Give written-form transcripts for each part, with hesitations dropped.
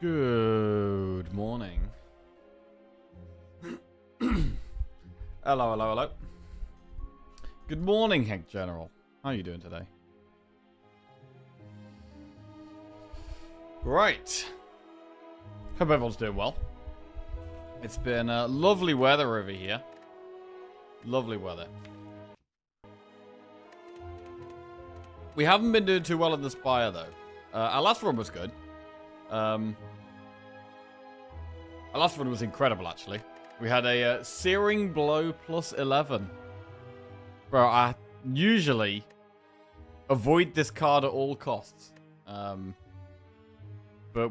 Good morning. Hello. Good morning, Heck General. How are you doing today? Right. Hope everyone's doing well. It's been lovely weather over here. Lovely weather. We haven't been doing too well in the Spire, though. Our last run was good. Our last one was incredible, actually. We had a Searing Blow plus 11. Bro, I usually avoid this card at all costs. But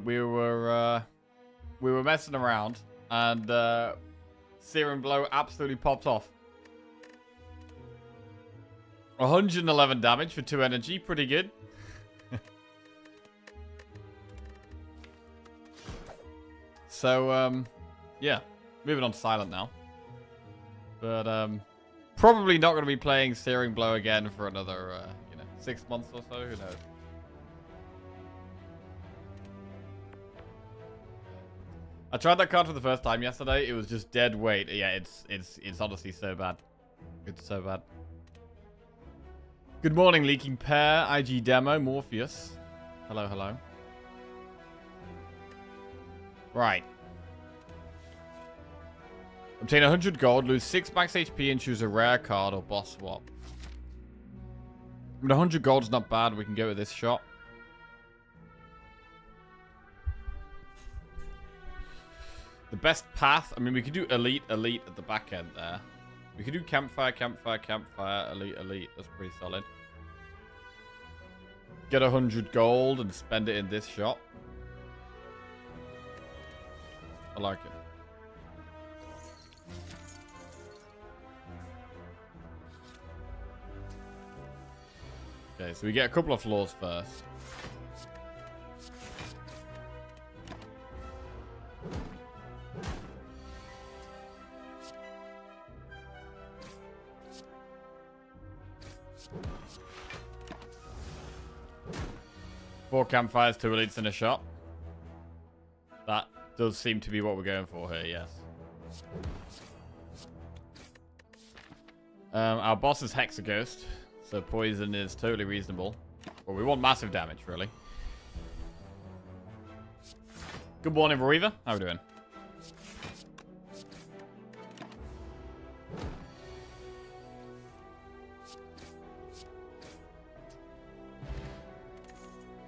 we were messing around, and Searing Blow absolutely popped off. 111 damage for 2 energy, pretty good. So, yeah, moving on to Silent now. But, probably not going to be playing Searing Blow again for another, 6 months or so, who knows. I tried that card for the first time yesterday, it was just dead weight. Yeah, it's honestly so bad. It's so bad. Good morning, Leaking Pear, IG Demo, Morpheus. Hello. Right. Obtain 100 gold, lose 6 max HP, and choose a rare card or boss swap. I mean, 100 gold's not bad. We can go with this shot. The best path, I mean, we could do elite at the back end there. We could do campfire, elite. That's pretty solid. Get 100 gold and spend it in this shot. I like it. Okay, so we get a couple of floors first. Four campfires, 2 elites, and a shot. That does seem to be what we're going for here, yes. Our boss is Hexaghost, so poison is totally reasonable. Well, we want massive damage, really. Good morning, Reaver. How are we doing?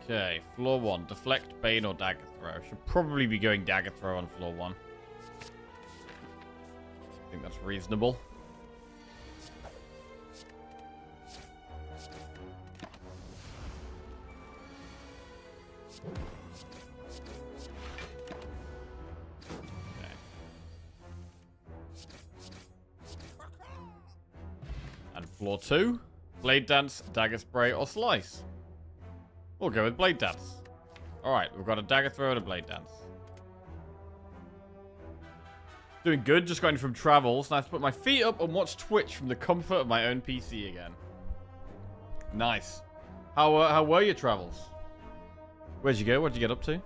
Okay, floor 1. Deflect, Bane, or Dagger Throw. Should probably be going Dagger Throw on floor 1. I think that's reasonable. Okay. And floor 2. Blade Dance, Dagger Spray, or Slice. We'll go with Blade Dance. Alright, we've got a Dagger Throw and a Blade Dance. Doing good, just going from travels. Nice to put my feet up and watch Twitch from the comfort of my own PC again. Nice. How were your travels? Where'd you go? What'd you get up to?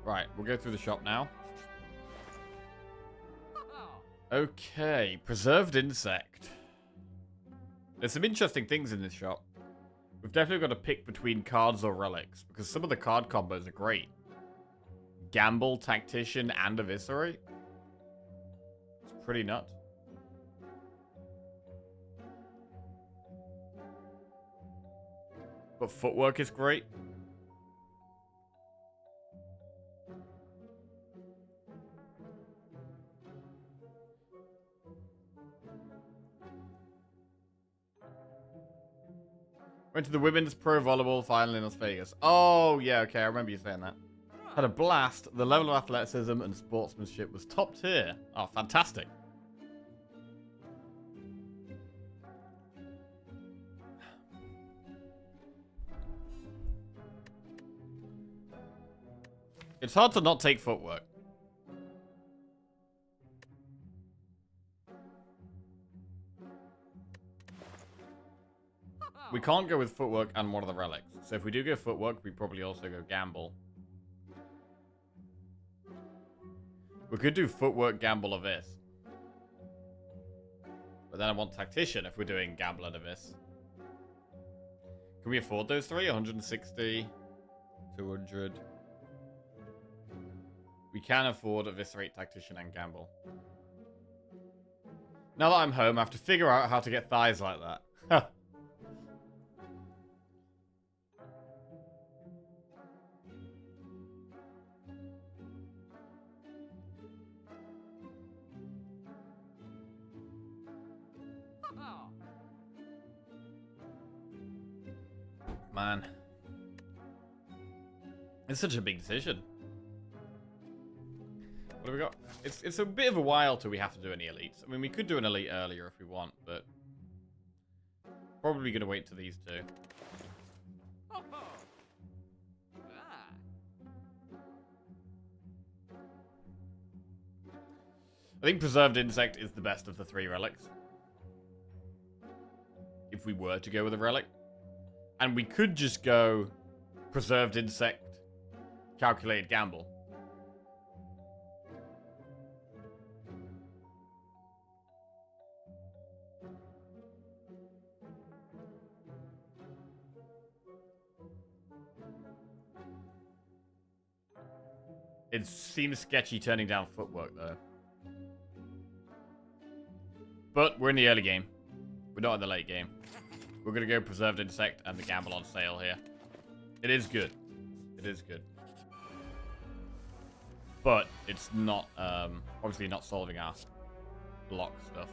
Right, we'll go through the shop now. Okay, Preserved Insect. There's some interesting things in this shop. We've definitely got to pick between cards or relics, because some of the card combos are great. Gamble, Tactician, and Eviscerate. It's pretty nuts. But Footwork is great. Went to the Women's Pro Volleyball final in Las Vegas. Oh, yeah, okay, I remember you saying that. Had a blast. The level of athleticism and sportsmanship was top tier. Oh, fantastic. It's hard to not take Footwork. We can't go with footwork and one of the relics. So if we do go footwork, we probably also go gamble. We could do footwork, gamble, Abyss. But then I want tactician if we're doing gamble and Abyss. Can we afford those three? 160, 200. We can afford eviscerate, tactician, and gamble. Now that I'm home, I have to figure out how to get thighs like that. Man. It's such a big decision. What have we got? It's a bit of a while till we have to do any elites. I mean, we could do an elite earlier if we want, but probably going to wait till these two. I think Preserved Insect is the best of the three relics. If we were to go with a relic. And we could just go Preserved Insect, Calculated Gamble. It seems sketchy turning down footwork, though. But we're in the early game. We're not in the late game. We're going to go Preserved Insect and the Gamble on sale here. It is good. It is good. But it's not, obviously not solving our block stuff.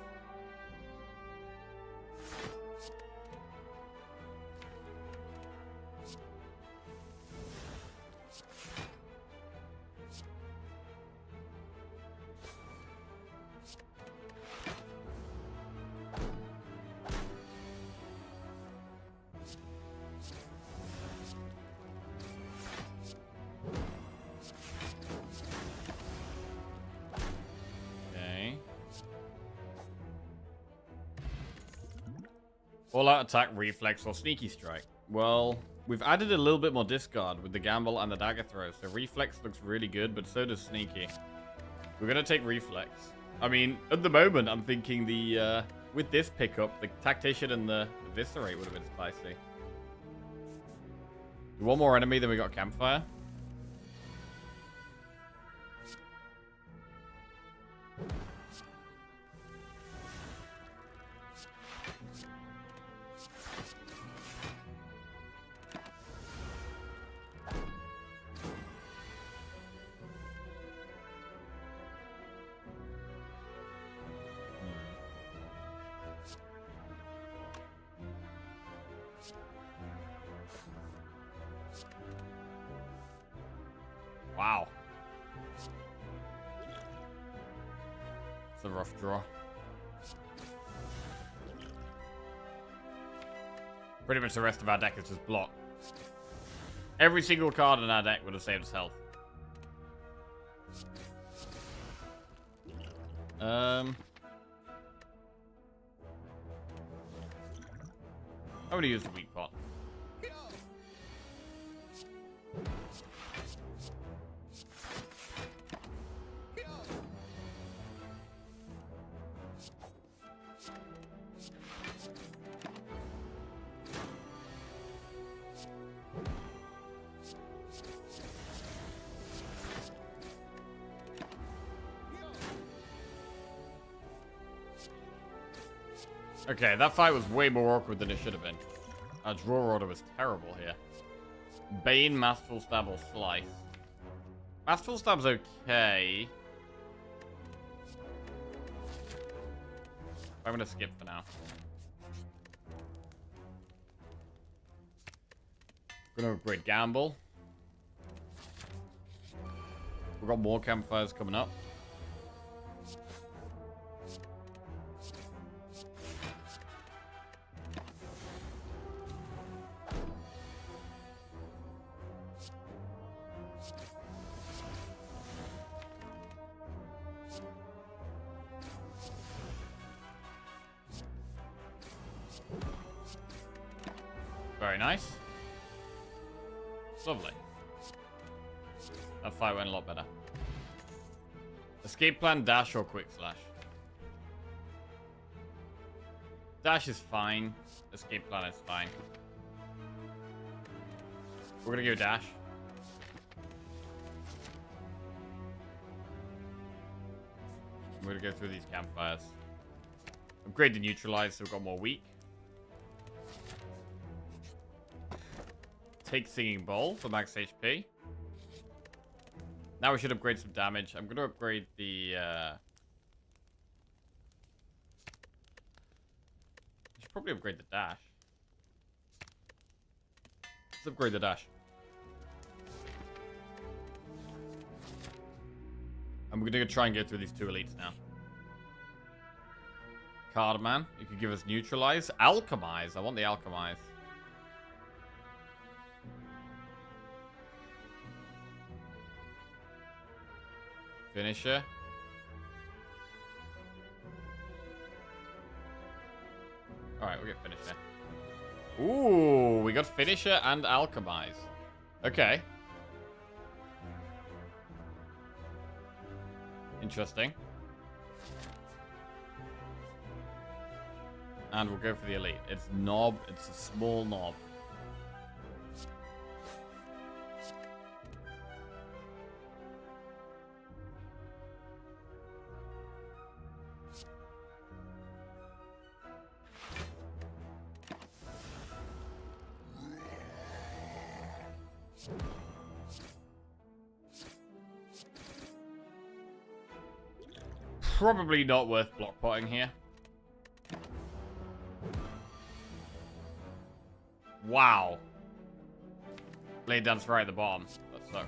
All-out attack, reflex, or sneaky strike. Well, we've added a little bit more discard with the gamble and the dagger throw, so reflex looks really good, but so does sneaky. We're gonna take reflex. I mean, at the moment, I'm thinking the with this pickup, the tactician and the eviscerate would have been spicy. One more enemy, then we got campfire. Wow. It's a rough draw. Pretty much the rest of our deck is just block. Every single card in our deck would have saved us health. I'm gonna use the weak pot. Okay, that fight was way more awkward than it should have been. Our draw order was terrible here. Bane, Masterful Stab, or Slice. Masterful Stab's okay. I'm gonna skip for now. Gonna upgrade Gamble. We've got more campfires coming up. Very nice. Lovely. That fight went a lot better. Escape plan, dash, or quick slash? Dash is fine. Escape plan is fine. We're gonna go dash. We're gonna go through these campfires. Upgrade the neutralize so we've got more weak. Take Singing Bowl for max HP. Now we should upgrade some damage. I'm gonna upgrade the I should probably upgrade the dash. Let's upgrade the dash. And we're gonna try and get through these two elites now. Cardman, you could give us neutralize. Alchemize. I want the alchemize. Finisher. Alright, we'll get finisher. Ooh, we got finisher and alchemize. Okay. Interesting. And we'll go for the elite. It's knob. It's a small knob. Probably not worth block potting here. Wow. Blade dance right at the bottom. That sucks.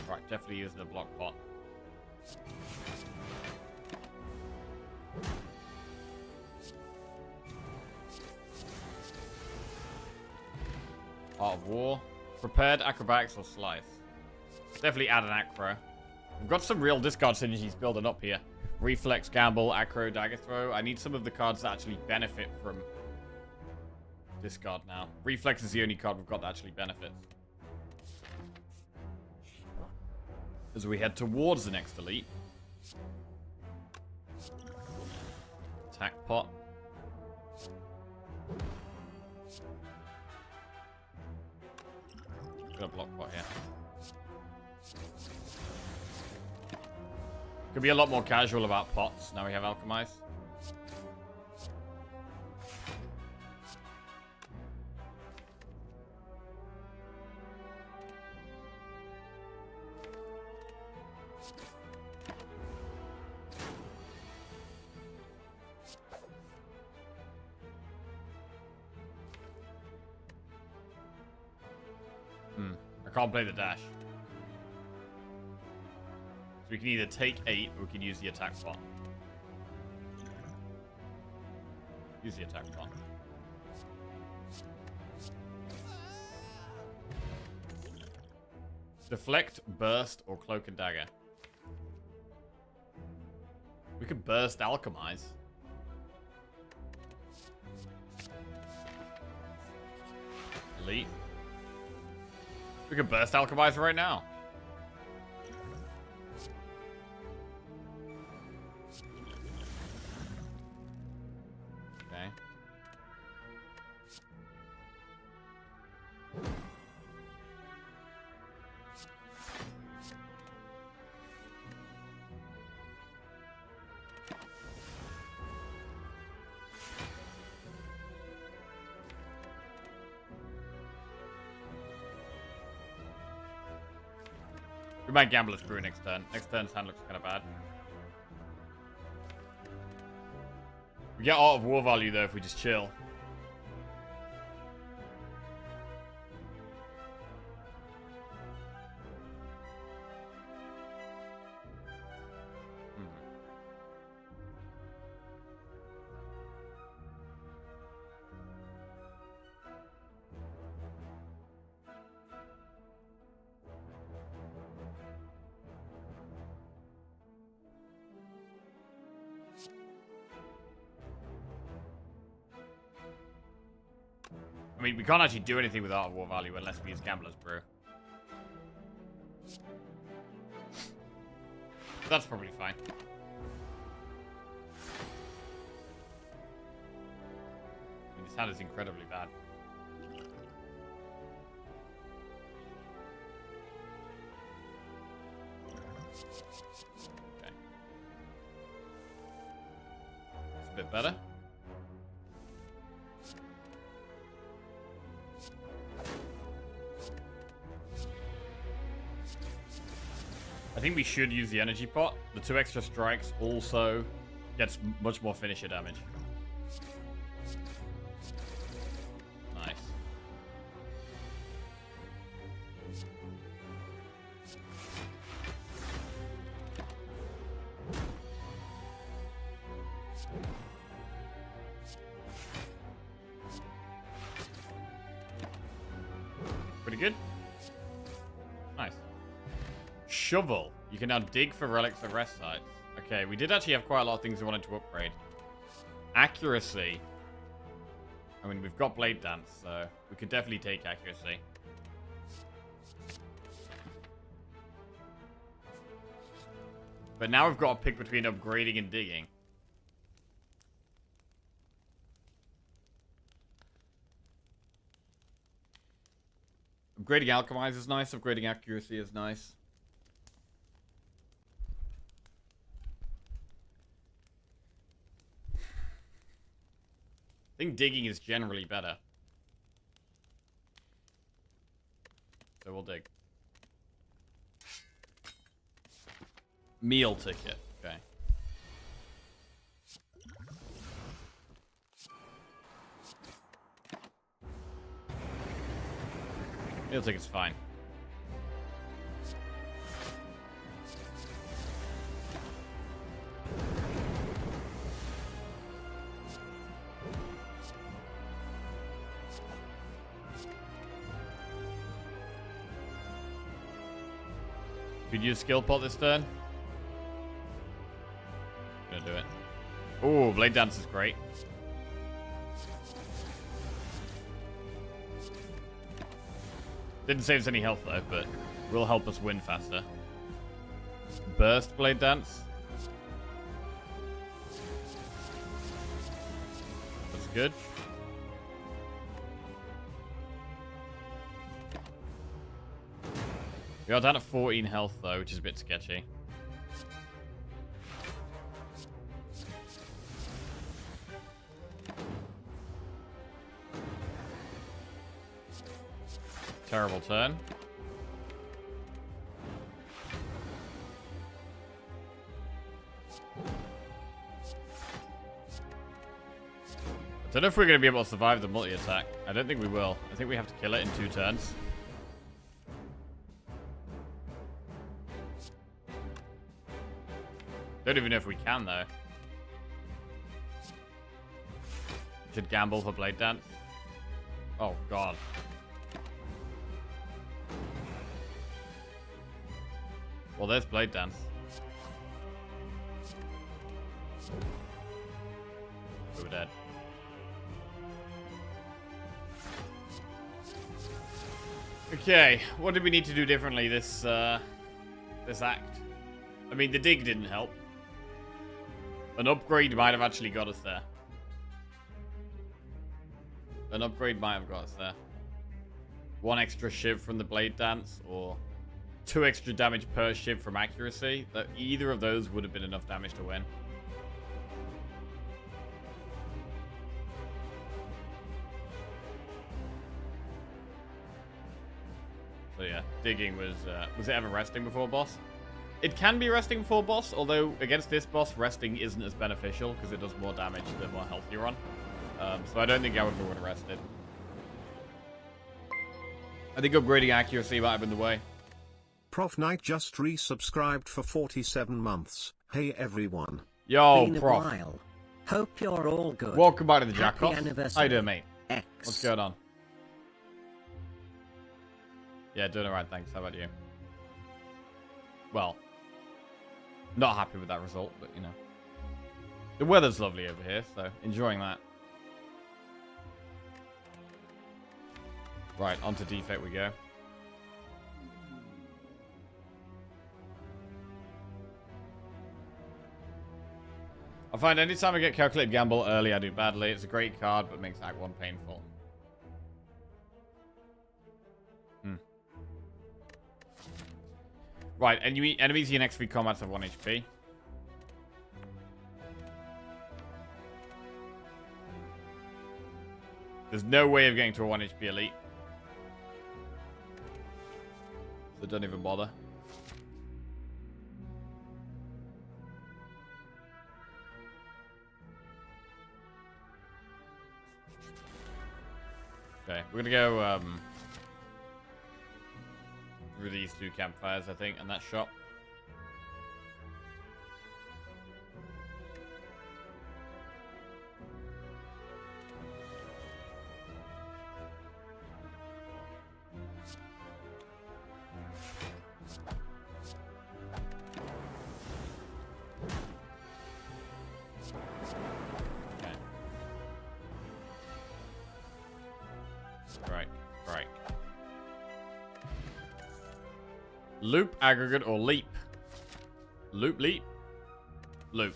Right, definitely using the block pot. Art of War. Prepared, acrobatics, or slice. Definitely add an acro. We've got some real discard synergies building up here. Reflex, gamble, acro, dagger throw. I need some of the cards that actually benefit from discard now. Reflex is the only card we've got that actually benefits. As we head towards the next elite. Attack pot. Got a block pot here. Could be a lot more casual about pots. Now we have alchemize. I can't play the dash. We can either take 8 or we can use the attack pot. Use the attack pot. Deflect, burst, or cloak and dagger. We could burst alchemize. Elite. We could burst alchemize right now. We might gamble us through next turn. Next turn's hand looks kind of bad. We get Art of War value though if we just chill. I mean, we can't actually do anything with Art of War value unless we use Gambler's Brew. That's probably fine. I mean, this hand is incredibly bad. Okay. It's a bit better. I think we should use the energy pot. The 2 extra strikes also gets much more finisher damage. Nice. Pretty good. Nice. Shovel. You can now dig for relics at rest sites. Okay, we did actually have quite a lot of things we wanted to upgrade. Accuracy. I mean, we've got Blade Dance, so we could definitely take accuracy. But now we've got to pick between upgrading and digging. Upgrading Alchemize is nice. Upgrading accuracy is nice. I think digging is generally better. So we'll dig. Meal ticket. Okay. Meal ticket's fine. Could use skill pot this turn. Gonna do it. Oh, Blade Dance is great. Didn't save us any health though, but will help us win faster. Burst Blade Dance. That's good. We are down at 14 health though, which is a bit sketchy. Terrible turn. I don't know if we're going to be able to survive the multi-attack. I don't think we will. I think we have to kill it in 2 turns. Don't even know if we can, though. Should gamble for Blade Dance. Oh, God. Well, there's Blade Dance. We were dead. Okay, what did we need to do differently this act? I mean, the dig didn't help. An upgrade might have actually got us there. An upgrade might have got us there. 1 extra shiv from the Blade Dance, or 2 extra damage per shiv from accuracy. That either of those would have been enough damage to win. So yeah, digging was it ever resting before boss? It can be resting before boss, although against this boss, resting isn't as beneficial because it does more damage the more health you're on. So I don't think I would have rested. I think upgrading accuracy might have been the way. Prof Knight just resubscribed for 47 months. Hey everyone. Yo, Been Prof. a while. Hope you're all good. Welcome back to the Happy Jack-Off. anniversary. How you doing, mate? X. What's going on? Yeah, doing alright, thanks. How about you? Well, not happy with that result, but you know. The weather's lovely over here, so enjoying that. Right, onto defect we go. I find anytime I get calculated gamble early, I do badly. It's a great card, but makes Act 1 painful. Right, enemies in your next 3 combats have 1 HP. There's no way of getting to a 1 HP elite. So don't even bother. Okay, we're gonna go through these 2 campfires, I think, and that shop. Okay. Right. Loop, aggregate, or leap? Loop, leap? Loop.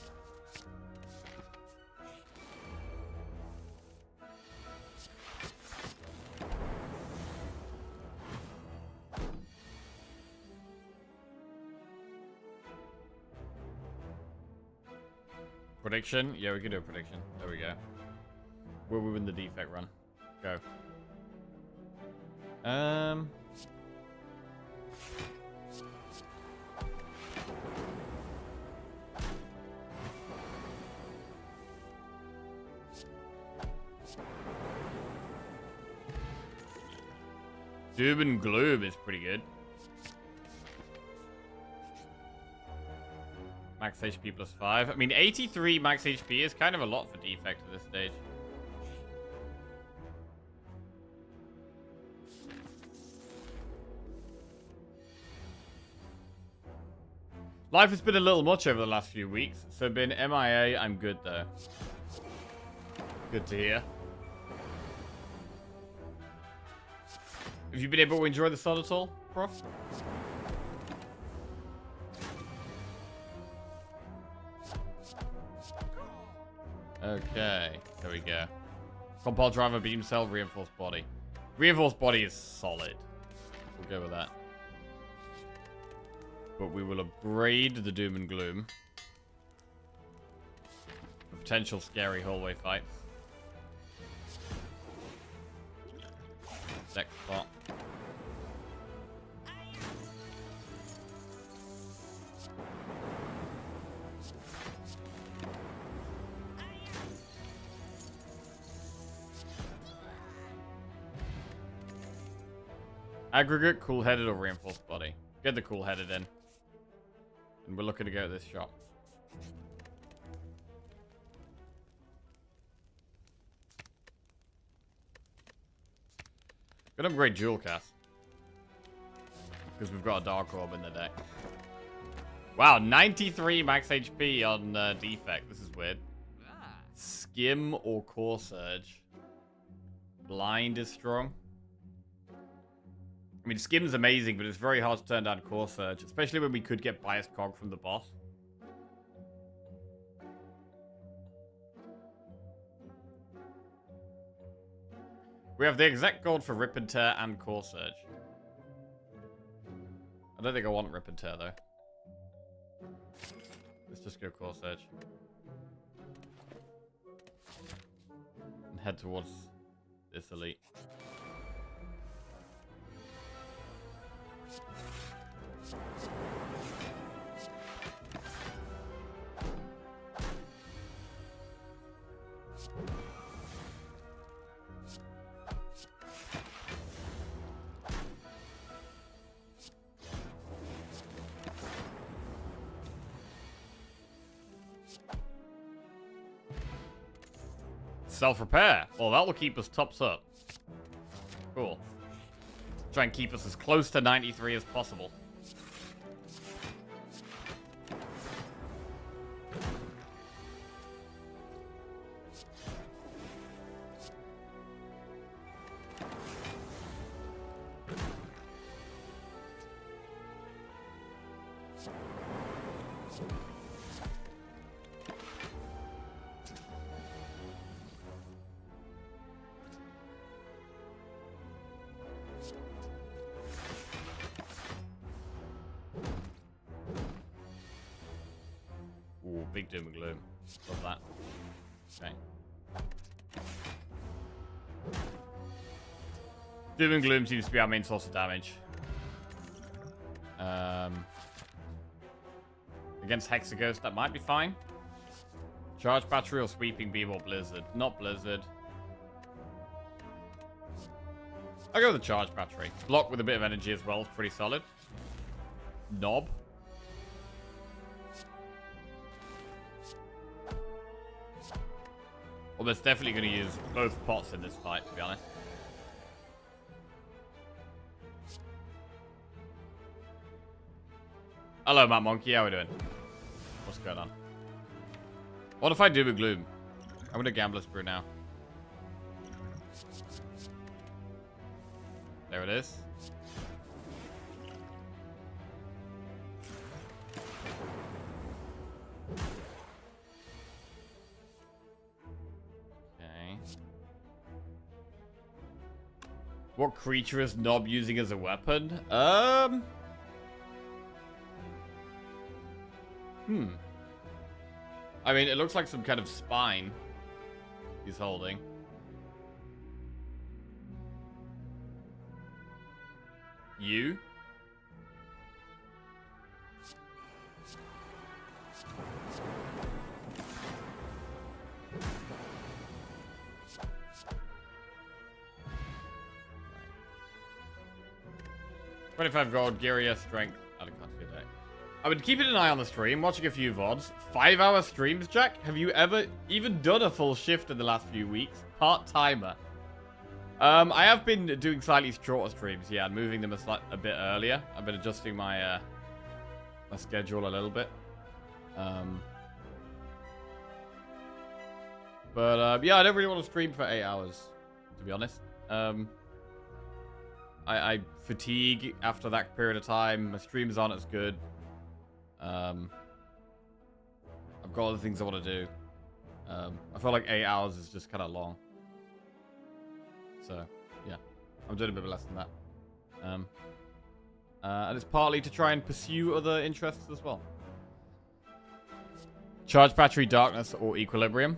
Prediction? Yeah, we can do a prediction. There we go. Will we win the defect run? Go. Doom and Gloom is pretty good. Max HP plus 5. I mean, 83 max HP is kind of a lot for defect at this stage. Life has been a little much over the last few weeks, so been MIA, I'm good though. Good to hear. Have you been able to enjoy the sun at all, Prof? Okay, there we go. Compile driver, beam cell, reinforced body. Reinforced body is solid. We'll go with that. But we will upgrade the Doom and Gloom. For potential scary hallway fights. Next spot. Aggregate, cool-headed, or reinforced body. Get the cool-headed in. And we're looking to go to this shop. Gonna upgrade Jewel Cast. Because we've got a Dark Orb in the deck. Wow, 93 max HP on defect. This is weird. Skim or Core Surge. Blind is strong. I mean, Skim's amazing, but it's very hard to turn down Core Surge, especially when we could get Biased Cog from the boss. We have the exact gold for Rip and Tear and Core Surge. I don't think I want Rip and Tear, though. Let's just go Core Surge. And head towards this elite. Self-repair. Well, that will keep us tops up. Cool. Try and keep us as close to 93 as possible. Ooh, big doom and gloom. Love that. Okay. Doom and gloom seems to be our main source of damage. Against Hexaghost, that might be fine. Charge battery or sweeping beam or blizzard. Not blizzard. I'll go with the charge battery. Block with a bit of energy as well. Pretty solid. Knob. Almost definitely going to use both pots in this fight, to be honest. Hello, Matt Monkey. How are we doing? What's going on? What if I do with gloom? I'm going to Gambler's Brew now. There it is. Okay. What creature is Knob using as a weapon? I mean, it looks like some kind of spine he's holding. You? Right. 25 gold, Gyria, strength. I can't see that. I've been keeping an eye on the stream, watching a few VODs. 5-hour streams, Jack? Have you ever even done a full shift in the last few weeks? Part-timer. I have been doing slightly shorter streams, yeah, and moving them a bit earlier. I've been adjusting my my schedule a little bit. Yeah, I don't really want to stream for 8 hours, to be honest. I fatigue after that period of time. My streams aren't as good. I've got other things I want to do. I feel like 8 hours is just kind of long. So, yeah. I'm doing a bit less than that. And it's partly to try and pursue other interests as well. Charge battery, darkness, or equilibrium.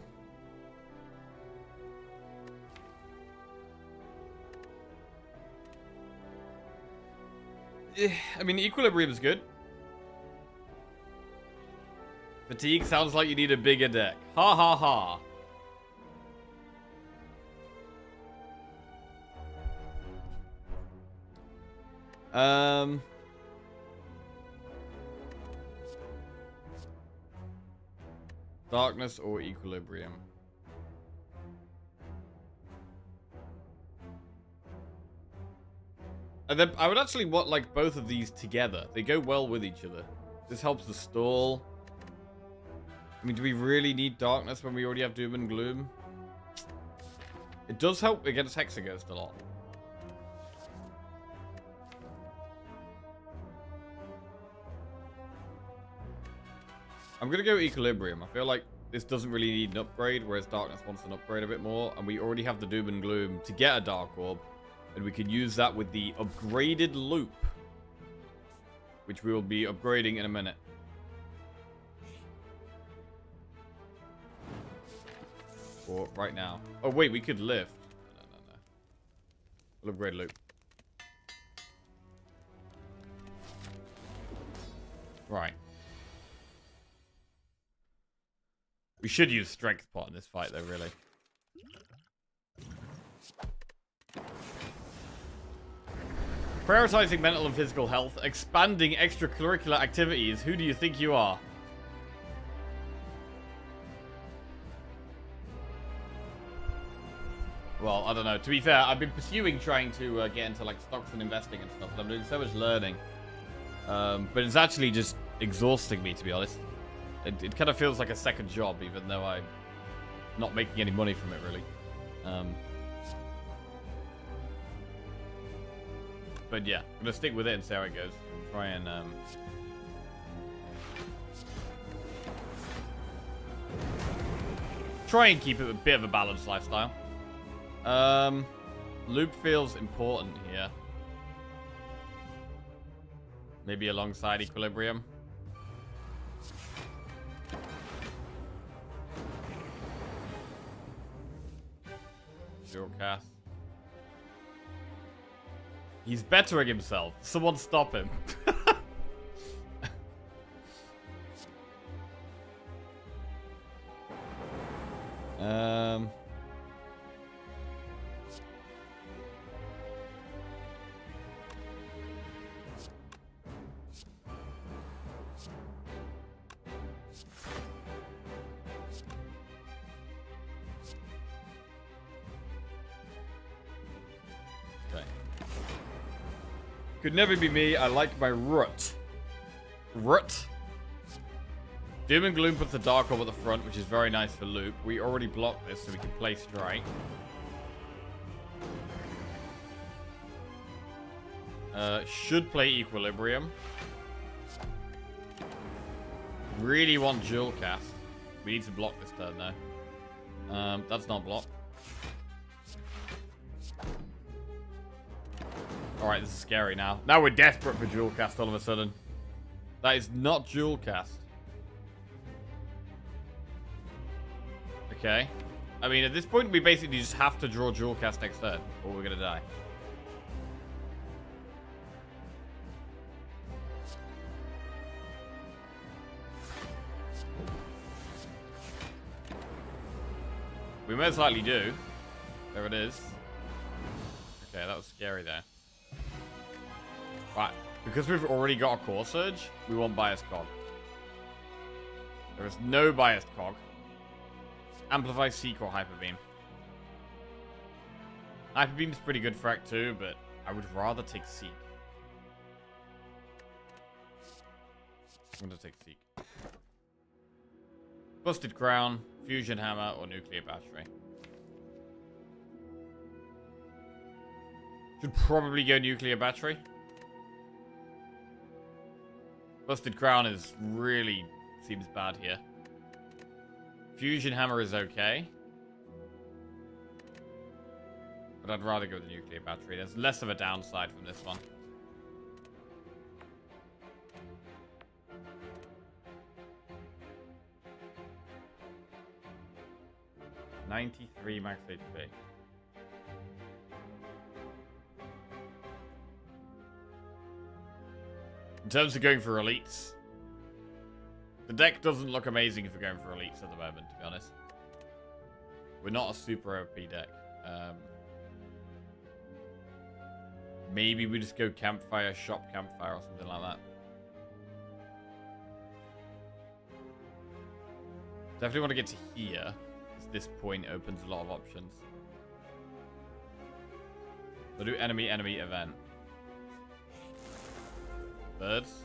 I mean, equilibrium is good. Fatigue sounds like you need a bigger deck. Ha ha ha. Darkness or equilibrium. And then I would actually want like both of these together. They go well with each other. This helps the stall. I mean, do we really need darkness when we already have doom and gloom? It does help against Hexaghost a lot. I'm gonna go equilibrium. I feel like this doesn't really need an upgrade, whereas darkness wants an upgrade a bit more, and we already have the doom and gloom to get a dark orb, and we can use that with the upgraded loop, which we will be upgrading in a minute. Or right now. Oh wait, we could lift. No. We'll upgrade loop. Right. We should use strength pot in this fight though, really. Prioritizing mental and physical health, expanding extracurricular activities. Who do you think you are? Well, I don't know. To be fair, I've been pursuing trying to get into like stocks and investing and stuff, and I'm doing so much learning. But it's actually just exhausting me, to be honest. It kind of feels like a second job, even though I'm not making any money from it, really. But yeah, I'm going to stick with it and see how it goes. Try and Try and keep it a bit of a balanced lifestyle. Loop feels important here. Maybe alongside Equilibrium. Dual cast. He's bettering himself. Someone stop him. Okay. Could never be me. I like my root. Root. Doom and Gloom puts the Dark Orb at the front, which is very nice for Loop. We already blocked this, so we can play Strike. Should play Equilibrium. Really want Dual Cast. We need to block this turn, though. That's not blocked. Alright, this is scary now. Now we're desperate for Dual Cast all of a sudden. That is not Dual Cast. Okay. I mean, at this point, we basically just have to draw Dual Cast next turn, or we're gonna die. We most likely do. There it is. Okay, that was scary there. Right. Because we've already got a Core Surge, we want Biased Cog. There is no Biased Cog. Amplify, Seek, or Hyper Beam. Hyper Beam's pretty good for Act 2, but I would rather take Seek. I'm gonna take Seek. Busted Crown, Fusion Hammer, or Nuclear Battery. Should probably go Nuclear Battery. Busted Crown is really seems bad here. Fusion Hammer is okay. But I'd rather go with the Nuclear Battery. There's less of a downside from this one. $93 max HP. In terms of going for elites, the deck doesn't look amazing if we're going for elites at the moment, to be honest. We're not a super OP deck. Maybe we just go Campfire, Shop Campfire, or something like that. Definitely want to get to here, because this point opens a lot of options. So do enemy event. Birds.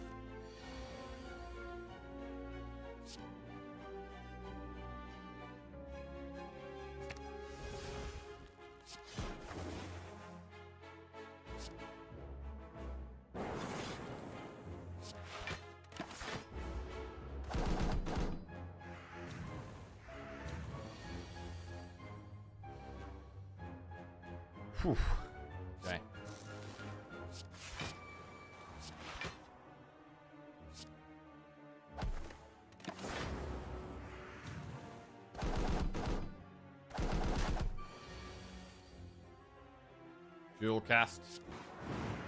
Whew. Okay. Dual cast.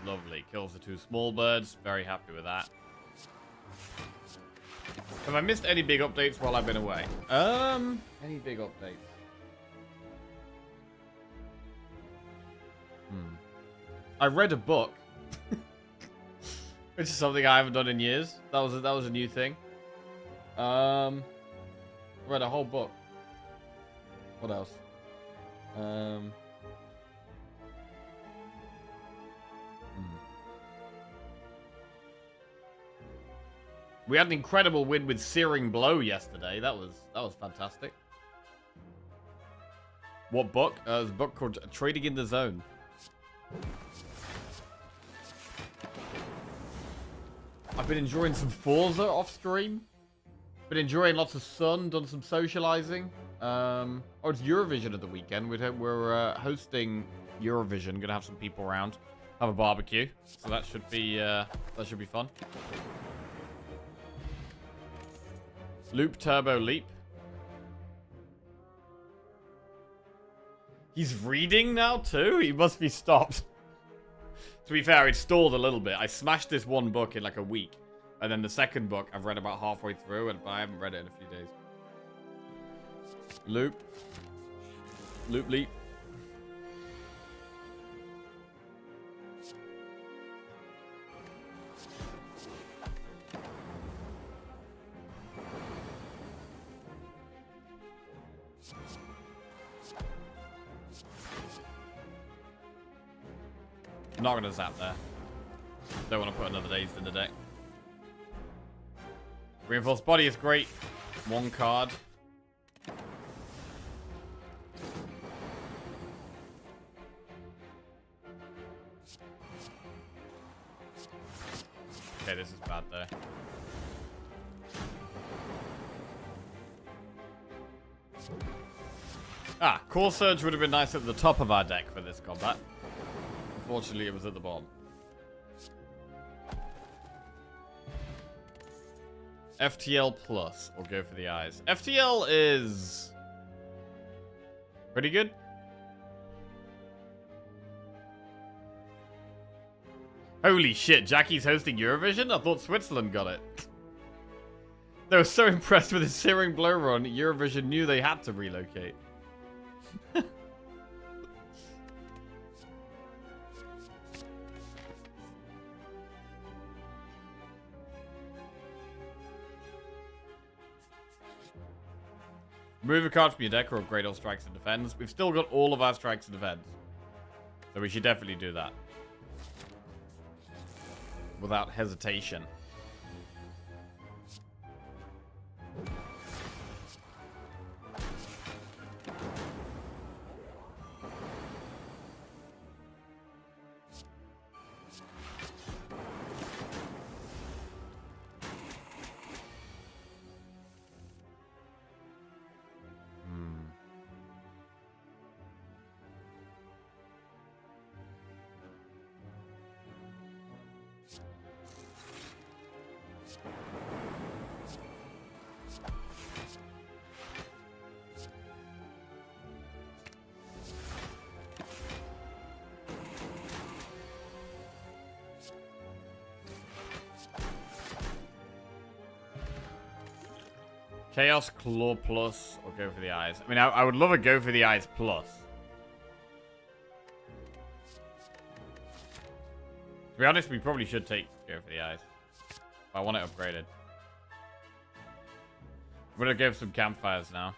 Lovely. Kills the two small birds. Very happy with that. Have I missed any big updates while I've been away? Any big updates? I read a book. Which is something I haven't done in years. That was a new thing. Read a whole book. What else? We had an incredible win with Searing Blow yesterday. That was fantastic. What book? It was a book called Trading in the Zone. I've been enjoying some Forza off stream. Been enjoying lots of sun, done some socializing. Oh, it's Eurovision at the weekend. We're hosting Eurovision. Gonna have some people around, have a barbecue. So that should be fun. Loop Turbo Leap. He's reading now too? He must be stopped. To be fair, it stalled a little bit. I smashed this one book in like a week. And then the second book I've read about halfway through, but I haven't read it in a few days. Loop. Loop Leap. I'm not gonna zap there. Don't want to put another Dazed in the deck. Reinforced Body is great. One card. Okay, this is bad though. Ah, Core Surge would have been nice at the top of our deck for this combat. Unfortunately, it was at the bottom. FTL Plus, or go for the eyes. FTL is pretty good. Holy shit, Jackie's hosting Eurovision? I thought Switzerland got it. They were so impressed with his Searing Blow run, Eurovision knew they had to relocate. Remove a card from your deck or upgrade all strikes and defense. We've still got all of our strikes and defense. So we should definitely do that. Without hesitation. Chaos Claw Plus or go for the eyes. I mean, I would love a go for the eyes plus. To be honest, we probably should take go for the eyes. But I want it upgraded. I'm gonna go for some campfires now.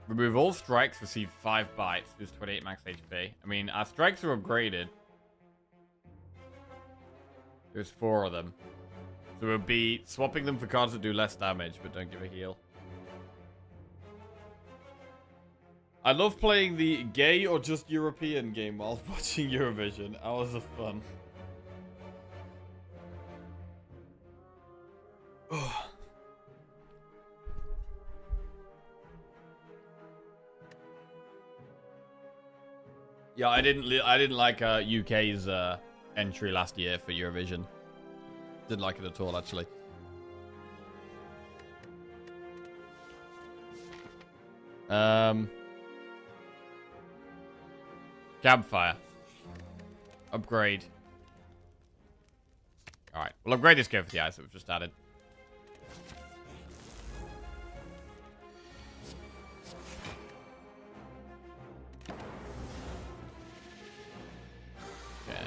Remove all strikes, receive 5 bites, lose 28 max HP. I mean, our strikes are upgraded. There's 4 of them. So we'll be swapping them for cards that do less damage, but don't give a heal. I love playing the gay or just European game while watching Eurovision. Hours of fun. Yeah, I didn't like UK's entry last year for Eurovision. Didn't like it at all, actually. Campfire. Upgrade. Alright, we'll upgrade this go for the eyes that we've just added. Okay.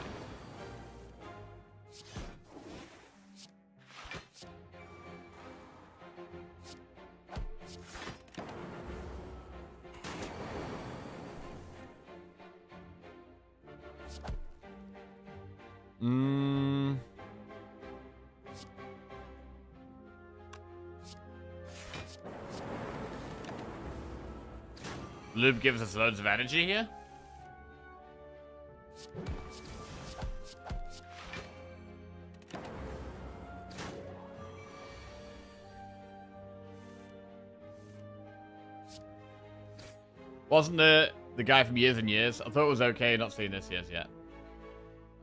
Lube gives us loads of energy here. Wasn't it the guy from Years and Years? I thought it was okay not seeing this years yet.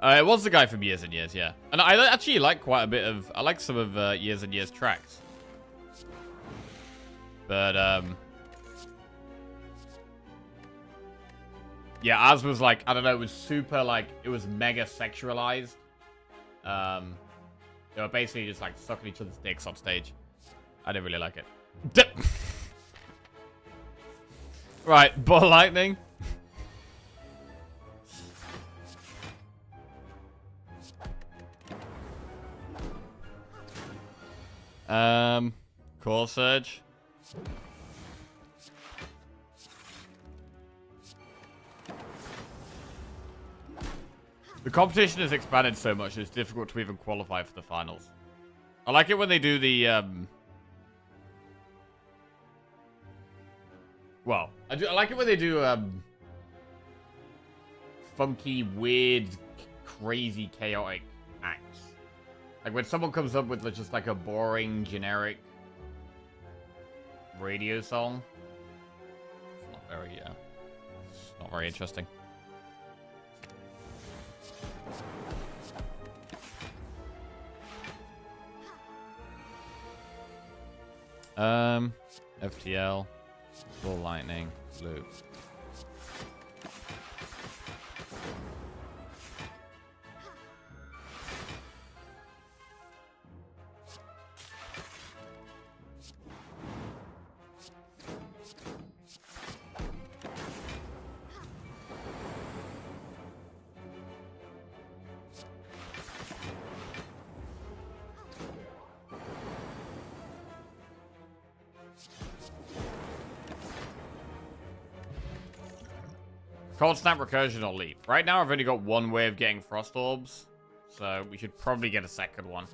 It was the guy from Years and Years, yeah. And I actually like quite a bit of... I like some of Years and Years tracks. But, yeah, Az was like, I don't know, it was super, like, it was mega sexualized. They were basically just, like, sucking each other's dicks on stage. I didn't really like it. Right, ball lightning. Core Surge. The competition has expanded so much it's difficult to even qualify for the finals. I like it when they do the, well, I like it when they do, funky, weird, crazy, chaotic acts. Like when someone comes up with just like a boring, generic radio song. It's not very interesting. FTL, Ball Lightning, Loop. Cold Snap, Recursion, or Leap. Right now, I've only got one way of getting Frost Orbs, so we should probably get a second one.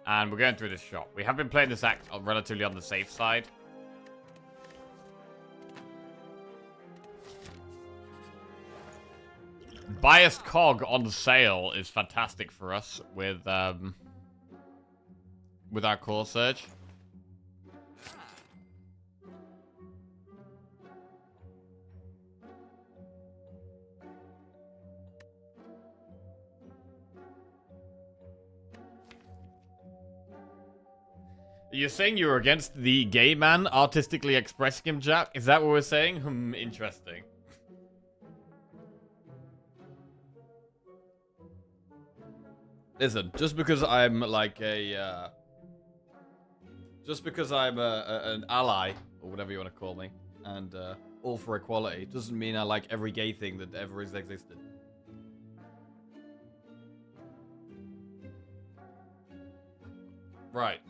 And we're going through this shop. We have been playing this act relatively on the safe side. Biased Cog on sale is fantastic for us with our Core Surge. You're saying you were against the gay man artistically expressing him, Jack? Is that what we're saying? Interesting. Listen, just because I'm like a, just because I'm an ally, or whatever you want to call me, and all for equality, doesn't mean I like every gay thing that ever has existed. Right.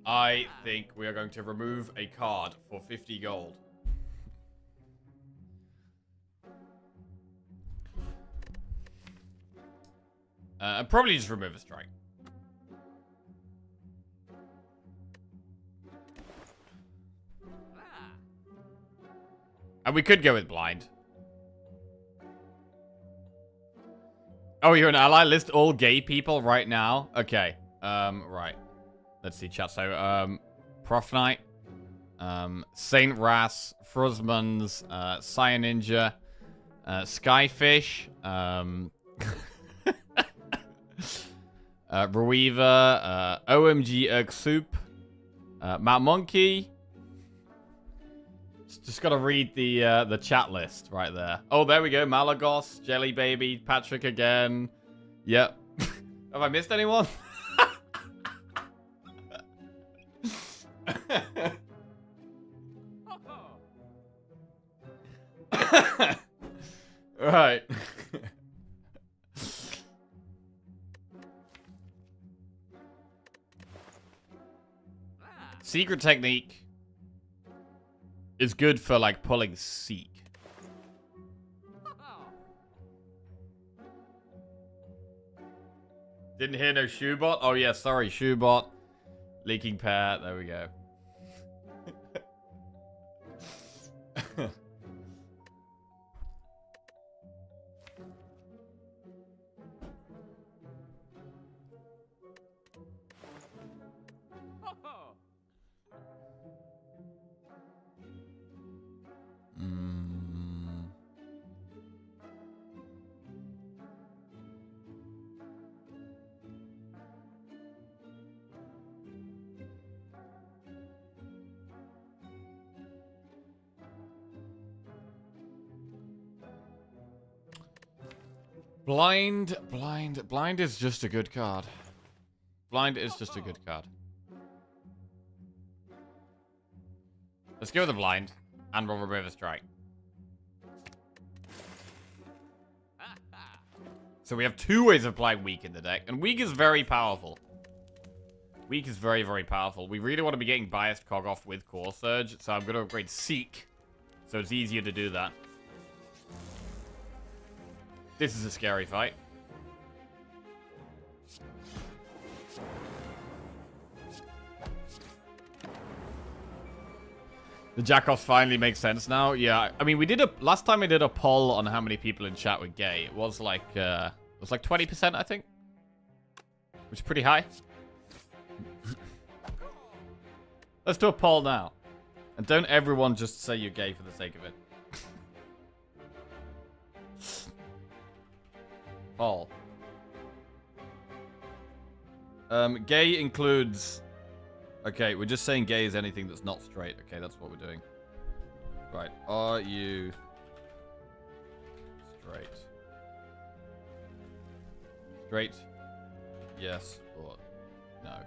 I think we are going to remove a card for 50 gold. And probably just remove a strike. And we could go with blind. Oh, you're an ally? List all gay people right now? Okay. Right. Let's see, chat. So, Prof Knight, Saint Ras, Fruzmans, Cyan Ninja, Skyfish, Ruiva, OMG Urksup, Matt Monkey. Just gotta read the chat list right there. Oh, there we go. Malagos, Jelly Baby, Patrick again. Yep. Have I missed anyone? Right. Secret technique is good for like pulling Seek. Didn't hear no Shoebot? Oh yeah, sorry, Shoebot. Leaking pair, there we go. Blind is just a good card. Blind is just a good card. Let's go with the blind, and we'll remove a strike. So we have two ways of playing weak in the deck, and weak is very powerful. Weak is very, very powerful. We really want to be getting biased Cog off with Core Surge, so I'm going to upgrade Seek, so it's easier to do that. This is a scary fight. The Jackoffs finally make sense now. Yeah, I mean, last time I did a poll on how many people in chat were gay. It was like 20%, I think, which is pretty high. Let's do a poll now, and don't everyone just say you're gay for the sake of it. Poll. Gay includes. Okay, we're just saying gay is anything that's not straight. Okay, that's what we're doing. Right, are you straight? Straight? Yes or no?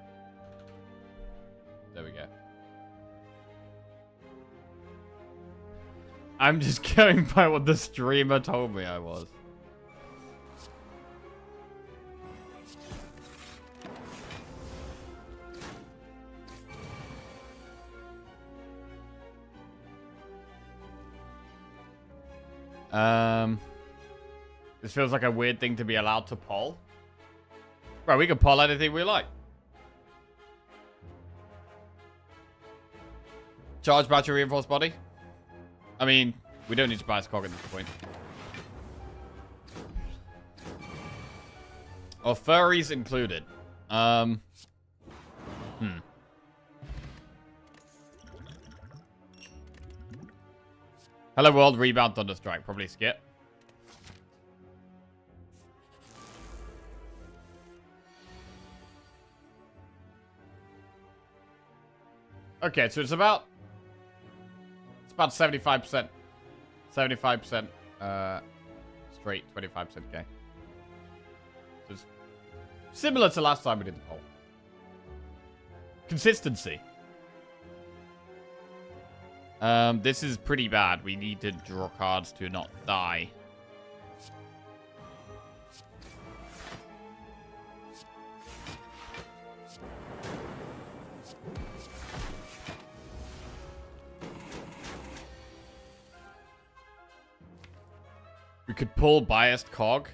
There we go. I'm just going by what the streamer told me I was. This feels like a weird thing to be allowed to poll. Right, we can poll anything we like. Charge battery reinforced body. I mean, we don't need to buy a Cog at this point. Or furries included. Hello world, rebound, thunderstrike. Probably skip. Okay, so it's about 75%. 75% straight, 25% gay. So it's similar to last time we did the poll. Consistency. This is pretty bad. We need to draw cards to not die. We could pull biased Cog.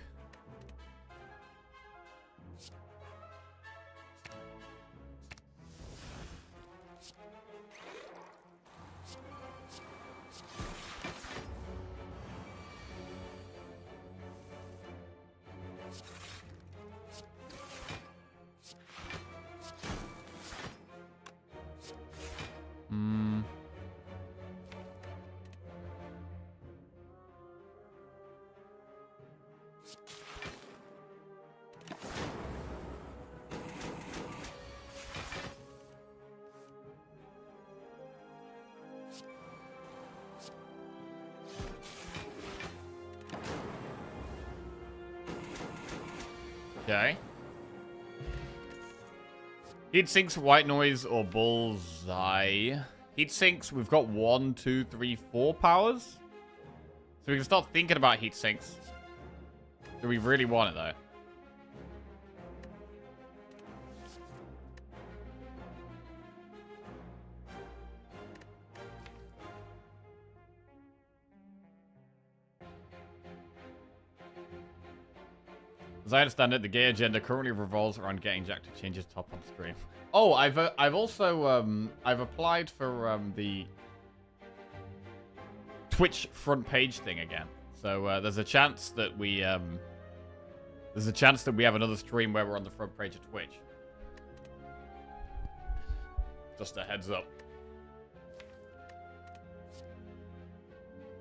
Okay. Heat sinks, white noise, or bullseye. Heat sinks, we've got 1, 2, 3, 4 powers. So we can start thinking about heat sinks. Do we really want it, though? As I understand it, the gay agenda currently revolves around getting Jack to change his top on stream. Oh, I've also I've applied for the Twitch front page thing again. So there's a chance that we have another stream where we're on the front page of Twitch. Just a heads up.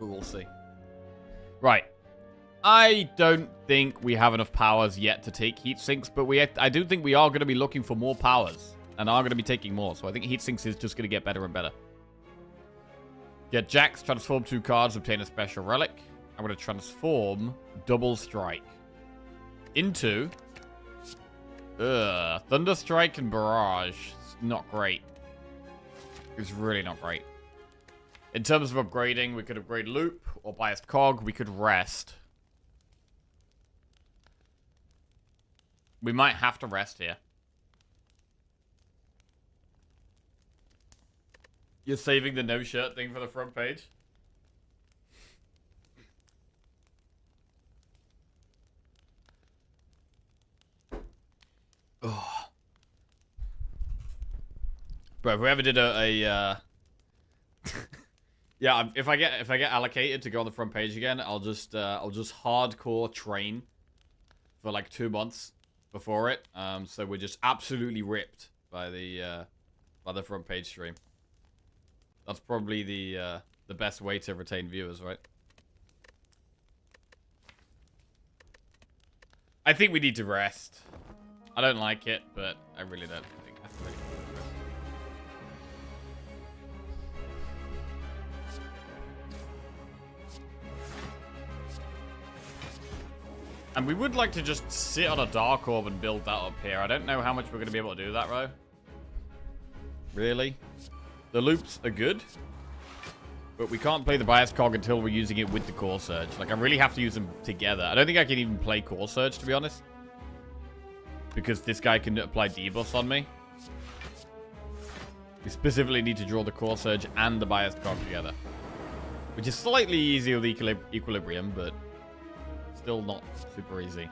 But we'll see. Right. I don't think we have enough powers yet to take heat sinks, but I do think we are going to be looking for more powers and are going to be taking more. So I think heat sinks is just going to get better and better. Get Jax, transform 2 cards, obtain a special relic. I'm going to transform double strike. into Thunderstrike and Barrage. It's not great. It's really not great. In terms of upgrading, we could upgrade Loop or Biased Cog. We could rest. We might have to rest here. You're saving the no shirt thing for the front page? Oh. Bro, if we ever did yeah, if I get allocated to go on the front page again, I'll just hardcore train for like 2 months before it. So we're just absolutely ripped by the front page stream. That's probably the best way to retain viewers, right? I think we need to rest. I don't like it, but I really don't think that's really cool. And we would like to just sit on a Dark Orb and build that up here. I don't know how much we're going to be able to do that, though. Really? The loops are good, but we can't play the Bias Cog until we're using it with the Core Surge. Like, I really have to use them together. I don't think I can even play Core Surge, to be honest, because this guy can apply debuffs on me. We specifically need to draw the Core Surge and the Bias Cog together, which is slightly easier with Equilibrium, but still not super easy.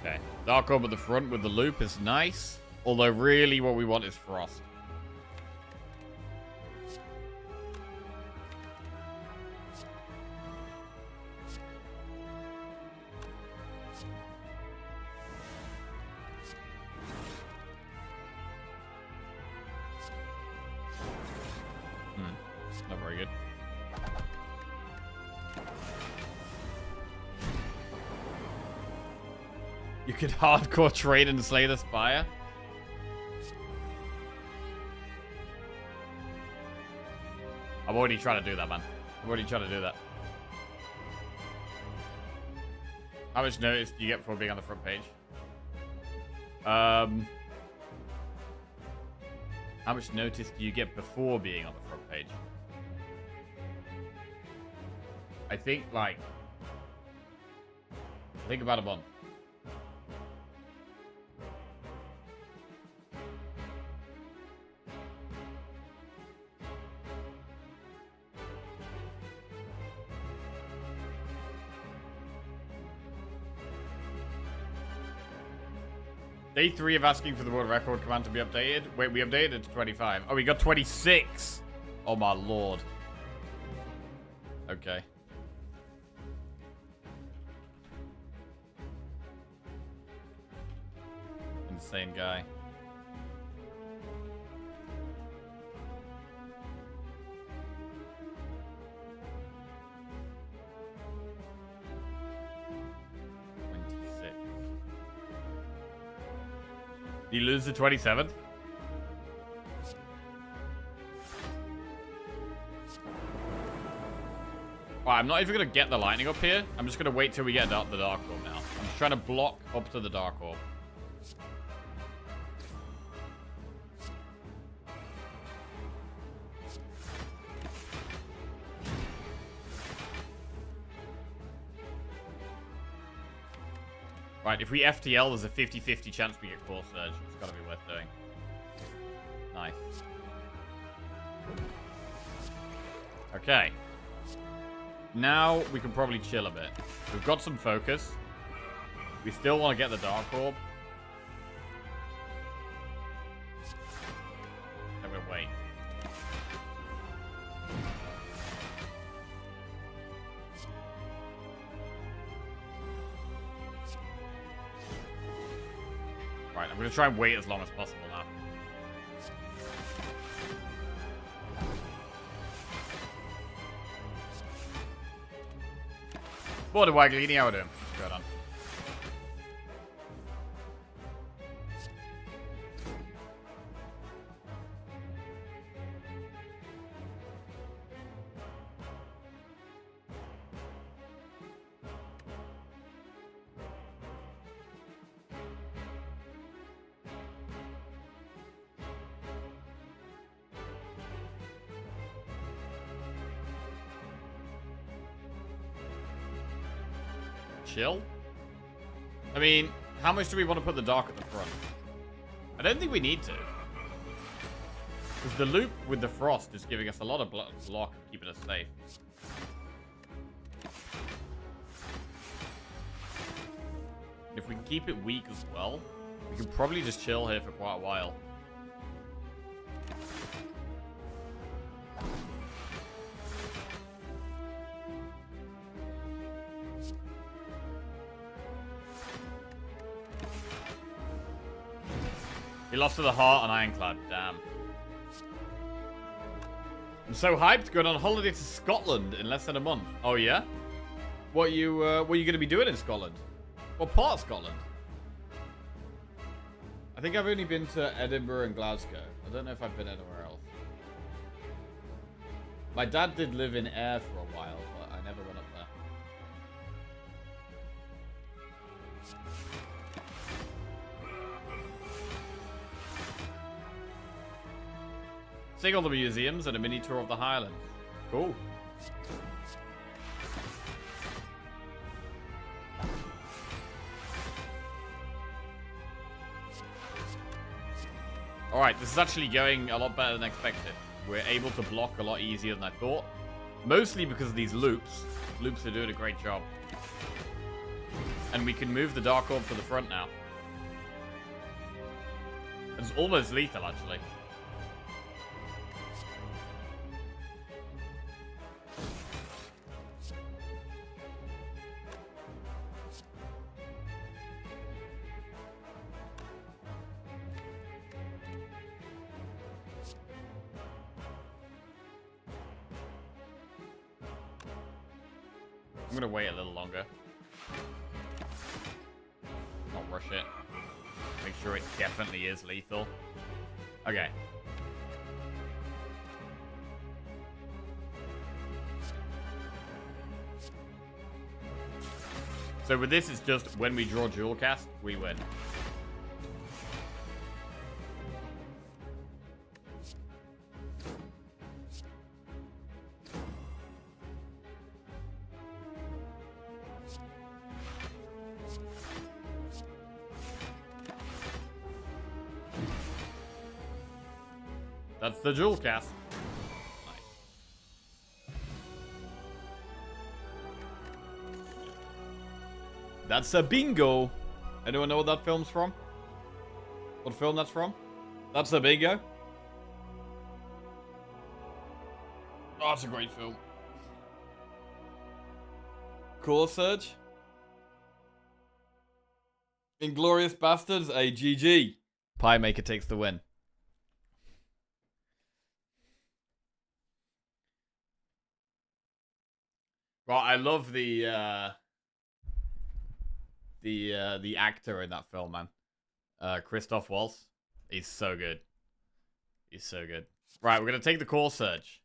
Okay, Dark Orb at the front with the loop is nice, although really what we want is Frost. Not very good. You could hardcore trade and slay the Spire. I'm already trying to do that, man. I'm already trying to do that. How much notice do you get before being on the front page? How much notice do you get before being on the front page? I think about a month. Day 3 of asking for the world record command to be updated. Wait, we updated it to 25. Oh, we got 26. Oh my lord. Okay. Insane guy. You lose the 27th? Well, I'm not even going to get the lightning up here. I'm just going to wait till we get the Dark Orb now. I'm just trying to block up to the Dark Orb. Right, if we FTL, there's a 50-50 chance we get Core Surge. It's gotta be worth doing. Nice. Okay. Now we can probably chill a bit. We've got some focus. We still want to get the Dark Orb. I'm gonna wait. Right, I'm going to try and wait as long as possible now. Border Waggly, how are we doing? What's going on? Chill? I mean, how much do we want to put the dark at the front? I don't think we need to. Because the loop with the frost is giving us a lot of block and keeping us safe. If we can keep it weak as well, we can probably just chill here for quite a while. He lost to the heart on Ironclad. Damn. I'm so hyped. Going on holiday to Scotland in less than a month. Oh yeah? What are you going to be doing in Scotland? What part of Scotland? I think I've only been to Edinburgh and Glasgow. I don't know if I've been anywhere else. My dad did live in Ayr for a while, but I never went up there. Seeing all the museums and a mini tour of the Highlands. Cool. Alright, this is actually going a lot better than expected. We're able to block a lot easier than I thought. Mostly because of these loops. Loops are doing a great job. And we can move the Dark Orb to the front now. It's almost lethal, actually. I'm gonna wait a little longer. Not rush it. Make sure it definitely is lethal. Okay. So with this, it's just when we draw dual cast, we win. That's the dual cast. Nice. That's a bingo. Anyone know what that film's from? What film that's from? That's a bingo. Oh, it's a great film. Core Surge. Inglorious Bastards, a GG. Pie Maker takes the win. Well, I love the actor in that film, man. Christoph Waltz. He's so good. He's so good. Right, we're gonna take the Core Surge.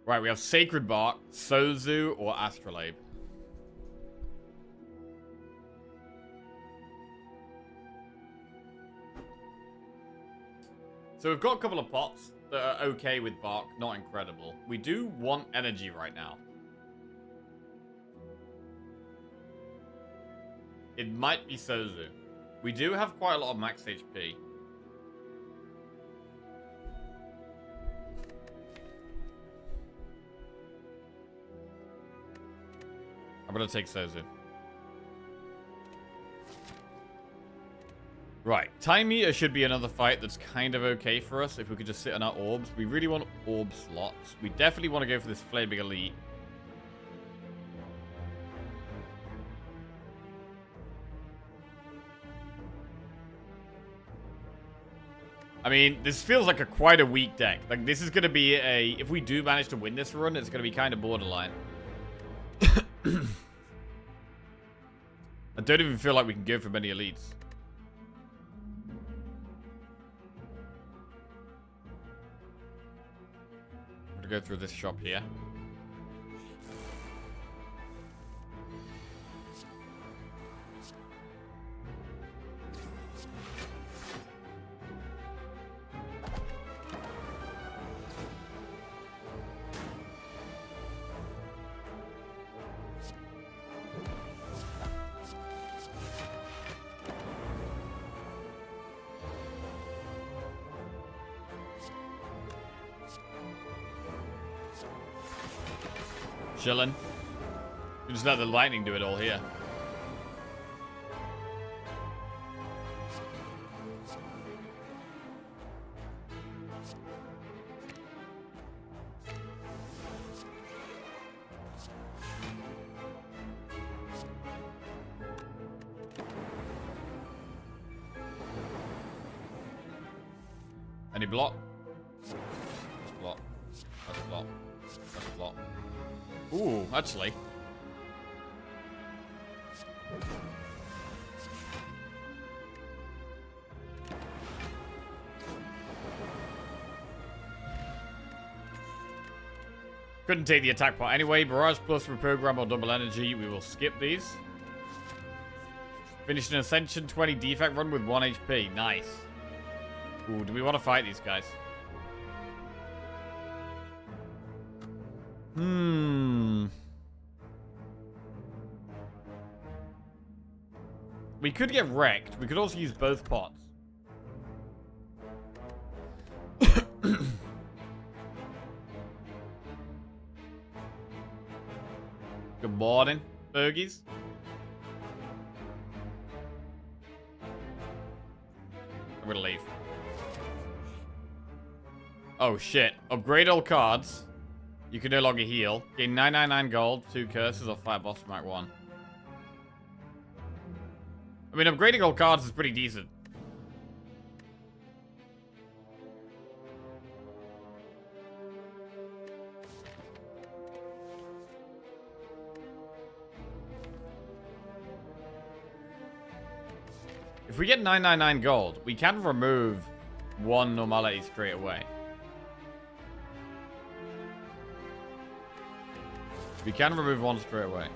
Right, we have Sacred Bark, Sozu, or Astrolabe. So we've got a couple of pots that are okay with Bark, not incredible. We do want energy right now. It might be Sozu. We do have quite a lot of max HP. I'm gonna take Sozu. Right, Time Meter should be another fight that's kind of okay for us if we could just sit on our orbs. We really want orb slots. We definitely want to go for this Flaming Elite. I mean, this feels like quite a weak deck. Like, this is going to be a... If we do manage to win this run, it's going to be kind of borderline. I don't even feel like we can go for many elites. I'm going to go through this shop here. Chilling. We just let the lightning do it all here. Any block? That's block. That's block. That's block. Ooh, actually. Couldn't take the attack part anyway. Barrage plus reprogram or double energy. We will skip these. Finished an Ascension 20 defect run with 1 HP. Nice. Ooh, do we want to fight these guys? We could get wrecked. We could also use both pots. Good morning, Fergies. I'm gonna leave. Oh shit. Upgrade all cards. You can no longer heal. Gain 999 gold, 2 curses, or fight boss from Act 1. I mean, upgrading all cards is pretty decent. If we get 999 gold, we can remove 1 normality straight away. We can remove 1 straight away.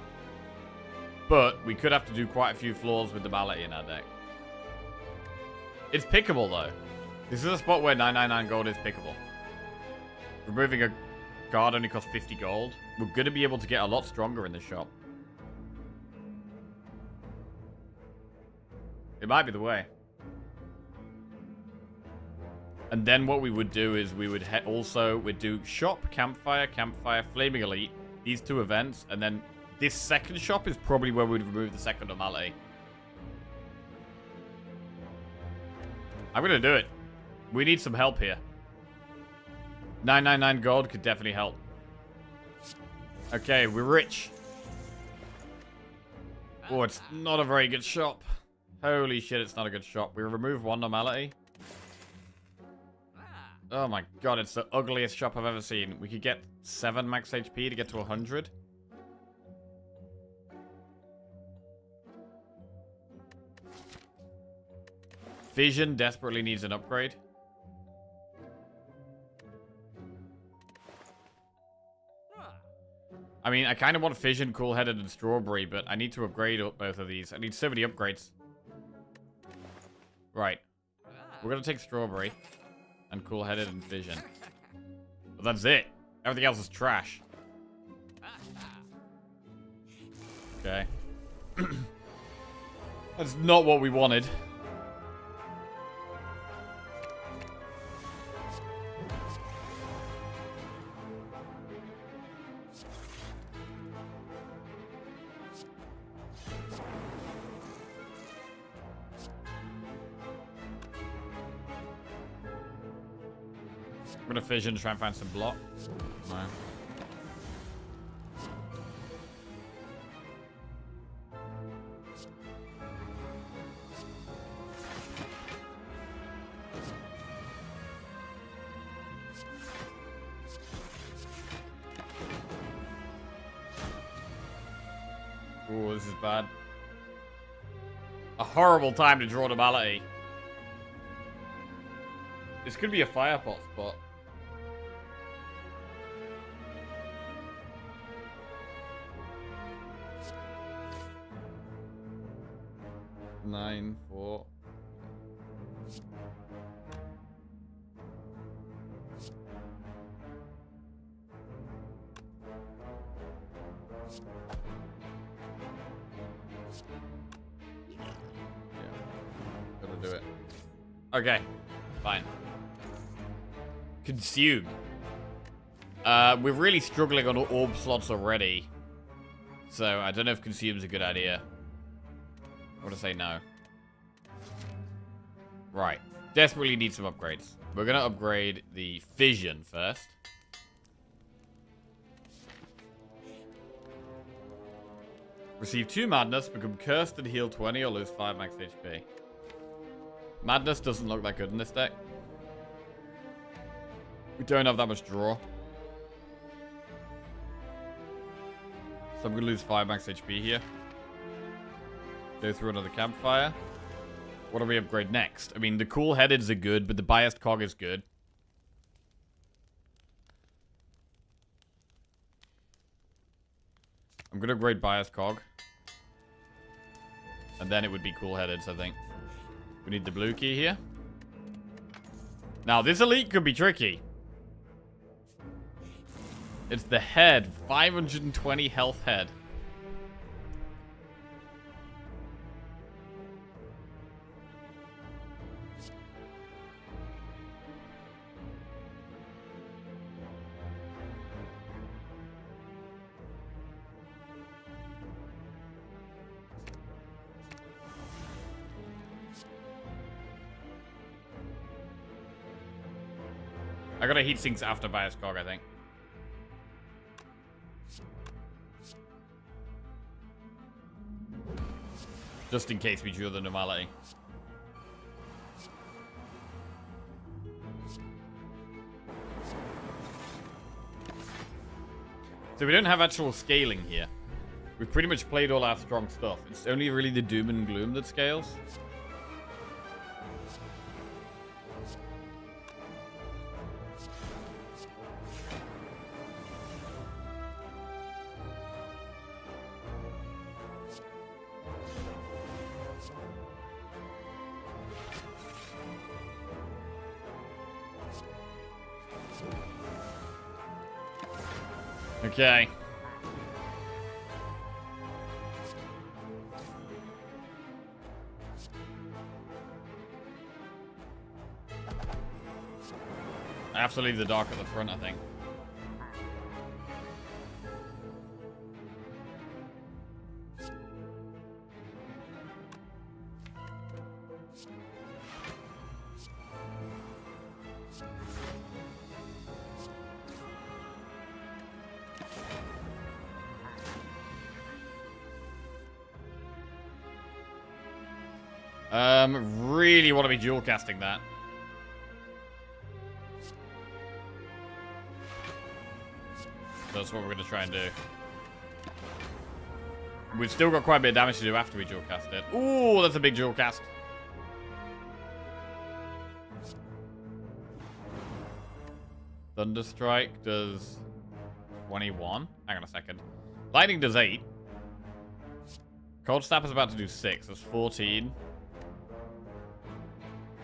But we could have to do quite a few floors with the malady in our deck. It's pickable, though. This is a spot where 999 gold is pickable. Removing a card only costs 50 gold. We're going to be able to get a lot stronger in this shop. It might be the way. And then what we would do is we would we'd do shop, campfire, flaming elite. These 2 events, and then this second shop is probably where we'd remove the second normality. I'm gonna do it. We need some help here. 999 gold could definitely help. Okay, we're rich. Oh, it's not a very good shop. Holy shit, it's not a good shop. We remove 1 normality. Oh my god, it's the ugliest shop I've ever seen. We could get 7 max HP to get to 100. Vision desperately needs an upgrade. I mean, I kind of want Fission, Cool-Headed, and Strawberry, but I need to upgrade both of these. I need so many upgrades. Right. We're going to take Strawberry and Cool-Headed and Fission. But that's it. Everything else is trash. Okay. That's not what we wanted. I'm gonna fission to try and find some block. No. Ooh, this is bad. A horrible time to draw normality. This could be a fire pot spot. Nine, 4. Gotta do it. Okay, fine. Consume. We're really struggling on orb slots already. So I don't know if consume's a good idea. I want to say no. Right. Desperately need some upgrades. We're going to upgrade the fission first. Receive 2 madness, become cursed and heal 20 or lose 5 max HP. Madness doesn't look that good in this deck. We don't have that much draw. So I'm going to lose 5 max HP here. Go through another campfire. What do we upgrade next? I mean, the cool-headeds are good, but the biased cog is good. I'm going to upgrade biased cog. And then it would be cool-headeds, I think. We need the blue key here. Now, this elite could be tricky. It's the head. 520 health head. I gotta heat sinks after bias cog, I think. Just in case we drew the normality. So we don't have actual scaling here. We've pretty much played all our strong stuff. It's only really the Doom and Gloom that scales. Okay. I have to leave the dark at the front, I think. Really want to be dual casting that. That's what we're going to try and do. We've still got quite a bit of damage to do after we dual cast it. Ooh, that's a big dual cast. Thunderstrike does 21. Hang on a second. Lightning does 8. Cold Snap is about to do 6. That's 14.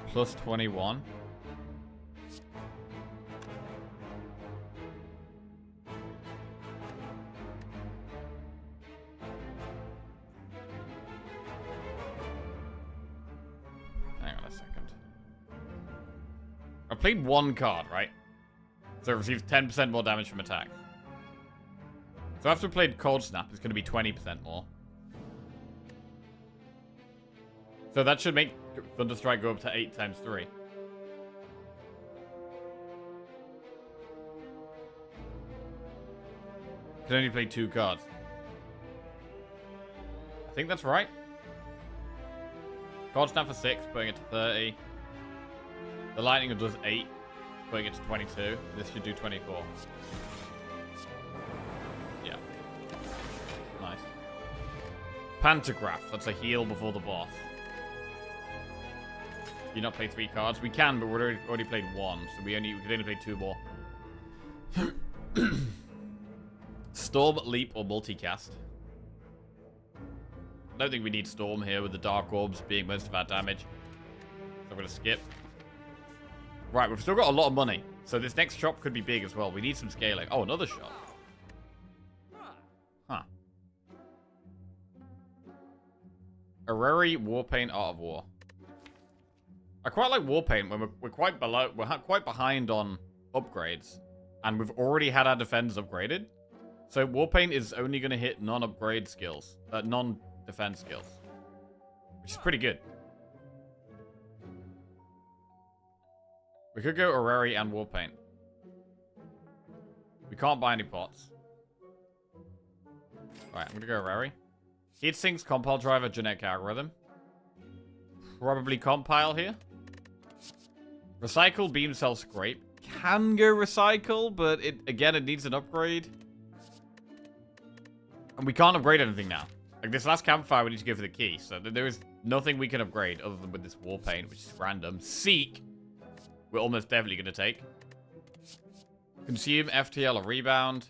Plus 21. Hang on a second. I played 1 card, right? So it receives 10% more damage from attack. So after I played Cold Snap, it's going to be 20% more. So that should make Thunderstrike go up to 8 times 3. Can only play 2 cards. I think that's right. Cold Snap for 6, putting it to 30. The Lightning does 8, putting it to 22. This should do 24. Yeah. Nice. Pantograph. That's a heal before the boss. You not play 3 cards? We can, but we've already played 1, so we could only play 2 more. Storm, Leap, or Multicast. I don't think we need Storm here with the Dark Orbs being most of our damage. So I'm going to skip. Right, we've still got a lot of money. So this next shop could be big as well. We need some scaling. Oh, another shop. Huh. Areri, Warpaint, Art of War. I quite like Warpaint when we're quite below. We're quite behind on upgrades. And we've already had our defense upgraded. So Warpaint is only going to hit non-upgrade skills. Non-defense skills. Which is pretty good. We could go Areri and Warpaint. We can't buy any pots. Alright, I'm going to go Areri. Heatsinks, Compile Driver, Genetic Algorithm. Probably Compile here. Recycle, Beam Cell, Scrape. Can go Recycle, but it needs an upgrade. And we can't upgrade anything now. Like this last campfire, we need to go for the key. So there is nothing we can upgrade other than with this Warpaint, which is random. Seek, we're almost definitely going to take. Consume, FTL, or Rebound.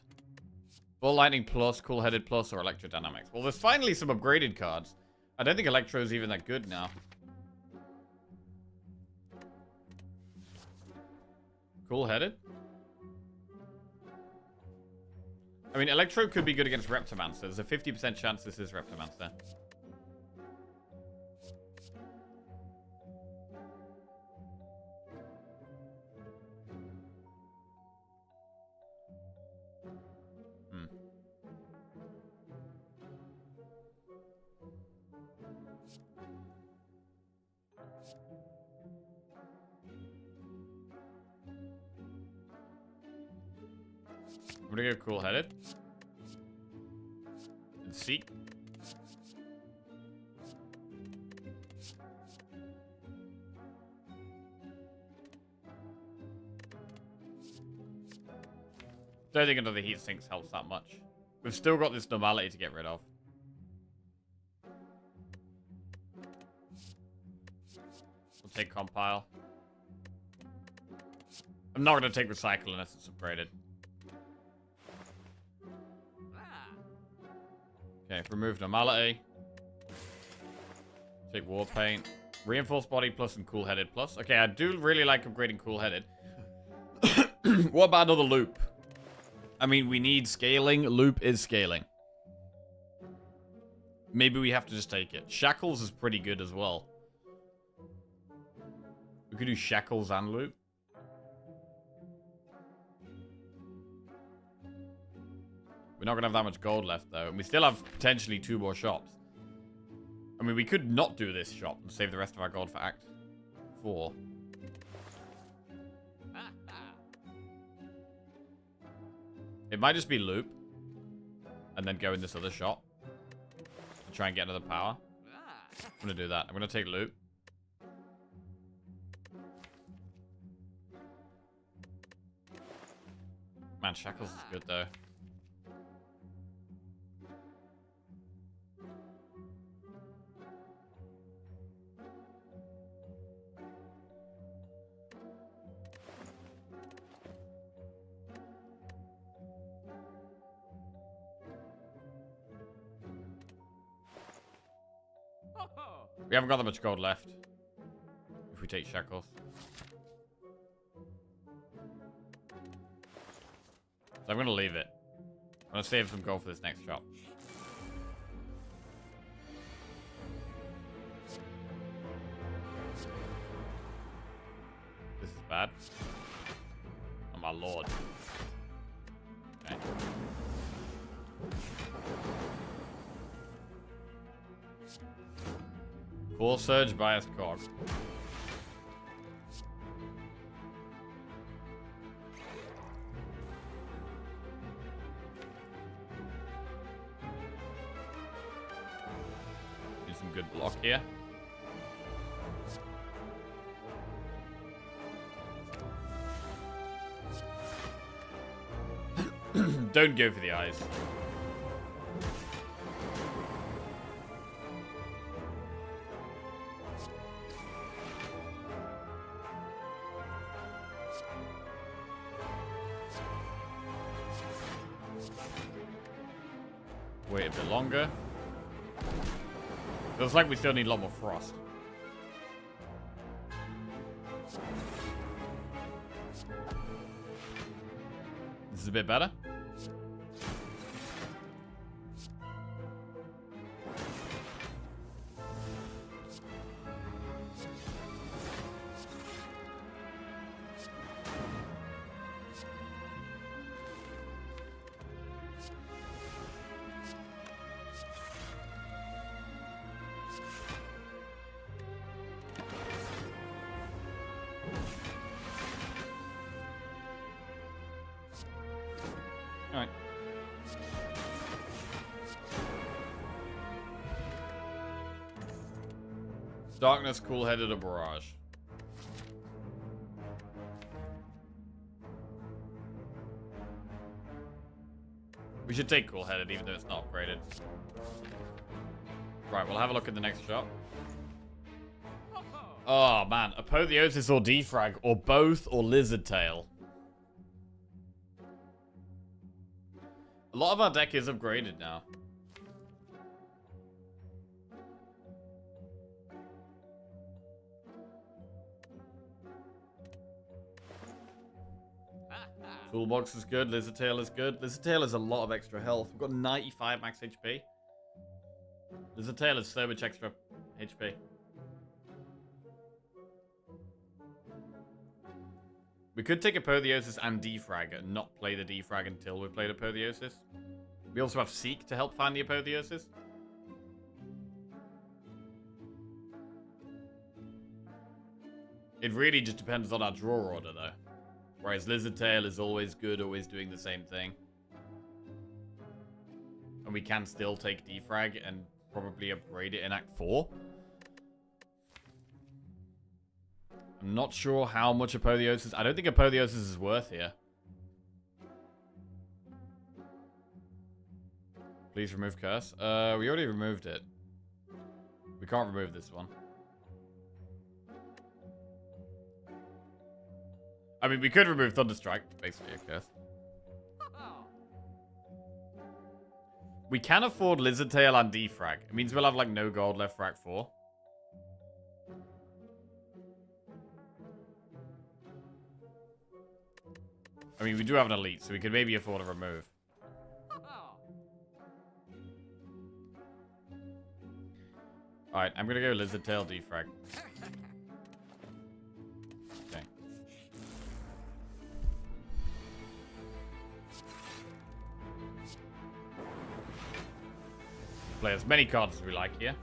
Ball Lightning Plus, Cool Headed Plus, or Electrodynamics. Well, there's finally some upgraded cards. I don't think Electro's even that good now. Cool Headed? I mean, Electro could be good against Reptomancer. There's a 50% chance this is Reptomancer. I'm gonna go Cool-Headed. And Seek. Don't think another heat sinks helps that much. We've still got this normality to get rid of. We'll take Compile. I'm not going to take Recycle unless it's upgraded. Okay, remove Normality. Take Warpaint. Reinforced Body Plus and Cool-Headed Plus. Okay, I do really like upgrading Cool-Headed. What about another Loop? I mean, we need scaling. Loop is scaling. Maybe we have to just take it. Shackles is pretty good as well. We could do Shackles and Loop. We're not going to have that much gold left, though. And we still have potentially 2 more shops. I mean, we could not do this shop and save the rest of our gold for Act 4. It might just be Loop. And then go in this other shop. And try and get another power. I'm going to do that. I'm going to take Loop. Man, Shackles is good, though. We haven't got that much gold left. If we take Shackles. So I'm going to leave it. I'm going to save some gold for this next shop. This is bad. Oh my lord. Okay. Full Surge, Biased Cog. Do some good block here. Don't go for the eyes. Wait a bit longer. Looks like we still need a lot more frost. This is a bit better. Alright. Darkness, cool-headed, or barrage. We should take cool-headed, even though it's not upgraded. Right, we'll have a look at the next shop. Oh, man. Apotheosis or defrag, or both, or lizard tail. A lot of our deck is upgraded now. Toolbox is good. Lizard tail is good. Lizard tail is a lot of extra health. We've got 95 max HP. Lizard tail is so much extra HP. We could take Apotheosis and defrag and not play the defrag until we've played Apotheosis. We also have Seek to help find the Apotheosis. It really just depends on our draw order, though. Whereas Lizard Tail is always good, always doing the same thing. And we can still take defrag and probably upgrade it in Act 4. I'm not sure how much Apotheosis... I don't think Apotheosis is worth here. Please remove curse. We already removed it. We can't remove this one. I mean, we could remove Thunderstrike. Basically a curse. We can afford Lizard Tail and defrag. It means we'll have like no gold left for Act 4. I mean, we do have an elite, so we could maybe afford a remove. Alright, I'm gonna go Lizard Tail defrag. Okay. Play as many cards as we like here.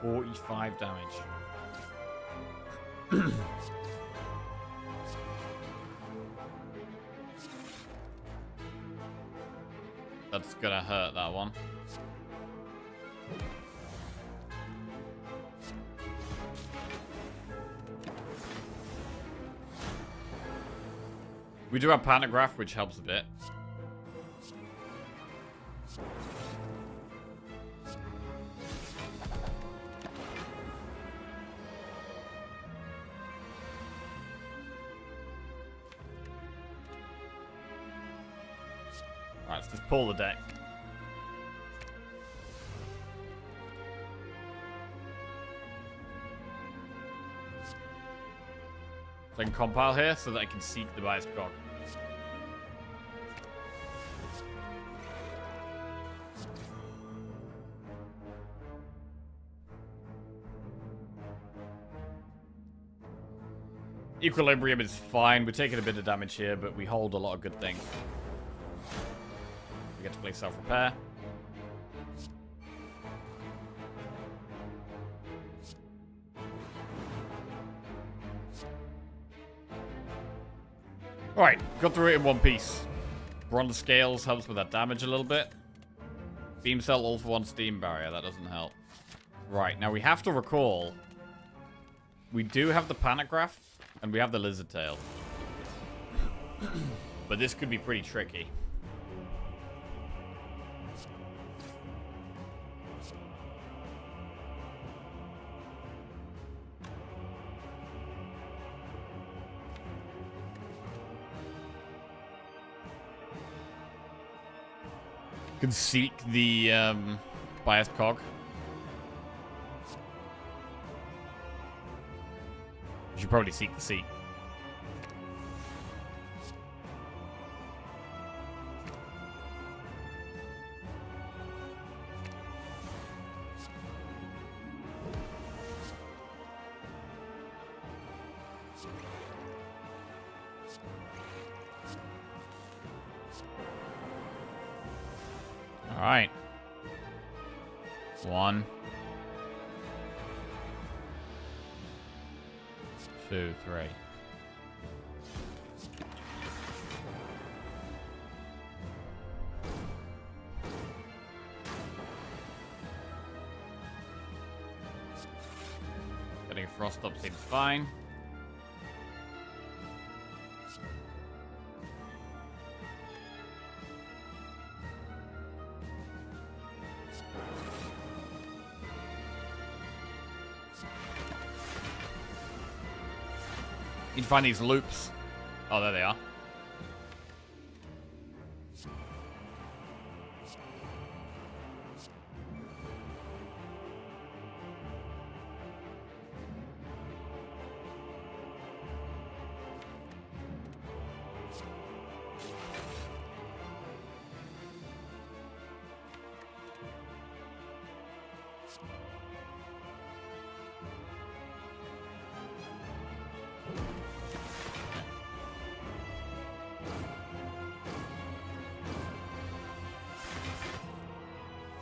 $45 damage. That's gonna hurt, that one. We do have Pantograph, which helps a bit. Alright, let's just pull the deck. So I can compile here so that I can seek the biased cog. Equilibrium is fine. We're taking a bit of damage here, but we hold a lot of good things. We get to play self-repair. Alright, got through it in one piece. Bronze Scales helps with that damage a little bit. Beam Cell all for one Steam Barrier, that doesn't help. Right, now we have to recall We do have the pantograph, and we have the lizard tail. But this could be pretty tricky. Can seek the biased cog. You should probably seek the seat. All right. 1, 2, 3. Getting a frost up seems fine. You can find these loops. Oh, there they are.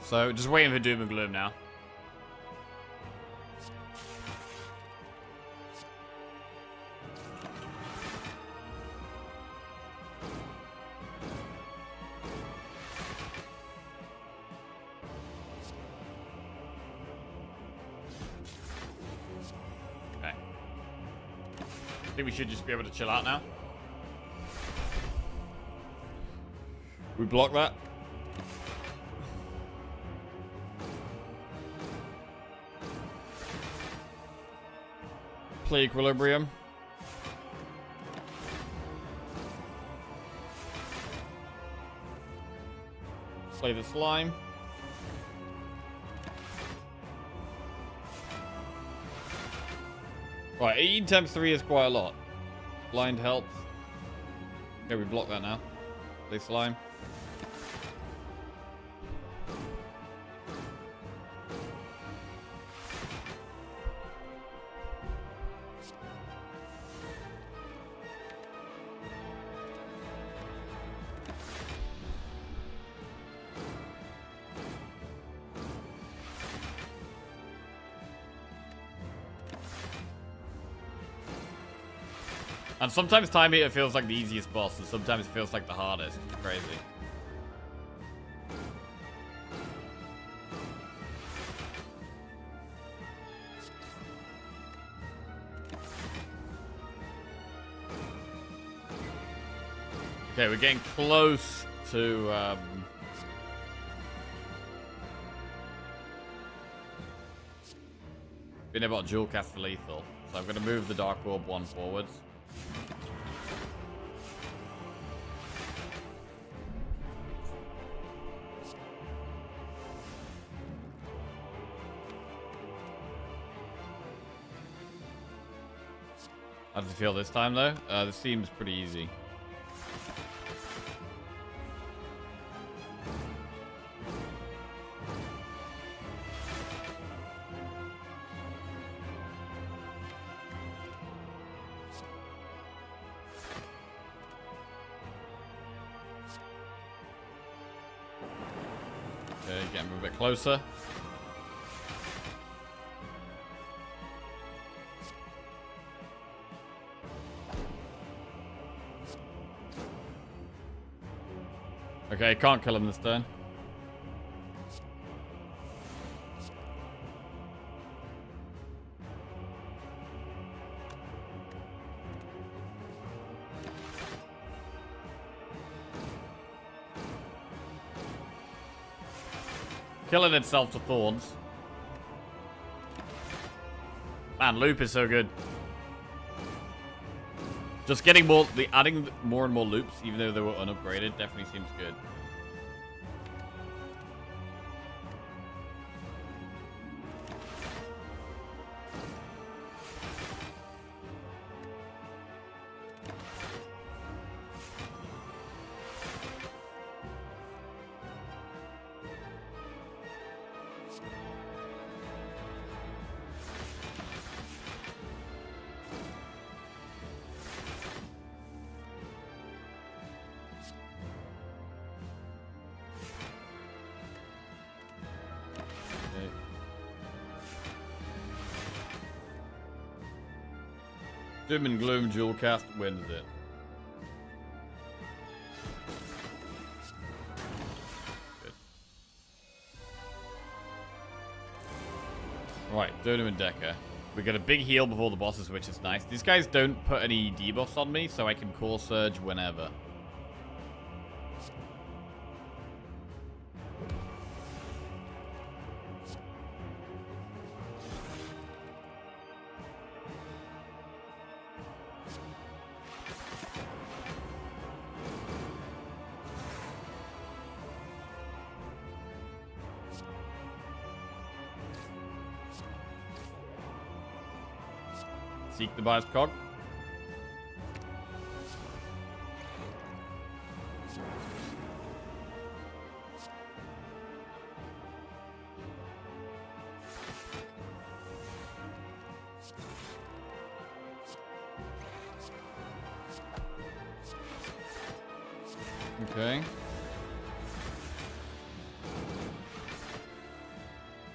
So, just waiting for Doom and Gloom now. Okay. I think we should just be able to chill out now. We block that. Play Equilibrium. Play the slime. Right, 18 times 3 is quite a lot. Blind helps. Okay, we block that now. Play slime. And sometimes Time Eater feels like the easiest boss, and sometimes it feels like the hardest. It's crazy. Okay, we're getting close to being able to dual cast for lethal. So I'm going to move the Dark Orb one forwards. How does it feel this time, though? This seems pretty easy. Okay, getting a bit closer. Okay, can't kill him this turn. killing itself to thorns. Man, loop is so good. Just getting more, adding more and more loops, even though they were unupgraded, definitely seems good. Doom and Gloom dual cast wins it. Good. Right, Doom and Decker. We get a big heal before the bosses, which is nice. These guys don't put any debuffs on me, so I can Core Surge whenever. Seek the bias cog. Okay.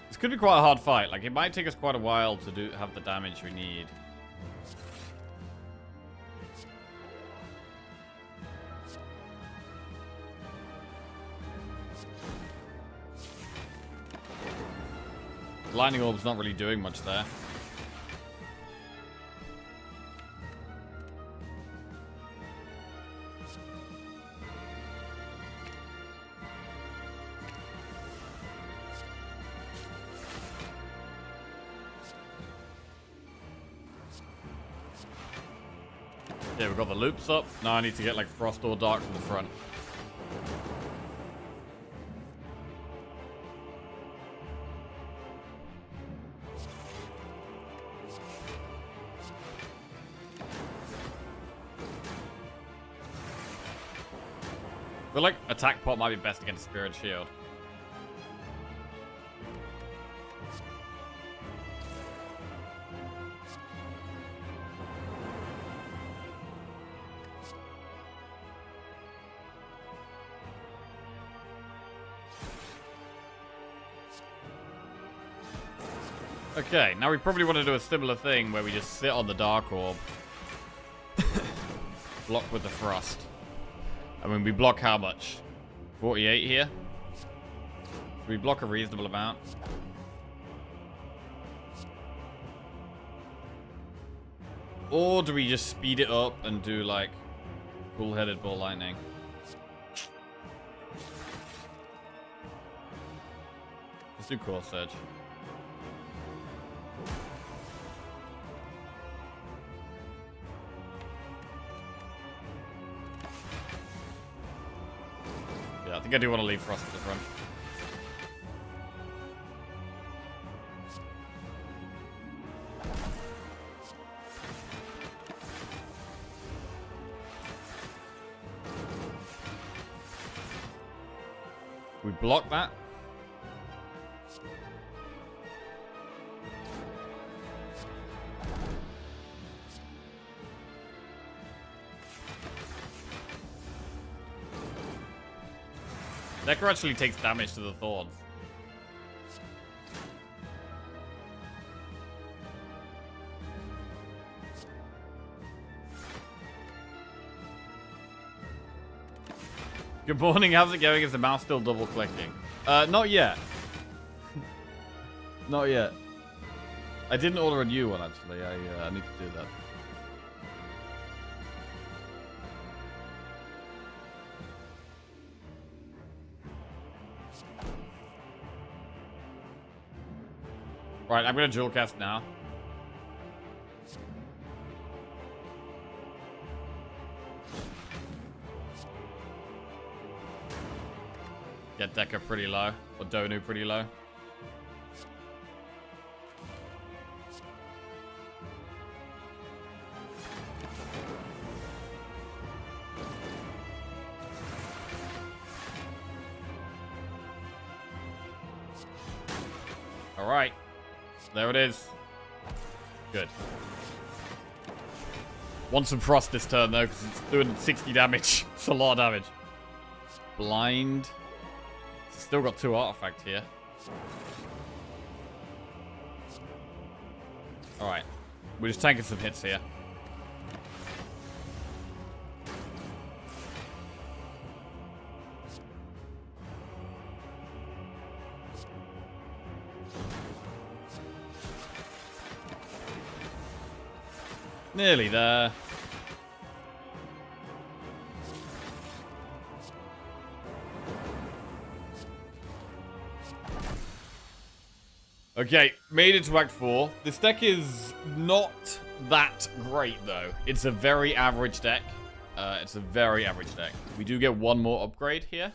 This could be quite a hard fight. Like, it might take us quite a while to have the damage we need. Lightning Orb's not really doing much there. Yeah, we've got the loops up. Now I need to get like Frost or Dark from the front. I feel like Attack Pot might be best against Spirit Shield. Okay, now we probably want to do a similar thing where we just sit on the Dark Orb. Block with the Frost. I mean, we block how much? 48 here? So we block a reasonable amount. Or do we just speed it up and do, like, cool-headed Ball Lightning? Let's do Core Surge. I think I do want to leave Frost at the front. We block that. Decker actually takes damage to the thorns. Good morning, how's it going? Is the mouse still double clicking? Not yet. Not yet. I didn't order a new one actually. I need to do that. Right, I'm going to dual cast now. Get Deca pretty low. Or Donu pretty low. Alright. There it is. Good. Want some frost this turn, though, because it's doing 60 damage. It's a lot of damage. Blind. Still got 2 artifacts here. Alright. We're just tanking some hits here. Nearly there. Okay, made it to Act 4. This deck is not that great, though. It's a very average deck. It's a very average deck. We do get one more upgrade here.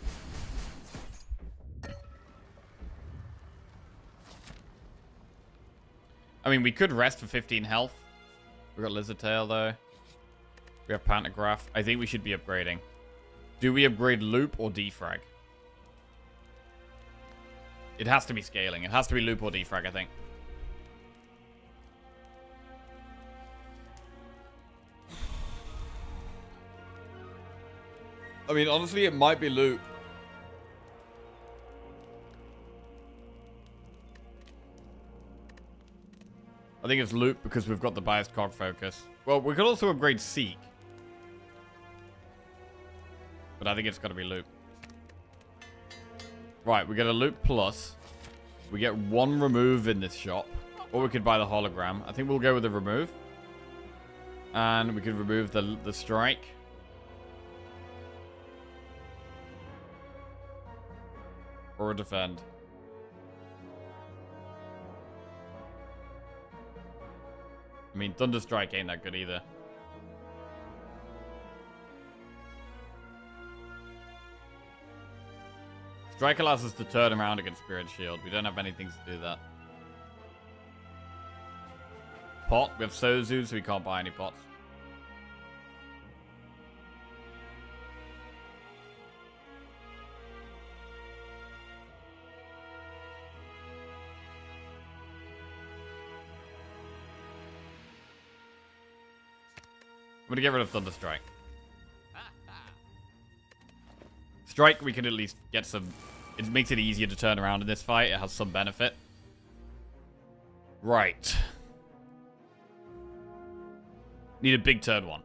I mean, we could rest for 15 health. We got Lizard Tail, though. We have Pantograph. I think we should be upgrading. Do we upgrade Loop or Defrag? It has to be scaling. It has to be Loop or Defrag, I think. I mean, honestly, it might be Loop. I think it's Loop because we've got the biased cog focus. Well, we could also upgrade Seek. But I think it's got to be Loop. Right, we get a Loop Plus. We get 1 remove in this shop. Or we could buy the hologram. I think we'll go with the remove. And we could remove the strike. Or a defend. I mean, Thunderstrike ain't that good either. Strike allows us to turn around against Spirit Shield. We don't have anything to do that. Pot. We have Sozu, so we can't buy any pots. I'm gonna get rid of Thunderstrike. Strike, we can at least get some... It makes it easier to turn around in this fight. It has some benefit. Right. Need a big turn 1.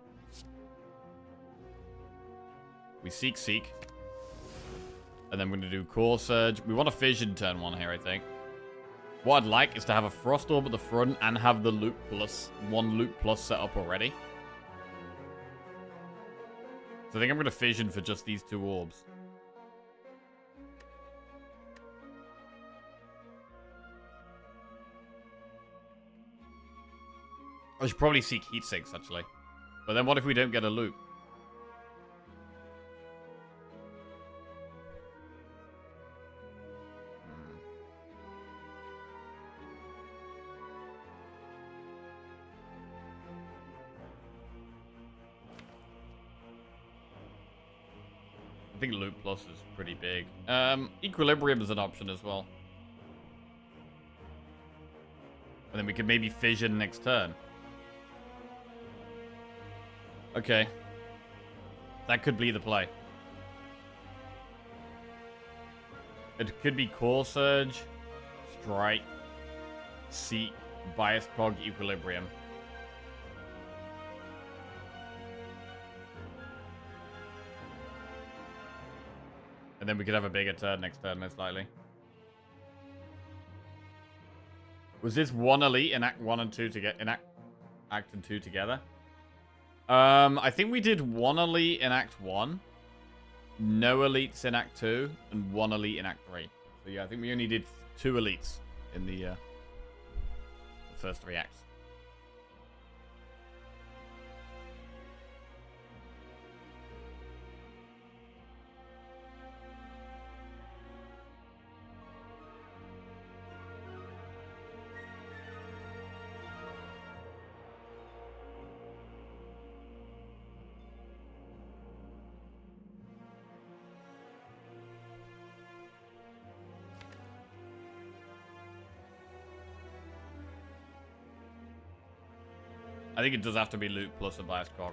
We Seek. And then we're going to do Core Surge. We want a Fission turn 1 here, I think. What I'd like is to have a Frost Orb at the front and have the Loop Plus, 1 Loop Plus set up already. So I think I'm going to Fission for just these 2 orbs. I should probably seek Heat Sinks, actually. But then what if we don't get a loop? I think Loop Plus is pretty big. Equilibrium is an option as well. And then we could maybe Fission next turn. Okay. That could be the play. It could be Core Surge, Strike, Seek, Bias Cog, Equilibrium. And then we could have a bigger turn next turn, most likely. Was this 1 elite in Act 1 and 2 to get in Act and 2 together? I think we did 1 elite in Act 1, no elites in Act 2, and 1 elite in Act 3. So yeah, I think we only did 2 elites in the first 3 acts. I think it does have to be loot plus a biased cog.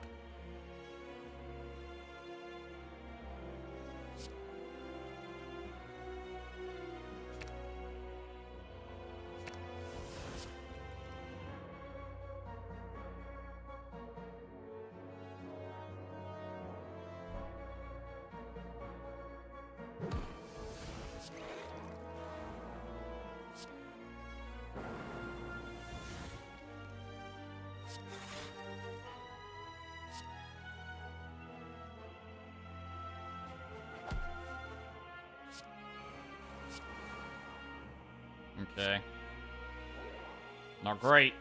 Okay. Not great.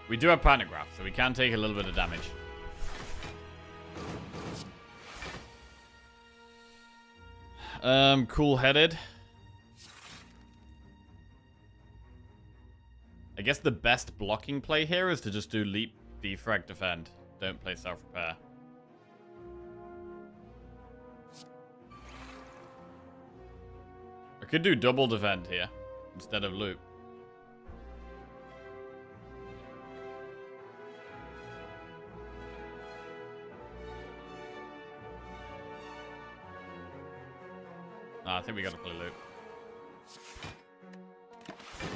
We do have pantograph, so we can take a little bit of damage. Cool-headed. I guess the best blocking play here is to just do leap, defrag, defend. Don't play self-repair. I could do double defend here instead of loop. No, I think we gotta play loop.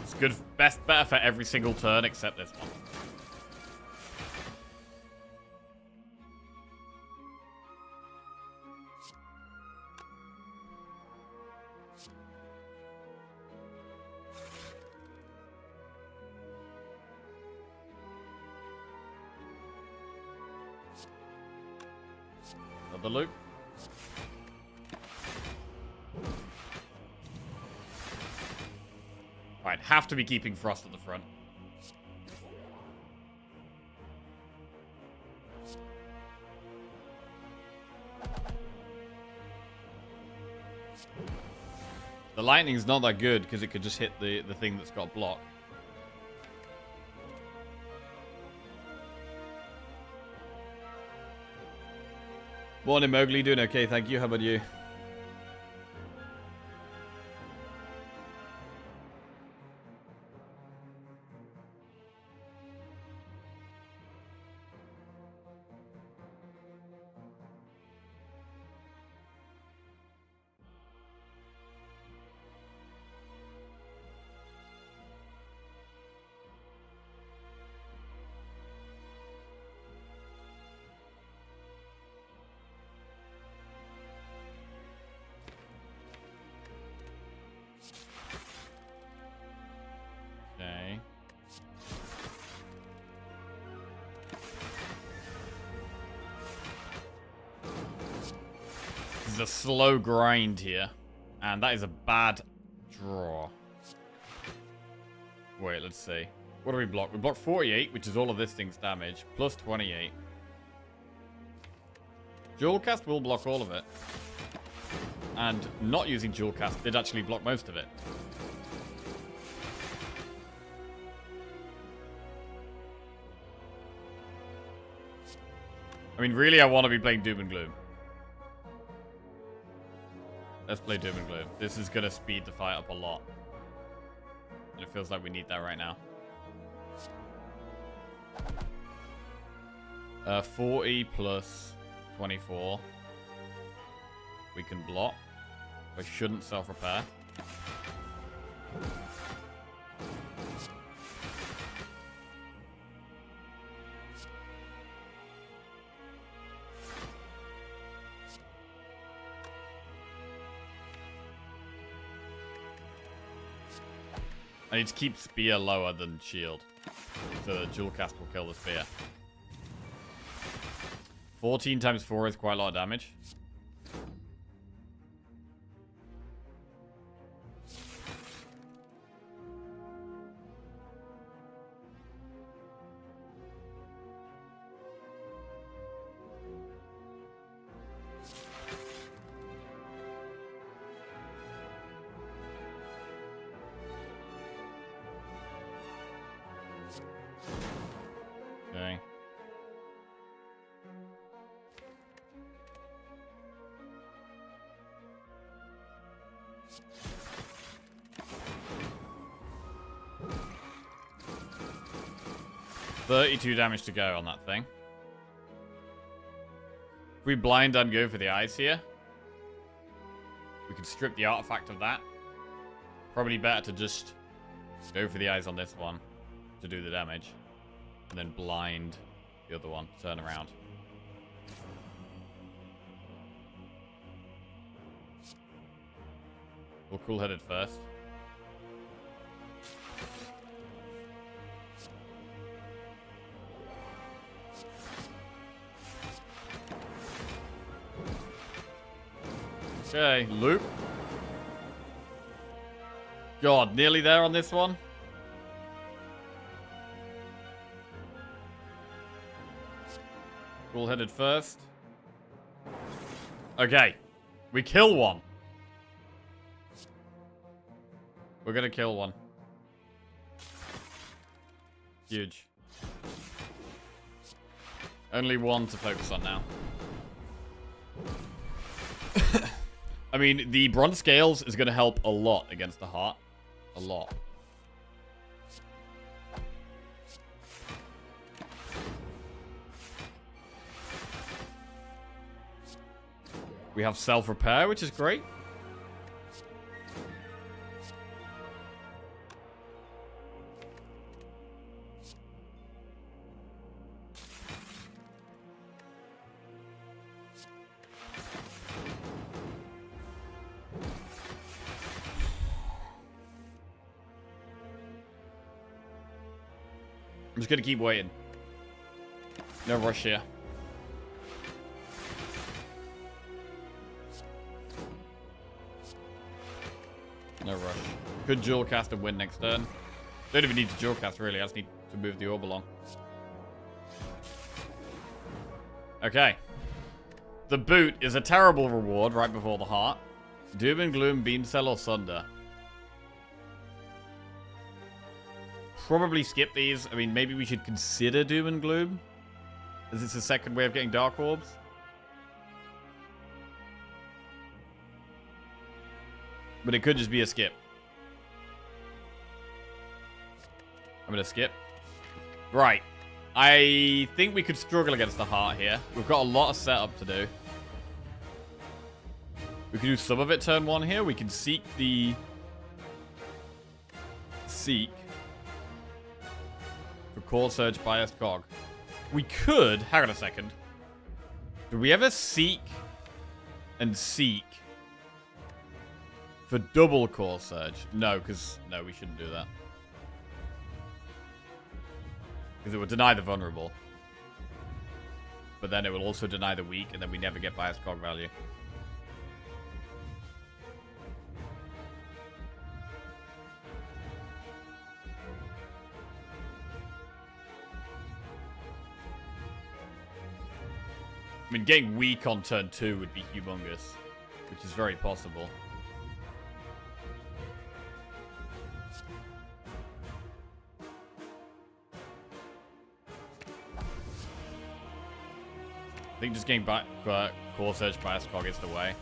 It's good, better for every single turn except this one. Another loop. Right, have to be keeping Frost at the front. The lightning's not that good because it could just hit the thing that's got block. Morning, Mowgli. Doing okay, thank you. How about you? Okay. This is a slow grind here. And that is a bad draw. Wait, let's see. What do we block? We block 48, which is all of this thing's damage, plus 28. Dual cast will block all of it. And not using dual cast did actually block most of it. I mean, really, I want to be playing Doom and Gloom. Let's play Doom and Gloom. This is going to speed the fight up a lot. And it feels like we need that right now. 40 plus 24. We can block. We shouldn't self-repair. I need to keep spear lower than shield. So the dual cast will kill the spear. 14 times 4 is quite a lot of damage. 32 damage to go on that thing. If we blind and go for the eyes here, we can strip the artifact of that. Probably better to just go for the eyes on this one to do the damage. And then blind the other one. Turn around. We'll cool-headed first. Okay, loop. God, nearly there on this one. Cool-headed first. Okay, we kill one. We're gonna kill one. Huge. Only one to focus on now. I mean, the bronze scales is gonna help a lot against the heart. A lot. We have self-repair, which is great. I'm just gonna keep waiting. No rush here. No rush. Could dual cast and win next turn. Don't even need to dual cast really, I just need to move the orb along. Okay. The boot is a terrible reward right before the heart. Doom and Gloom, Beam Cell, or Sunder. Probably skip these. I mean, maybe we should consider Doom and Gloom. Is this the second way of getting Dark Orbs? But it could just be a skip. I'm going to skip. Right. I think we could struggle against the heart here. We've got a lot of setup to do. We can do some of it turn one here. We can seek the... Seek. For Core Surge Biased Cog. We could... Hang on a second. Did we ever seek and seek for double Core Surge? No, because... No, we shouldn't do that. Because it would deny the vulnerable. But then it will also deny the weak, and then we never get Biased Cog value. I mean, getting weak on turn 2 would be humongous, which is very possible. I think just getting back Core Surge Bias Cog is the way.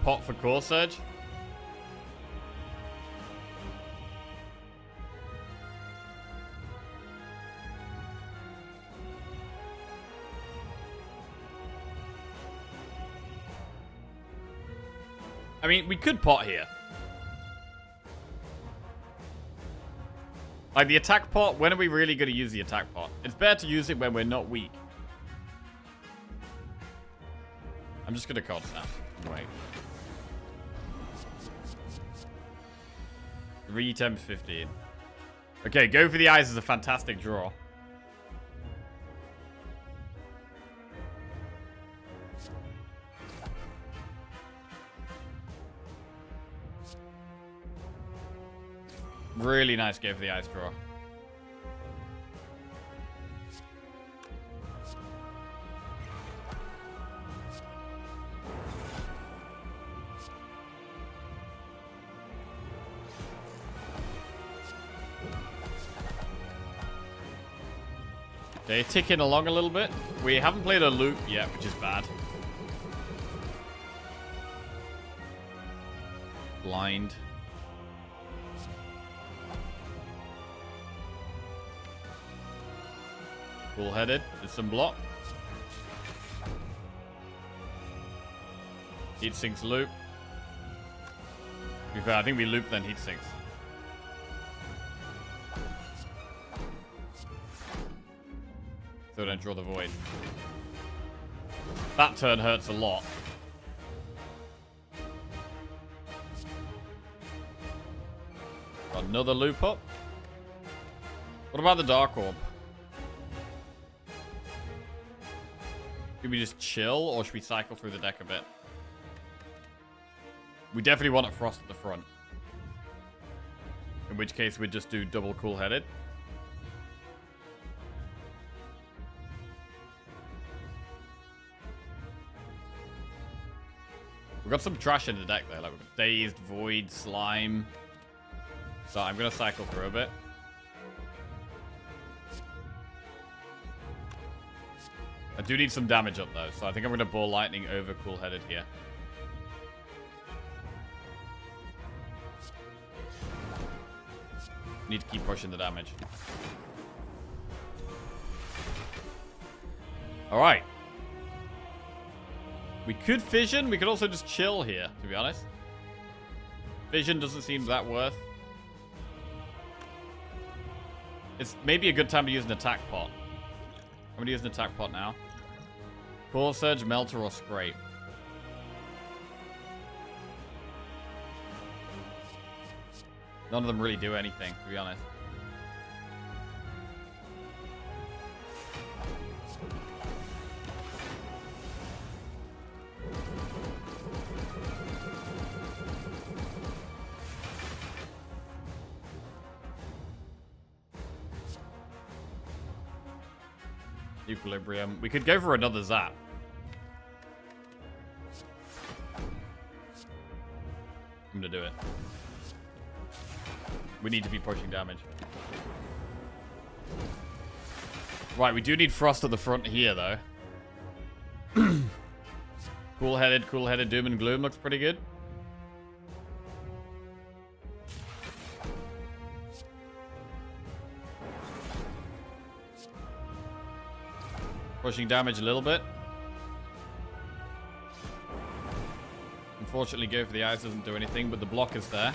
Pot for Core Surge. I mean, we could pot here. Like, the attack pot, when are we really going to use the attack pot? It's better to use it when we're not weak. I'm just going to card snap. Wait. 3 times 15. Okay, go for the eyes is a fantastic draw. Really nice go for the eyes draw. Okay, ticking along a little bit. We haven't played a loop yet, which is bad. Blind. Bull-headed. There's some block. Heat sinks loop. To be fair, I think we loop then heat sinks. So don't draw the void. That turn hurts a lot. Got another loop up. What about the Dark Orb? Should we just chill, or should we cycle through the deck a bit? We definitely want a Frost at the front. In which case, we'd just do double cool-headed. We've got some trash in the deck, though. Like, we've got Dazed, Void, Slime. So I'm going to cycle through a bit. I do need some damage up, though. So I think I'm going to Ball Lightning over cool-headed here. Need to keep pushing the damage. Alright. We could Fission. We could also just chill here, to be honest. Fission doesn't seem that worth. It's maybe a good time to use an attack pot. I'm going to use an attack pot now. Core Surge, Melter, or Scrape. None of them really do anything, to be honest. Equilibrium. We could go for another Zap. I'm gonna do it. We need to be pushing damage. Right, we do need Frost at the front here, though. Cool-headed Doom and Gloom looks pretty good. Pushing damage a little bit. Unfortunately, go for the eyes doesn't do anything, but the block is there.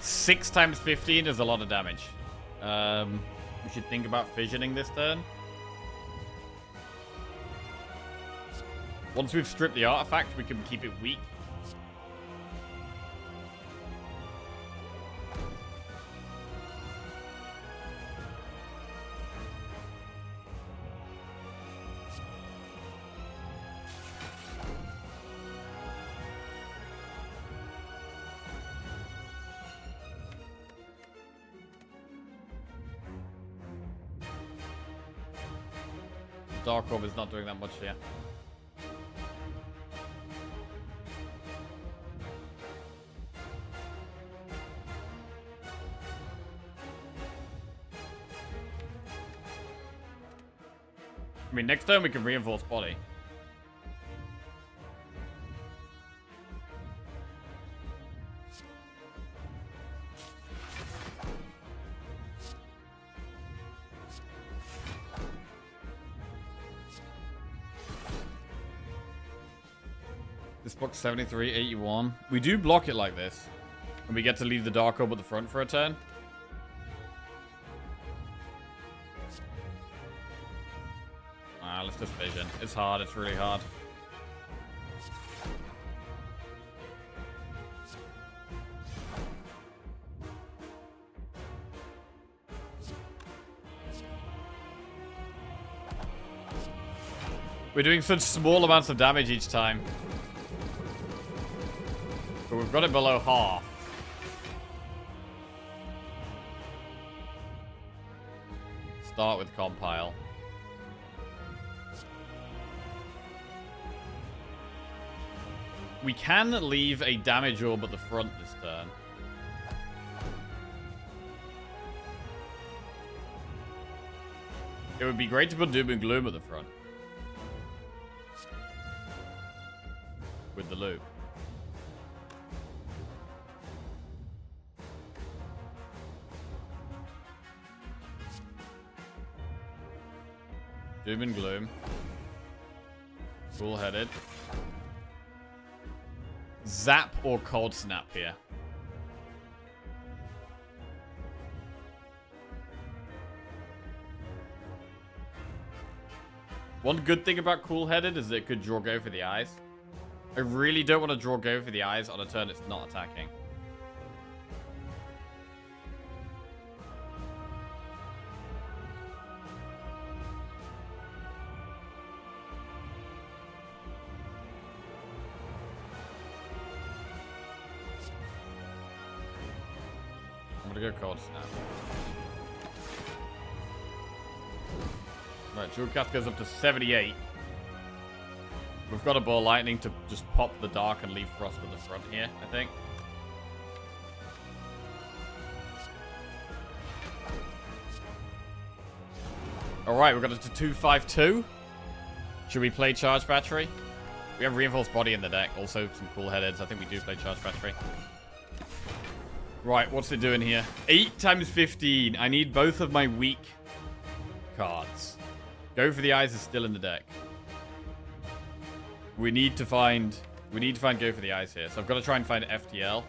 6 times 15 is a lot of damage. We should think about fissioning this turn. Once we've stripped the artifact, we can keep it weak. Dark Orb is not doing that much here. I mean, next turn we can reinforce body. This book's 73, 81. We do block it like this. And we get to leave the Dark Orb at the front for a turn. Let's just Vision. It's hard. It's really hard. We're doing such small amounts of damage each time. But we've got it below half. Start with Compile. We can leave a damage orb at the front this turn. It would be great to put Doom and Gloom at the front. With the loop. Doom and Gloom. Cool-headed. Zap or Cold Snap here. One good thing about Cool-headed is that it could draw Go for the Eyes. I really don't want to draw Go for the Eyes on a turn it's not attacking. I'm gonna go Cold Snap. Right, Jewel Cast goes up to 78. We've got a Ball Lightning to just pop the Dark and leave Frost at the front here, I think. Alright, we've got it to 252. Should we play Charge Battery? We have Reinforced Body in the deck. Also, some cool headheads. I think we do play Charge Battery. Right, what's it doing here? 8 times 15. I need both of my weak cards. Go for the Eyes is still in the deck. We need to find Go for the Eyes here. So I've got to try and find FTL.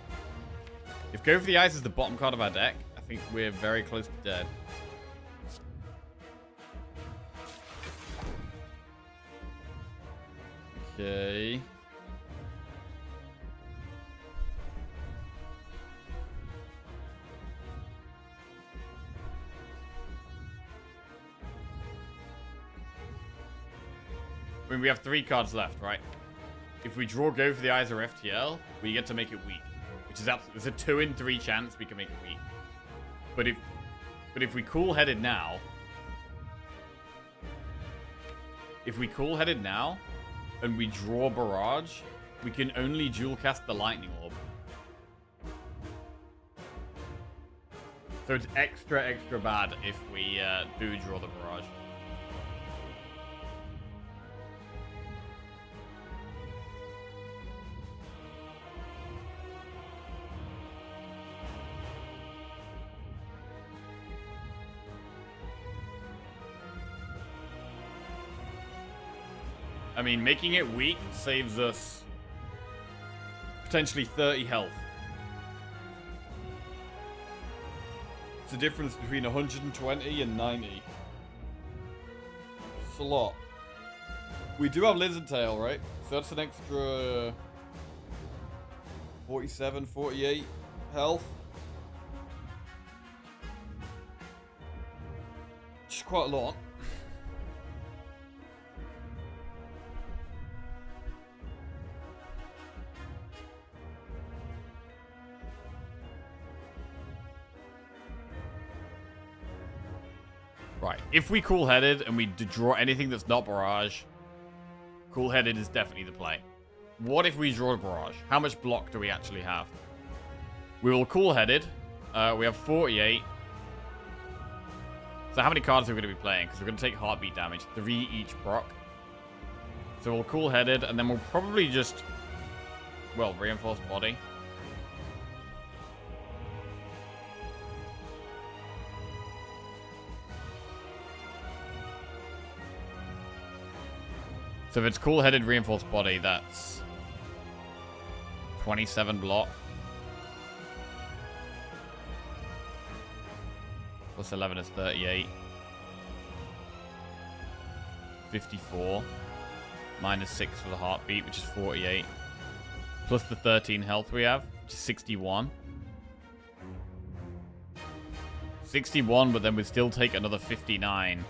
If Go for the Eyes is the bottom card of our deck, I think we're very close to dead. Okay. I mean, we have 3 cards left, right? If we draw Go for the Eyes or FTL, we get to make it weak. Which is there's a 2 in 3 chance we can make it weak. But if we cool-headed now... If we cool-headed now, and we draw Barrage, we can only dual cast the Lightning Orb. So it's extra bad if we do draw the Barrage. I mean, making it weak saves us potentially 30 health. It's a difference between 120 and 90. It's a lot. We do have Lizard Tail, right? So that's an extra 47, 48 health. Which is quite a lot. Right, if we cool-headed and we draw anything that's not Barrage, cool-headed is definitely the play. What if we draw Barrage? How much block do we actually have? We will cool-headed. We have 48. So how many cards are we going to be playing? Because we're going to take heartbeat damage. 3 each proc. So we'll cool-headed, and then we'll probably just... Well, Reinforced Body. So if it's cool-headed Reinforced Body, that's 27 block. Plus 11 is 38. 54. Minus 6 for the heartbeat, which is 48. Plus the 13 health we have, which is 61. 61, but then we still take another 59.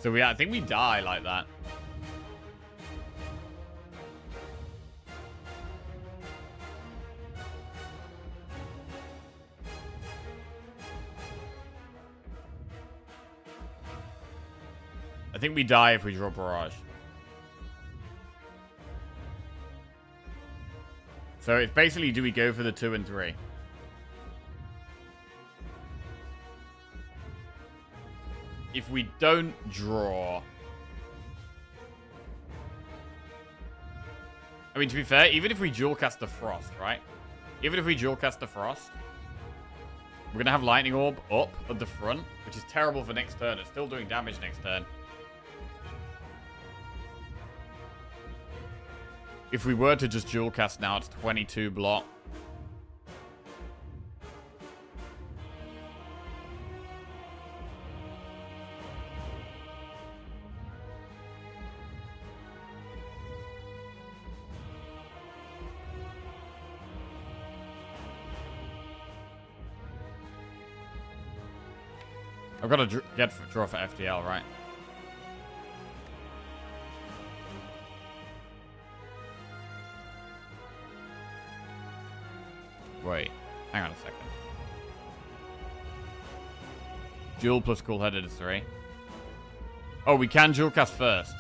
So I think we die like that. I think we die if we draw Barrage. So it's basically, do we go for the 2 and 3? if we don't draw... I mean, to be fair, even if we dual cast the Frost, right? Even if we dual cast the Frost, we're going to have Lightning Orb up at the front, which is terrible for next turn. It's still doing damage next turn. If we were to just dual cast now, it's 22 block. I've got to draw for FTL, right? Wait, hang on a second. Dual plus cool-headed is 3. Oh, we can dual cast first.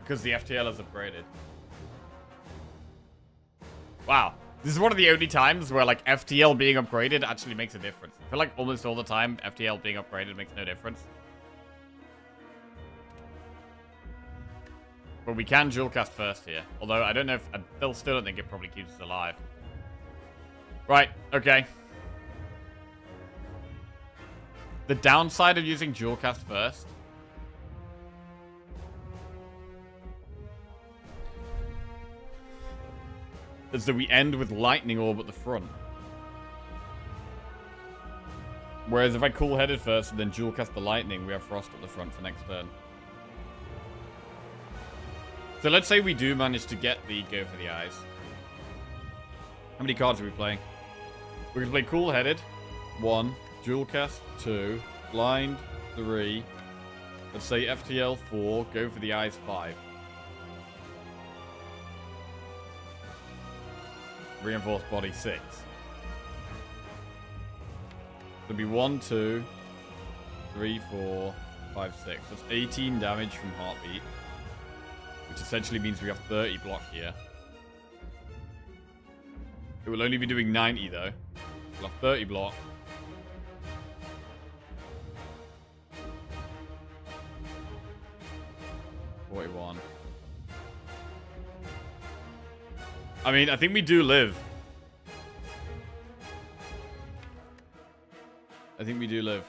Because the FTL is upgraded. Wow. This is one of the only times where, like, FTL being upgraded actually makes a difference. I feel like almost all the time, FTL being upgraded makes no difference. But we can dual cast first here. Although, I don't know if... I still don't think it probably keeps us alive. Right, okay. The downside of using dual cast first... is that we end with Lightning Orb at the front. Whereas if I cool-headed first and then dual cast the Lightning, we have Frost at the front for next turn. So let's say we do manage to get the Go for the Eyes. How many cards are we playing? We're going to play cool-headed, 1, dual cast, 2, blind, 3, let's say FTL, 4, Go for the Eyes, 5. Reinforced body 6. It'll be 1, 2, 3, 4, 5, 6. That's 18 damage from Heartbeat. Which essentially means we have 30 block here. It will only be doing 90 though. We'll have 30 block. $41. I mean, I think we do live. I think we do live.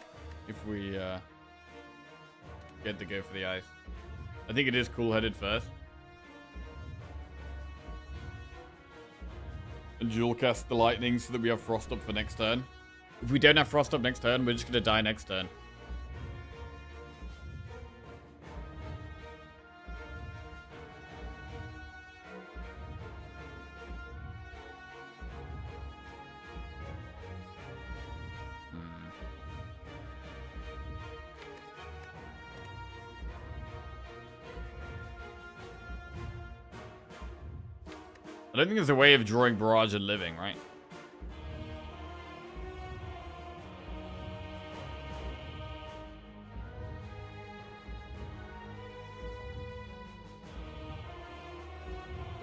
If we get to Go for the Eyes. I think it is cool-headed first. And dual cast the Lightning so that we have Frost up for next turn. If we don't have Frost up next turn, we're just going to die next turn. I don't think there's a way of drawing Barrage and living, right?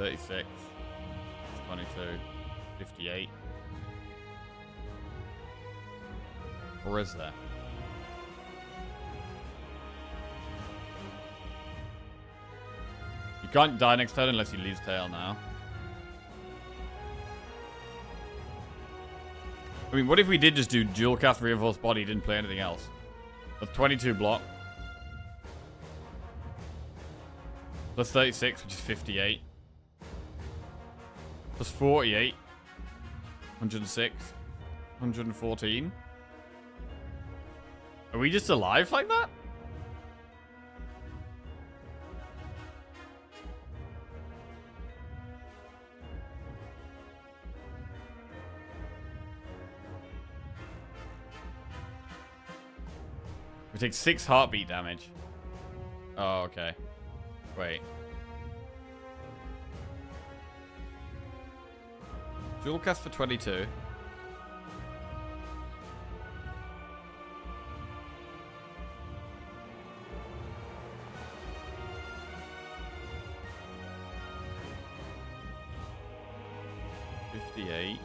$36, 22, 58. Or is there? You can't die next turn unless you lose tail now. I mean, what if we did just do dual cast reinforced body, didn't play anything else? That's 22 block. Plus 36, which is 58. Plus 48. 106. 114. Are we just alive like that? We take 6 heartbeat damage. Oh, okay. Wait. Dual cast for 22. $58.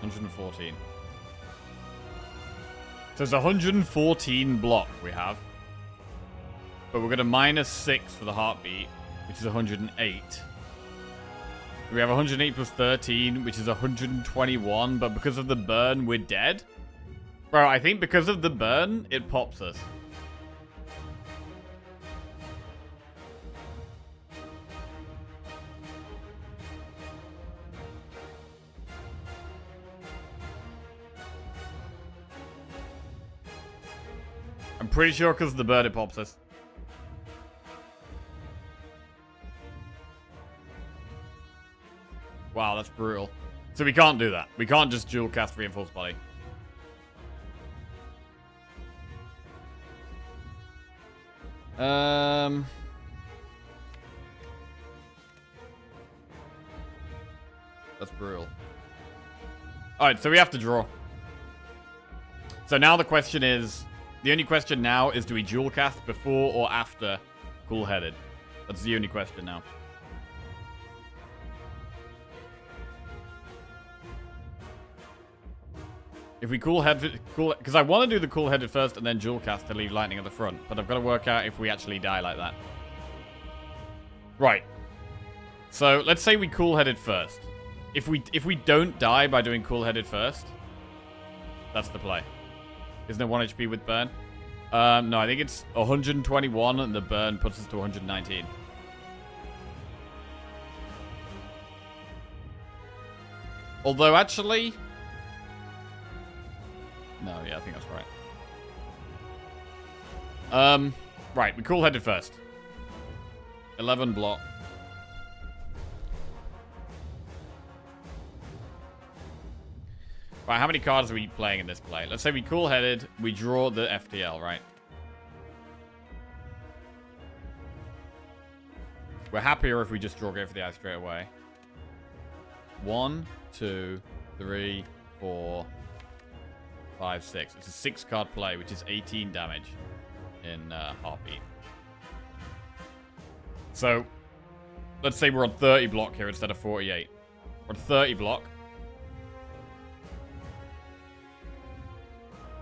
114. So it's 114 block we have. But we're going to -6 for the heartbeat, which is 108. We have 108 plus 13, which is 121. But because of the burn, we're dead. Bro, I think because of the burn, it pops us. I'm pretty sure because of the burn, it pops us. Wow, that's brutal. So we can't do that. We can't just dual cast Reinforced Body. That's brutal. Alright, so we have to draw. So now the question is... The only question now is, do we dual cast before or after Cool-Headed? That's the only question now. If we Cool-Headed... Because I want to do the Cool-Headed first and then dual cast to leave lightning at the front. But I've got to work out if we actually die like that. Right. So, let's say we Cool-Headed first. If we don't die by doing Cool-Headed first, that's the play. Isn't there 1 HP with burn? No, I think it's 121 and the burn puts us to 119. Although, actually... No, yeah, I think that's right. Right, we Cool-Headed first. 11 block. Right, how many cards are we playing in this play? Let's say we Cool-Headed, we draw the FTL, right? We're happier if we just draw Go for the Eye straight away. 1, 2, 3, 4, 5, 6. It's a 6-card play, which is 18 damage in Heartbeat. So, let's say we're on 30 block here instead of 48. We're on 30 block.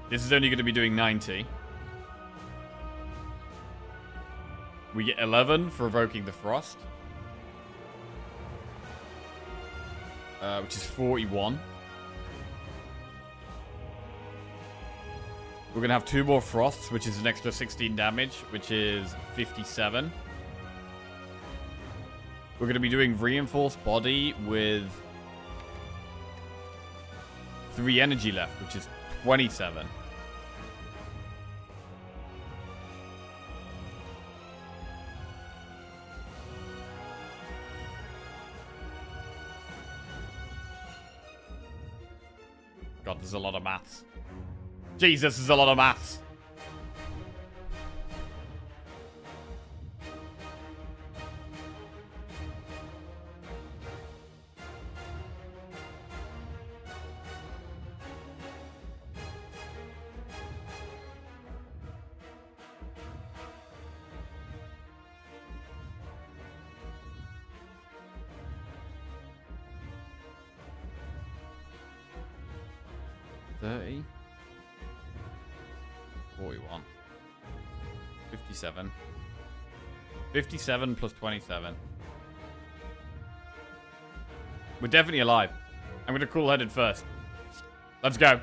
This is only going to be doing 90. We get 11 for evoking the Frost. Which is 41. We're going to have 2 more Frosts, which is an extra 16 damage, which is 57. We're going to be doing Reinforced Body with 3 energy left, which is 27. God, there's a lot of maths. Jesus, there's a lot of maths. $30. 41. 57. 57 plus 27. We're definitely alive. I'm going to Cool-Headed first. Let's go.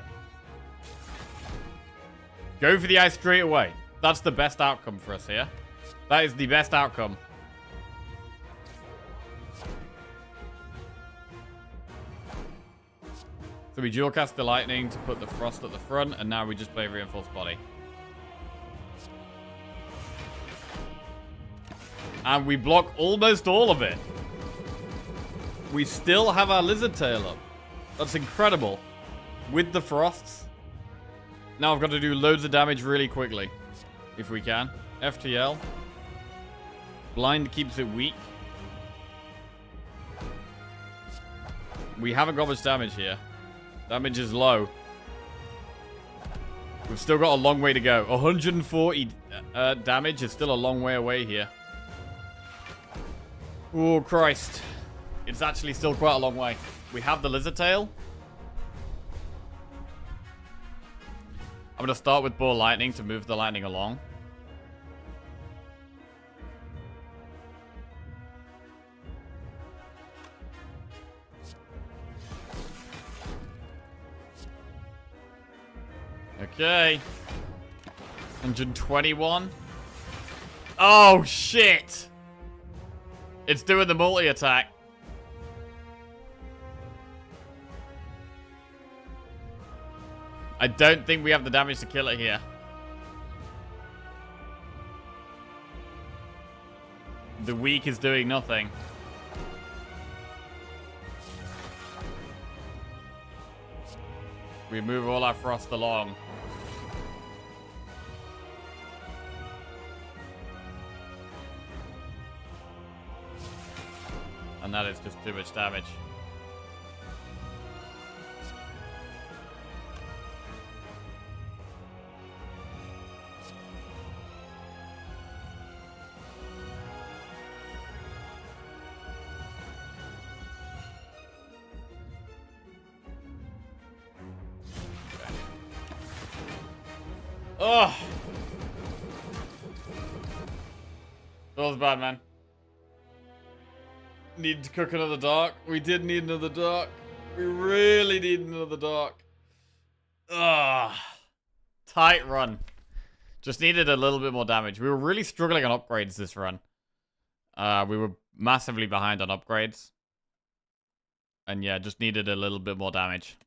Go for the Eye straight away. That's the best outcome for us here. That is the best outcome. So we dual cast the lightning to put the Frost at the front, and now we just play Reinforced Body. And we block almost all of it. We still have our Lizard Tail up. That's incredible. With the Frosts. Now I've got to do loads of damage really quickly. If we can. FTL. Blind keeps it weak. We haven't got much damage here. Damage is low. We've still got a long way to go. 140 damage is still a long way away here. Oh, Christ. It's actually still quite a long way. We have the Lizard Tail. I'm going to start with Ball Lightning to move the lightning along. Okay. 121. Oh, shit! It's doing the multi-attack. I don't think we have the damage to kill it here. The weak is doing nothing. We move all our frost along. And that is just too much damage. Ugh. That was bad, man. Need to cook another dark. We did need another dark. We really need another dark. Ugh. Tight run. Just needed a little bit more damage. We were really struggling on upgrades this run. We were massively behind on upgrades. And yeah, just needed a little bit more damage.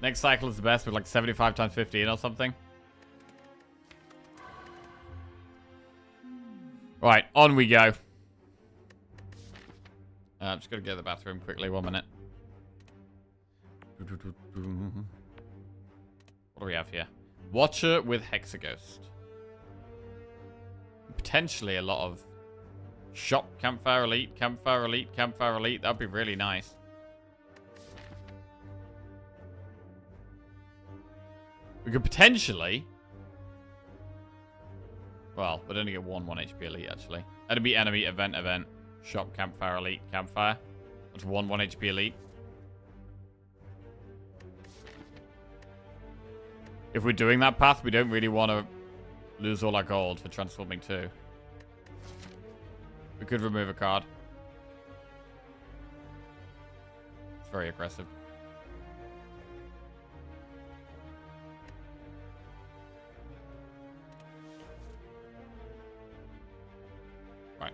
Next cycle is the best with like 75 times 15 or something. Right, on we go. I'm just going to go to the bathroom quickly, 1 minute. What do we have here? Watcher with Hexaghost. Potentially a lot of shop, campfire elite, campfire elite, campfire elite. That'd be really nice. We could potentially... Well, we'd only get one HP elite, actually. Enemy, enemy, event, event. Shop, campfire, elite, campfire. That's one HP elite. If we're doing that path, we don't really want to lose all our gold for transforming 2. We could remove a card. It's very aggressive. Right.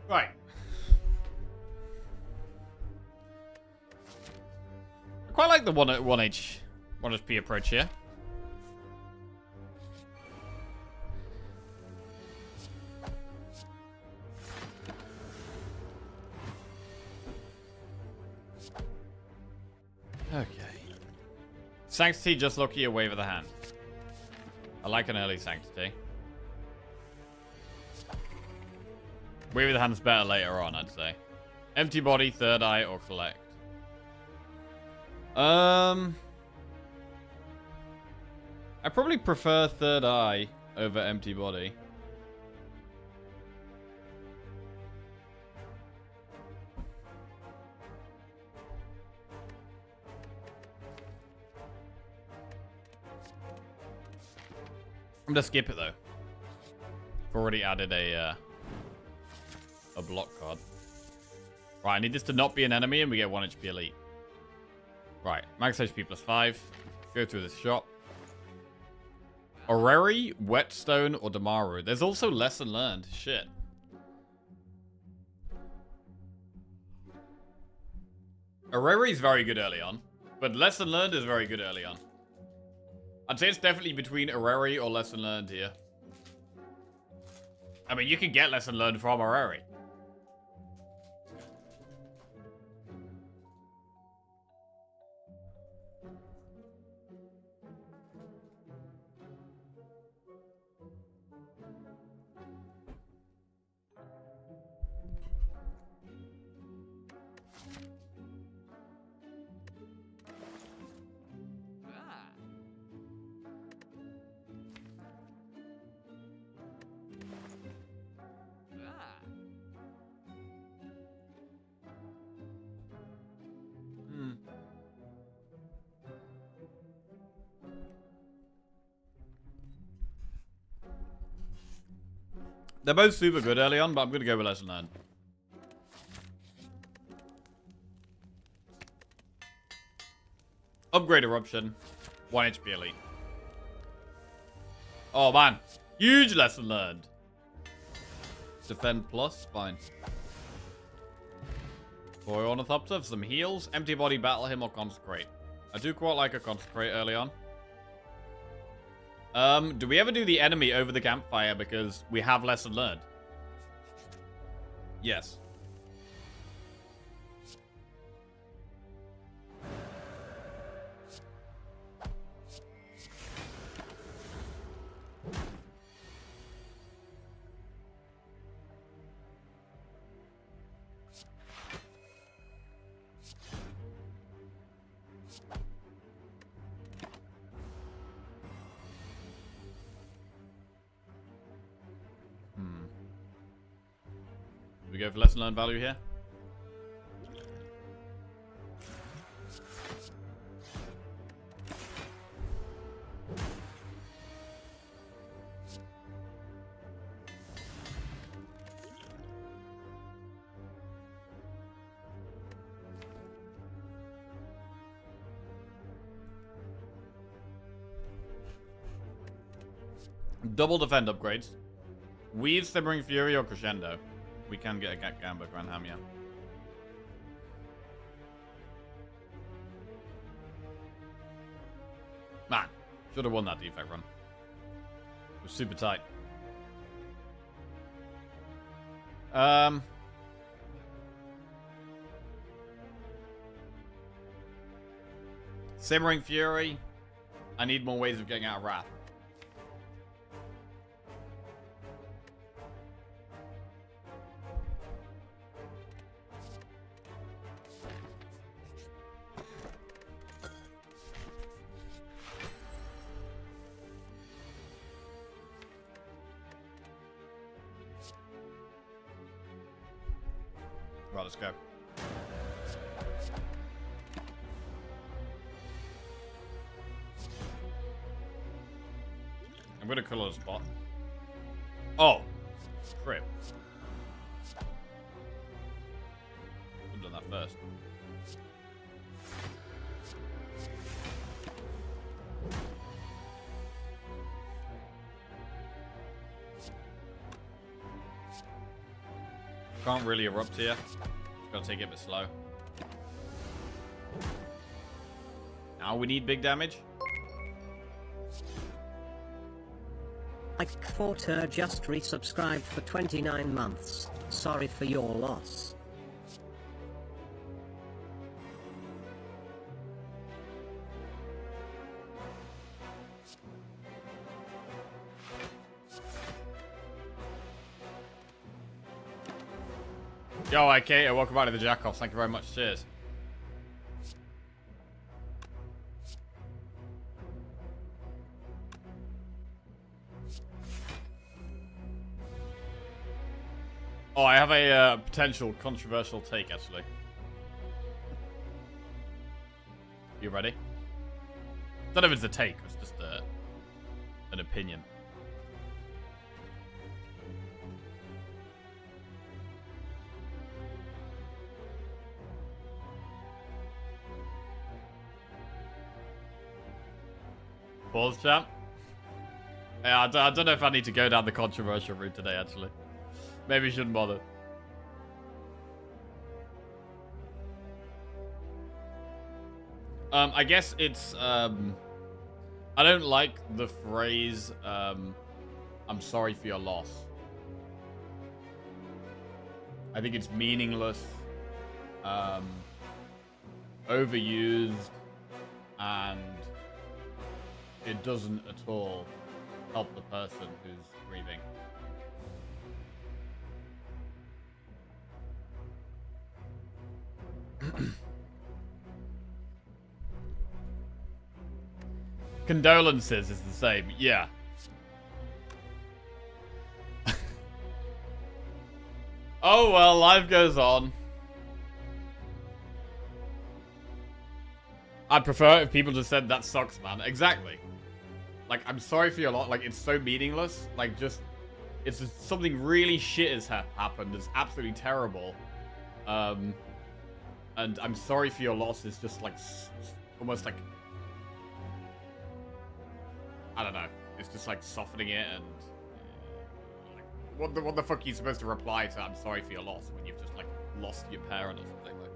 Right. I quite like the 1 HP approach here. Okay. Sanctity, just lucky, a wave of the hand. I like an early Sanctity. Wave of the hand's better later on, I'd say. Empty body, third eye, or collect. I probably prefer third eye over empty body. I'm gonna skip it though. I've already added a block card. Right, I need this to not be an enemy and we get 1 HP elite. Right, max HP plus 5. Go through this shop. Orrery, Whetstone, or Damaru. There's also Lesson Learned. Shit. Orrery is very good early on, but Lesson Learned is very good early on. I'd say it's definitely between Orrery or Lesson Learned here. I mean, you can get Lesson Learned from Orrery. They're both super good early on, but I'm going to go with Lesson Learned. Upgrade Eruption. 1 HP elite. Oh, man. Huge Lesson Learned. Defend plus. Fine. Boy Ornithopter for some heals. Empty body, battle him, or consecrate. I do quite like a consecrate early on. Do we ever do the enemy over the campfire because we have Lesson Learned? Yes. We go for lesson learned value here. Double defend upgrades. Weave, Simmering Fury, or Crescendo. We can get a Gamba Grand Ham, yeah. Man, should have won that defect run. It was super tight. Simmering Fury. I need more ways of getting out of Wrath. Right, let's go. I'm gonna color the spot. Oh, trip. I've done that first. Can't really erupt here. Gotta take it a bit slow. Now we need big damage. Mike Forter just resubscribed for 29 months. Sorry for your loss. Yo, okay, welcome back to the Jackoffs. Thank you very much. Cheers. Oh, I have a potential controversial take, actually. You ready? I don't know if it's a take, it's just an opinion. Pause, champ. Yeah, I don't know if I need to go down the controversial route today, actually. Maybe you shouldn't bother. I guess it's, I don't like the phrase, I'm sorry for your loss. I think it's meaningless, overused, and it doesn't at all help the person who's grieving. Condolences is the same, yeah. Oh well, life goes on. I'd prefer if people just said, that sucks, man. Exactly. Like, I'm sorry for your loss. Like, it's so meaningless. Like, just... It's just something really shit has happened. It's absolutely terrible. And I'm sorry for your loss is just, like, almost like... I don't know. It's just, like, softening it and... like, what the fuck are you supposed to reply to I'm sorry for your loss when you've just, like, lost your parent or something? Like...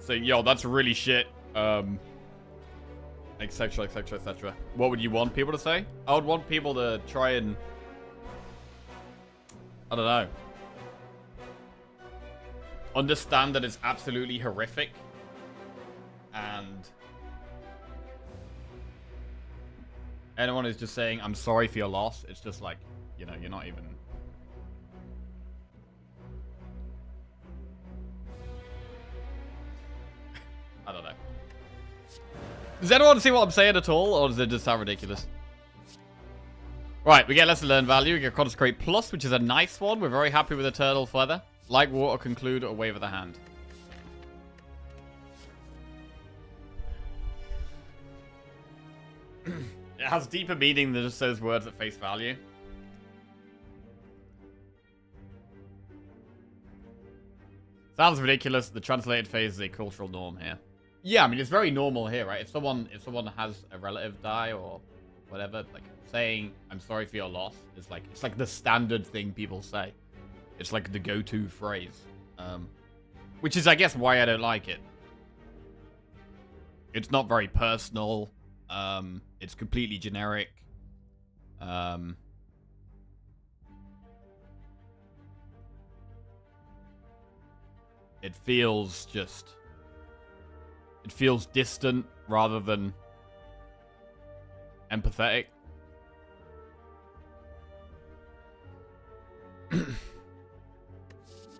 So, yo, that's really shit. Etc, etc, etc. What would you want people to say? I would want people to try and... I don't know. Understand that it's absolutely horrific. And... anyone who's just saying, I'm sorry for your loss, it's just like, you know, you're not even... I don't know. Does anyone see what I'm saying at all, or does it just sound ridiculous? Right, we get lesson learned value. We get Consecrate Plus, which is a nice one. We're very happy with Eternal Feather. Like water, conclude, or wave of the hand. It has deeper meaning than just those words at face value. Sounds ridiculous. The translated phase is a cultural norm here. Yeah, I mean, it's very normal here, right? If someone has a relative die or whatever, like, saying, I'm sorry for your loss is like, it's like the standard thing people say. It's like the go-to phrase. Which is, I guess, why I don't like it. It's not very personal. It's completely generic. It feels just... It feels distant rather than empathetic.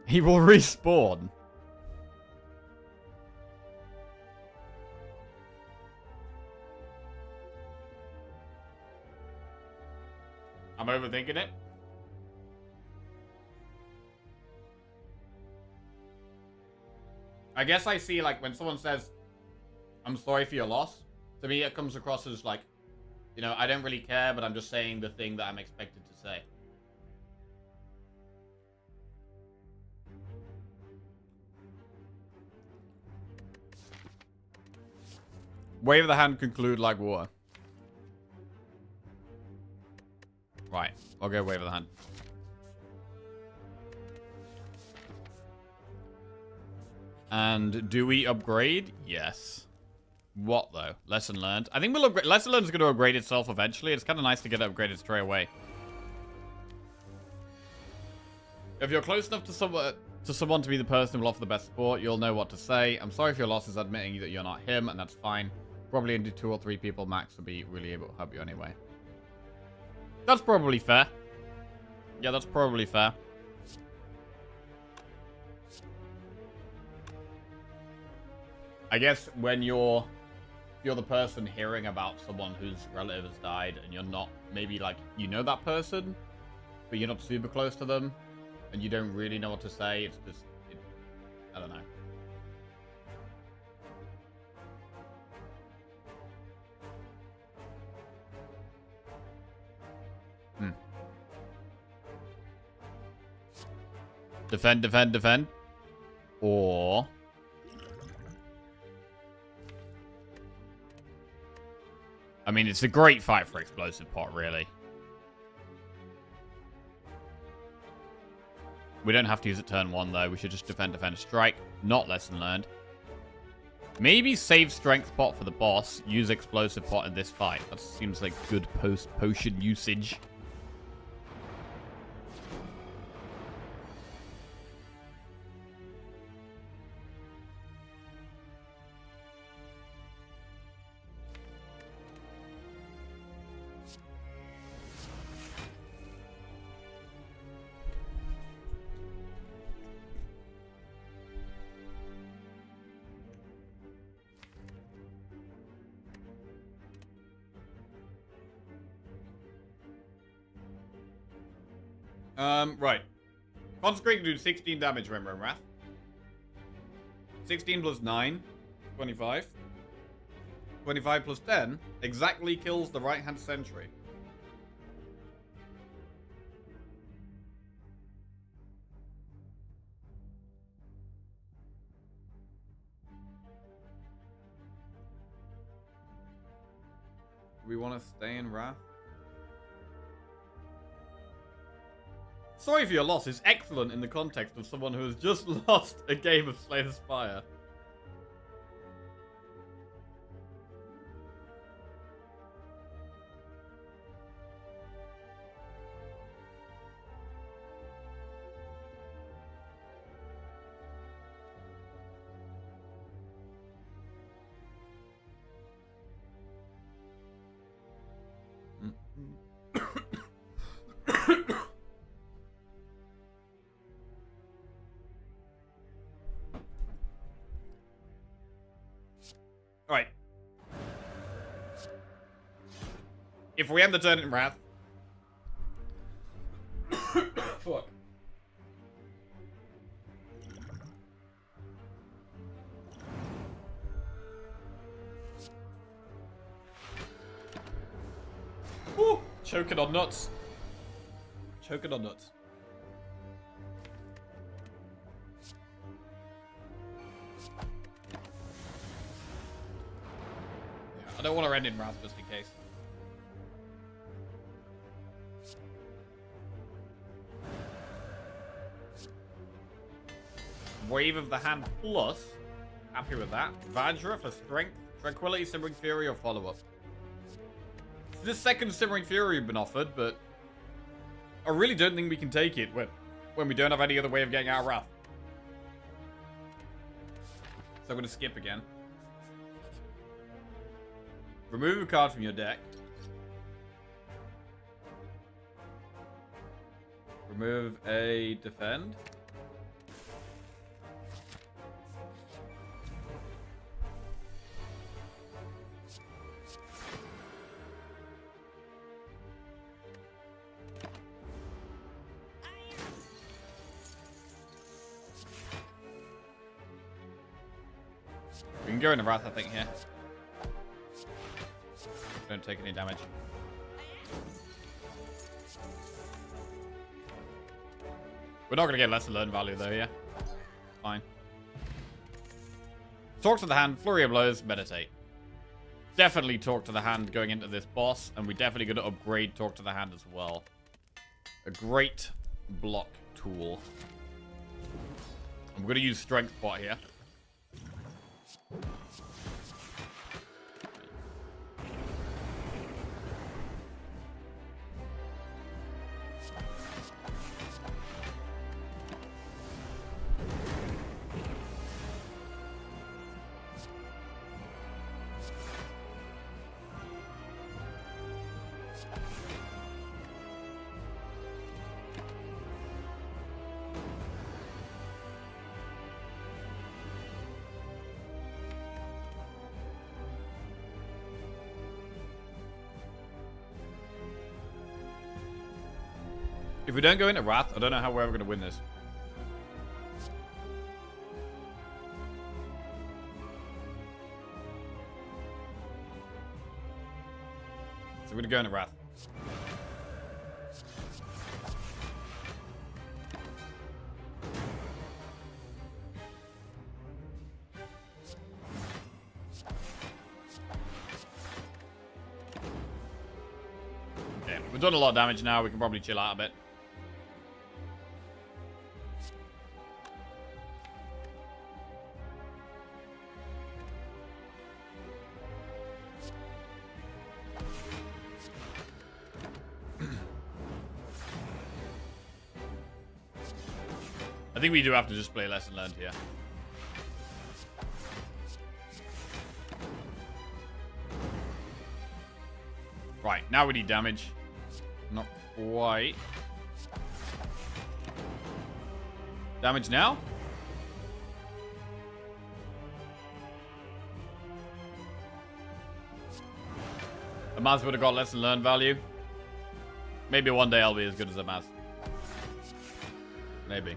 He will respawn. I'm overthinking it. I guess I see, like, when someone says, I'm sorry for your loss, to me it comes across as like, you know, I don't really care, but I'm just saying the thing that I'm expected to say. Wave of the hand, conclude like water. Right, I'll go wave of the hand. And do we upgrade? Yes. What, though? Lesson learned. I think we'll upgrade. Lesson learned is going to upgrade itself eventually. It's kind of nice to get it upgraded straight away. If you're close enough to someone to be the person who will offer the best support, you'll know what to say. I'm sorry for your losses, admitting that you're not him, and that's fine. Probably only 2 or 3 people max will be really able to help you anyway. That's probably fair. Yeah, that's probably fair. I guess when you're the person hearing about someone whose relative has died, and you're not, maybe like, you know that person, but you're not super close to them, and you don't really know what to say, it's just, I don't know. Defend, defend, defend. Or... I mean, it's a great fight for explosive pot, really. We don't have to use it turn 1, though. We should just defend, defend, strike. Not lesson learned. Maybe save strength pot for the boss. Use explosive pot in this fight. That seems like good post-potion usage. Right. Consecrate can do 16 damage, remember, in Wrath. 16 plus 9, 25. 25 plus 10 exactly kills the right-hand sentry. Do we want to stay in Wrath? Sorry for your loss is excellent in the context of someone who has just lost a game of Slay the Spire. Alright. If we end the turn in Wrath... Fuck. Woo! Choking on nuts. Choking on nuts. I don't want to end in Wrath just in case. Wave of the Hand plus. Happy with that. Vajra for strength. Tranquility, Simmering Fury, or follow-up. It's the second Simmering Fury we've been offered, but I really don't think we can take it when we don't have any other way of getting out of Wrath. So I'm going to skip again. Remove a card from your deck. Remove a defend. We can go in the Wrath, I think, here. Don't take any damage. We're not going to get lesser learn value, though, yeah? Fine. Talk to the hand, flurry of blows, meditate. Definitely talk to the hand going into this boss, and we're definitely going to upgrade talk to the hand as well. A great block tool. I'm going to use strength pot here. If we don't go into Wrath, I don't know how we're ever going to win this. So we're going to go into Wrath. Okay, we've done a lot of damage now. We can probably chill out a bit. I think we do have to just play lesson learned here. Right, now we need damage. Not quite. Damage now? Amaz would have got lesson learned value. Maybe one day I'll be as good as Amaz. Maybe.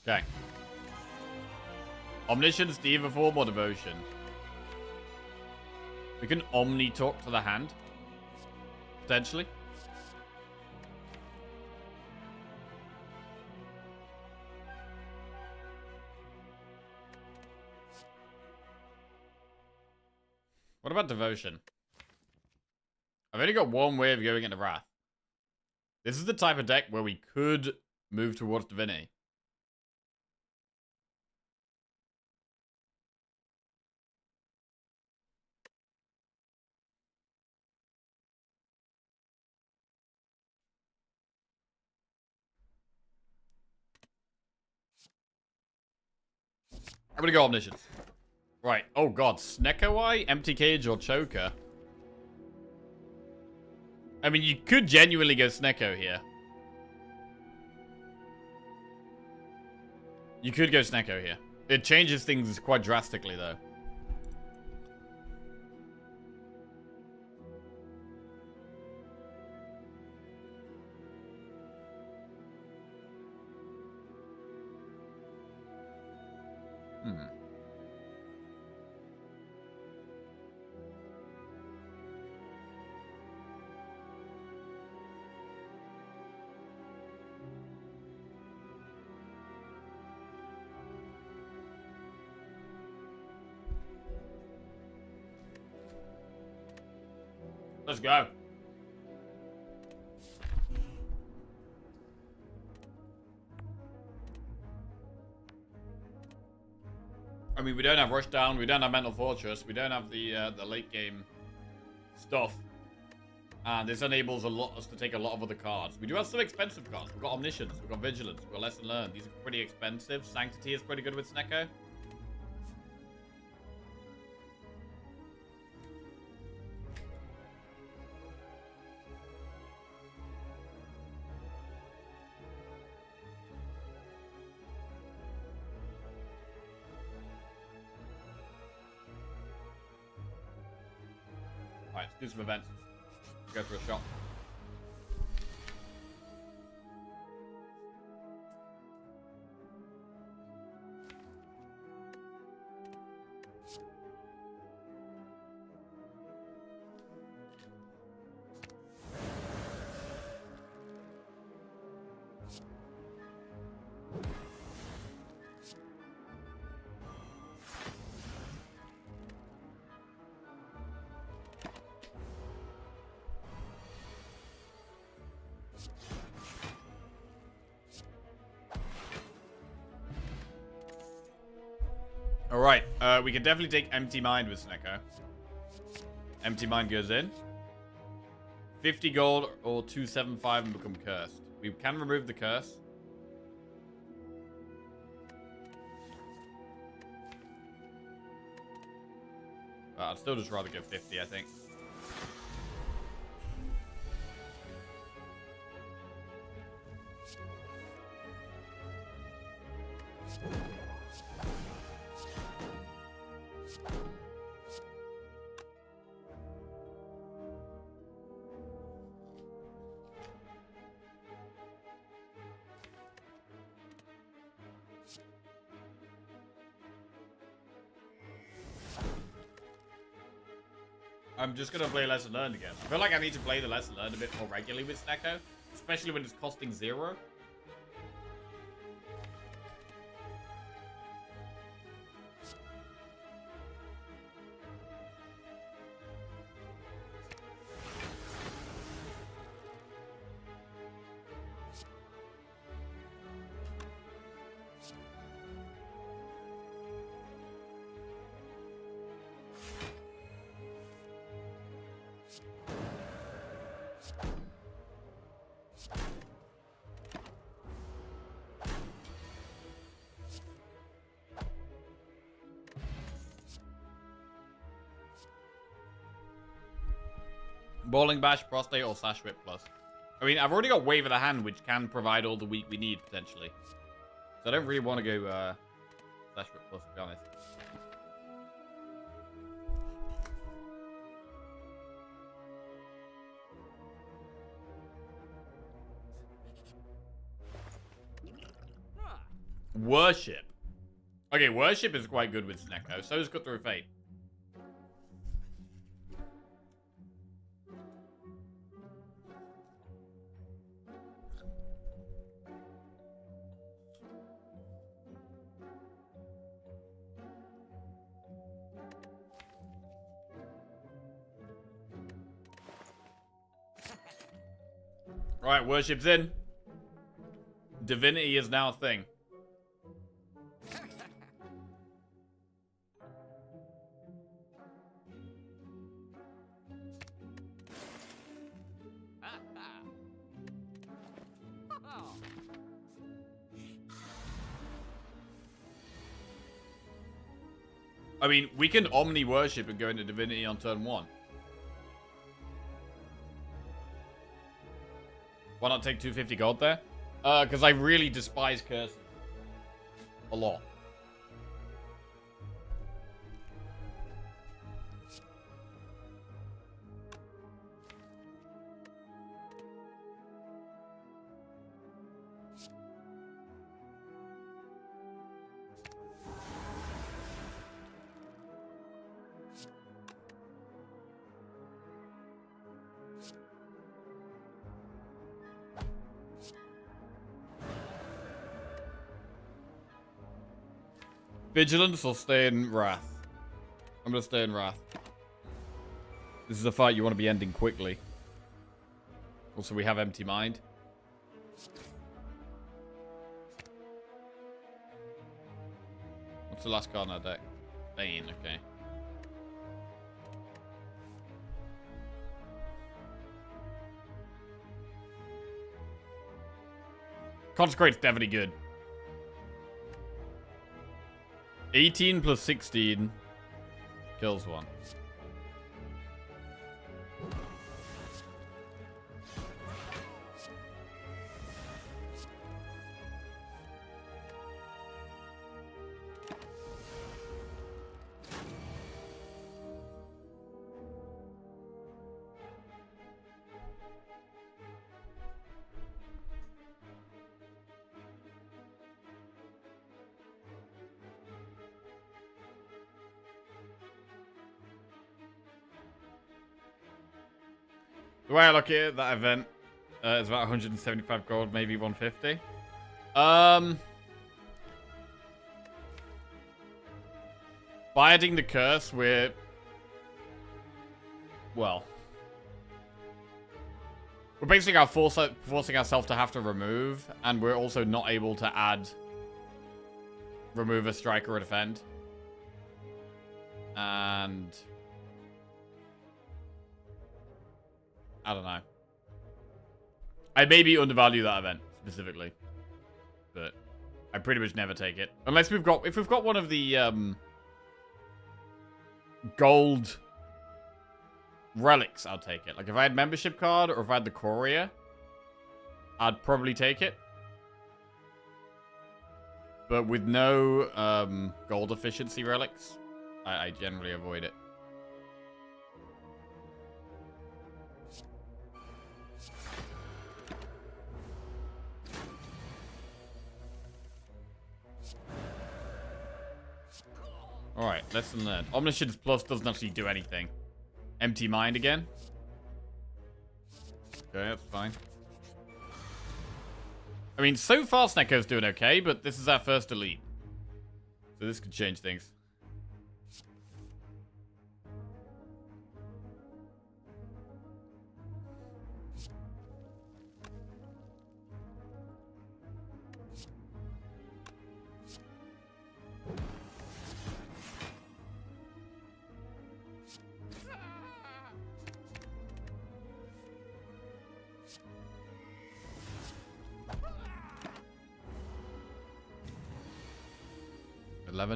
Okay. Omniscience, Diva form, or Devotion? We can Omni talk to the hand. Potentially. What about Devotion? I've only got one way of going into Wrath. This is the type of deck where we could move towards Divinity. I'm gonna go Omniscience. Right. Oh god. Snecko Eye, Empty Cage, or Choker? I mean, you could genuinely go Snecko here. You could go Snecko here. It changes things quite drastically, though. Let's go. I mean, we don't have Rushdown, we don't have Mental Fortress, we don't have the late game stuff. And this enables us to take a lot of other cards. We do have some expensive cards. We've got Omniscience, we've got Vigilance, we've got Lesson Learned. These are pretty expensive. Sanctity is pretty good with Snecko. Alright, let's do some events. Go for a shot. Alright, we can definitely take Empty Mind with Snecko. Empty Mind goes in. 50 gold or 275 and become cursed. We can remove the curse. But I'd still just rather go 50, I think. I'm just gonna play Lesson Learned again. I feel like I need to play the Lesson Learned a bit more regularly with Snecko, especially when it's costing 0. Bowling Bash, Prostate, or Slash Whip Plus. I mean, I've already got Wave of the Hand, which can provide all the weak we need, potentially. So I don't really want to go Slash Whip Plus, to be honest. Worship. Okay, Worship is quite good with Snecko. So is Cut Through Fate. Alright, Worship's in. Divinity is now a thing. I mean, we can Omni Worship and go into Divinity on turn 1. Why not take 250 gold there? Because I really despise curses. A lot. Vigilance or stay in Wrath? I'm gonna stay in Wrath. This is a fight you want to be ending quickly. Also, we have Empty Mind. What's the last card in our deck? Bane, okay. Consecrate's definitely good. 18 plus 16 kills one. The way I look at it, that event is about 175 gold, maybe 150. By adding the curse, we're... Well... We're basically forcing ourselves to have to remove, and we're also not able to add... Remove a strike or a defend. And I don't know. I maybe undervalue that event specifically, but I pretty much never take it unless if we've got one of the gold relics. I'll take it. Like if I had membership card or if I had the courier, I'd probably take it. But with no gold efficiency relics, I generally avoid it. Alright, lesson learned. Omniscience Plus doesn't actually do anything. Empty mind again. Okay, that's fine. I mean, so far Snecko's doing okay, but this is our first elite. So this could change things.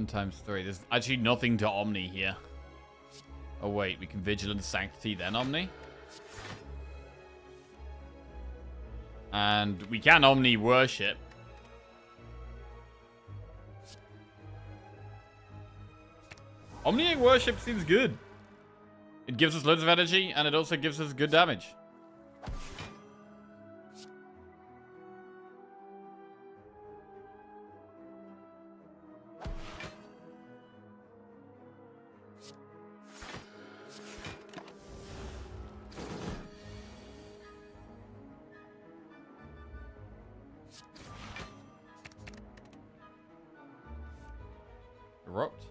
Times 3. There's actually nothing to Omni here. Oh wait, we can Vigilance, Sanctity, then Omni. And we can Omni Worship. Omni Worship seems good. It gives us loads of energy, and it also gives us good damage. Erupt.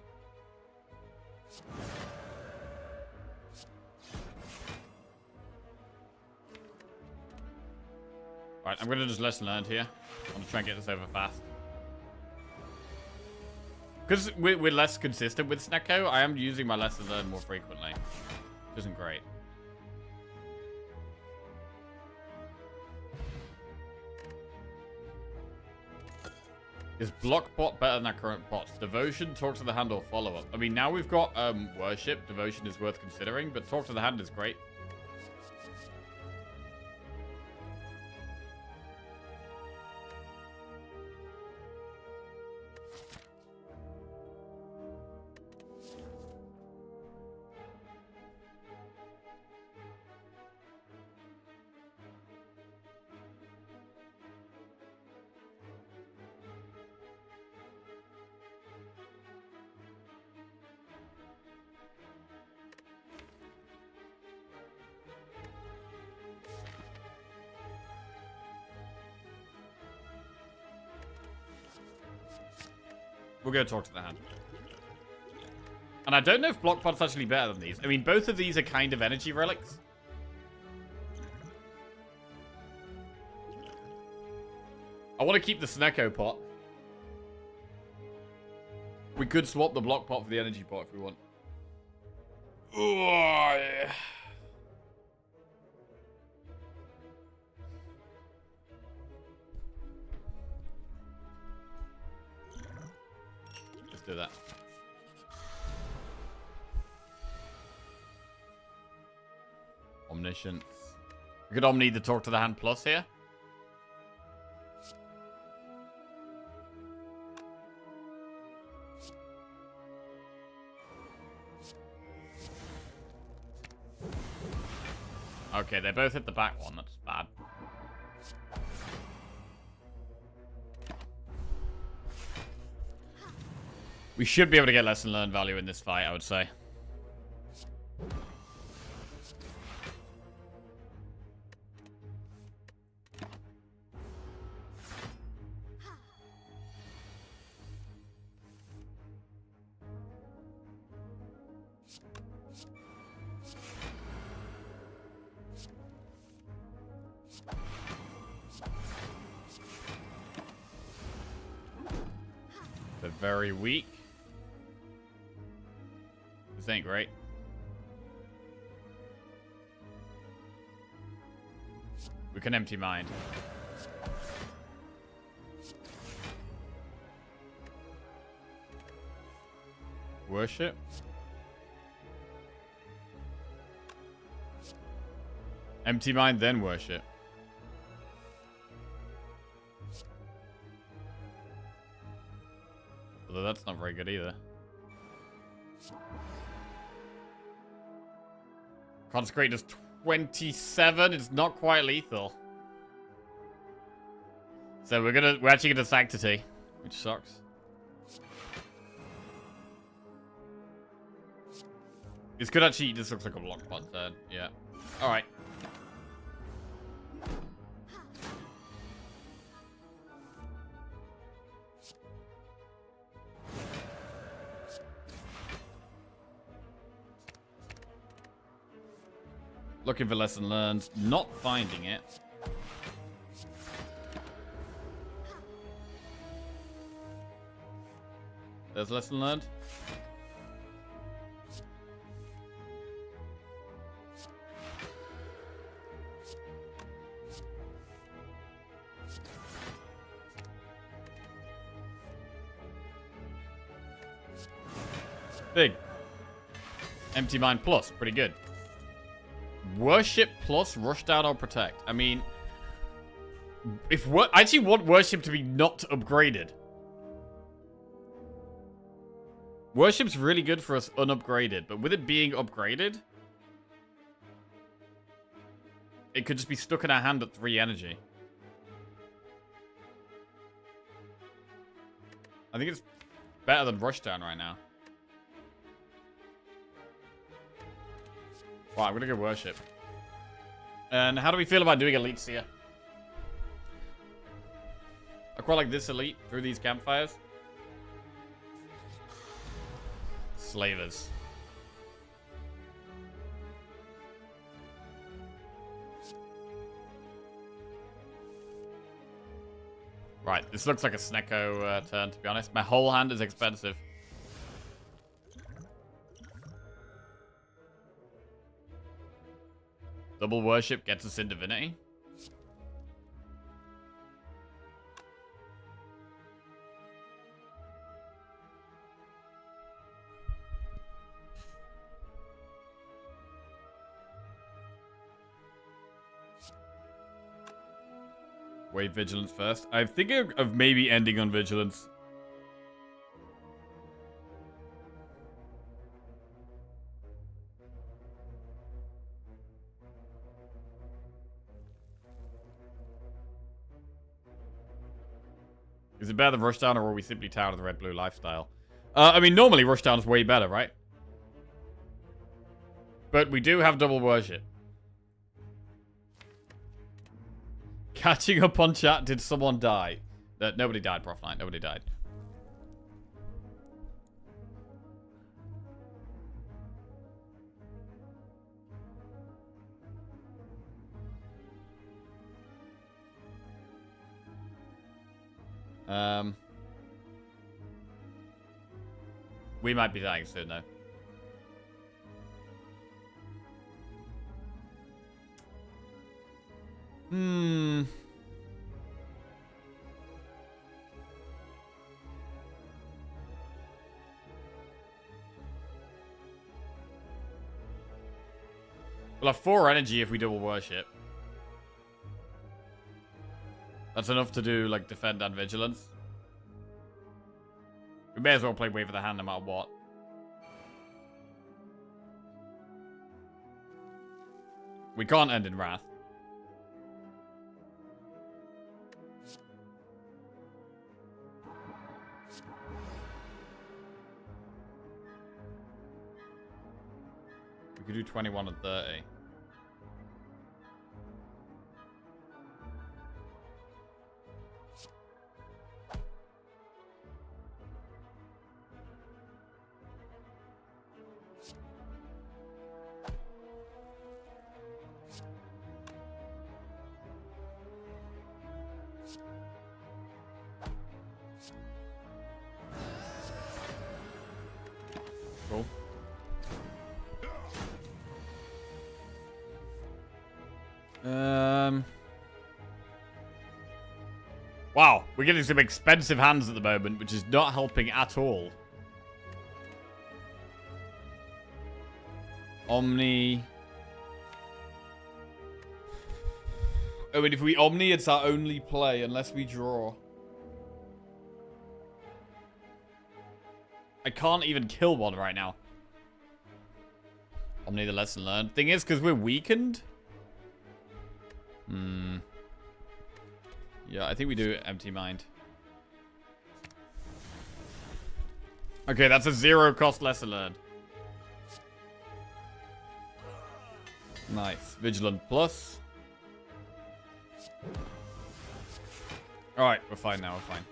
Right, I'm gonna just lesson learned here. I want to try and get this over fast. Because we're less consistent with Snecko, I am using my lesson learned more frequently. Which isn't great. Is block pot better than our current pots? Devotion, talk to the hand, or follow up? I mean, now we've got worship. Devotion is worth considering, but talk to the hand is great. We'll go talk to the hand. And I don't know if block pot's actually better than these. I mean, both of these are kind of energy relics. I want to keep the Snecko pot. We could swap the block pot for the energy pot if we want. Oh, yeah. Let's do that. Omniscience. We could Omni the talk to the hand plus here. Okay, they both hit the back one. That's bad. We should be able to get lesson learned value in this fight, I would say. They're very weak. This ain't great. We can empty mind. Worship. Empty mind, then worship. Although that's not very good either. Consecrate does 27. It's not quite lethal. So we're actually gonna Sanctity, which sucks. This could actually, this looks like a block pod turn. Yeah. Alright. Looking for lesson learned, not finding it. There's lesson learned. Big. Empty mind plus, pretty good. Worship plus rush down or protect. I mean, if I actually want worship to be not upgraded. Worship's really good for us unupgraded, but with it being upgraded, it could just be stuck in our hand at 3 energy. I think it's better than rush down right now. Wow, I'm gonna go worship. And how do we feel about doing elites here? I quite like this elite through these campfires. Slavers. Right, this looks like a Snecko turn, to be honest. My whole hand is expensive. Double worship gets us in divinity. Wait, vigilance first. I'm thinking of maybe ending on vigilance. Is it better than Rushdown, or are we simply tired of the red-blue lifestyle? I mean, normally Rushdown is way better, right? But we do have double worship. Catching up on chat, did someone die? Nobody died, Prof. Knight. Nobody died. We might be dying soon, though. We'll have 4 energy if we double worship. That's enough to do, like, defend and vigilance. We may as well play Wave of the Hand no matter what. We can't end in Wrath. We could do 21 and 30. Cool. Wow, we're getting some expensive hands at the moment, which is not helping at all. Omni. I mean, if we Omni, it's our only play, unless we draw. I can't even kill one right now. Omni, the lesson learned. Thing is, because we're weakened. Yeah, I think we do Empty Mind. Okay, that's a 0 cost lesson learned. Nice. Vigilant plus. Alright, we're fine now, we're fine.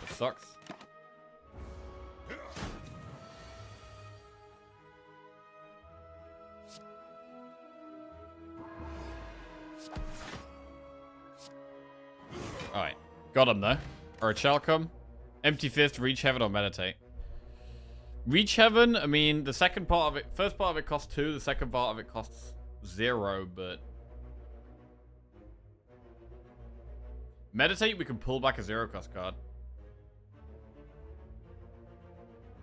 That sucks. Alright. Got him though. Or shall come. Empty fist, reach heaven, or meditate. Reach heaven, I mean, the second part of it, first part of it costs 2, the second part of it costs 0, but meditate, we can pull back a 0 cost card.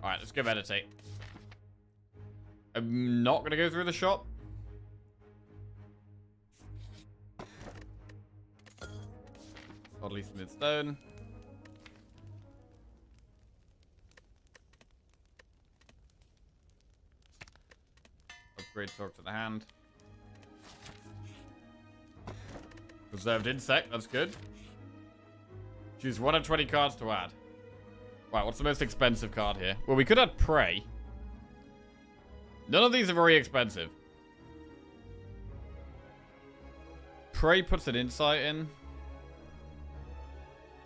Alright, let's go meditate. I'm not gonna go through the shop. Oddly smooth stone. Upgrade talk to the hand. Preserved insect, that's good. Choose 1 of 20 cards to add. Right, what's the most expensive card here? Well, we could add Prey. None of these are very expensive. Prey puts an insight in.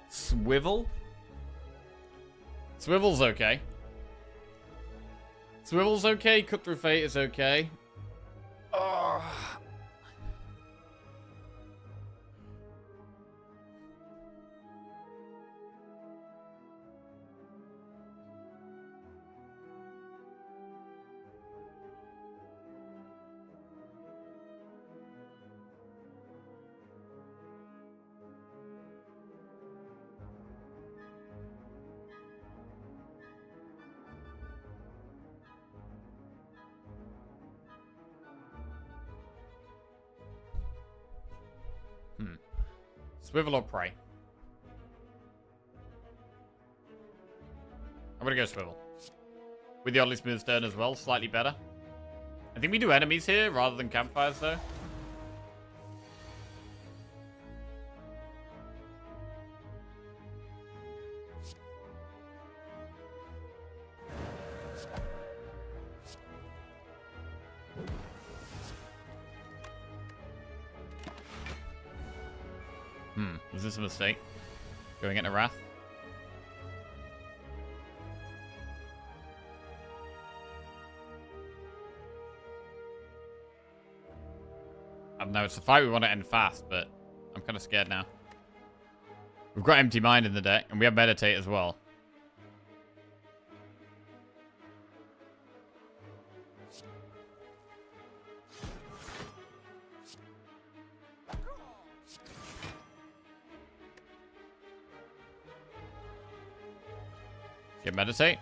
Swivel? Swivel's okay. Swivel's okay. Cut Through Fate is okay. Oh. Swivel or Prey? I'm gonna go Swivel. With the oddly smooth stone as well, slightly better. I think we do enemies here rather than campfires though. Was this a mistake? Going into Wrath? I don't know, it's a fight we want to end fast, but I'm kind of scared now. We've got Empty Mind in the deck, and we have Meditate as well. Get Meditate.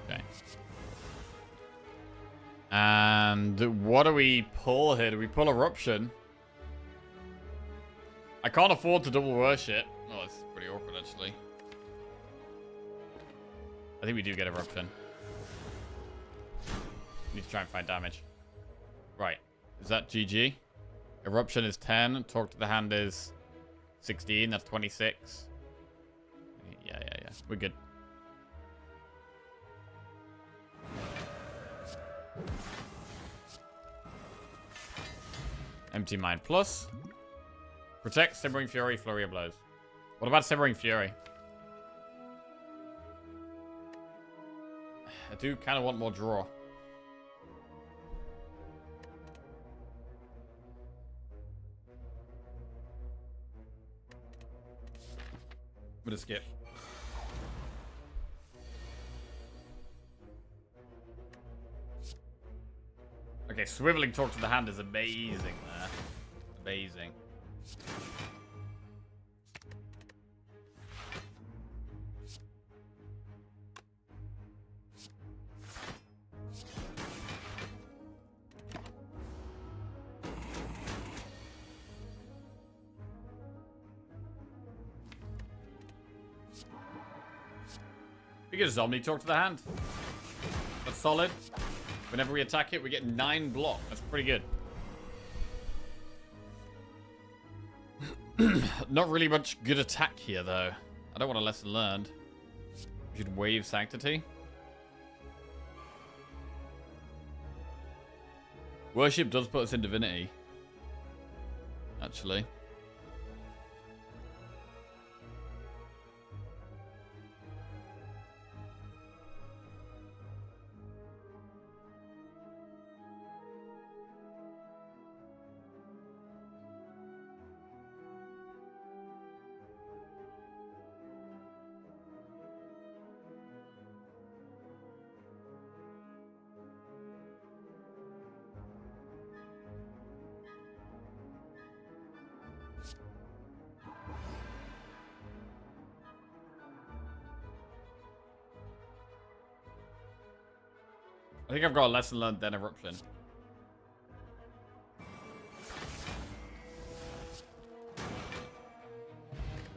Okay. And what do we pull here? Do we pull Eruption? I can't afford to double worship. Oh, that's pretty awkward, actually. I think we do get Eruption. Need to try and find damage. Right. Is that GG? Eruption is 10. Talk to the hand is 16. That's 26. Yeah. We're good. Empty Mind Plus. Protect, Simmering Fury, Flurry of Blows. What about Simmering Fury? I do kind of want more draw. I'm gonna skip. Okay, swiveling talk to the hand is amazing there. Amazing. We get a Omni talk to the hand. That's solid. Whenever we attack it, we get 9 block. That's pretty good. Not really much good attack here, though. I don't want a lesson learned. We should wave Sanctity. Worship does put us in Divinity. Actually. I think I've got a lesson learned then Eruption.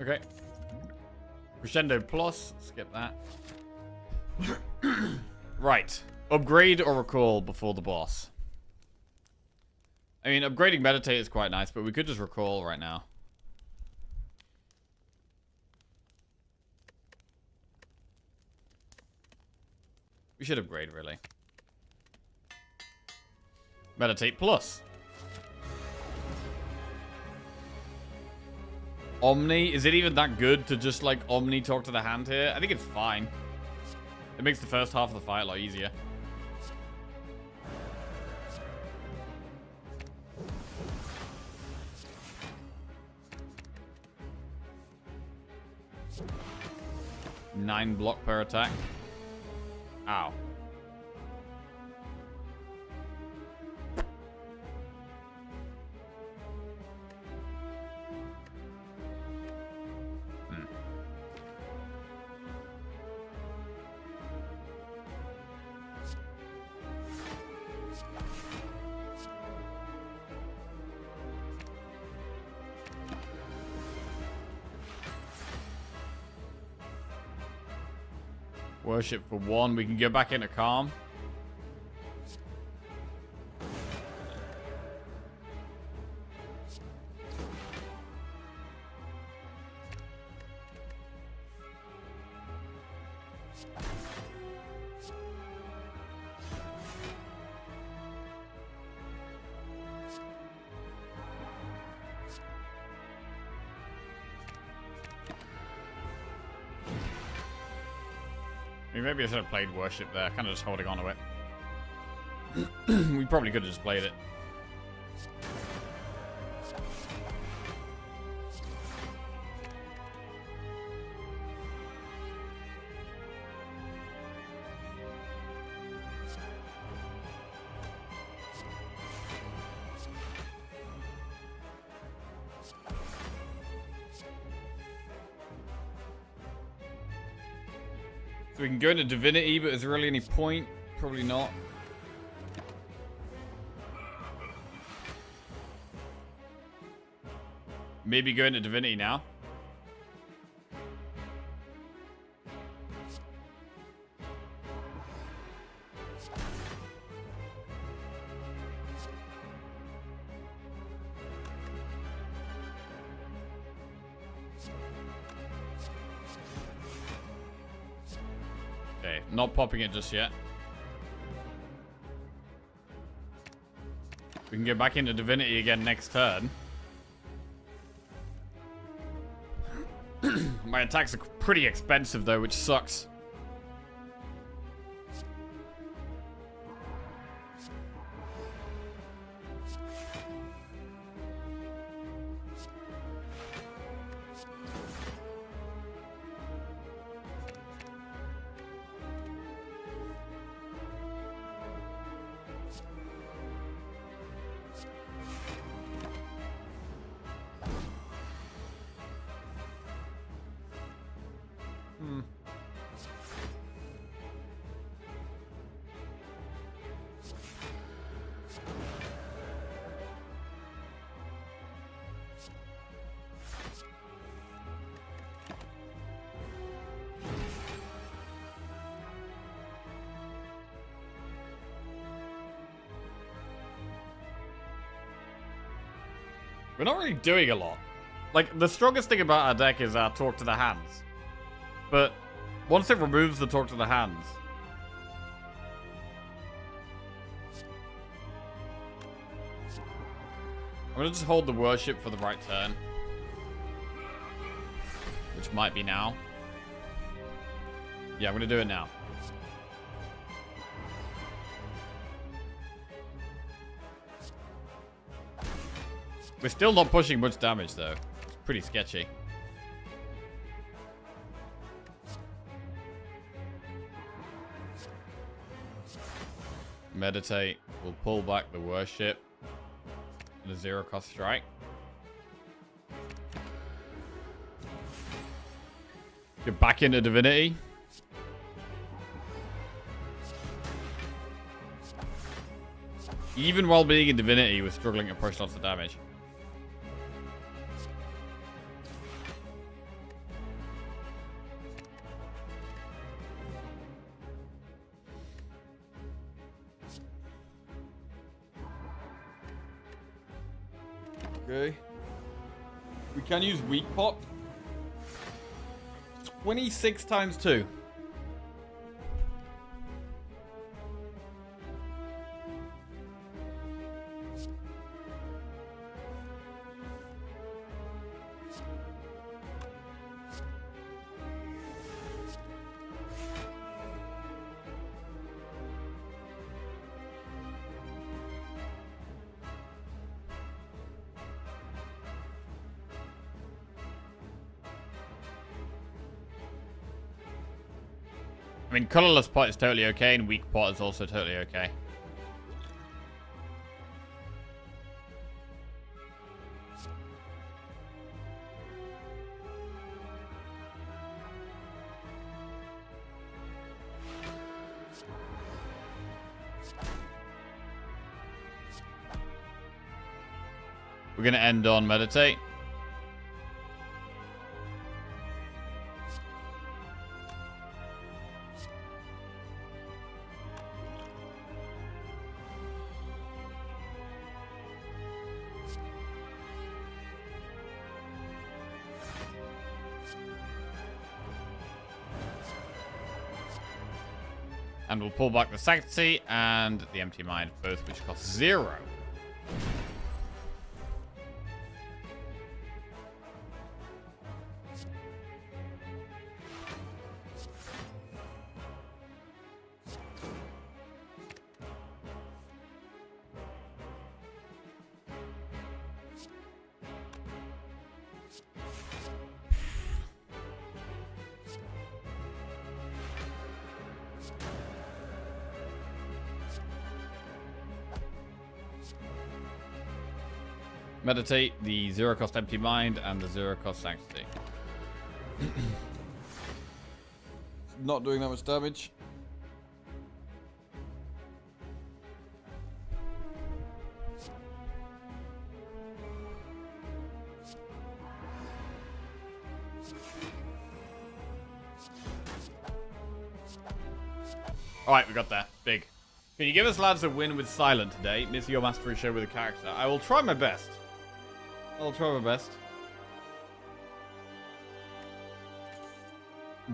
Okay. Crescendo Plus. Skip that. Right. Upgrade or recall before the boss. I mean, upgrading Meditate is quite nice, but we could just recall right now. We should upgrade, really. Meditate Plus. Omni. Is it even that good to just, like, Omni talk to the hand here? I think it's fine. It makes the first half of the fight a lot easier. Nine block per attack. Ow. Worship for 1. We can go back into Calm. Maybe I should have played Worship there, kind of just holding on to it. We probably could have just played it. So we can go into Divinity, but is there really any point? Probably not. Maybe go into Divinity now. Okay, not popping it just yet. We can get back into Divinity again next turn. My attacks are pretty expensive though, which sucks. We're not really doing a lot. Like, the strongest thing about our deck is our Talk to the Hands. But once it removes the Talk to the Hands... I'm gonna just hold the Worship for the right turn. Which might be now. Yeah, I'm gonna do it now. We're still not pushing much damage, though. It's pretty sketchy. Meditate. We'll pull back the Worship. And a 0-cost strike. Get back into Divinity. Even while being in Divinity, we're struggling to push lots of damage. Okay. We can use Weak Pot. 26 times 2. I mean, Colorless Pot is totally okay, and Weak Pot is also totally okay. We're going to end on Meditate. And we'll pull back the Sanctity and the Empty Mind, both which cost 0. Meditate, the 0-cost Empty Mind, and the 0-cost Sanctity. Not doing that much damage. Alright, we got there. Big. Can you give us, lads, a win with Silent today? Miss your mastery show with a character. I will try my best. I'll try my best.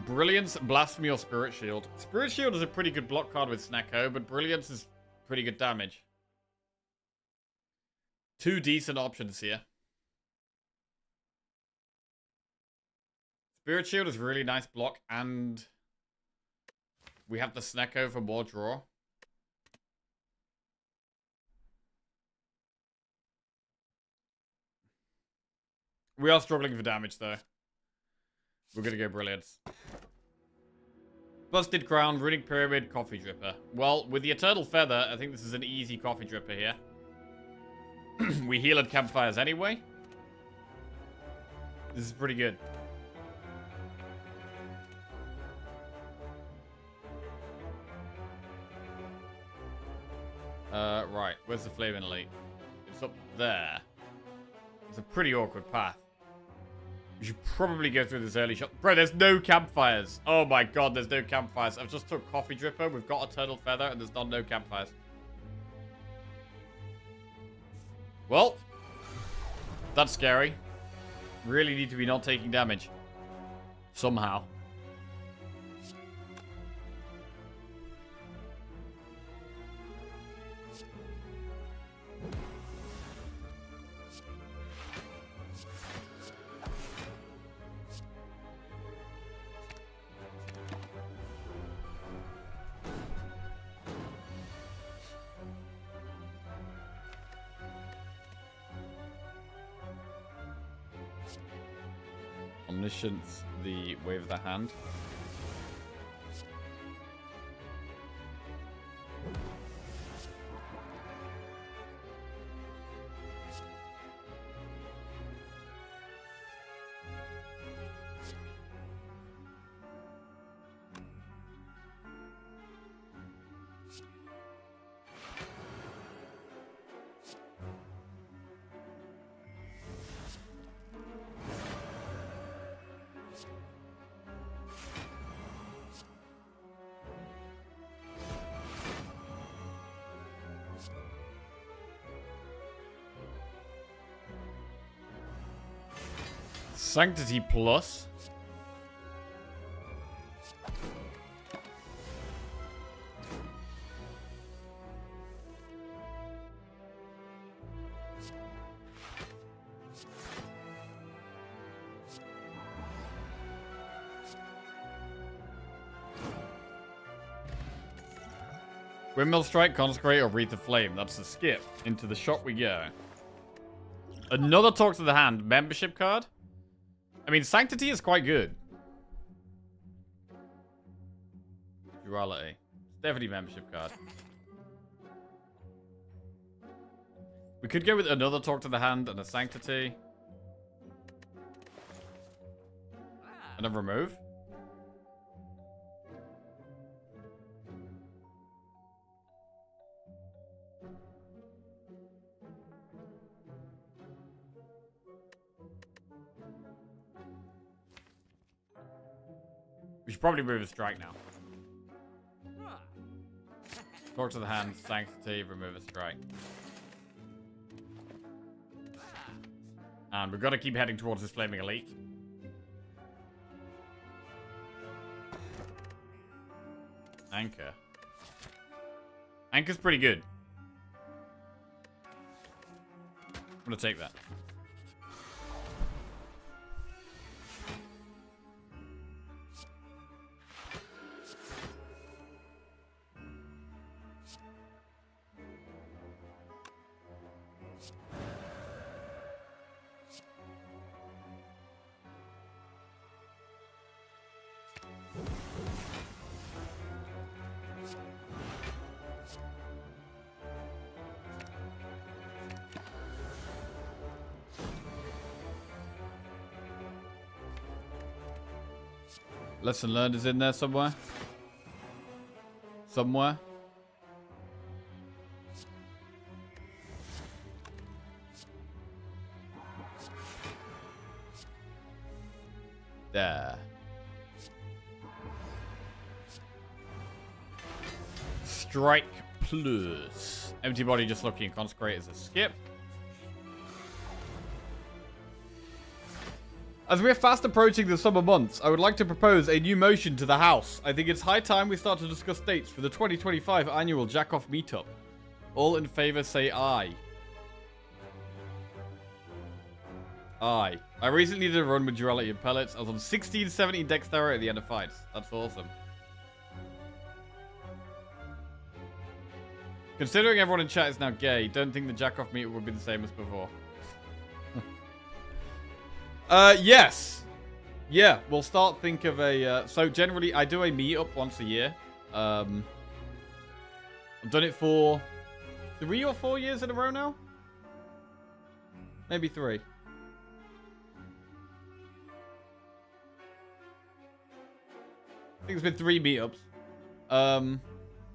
Brilliance, Blasphemy, or Spirit Shield. Spirit Shield is a pretty good block card with Snecko, but Brilliance is pretty good damage. Two decent options here. Spirit Shield is really nice block, and we have the Snecko for more draw. We are struggling for damage, though. We're going to go Brilliance. Busted Crown, Runic Pyramid, Coffee Dripper. Well, with the Eternal Feather, I think this is an easy Coffee Dripper here. We heal at campfires anyway. This is pretty good. Right. Where's the Flaming Elite? It's up there. It's a pretty awkward path. We should probably go through this early shot. Bro, there's no campfires. Oh my god, there's no campfires. I've just took Coffee Dripper. We've got Eternal Feather, and there's no campfires. Well, that's scary. Really need to be not taking damage. Somehow. Omniscience, the Wave of the Hand. Sanctity Plus. Windmill Strike, Consecrate, or Wreath of Flame. That's the skip. Into the shop we go. Another Talk to the Hand. Membership card. I mean, Sanctity is quite good. Duality. It's definitely membership card. We could go with another Talk to the Hand and a Sanctity. And a Remove. We should probably move a strike now. Talk to the Hand, Sanctity, remove a strike. And we've got to keep heading towards this Flaming Elite. Anchor. Anchor's pretty good. I'm going to take that. Lesson learned is in there somewhere. Somewhere. There. Strike plus. Empty body just looking. Consecrate is a skip. As we are fast approaching the summer months, I would like to propose a new motion to the House. I think it's high time we start to discuss dates for the 2025 annual Jack-Off meetup. All in favor say aye. I recently did a run with duality and pellets. I was on 16, 17 dexterity at the end of fights. That's awesome. Considering everyone in chat is now gay, don't think the jack-off meter would be the same as before. Yes. Yeah, we'll start think of a... so generally, I do a meetup once a year. I've done it for 3 or 4 years in a row now. Maybe 3. I think it's been 3 meetups.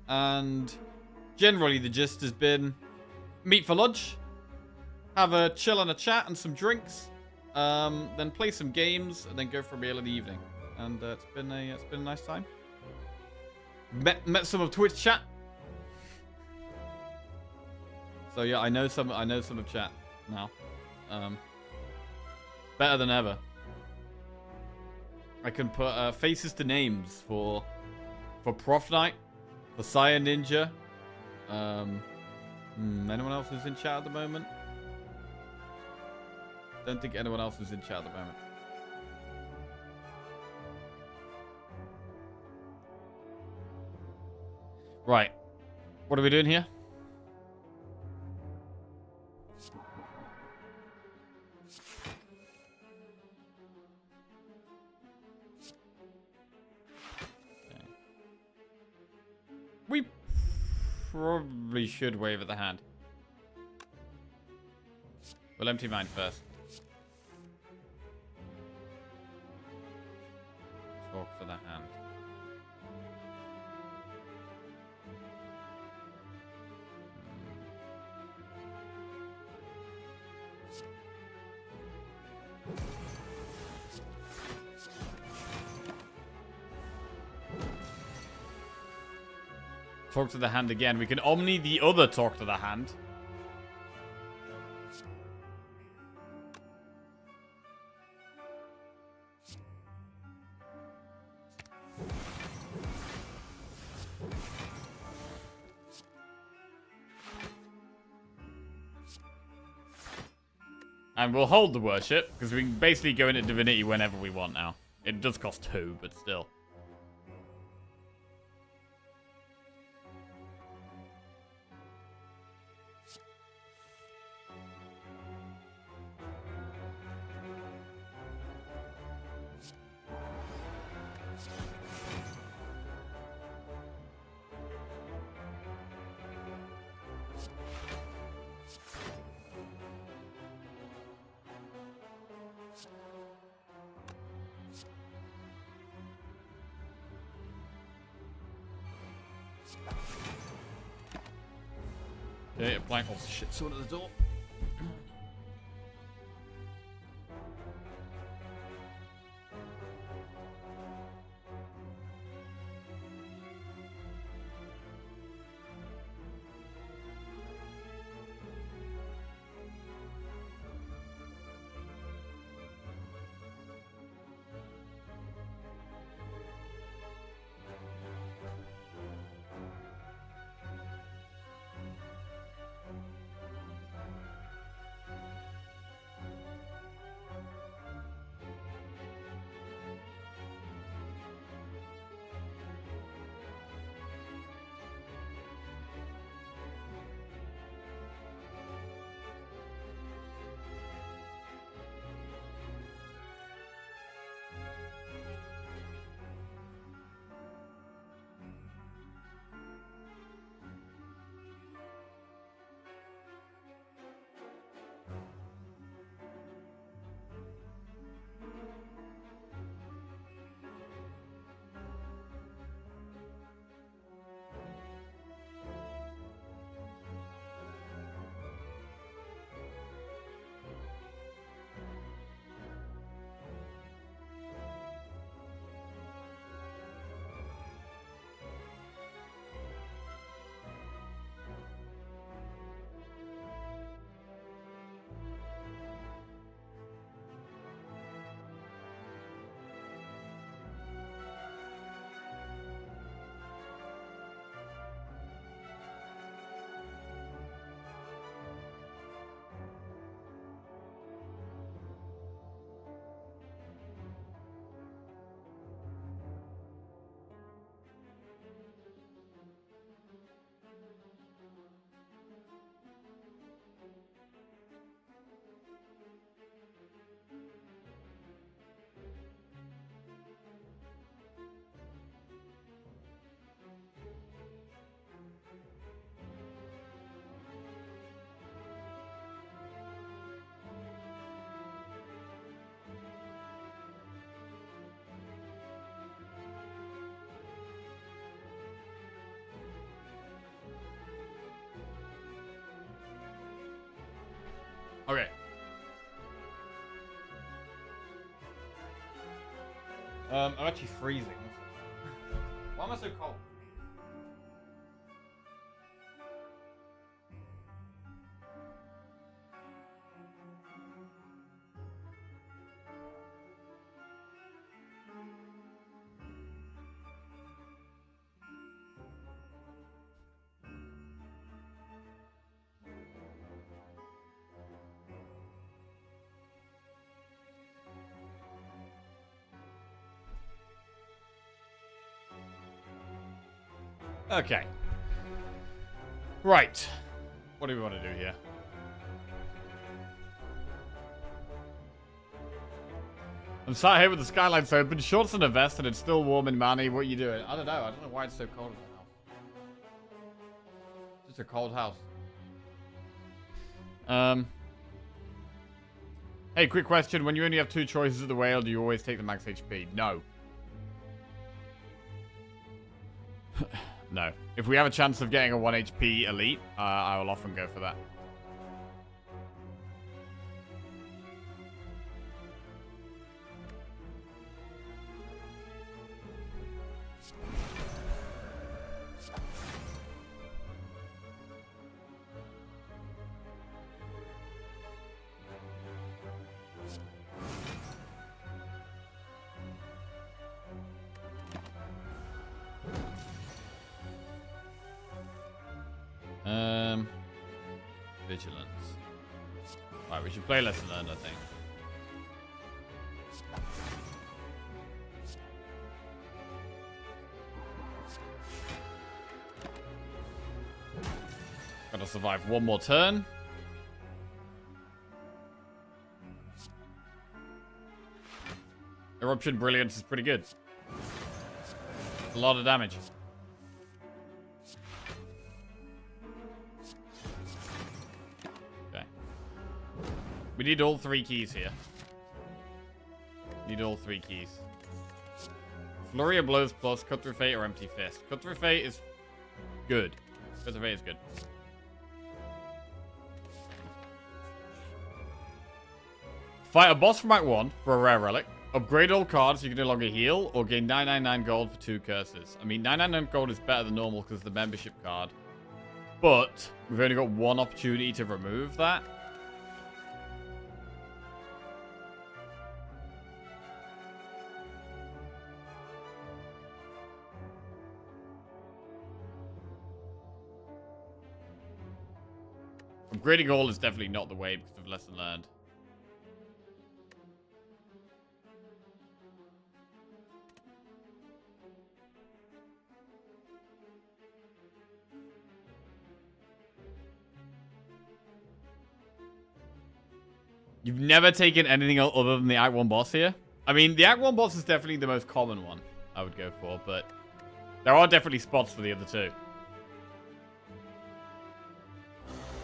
And generally the gist has been meet for lunch, have a chill and a chat and some drinks, then play some games, and then go for a meal in the evening. And it's been a nice time. Met some of Twitch chat. So yeah, I know some of chat now. Better than ever. I can put faces to names for Prof Knight, for Sire Ninja. Anyone else who's in chat at the moment? Don't think anyone else is in chat at the moment. Right. What are we doing here? Okay. We probably should wave at the hand. We'll empty mine first. Talk to the hand. Talk to the hand again. We can omni the other talk to the hand. And we'll hold the worship, because we can basically go into divinity whenever we want now. It does cost 2, but still. Okay, a blank old shit sword at the door. Okay. I'm actually freezing. Why am I so cold? Okay. Right. What do we want to do here? I'm sat here with the skylights open, shorts and a vest, and it's still warm in Manny. What are you doing? I don't know. I don't know why it's so cold in my house. It's just a cold house. Hey, quick question. When you only have 2 choices of the whale, do you always take the max HP? No. No. If we have a chance of getting a 1 HP elite, I will often go for that. Vigilance. Right, we should play lesson learned, I think. Gotta survive one more turn. Eruption Brilliance is pretty good. A lot of damage. Okay. We need all 3 keys here. Need all 3 keys. Flurry of Blows plus Cut Through Fate or Empty Fist. Cut Through Fate is good. Cut Through Fate is good. Fight a boss from Act 1 for a rare relic. Upgrade all cards so you can no longer heal, or gain 999 gold for 2 curses. I mean, 999 gold is better than normal because of the membership card. But we've only got 1 opportunity to remove that. Upgrading all is definitely not the way because of lesson learned. You've never taken anything other than the Act 1 boss here? I mean, the Act 1 boss is definitely the most common one I would go for, but there are definitely spots for the other 2.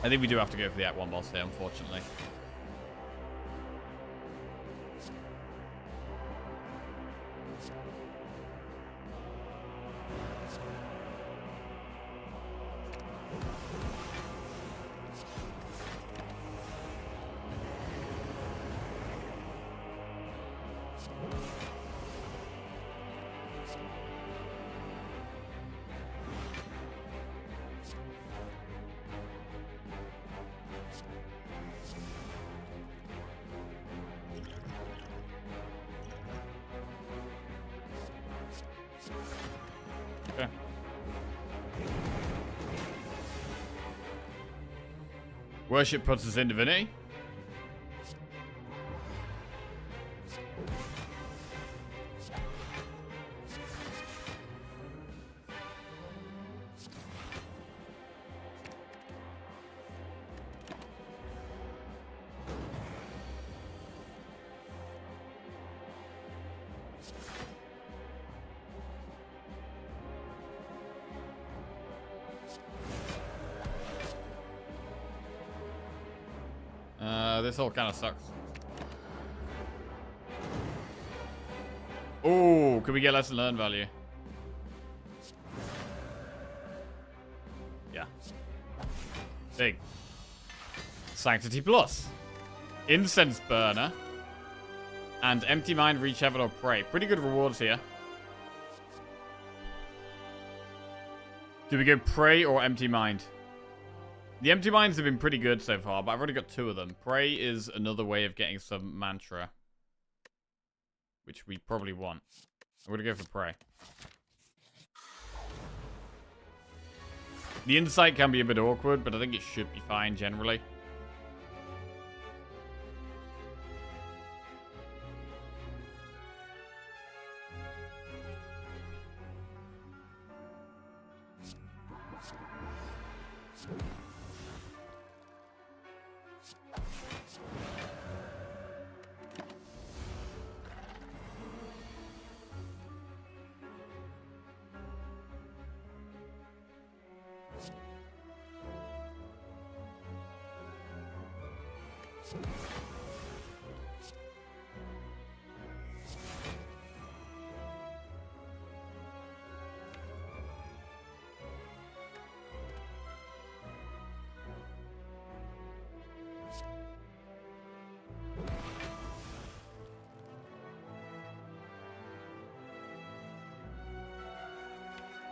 I think we do have to go for the Act 1 boss here, unfortunately. Okay. Worship puts us in divinity. This all kind of sucks. Oh, could we get lesson learned value? Yeah. Big. Sanctity plus. Incense Burner. And Empty Mind, Reach Heaven, or Pray. Pretty good rewards here. Do we go Pray or Empty Mind? The Empty Minds have been pretty good so far, but I've already got 2 of them. Pray is another way of getting some mantra. Which we probably want. I'm going to go for Pray. The Insight can be a bit awkward, but I think it should be fine generally.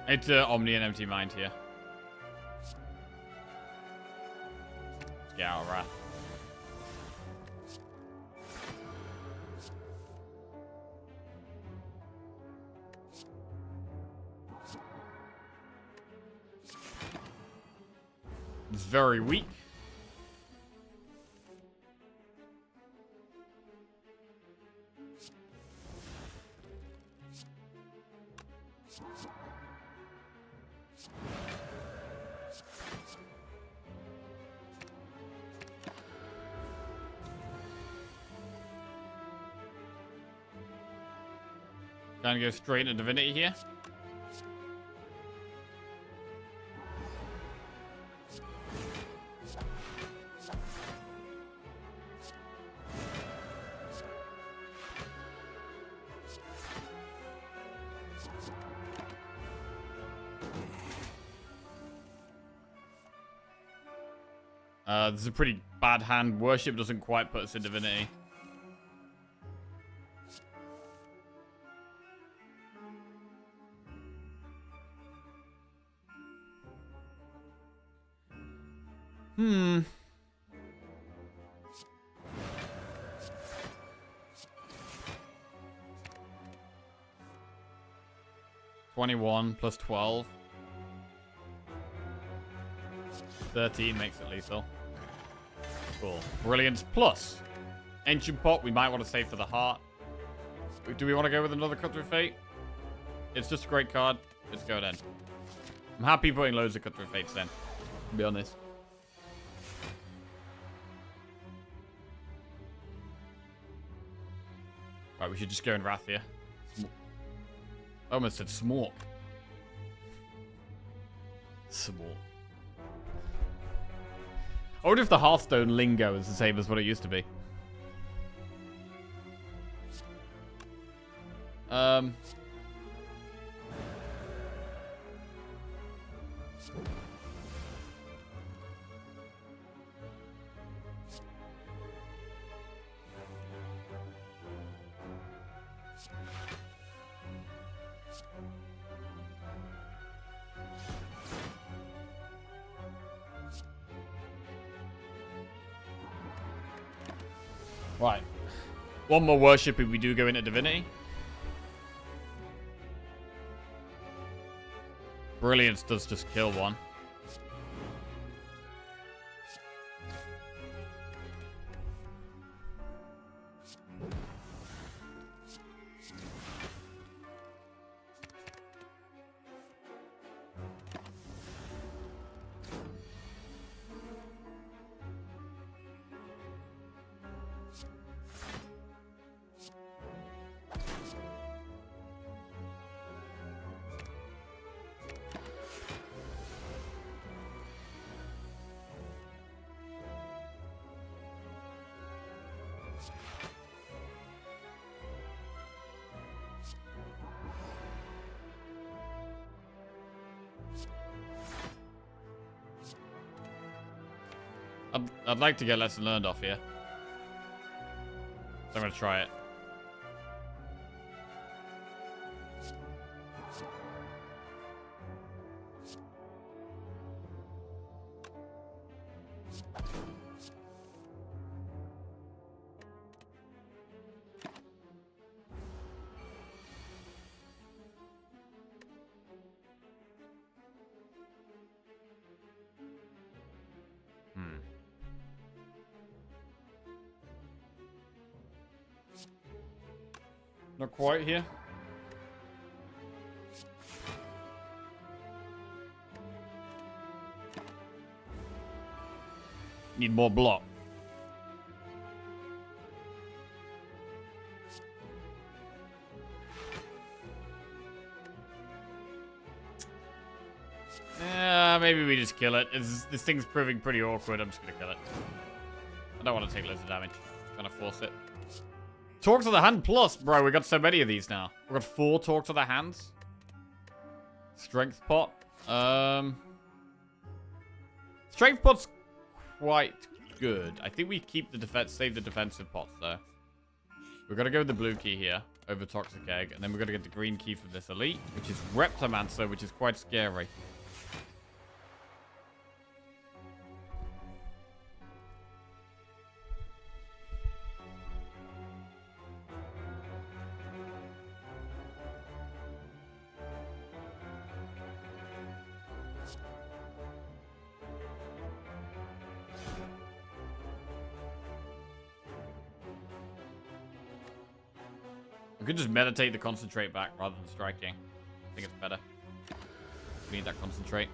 It's Omni and Empty Mind here. Let's get out of Wrath. It's very weak. Trying to go straight into Divinity here. This is a pretty bad hand. Worship doesn't quite put us in Divinity. Hmm. $21 plus 12. 13 makes it lethal. Cool. Brilliance plus. Ancient Pot, we might want to save for the heart. Do we want to go with another Cut Through Fate? It's just a great card. Let's go then. I'm happy putting loads of Cut Through Fates then, to be honest. Right, we should just go in Wrath here. I almost said Smork. Smork. I wonder if the Hearthstone lingo is the same as what it used to be. Right. One more worship if we do go into Divinity. Brilliance does just kill one. I'd like to get Lesson Learned off here. So I'm gonna try it. Not quite here. Need more block. Maybe we just kill it. This thing's proving pretty awkward. I'm just gonna kill it. I don't want to take loads of damage. I'm gonna force it. Talk to the hand plus, bro. We got so many of these now. We got 4 talk to the hands. Strength pot. Strength pot's quite good. I think we keep the defense, save the defensive pots though. We're gonna go with the blue key here over toxic egg, and then we're gonna get the green key for this elite, which is Reptomancer, which is quite scary. We could just meditate the concentrate back rather than striking. I think it's better. We need that concentrate.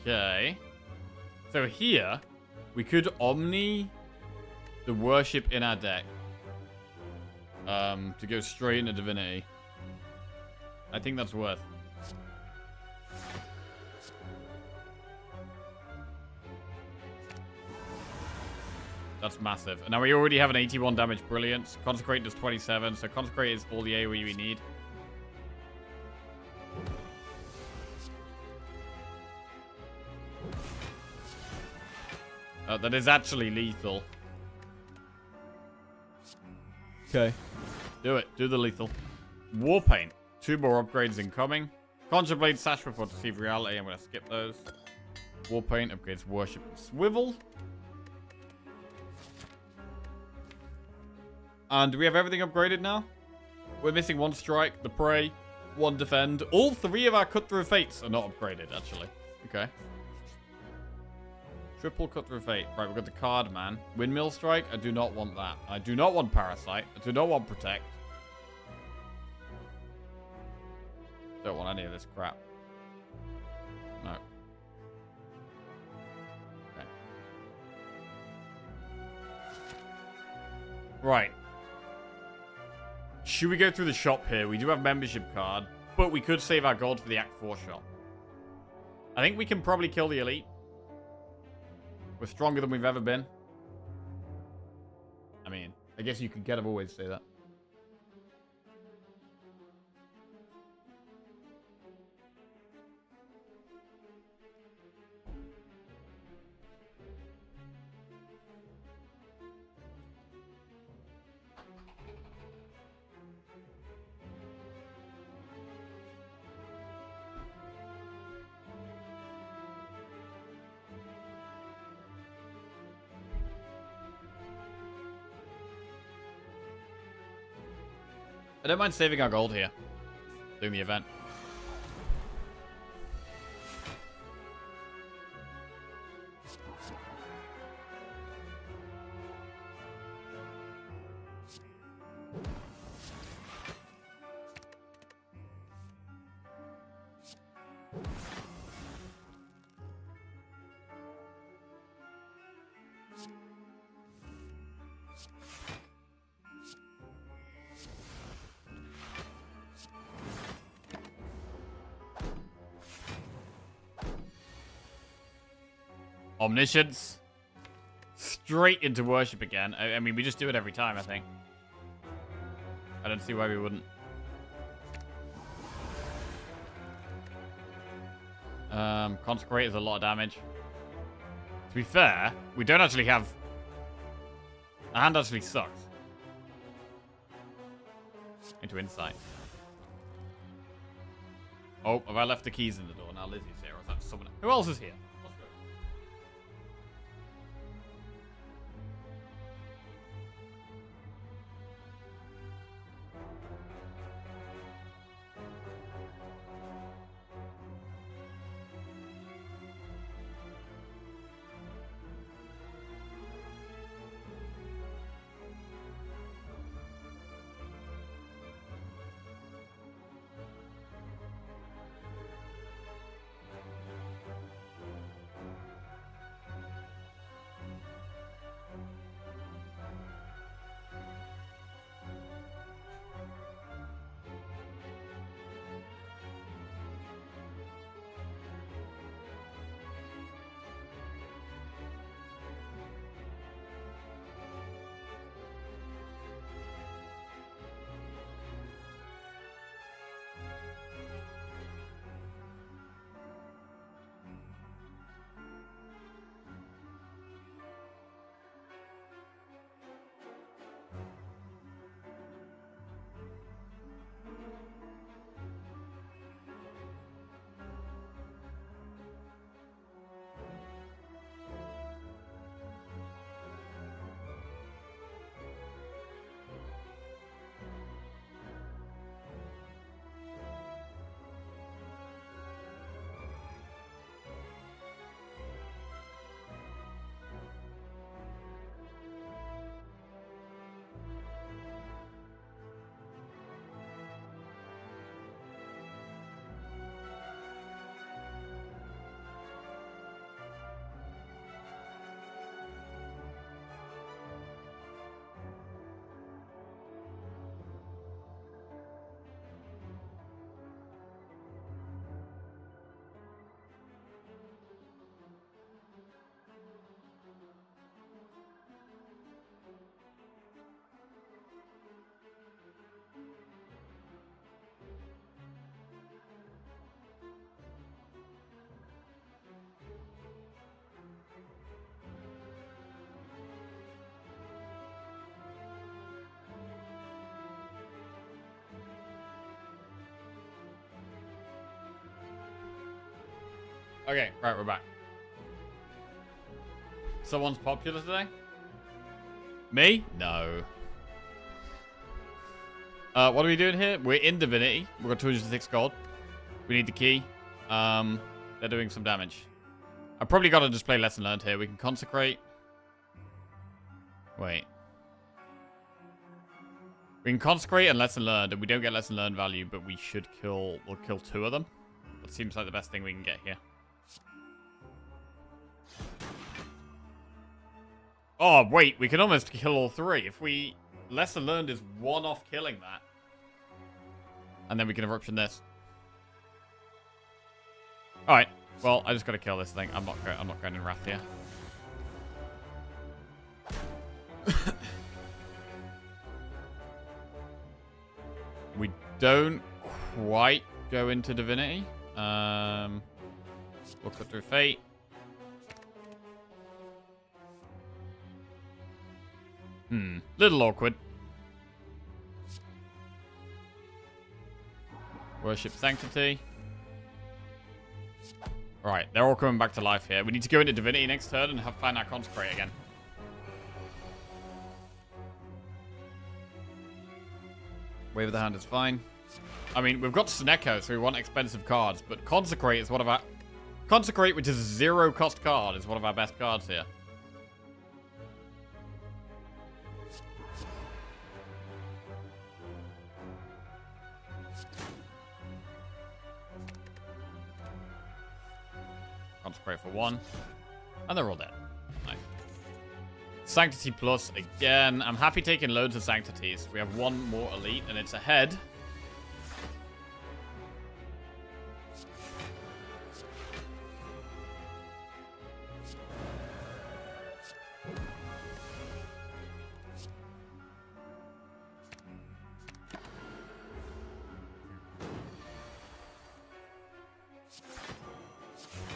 Okay. So here, we could Omni the worship in our deck. To go straight into Divinity. I think that's worth. That's massive. And now we already have an 81 damage Brilliance. Consecrate does 27, so Consecrate is all the AoE we need. That is actually lethal. Okay. Do it. Do the lethal. Warpaint. 2 more upgrades incoming. Contemplate Sash before Deceive Reality. I'm going to skip those. Warpaint upgrades Worship and Swivel. And do we have everything upgraded now? We're missing 1 Strike, the Prey, 1 Defend. All 3 of our Cut Through Fates are not upgraded, actually. Okay. Triple Cut Through Fate. Right, we've got the Card Man. Windmill Strike. I do not want that. I do not want Parasite. I do not want Protect. Don't want any of this crap. No. Okay. Right. Should we go through the shop here? We do have membership card, but we could save our gold for the Act 4 shop. I think we can probably kill the elite. We're stronger than we've ever been. I mean, I guess you could kind of always say that. I don't mind saving our gold here. Doing the event. Omniscience. Straight into worship again. I mean, we just do it every time, I think. I don't see why we wouldn't. Consecrate is a lot of damage. To be fair, we don't actually have... Our hand actually sucks. Into insight. Oh, have I left the keys in the door? Now Lizzie's here, or is that someone... Who else is here? Let's go. Okay, right, we're back. Someone's popular today? Me? No. What are we doing here? We're in Divinity. We've got 206 gold. We need the key. They're doing some damage. I've probably got to just play Lesson Learned here. We can consecrate. Wait. We can consecrate and Lesson Learned, and we don't get Lesson Learned value, but we should kill... We'll kill 2 of them. That seems like the best thing we can get here. Oh, wait. We can almost kill all 3. If we... Lesson Learned is 1 off killing that. And then we can eruption this. Alright. Well, I just gotta kill this thing. I'm not going in Wrath here. We don't quite go into Divinity. We'll cut through Fate. Little awkward. Worship Sanctity. Right, they're all coming back to life here. We need to go into Divinity next turn and find out Consecrate again. Wave of the Hand is fine. I mean, we've got Snecko, so we want expensive cards, but Consecrate is one of our... Consecrate, which is a 0-cost card, is one of our best cards here. Consecrate for 1. And they're all dead. Nice. Sanctity plus again. I'm happy taking loads of Sanctities. We have 1 more elite and it's ahead.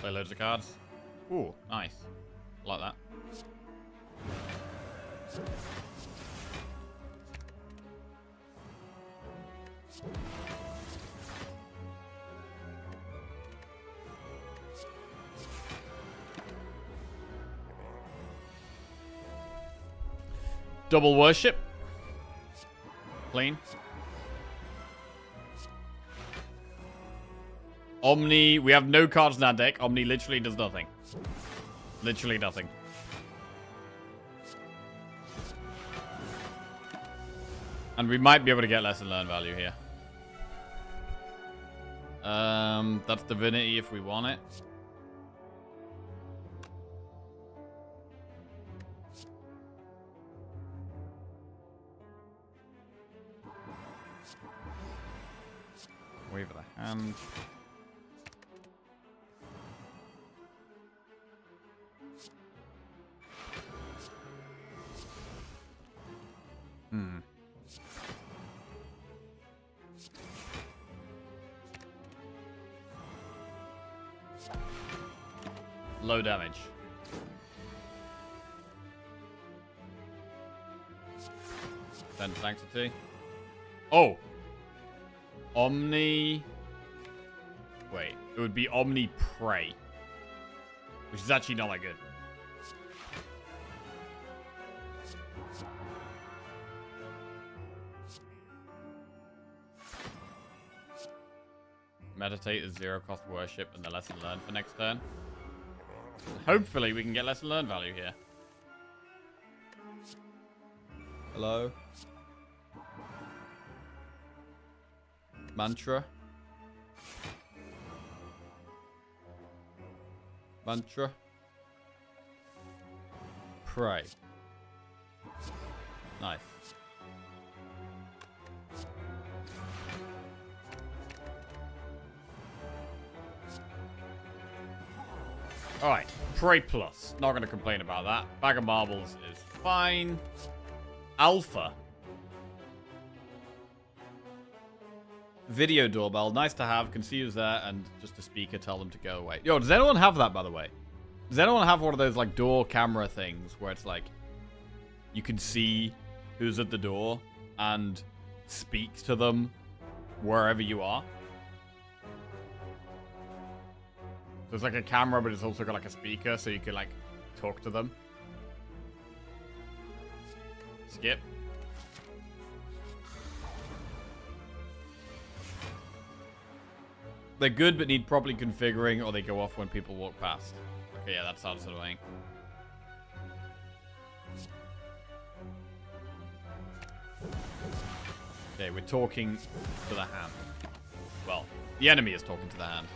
Play loads of cards. Ooh, nice. Like that. Double worship. Clean. Omni, we have no cards in our deck. Omni literally does nothing. Literally nothing. And we might be able to get lesson learn value here. That's Divinity if we want it. Wave of the hand. Low damage. Then sanctity. Oh! Omni... Wait. It would be Omni Prey. Which is actually not that good. Meditate is 0 cost worship and the lesson learned for next turn. Hopefully we can get lesson learned value here. Hello? Mantra. Mantra. Pray. Nice. Alright, Pray Plus. Not going to complain about that. Bag of Marbles is fine. Alpha. Video doorbell. Nice to have. Can see who's there and just a speaker tell them to go away. Yo, does anyone have that, by the way? Does anyone have one of those, like, door camera things where it's like you can see who's at the door and speak to them wherever you are? So it's like a camera, but it's also got like a speaker, so you can like talk to them. Skip. They're good, but need properly configuring, or they go off when people walk past. Okay, yeah, that sounds annoying. Okay, we're talking to the hand. Well, the enemy is talking to the hand.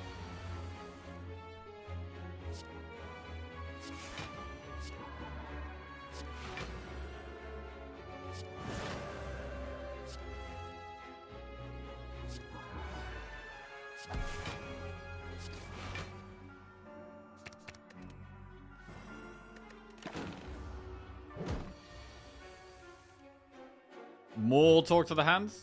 More talk to the hands?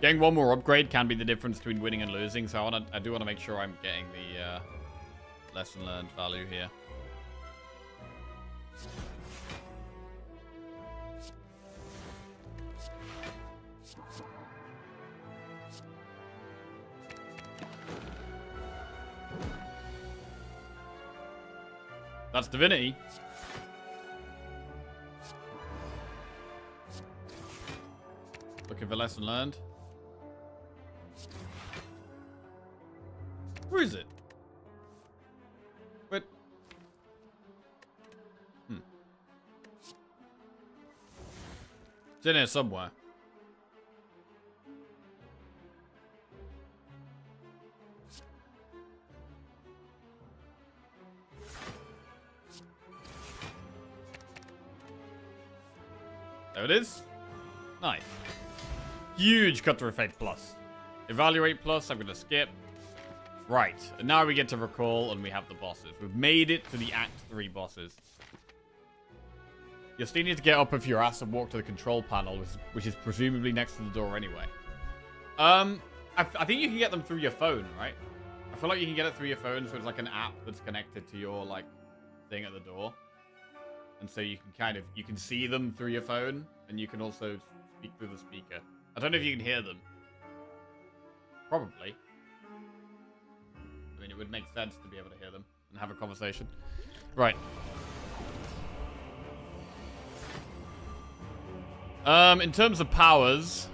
Getting one more upgrade can be the difference between winning and losing, so I do want to make sure I'm getting the lesson learned value here. That's Divinity. Looking for lesson learned. Where is it? Wait. It's in here somewhere. There it is. Nice. Huge cut through effect plus. Evaluate plus, I'm going to skip. Right, and now we get to recall and we have the bosses. We've made it to the Act 3 bosses. You'll still need to get up off your ass and walk to the control panel, which is presumably next to the door anyway. I think you can get them through your phone, right? I feel like you can get it through your phone, so it's like an app that's connected to your, like, thing at the door. And so you can you can see them through your phone, and you can also speak through the speaker. I don't know if you can hear them. Probably. I mean, it would make sense to be able to hear them and have a conversation. Right. In terms of powers...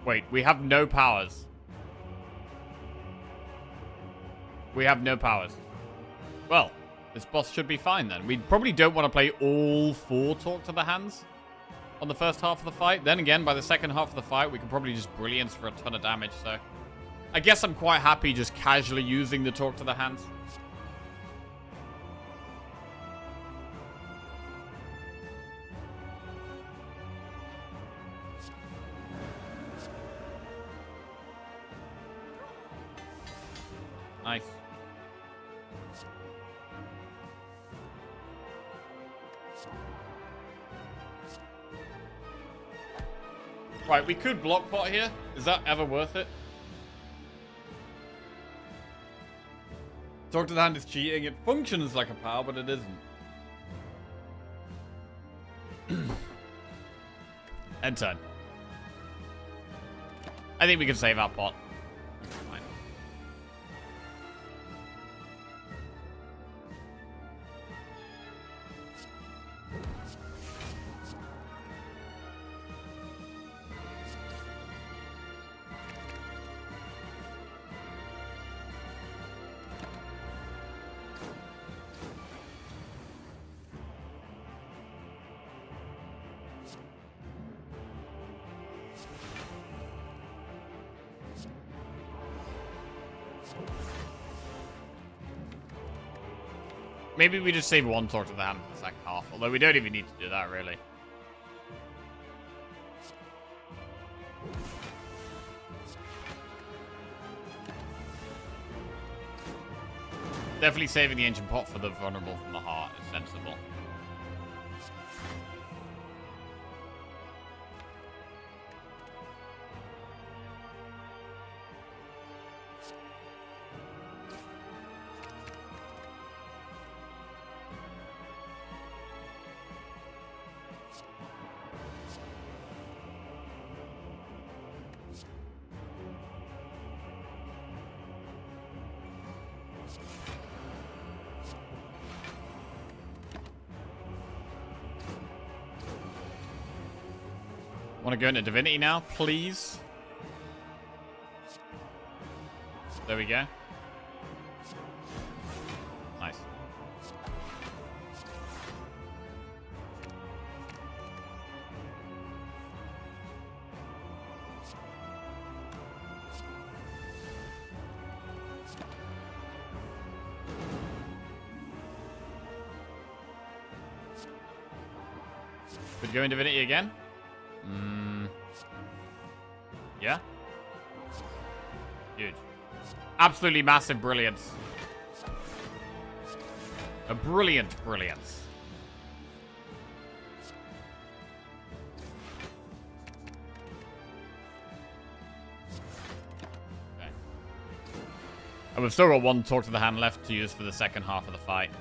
Wait, we have no powers. We have no powers. Well, this boss should be fine then. We probably don't want to play all 4 Talk to the Hands on the first half of the fight. Then again, by the second half of the fight, we can probably just Brilliance for a ton of damage, so... I guess I'm quite happy just casually using the Talk to the Hands. Nice. Right, we could block pot here. Is that ever worth it? Talk to the Hand is cheating. It functions like a power, but it isn't. End turn. I think we can save our pot. Fine. Maybe we just save 1 Talk to the Hand for the second half, although we don't even need to do that, really. Definitely saving the Ancient Pot for the Vulnerable from the Heart is sensible. Want to go into Divinity now, please? There we go. Nice. Could go in Divinity again? Yeah? Huge. Absolutely massive brilliance. A brilliant brilliance. Okay. And we've still got 1 Talk to the Hand left to use for the second half of the fight.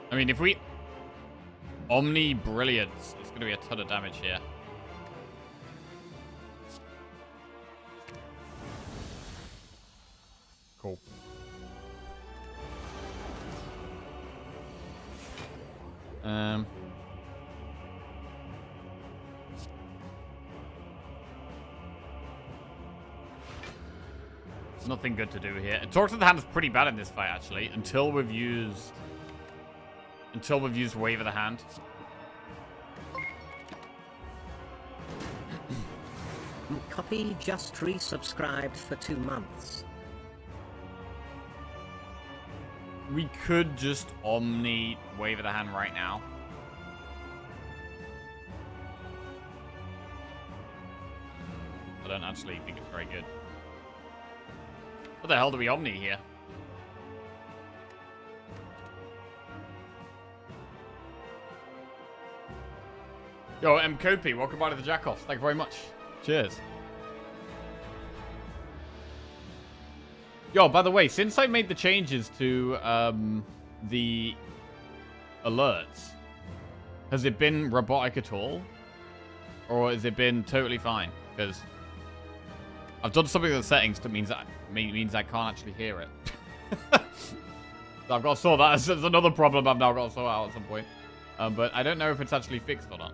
I mean, if we Omni Brilliance, it's going to be a ton of damage here. Cool. Nothing good to do here. Talk to the hand is pretty bad in this fight, actually, until we've used Wave of the Hand. Copy just resubscribed for 2 months. We could just Omni Wave of the Hand right now. I don't actually think it's very good. What the hell do we Omni here? Yo, M. Kopi, welcome by to the Jackoffs. Thank you very much. Cheers. Yo, by the way, since I made the changes to the alerts, has it been robotic at all? Or has it been totally fine? Because I've done something with the settings that means I can't actually hear it. So I've got to sort that. That's another problem I've now got to sort out at some point. But I don't know if it's actually fixed or not.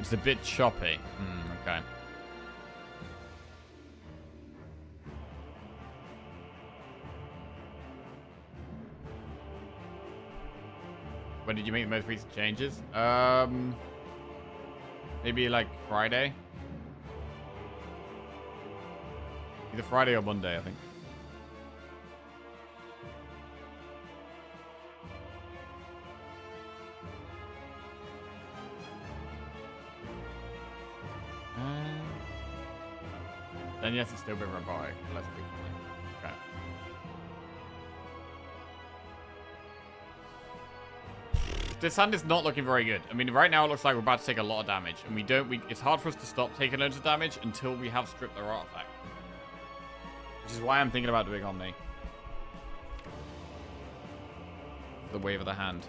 It's a bit choppy. Okay. When did you make the most recent changes? Maybe like Friday? Either Friday or Monday, I think. Then yes, it's still been robotic, less frequently. Okay. This hand is not looking very good. I mean, right now it looks like we're about to take a lot of damage, and it's hard for us to stop taking loads of damage until we have stripped their artifact. Which is why I'm thinking about doing Omni. The Wave of the Hand.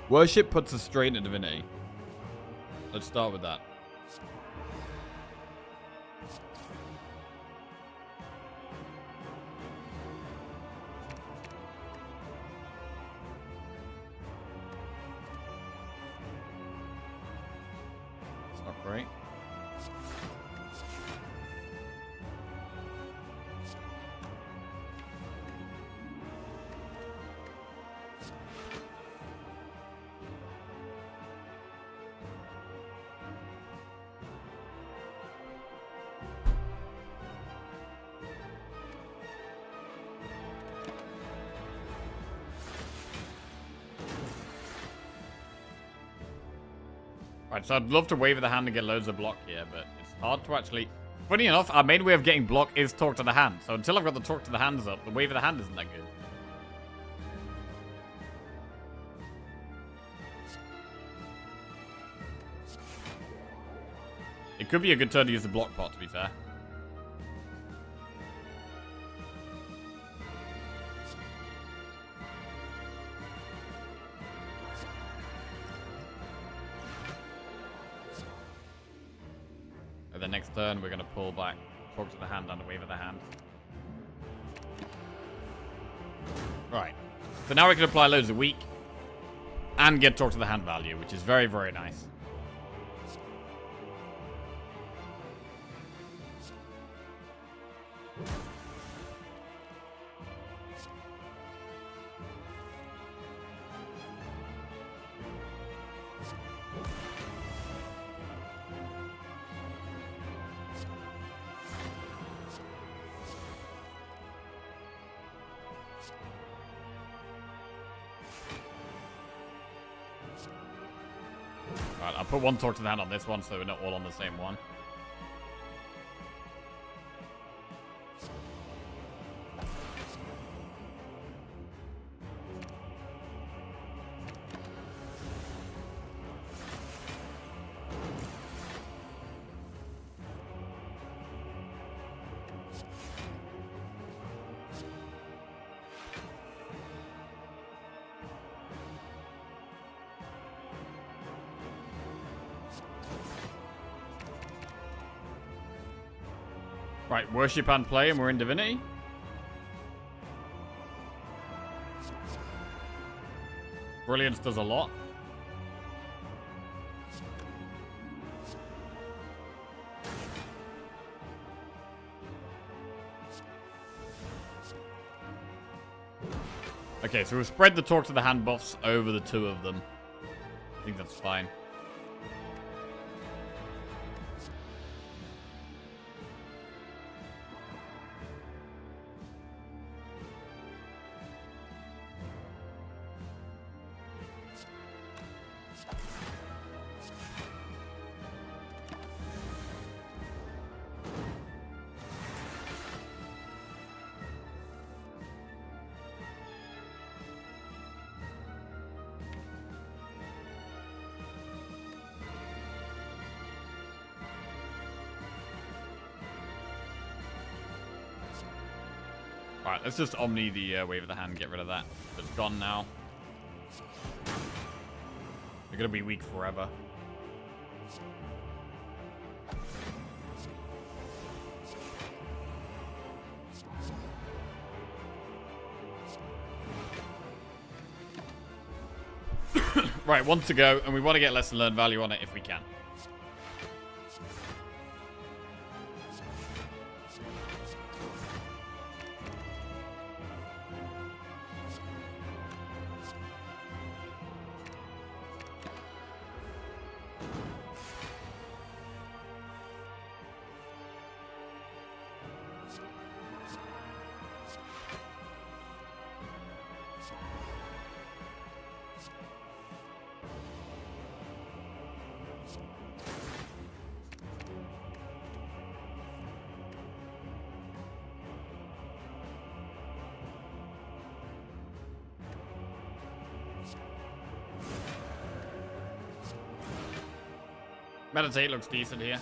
Worship puts a strain in Divinity. Let's start with that. It's not great. Right, so I'd love to Wave of the Hand and get loads of block here, but it's hard to actually... Funny enough, our main way of getting block is Talk to the Hand. So until I've got the Talk to the Hands up, the Wave of the Hand isn't that good. It could be a good turn to use the block pot, to be fair. The next turn, we're going to pull back, Talk to the Hand, and the Wave of the Hand. Right. So now we can apply loads of weak and get Talk to the Hand value, which is very, very nice. Right, I'll put one Talk to the Hand on this one so we're not all on the same one. Right, worship and play, and we're in Divinity. Brilliance does a lot. Okay, so we've spread the talk to the hand buffs over the two of them. I think that's fine. Alright, let's just Omni the Wave of the Hand, get rid of that. It's gone now. They're gonna be weak forever. Right, one to go, and we want to get lesson learned value on it if we can. Meditate looks decent here.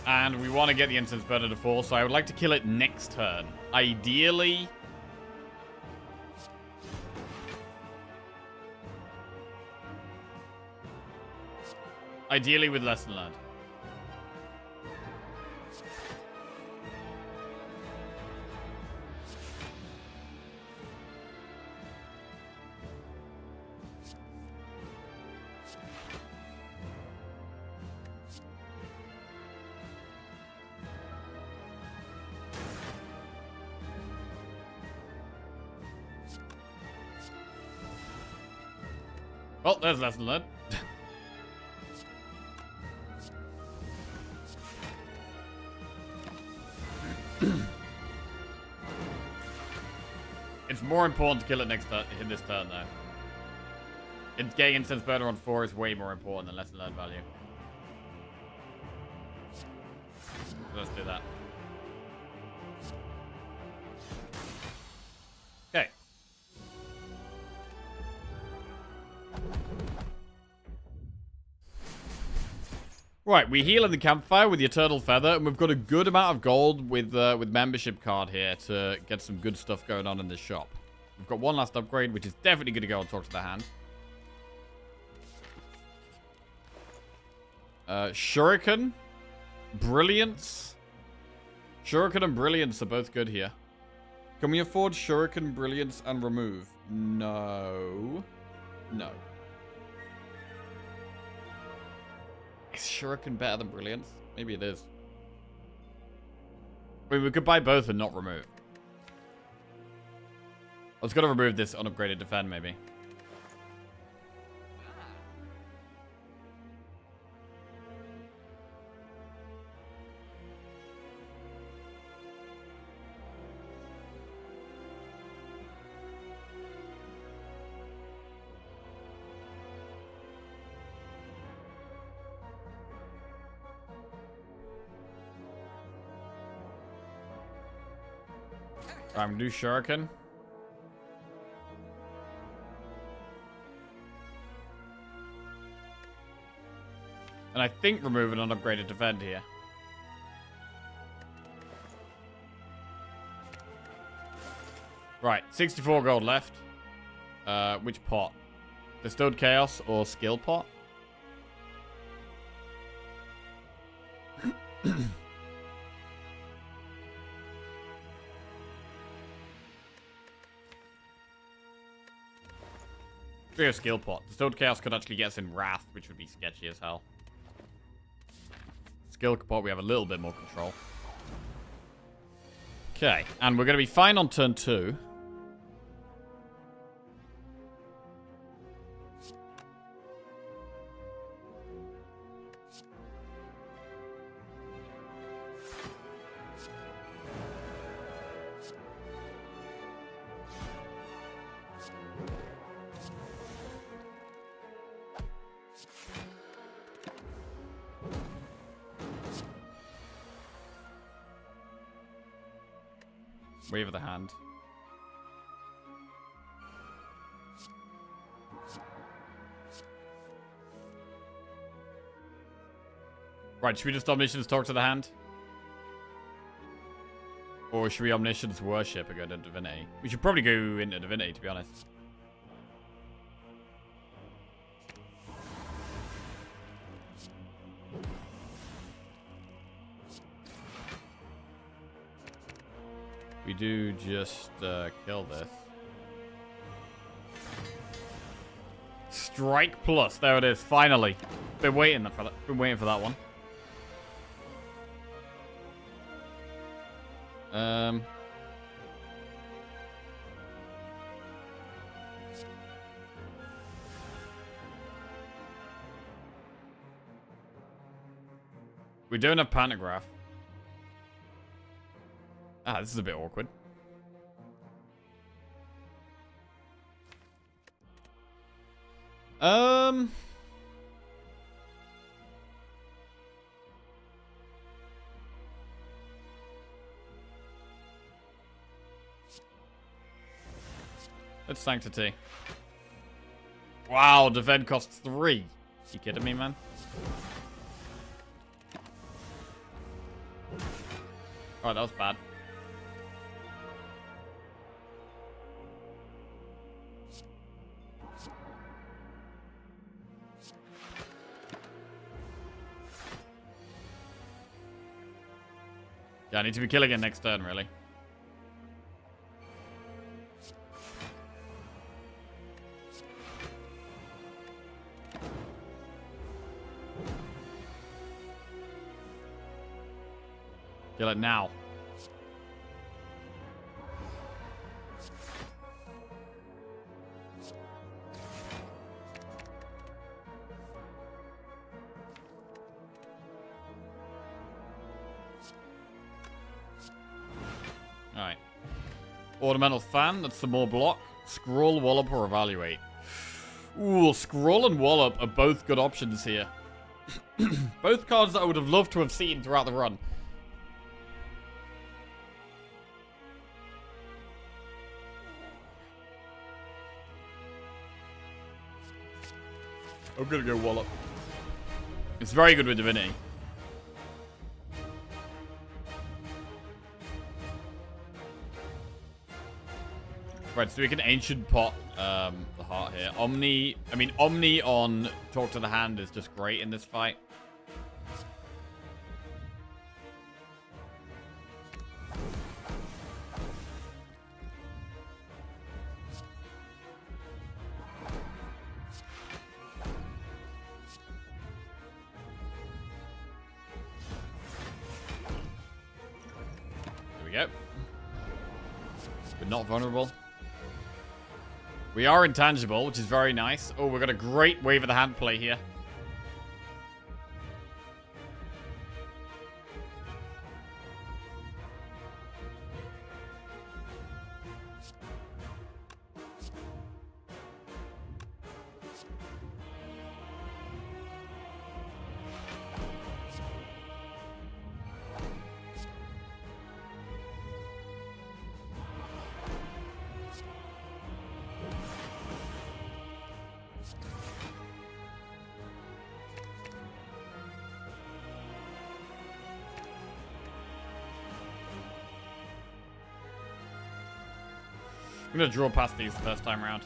And we want to get the instance burner to fall, so I would like to kill it next turn. Ideally... Ideally with lesson learned. Well, there's lesson learned. It's more important to kill it next turn, in this turn, though. It's getting instance burner on 4 is way more important than lesson learned value. So let's do that. Okay. Right, we heal in the campfire with the Eternal Feather, and we've got a good amount of gold with membership card here to get some good stuff going on in this shop. We've got one last upgrade, which is definitely going to go and talk to the hand. Shuriken, Brilliance. Shuriken and Brilliance are both good here. Can we afford Shuriken, Brilliance, and Remove? No. No. Is Shuriken better than Brilliance? Maybe it is. I mean, we could buy both and not remove. I was going to remove this unupgraded defend, maybe. I'm gonna do Shuriken. And I think remove an unupgraded defend here. 64 gold left. Which pot? Bestowed Chaos or Skill pot? A skill pot. Bestowed Chaos could actually get us in Wrath, which would be sketchy as hell. Skill pot, we have a little bit more control. Okay, and we're going to be fine on turn 2. Wave of the hand. Right, should we just Omniscience talk to the hand? Or should we Omniscience worship and go to Divinity? We should probably go into Divinity, to be honest. We do just kill this. Strike plus. There it is. Finally. Been waiting for that. Been waiting for that one. We don't have Pantograph. Ah, this is a bit awkward. Let's Sanctity. Wow, defend costs 3. You kidding me, man? Oh, that was bad. Yeah, I need to be killing it next turn, really. Kill it now. Alright. Ornamental Fan, that's some more block. Scroll, Wallop, or Evaluate. Ooh, Scroll and Wallop are both good options here. Both cards that I would have loved to have seen throughout the run. I'm gonna go Wallop. It's very good with Divinity. Right, so we can Ancient Pot the heart here. Omni on Talk to the Hand is just great in this fight. There we go. We're not vulnerable. We are intangible, which is very nice. Oh, we've got a great Wave of the Hand play here. I'm gonna draw past these the first time around.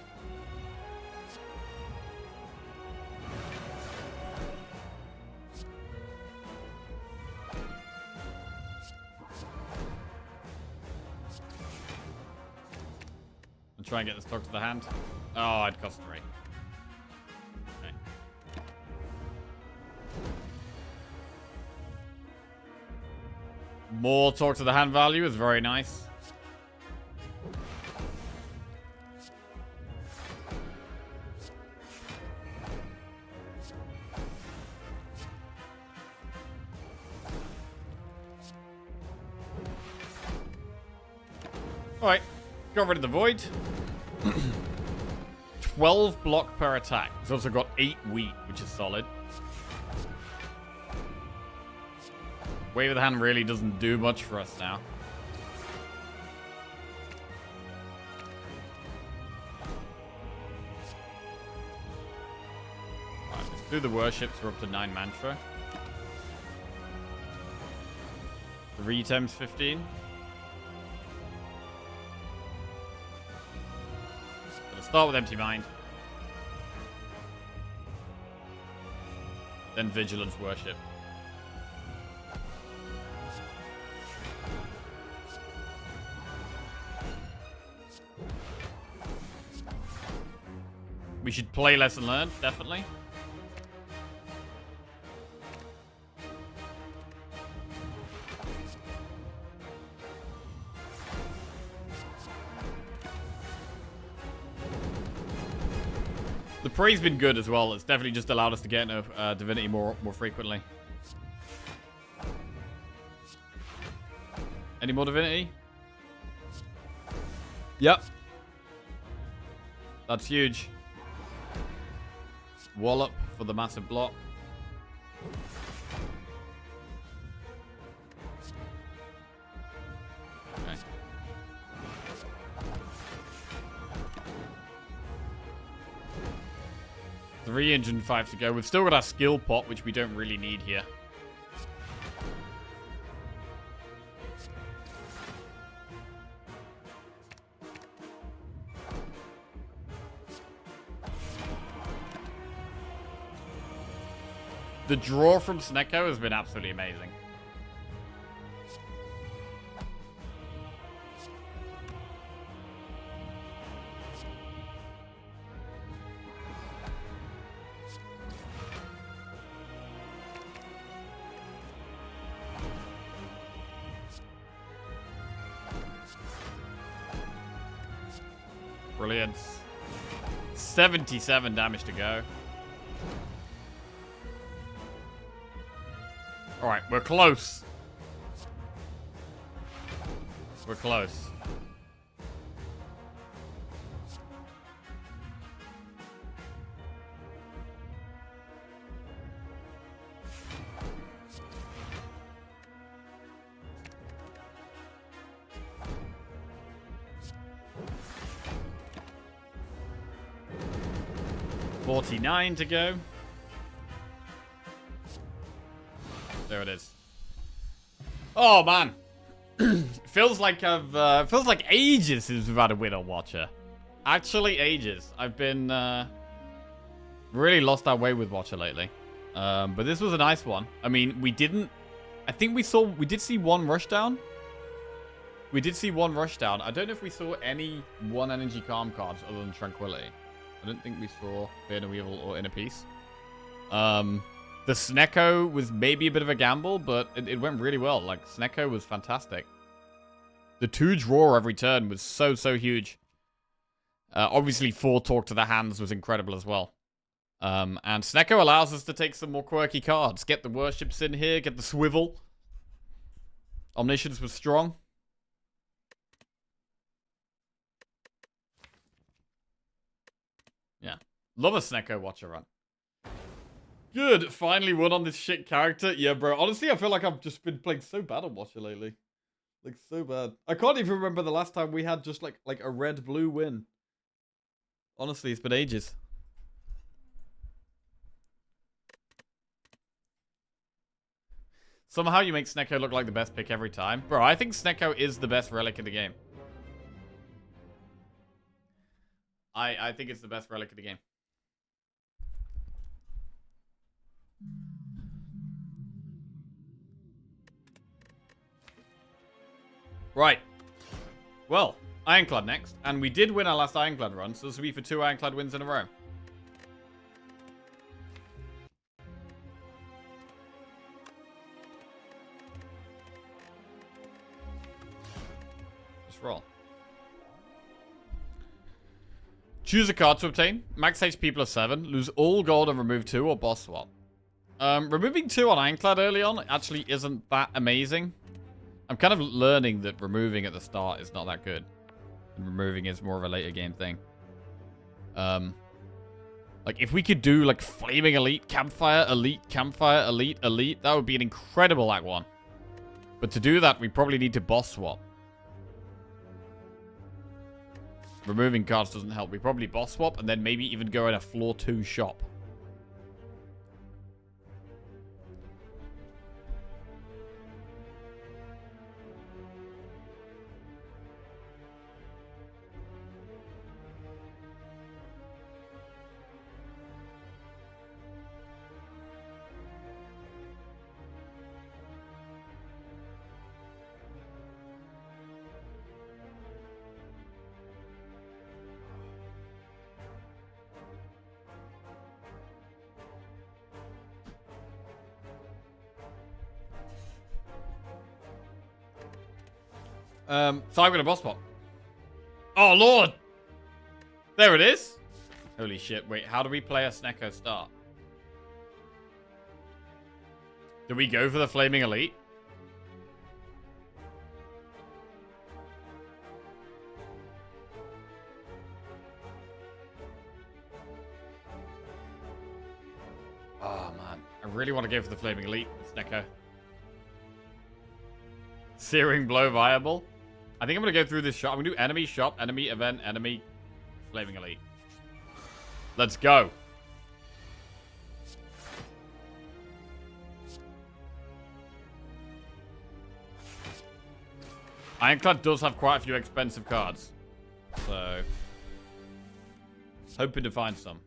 And try and get this talk to the hand. Oh, I'd cost 3. Okay. More talk to the hand value is very nice. Alright, got rid of the void. 12 block per attack. It's also got 8 weak, which is solid. Wave of the hand really doesn't do much for us now. Alright, let's do the worships. We're up to 9 mantra. 3 times 15. Start with Empty Mind. Then Vigilance Worship. We should play Lesson Learned, definitely. The Prey's been good as well. It's definitely just allowed us to get into Divinity more frequently. Any more Divinity? Yep. That's huge. Wallop for the massive block. Okay. $305 to go. We've still got our skill pot, which we don't really need here. The draw from Snecko has been absolutely amazing. Brilliant. 77 damage to go. Alright, we're close. We're close. $49 to go. There it is. Oh man, feels like feels like ages since we've had a win on Watcher. Actually, ages. I've been really lost our way with Watcher lately. But this was a nice one. I mean, we didn't. I think we did see one rushdown. We did see one rushdown. I don't know if we saw any 1 energy calm cards other than Tranquility. I don't think we saw Fear No Evil or Inner Peace. The Snecko was maybe a bit of a gamble, but it went really well. Like, Snecko was fantastic. The 2 draw every turn was so huge. Obviously, 4 talk to the hands was incredible as well. And Snecko allows us to take some more quirky cards. Get the worships in here, get the swivel. Omniscience was strong. Yeah. Love a Snecko Watcher run. Good. Finally won on this shit character. Yeah, bro. Honestly, I feel like I've just been playing so bad on Watcher lately. Like, so bad. I can't even remember the last time we had just, like a red-blue win. Honestly, it's been ages. Somehow you make Snecko look like the best pick every time. Bro, I think Snecko is the best relic in the game. I think it's the best relic in the game. Right. Well, Ironclad next. And we did win our last Ironclad run, so this will be for 2 Ironclad wins in a row. Let's roll. Choose a card to obtain. Max HP plus 7. Lose all gold and remove 2 or boss swap. Removing 2 on Ironclad early on actually isn't that amazing. I'm kind of learning that removing at the start is not that good. And removing is more of a later game thing. Like, if we could do, like, Flaming Elite, Campfire, Elite, Campfire, Elite, Elite, that would be an incredible Act 1. But to do that, we probably need to boss swap. Removing cards doesn't help. We probably boss swap and then maybe even go in a floor 2 shop. So I'm gonna boss swap. Oh, Lord! There it is! Holy shit, wait, how do we play a Snecko start? Do we go for the Flaming Elite? Oh, man. I really want to go for the Flaming Elite, Snecko. Searing Blow viable. I think I'm going to go through this shop. I'm going to do enemy, shop, enemy, event, enemy, Flaming Elite. Let's go. Ironclad does have quite a few expensive cards. So, hoping to find some.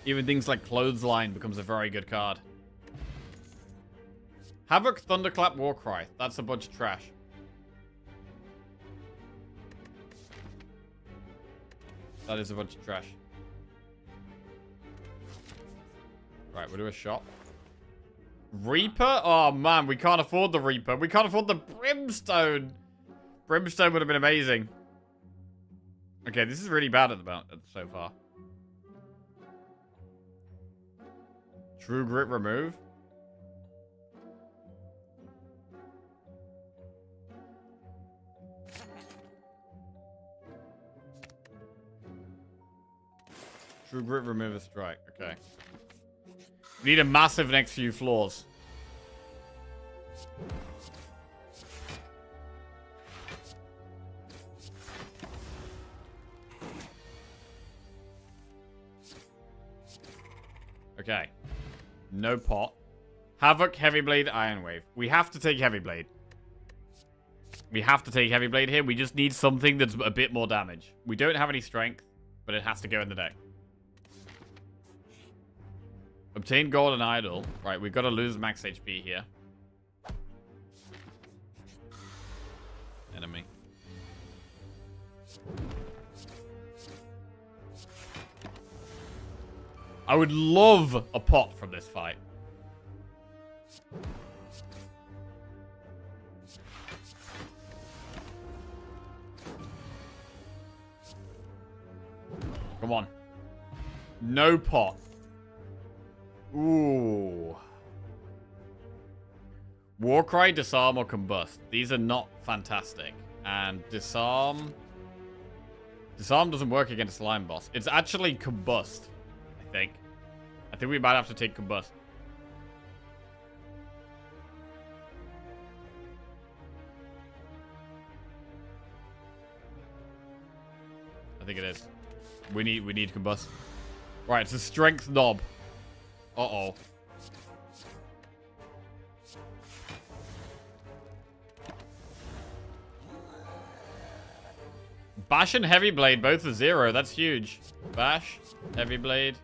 Even things like Clothesline becomes a very good card. Havoc, Thunderclap, Warcry. That's a bunch of trash. That is a bunch of trash. Right, we'll do a shop. Reaper? Oh, man, we can't afford the Reaper. We can't afford the Brimstone. Brimstone would have been amazing. Okay, this is really bad at the moment so far. True Grit remove. True Grit remove a strike. Okay. We need a massive next few floors. Okay. No pot. Havoc, Heavy Blade, Iron Wave. We have to take Heavy Blade. We have to take Heavy Blade here. We just need something that's a bit more damage. We don't have any strength, but it has to go in the deck. Obtain Golden Idol. Right, we've got to lose max HP here. Enemy. I would love a pot from this fight. Come on. No pot. Ooh. Warcry, Disarm, or Combust. These are not fantastic. And Disarm... Disarm doesn't work against Slime Boss. It's actually Combust, I think. I think we might have to take Combust. I think it is. We need Combust. Right, it's a Strength Knob. Uh-oh. Bash and Heavy Blade both are 0. That's huge. Bash, Heavy Blade.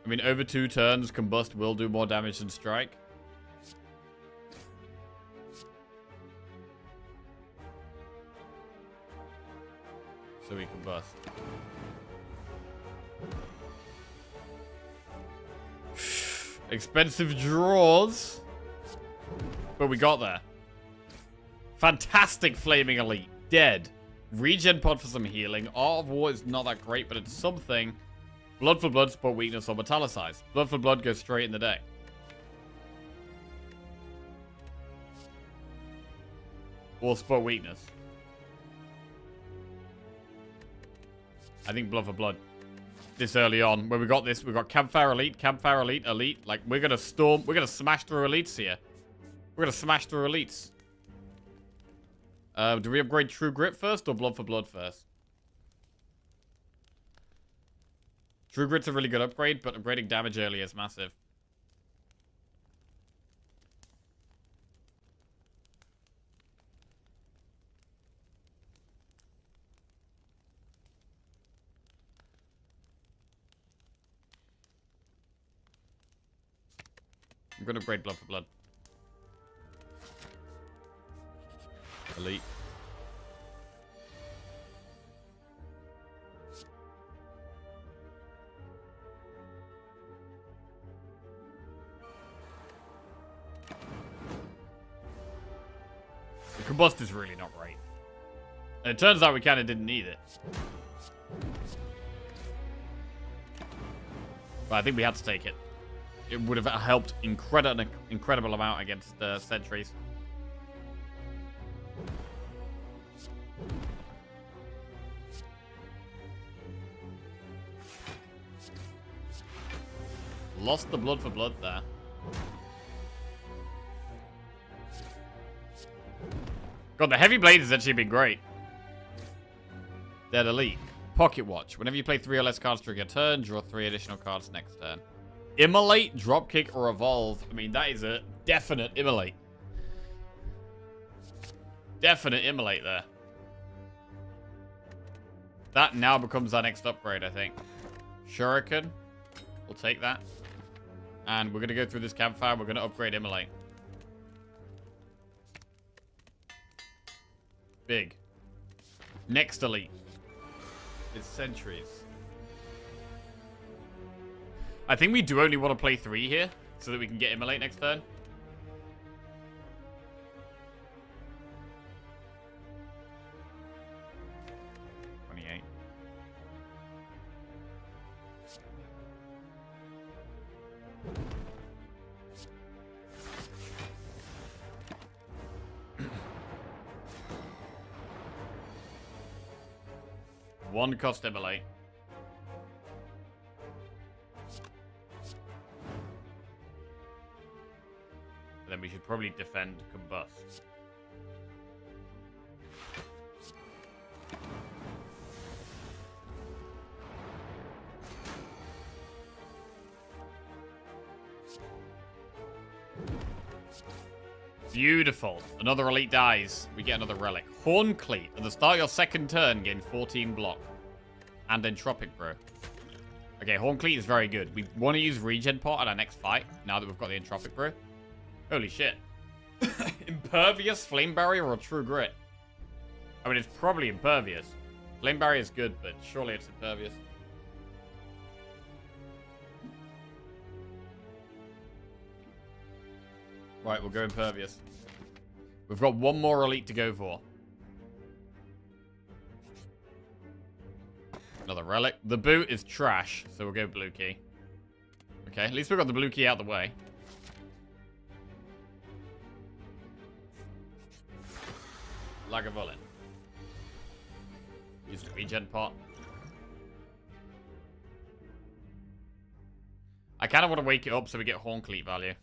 I mean, over 2 turns, Combust will do more damage than Strike. So we Combust. Expensive draws. But we got there. Fantastic Flaming Elite. Dead. Regen pod for some healing. Art of War is not that great, but it's something. Blood for Blood, support weakness or metallicize. Blood for Blood goes straight in the day. Or support weakness. I think Blood for Blood. This early on. When we got this, we got Campfire Elite, Campfire Elite, Elite. Like, we're gonna storm. We're gonna smash through Elites here. We're gonna smash through Elites. Do we upgrade True Grit first or Blood for Blood first? True Grit's a really good upgrade, but upgrading damage early is massive. I'm gonna upgrade Blood for Blood. Elite. The Combust is really not great. And it turns out we kind of didn't need it. But I think we had to take it. It would have helped an incredible amount against sentries. Lost the Blood for Blood there. God, the Heavy Blade has actually been great. Dead Elite. Pocket Watch. Whenever you play 3 or less cards during your turn, draw 3 additional cards next turn. Immolate, Dropkick, or Evolve. I mean, that is a definite Immolate. Definite Immolate there. That now becomes our next upgrade, I think. Shuriken. We'll take that. And we're going to go through this campfire. We're going to upgrade Immolate. Big. Next Elite is Sentries. I think we do only want to play 3 here, so that we can get Immolate next turn. One cost Immolate. Then we should probably defend Combust. Beautiful. Another Elite dies. We get another Relic. Horncleat. At the start of your second turn, gain 14 block. And Entropic Brew. Okay, Horncleat is very good. We want to use Regen Pot at our next fight, now that we've got the Entropic Brew. Holy shit. Impervious, Flame Barrier, or True Grit? I mean, it's probably Impervious. Flame Barrier is good, but surely it's Impervious. Right, we'll go Impervious. We've got one more Elite to go for. Another Relic. The boot is trash, so we'll go Blue Key. Okay, at least we got the Blue Key out of the way. Lagavulin. Use the Regen Pot. I kind of want to wake it up so we get Horncleat value.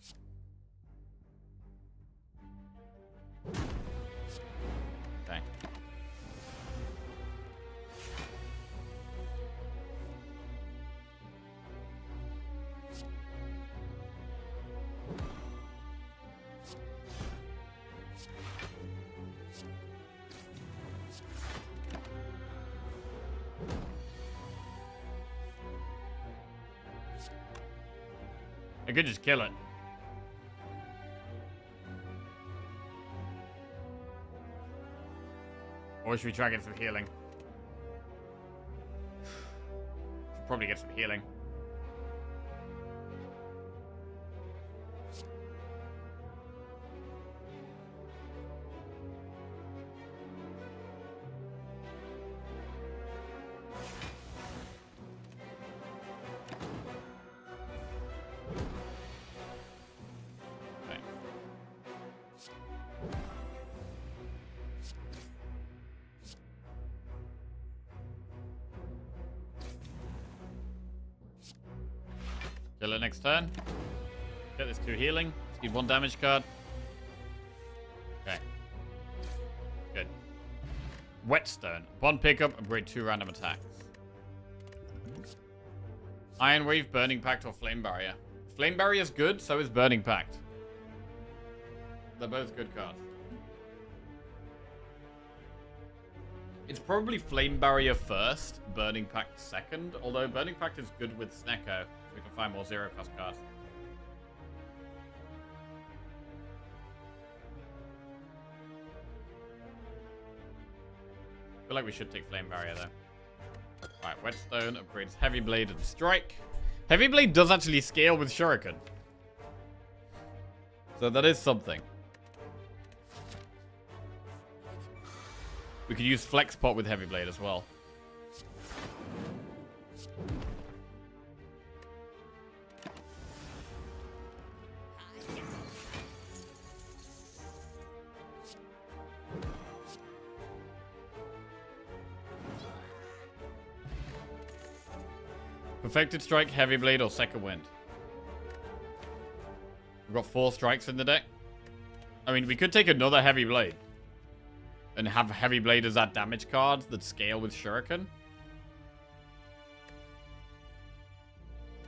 Okay. I could just kill it. Or should we try and get some healing? Should probably get some healing. Kill it next turn. Get this 2 healing. Let's need 1 damage card. Okay. Good. Whetstone. Upon pickup, upgrade 2 random attacks. Iron Wave, Burning Pact, or Flame Barrier. Flame Barrier is good, so is Burning Pact. They're both good cards. It's probably Flame Barrier first, Burning Pact second, although Burning Pact is good with Snecko. We can find more 0-cost cards. I feel like we should take Flame Barrier, though. Alright, Whetstone upgrades Heavy Blade and Strike. Heavy Blade does actually scale with Shuriken. So that is something. We could use Flex Pot with Heavy Blade as well. Perfected Strike, Heavy Blade, or Second Wind. We've got 4 strikes in the deck. I mean, we could take another Heavy Blade. And have Heavy Blade as that damage card that scale with Shuriken.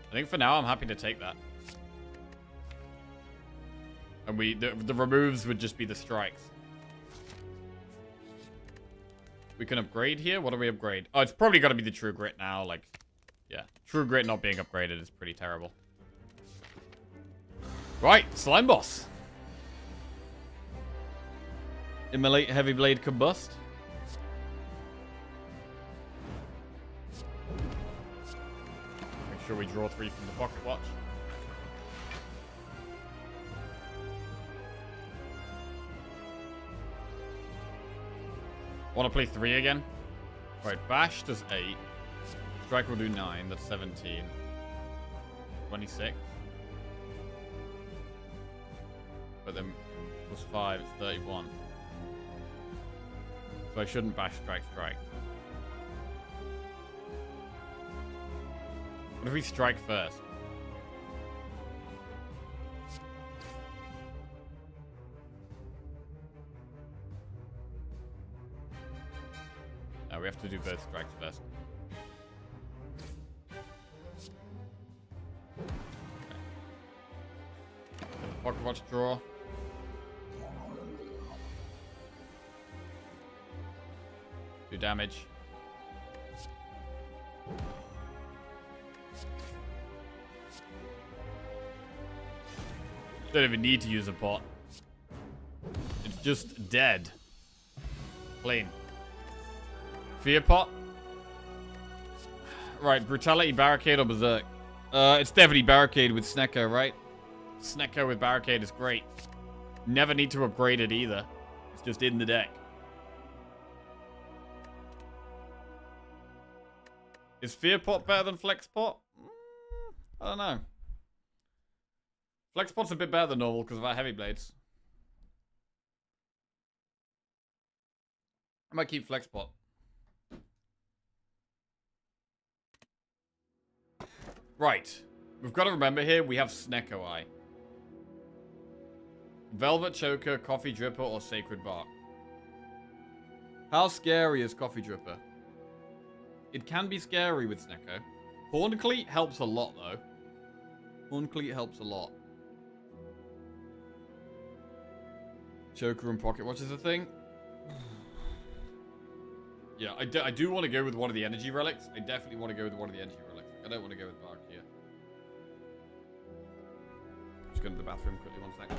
I think for now, I'm happy to take that. And the removes would just be the strikes. We can upgrade here. What do we upgrade? Oh, it's probably got to be the True Grit now. Like, yeah. True Grit not being upgraded is pretty terrible. Right, Slime Boss. Immolate, Heavy Blade, Combust. Make sure we draw 3 from the Pocket Watch. Want to play 3 again? Right, Bash does 8. Strike will do 9. That's 17. 26. But then plus 5 is 31. So I shouldn't Bash, Strike, Strike. What if we strike first? No, we have to do both strikes first. Okay. Pocket Watch draw. Do damage. Don't even need to use a pot. It's just dead. Plain. Fear pot. Right, Brutality, Barricade, or Berserk. It's definitely Barricade with Snecko, right? Snecko with Barricade is great. Never need to upgrade it either. It's just in the deck. Is Fear Pot better than Flex Pot? I don't know. Flex Pot's a bit better than normal because of our Heavy Blades. I might keep Flex Pot. Right. We've got to remember here, we have Snecko Eye. Velvet Choker, Coffee Dripper, or Sacred Bark. How scary is Coffee Dripper? It can be scary with Snecko. Horncleat helps a lot, though. Horncleat helps a lot. Choker and Pocket Watch is a thing. Yeah, I do want to go with one of the energy relics. I definitely want to go with one of the energy relics. I don't want to go with Bark here. just go to the bathroom quickly, 1 second.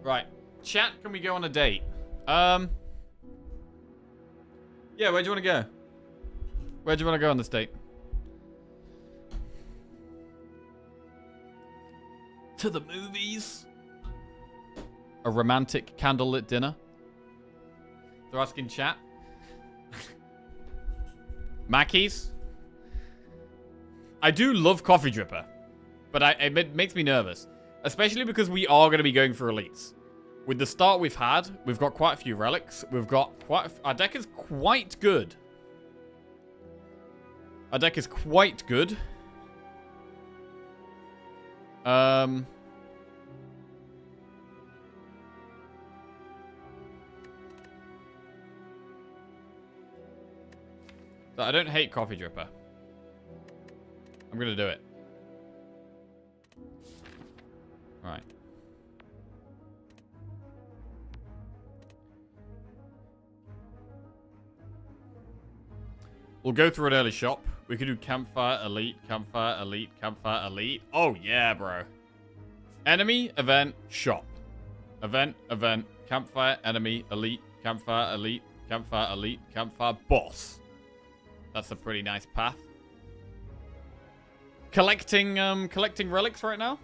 Right. Chat, can we go on a date? Yeah, where do you want to go? Where do you want to go on this date? To the movies? A romantic candlelit dinner? They're asking chat. Mackey's? I do love Coffee Dripper, but it makes me nervous. Especially because we are going to be going for elites. With the start we've had, we've got quite a few relics. We've got our deck is quite good. Our deck is quite good. So I don't hate Coffee Dripper. I'm going to do it. Alright. We'll go through an early shop. We could do campfire, elite, campfire, elite, campfire, elite. Oh, yeah, bro. Enemy, event, shop. Event, campfire, enemy, elite, campfire, elite, campfire, boss. That's a pretty nice path. Collecting relics right now.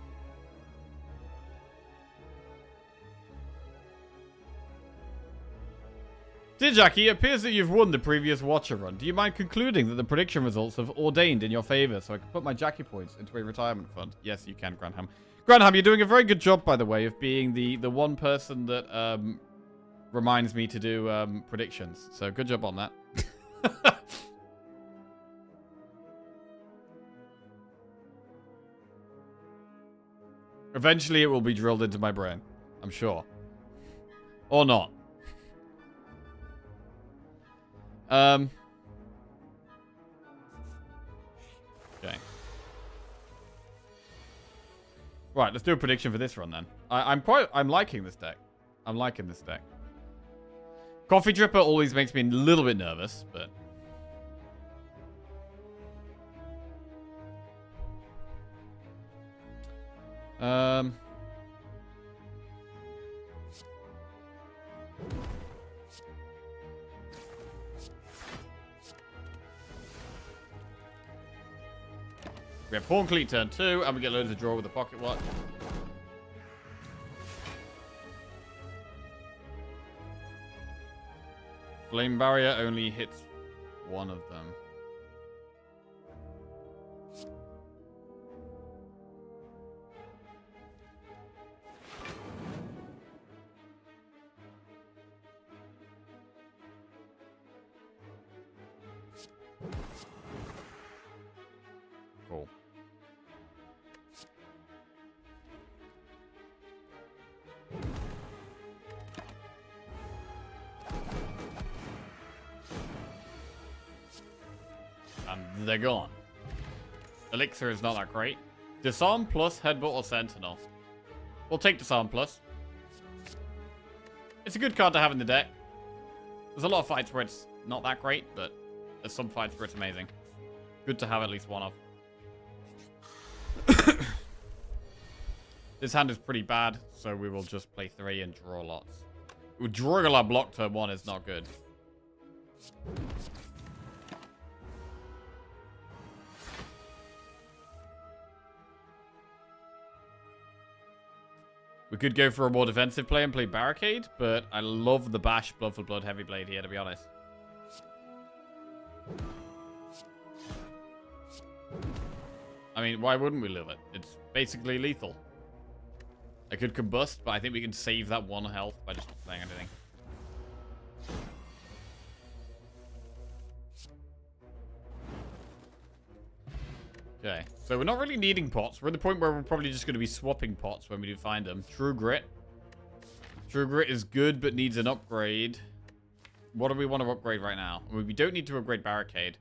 Dear Jackie, it appears that you've won the previous Watcher run. Do you mind concluding that the prediction results have ordained in your favor so I can put my Jackie points into a retirement fund? Yes, you can, Granham. Granham, you're doing a very good job, by the way, of being the one person that reminds me to do predictions. So good job on that. Eventually it will be drilled into my brain. I'm sure. Or not. Okay. Right, let's do a prediction for this run then. I'm liking this deck. I'm liking this deck. Coffee Dripper always makes me a little bit nervous, but we have Horn Cleat turn 2, and we get loads of draw with the Pocket Watch. Flame Barrier only hits one of them. Cool. And they're gone. Elixir is not that great. Disarm plus Headbutt or Sentinel. We'll take Disarm plus. It's a good card to have in the deck. There's a lot of fights where it's not that great, but there's some fights where it's amazing. Good to have at least one of. This hand is pretty bad, so we will just play 3 and draw lots. Drawing a lot block turn 1 is not good. We could go for a more defensive play and play Barricade, but I love the Bash Blood for Blood Heavy Blade here, to be honest. I mean, why wouldn't we love it? It's basically lethal. I could combust, but I think we can save that 1 health by just not playing anything. Okay, so we're not really needing pots. We're at the point where we're probably just going to be swapping pots when we do find them. True Grit. True Grit is good, but needs an upgrade. What do we want to upgrade right now? I mean, we don't need to upgrade Barricade.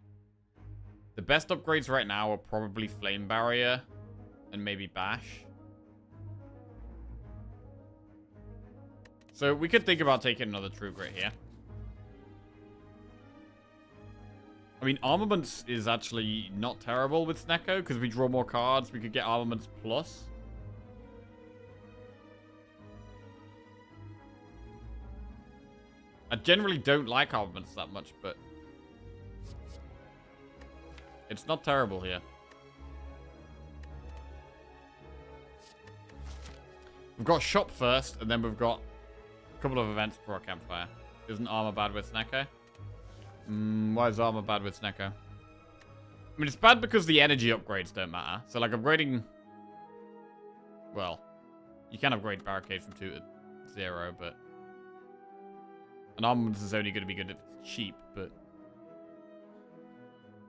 The best upgrades right now are probably Flame Barrier and maybe Bash. So we could think about taking another True Grit here. I mean, Armaments is actually not terrible with Snecko because we draw more cards. We could get Armaments plus. I generally don't like Armaments that much, but it's not terrible here. We've got Shop first, and then we've got a couple of events for our Campfire. Isn't Armor bad with Snecko? Why is Armor bad with Snecko? I mean, it's bad because the energy upgrades don't matter. So, like, upgrading... Well, you can upgrade Barricade from 2 to 0, but... An Armaments is only going to be good if it's cheap, but...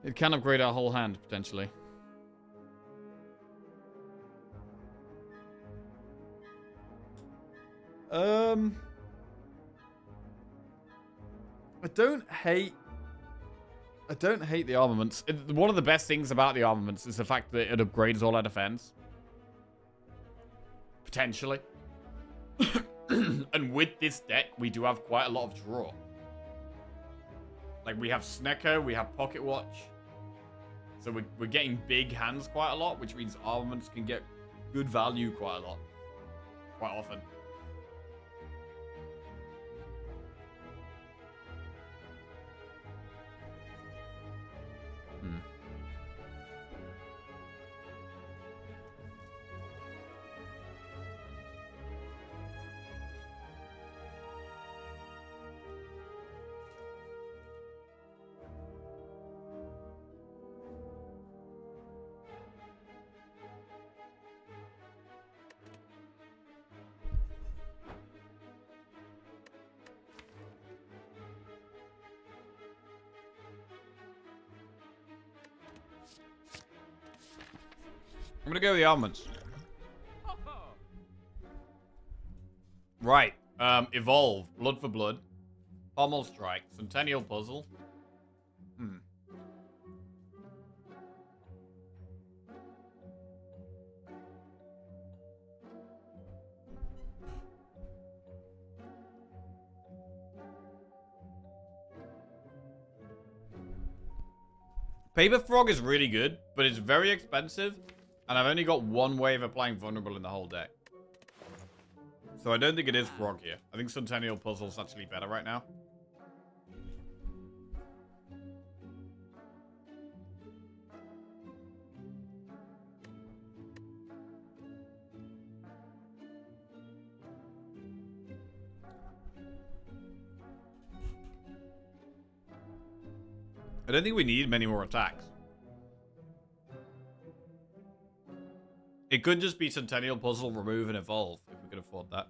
It can upgrade our whole hand, potentially. I don't hate the Armaments. One of the best things about the Armaments is the fact that it upgrades all our defense. Potentially. And with this deck, we do have quite a lot of draw. Like, we have Snecker, we have Pocket Watch. So we're getting big hands quite a lot, which means armaments can get good value quite a lot. Quite often. I'm gonna go with the armaments. Right. Evolve. Blood for blood. Pommel strike. Centennial puzzle. Paper Frog is really good, but it's very expensive. And I've only got one way of applying Vulnerable in the whole deck. So I don't think it is Frog here. I think Centennial Puzzle's actually better right now. I don't think we need many more attacks. It could just be Centennial Puzzle, remove, and evolve, if we could afford that.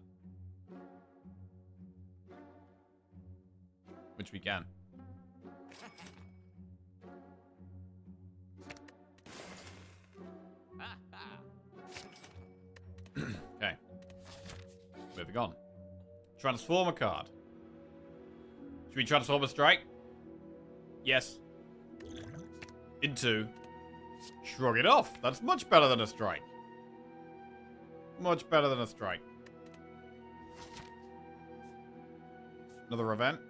Which we can. Okay. Moving on. Transformer card. Should we transform a strike? Yes. Into Shrug it off. That's much better than a strike. Much better than a strike. Another event.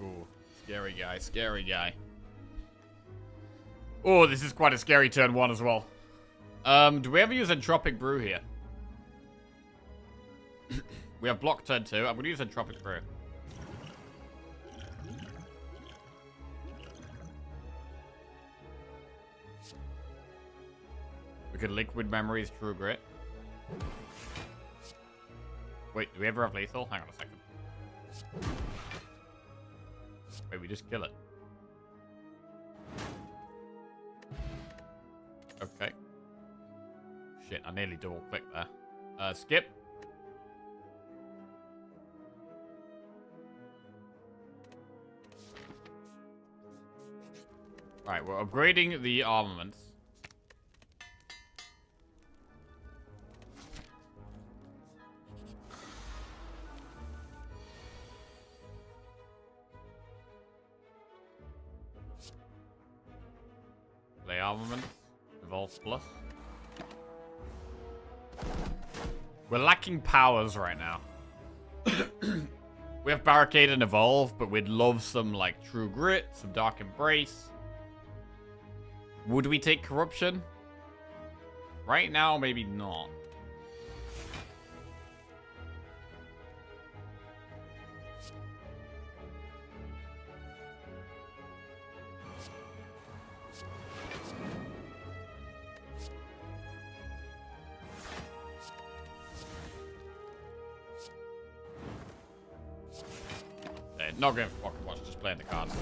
Ooh, scary guy, scary guy. Oh, this is quite a scary turn one as well. Do we ever use Entropic Brew here? We have block turn two. I'm going to use Entropic Brew. We could Liquid Memories, True Grit. Wait, do we ever have lethal? Hang on a second. Wait, we just kill it. Okay. Shit, I nearly double clicked there. Skip. Alright, we're upgrading the armaments. Play armaments. Evolve plus. We're lacking powers right now. We have Barricade and Evolve, but we'd love some, like, True Grit, some Dark Embrace. Would we take Corruption? Right now, maybe not. Not going for Pocket Watch, just playing the cards.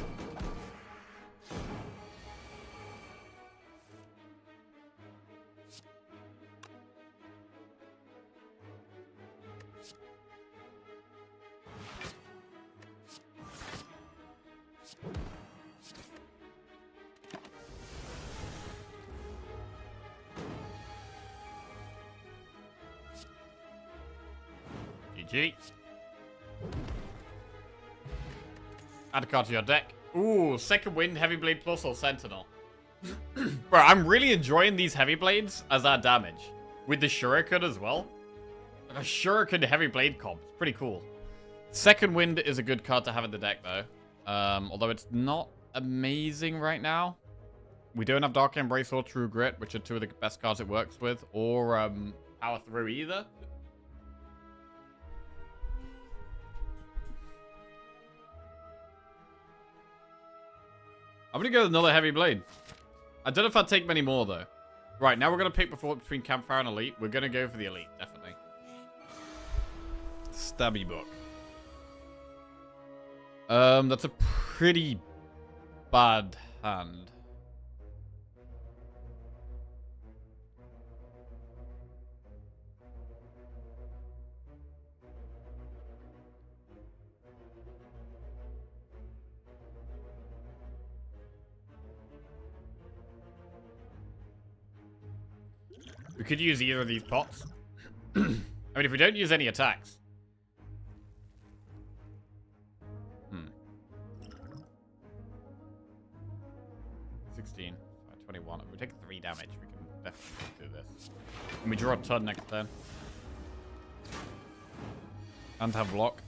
GG. Add a card to your deck. Ooh, Second Wind, Heavy Blade Plus, or Sentinel. Bro, I'm really enjoying these Heavy Blades as our damage. With the Shuriken as well. Like a Shuriken Heavy Blade comp. It's pretty cool. Second Wind is a good card to have in the deck, though. Although it's not amazing right now. We don't have Dark Embrace or True Grit, which are two of the best cards it works with, or Power Through either. I'm gonna go with another Heavy Blade. I don't know if I'd take many more, though. Right, now we're gonna pick between Campfire and Elite. We're gonna go for the Elite, definitely. Stabby Book. That's a pretty bad hand. We could use either of these pots. I mean, if we don't use any attacks. 16. 21. If we take 3 damage, we can definitely do this. And we draw a ton next turn. And have block.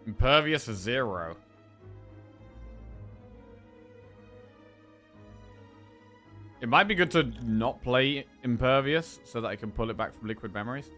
Impervious for 0. It might be good to not play Impervious so that I can pull it back from Liquid Memories.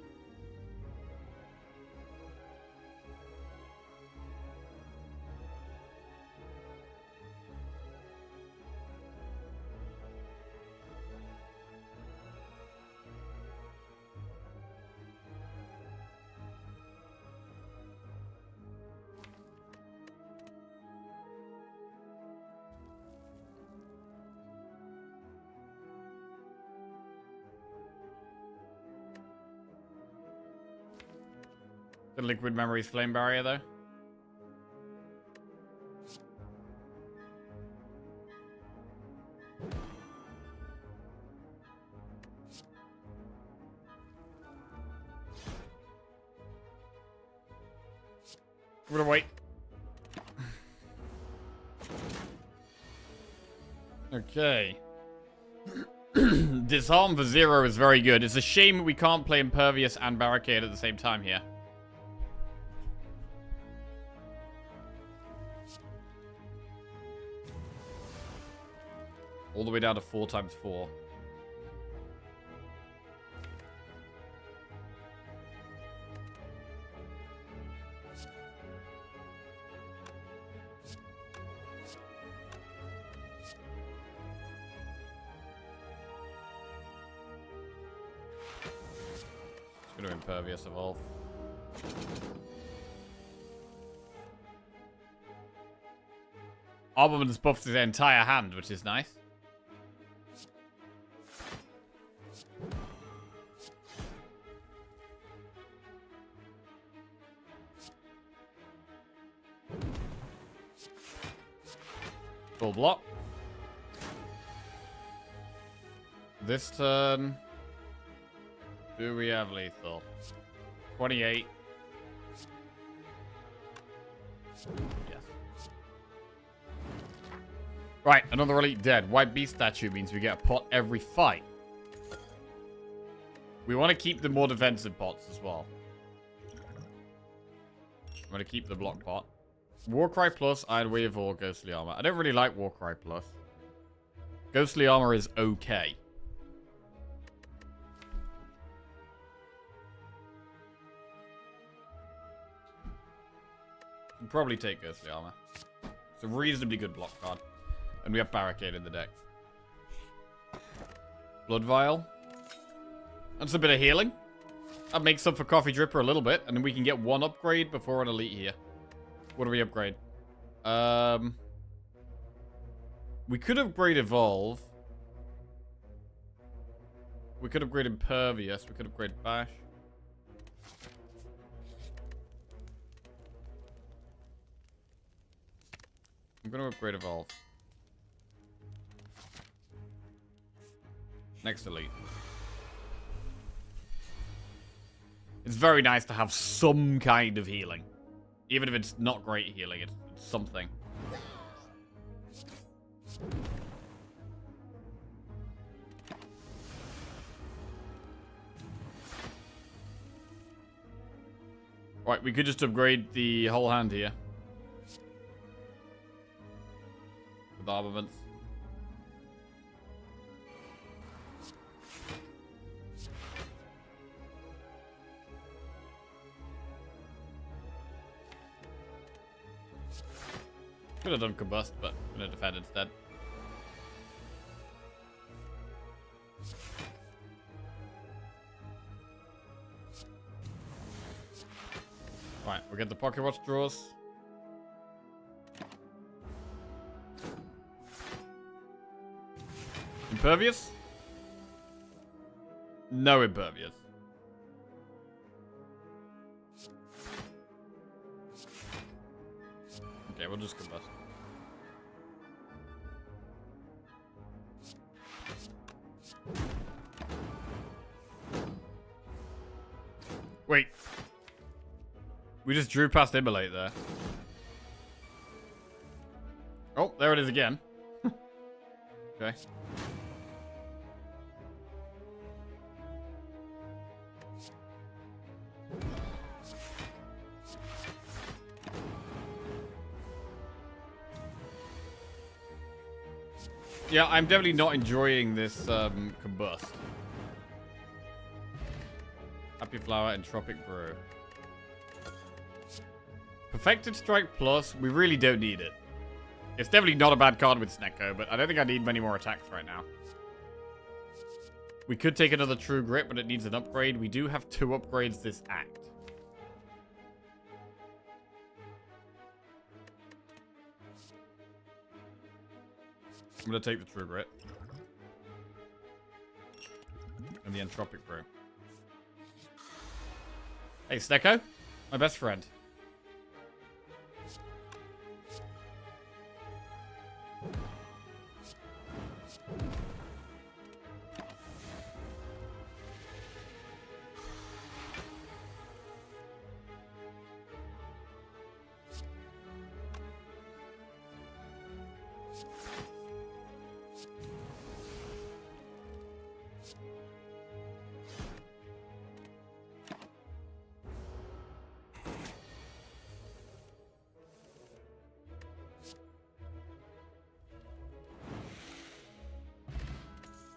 The Liquid Memories Flame Barrier, though. We're gonna wait. Okay. Disarm for 0 is very good. It's a shame we can't play Impervious and Barricade at the same time here. All the way down to 4 times 4. Just gonna Impervious Evolve. Armament's buffed his entire hand, which is nice. Full block. This turn, do we have lethal? 28. Yes. Right, another elite dead. White Beast statue means we get a pot every fight. We want to keep the more defensive pots as well. I'm going to keep the block pot. Warcry Plus, Iron Wave, or Ghostly Armor. I don't really like Warcry Plus. Ghostly Armor is okay. We'll probably take Ghostly Armor. It's a reasonably good block card. And we have Barricade in the deck. Blood Vial. That's a bit of healing. That makes up for Coffee Dripper a little bit. And then we can get 1 upgrade before an elite here. What do we upgrade? We could upgrade Evolve. We could upgrade Impervious. We could upgrade Bash. I'm going to upgrade Evolve. Next elite. It's very nice to have some kind of healing. Even if it's not great healing, it's something. Right, we could just upgrade the whole hand here. With armaments. Could have done combust, but I'm gonna defend instead. Right, we'll get the pocket watch drawers. Impervious? No impervious. Okay, we'll just combust. Wait. We just drew past Immolate there. Oh, there it is again. Okay. Yeah, I'm definitely not enjoying this combust. Happy Flower and Tropic Brew. Perfected Strike Plus, we really don't need it. It's definitely not a bad card with Snecko, but I don't think I need many more attacks right now. We could take another True Grit, but it needs an upgrade. We do have 2 upgrades this act. I'm going to take the True Grit. And the Entropic Brew. Hey, Snecko. My best friend.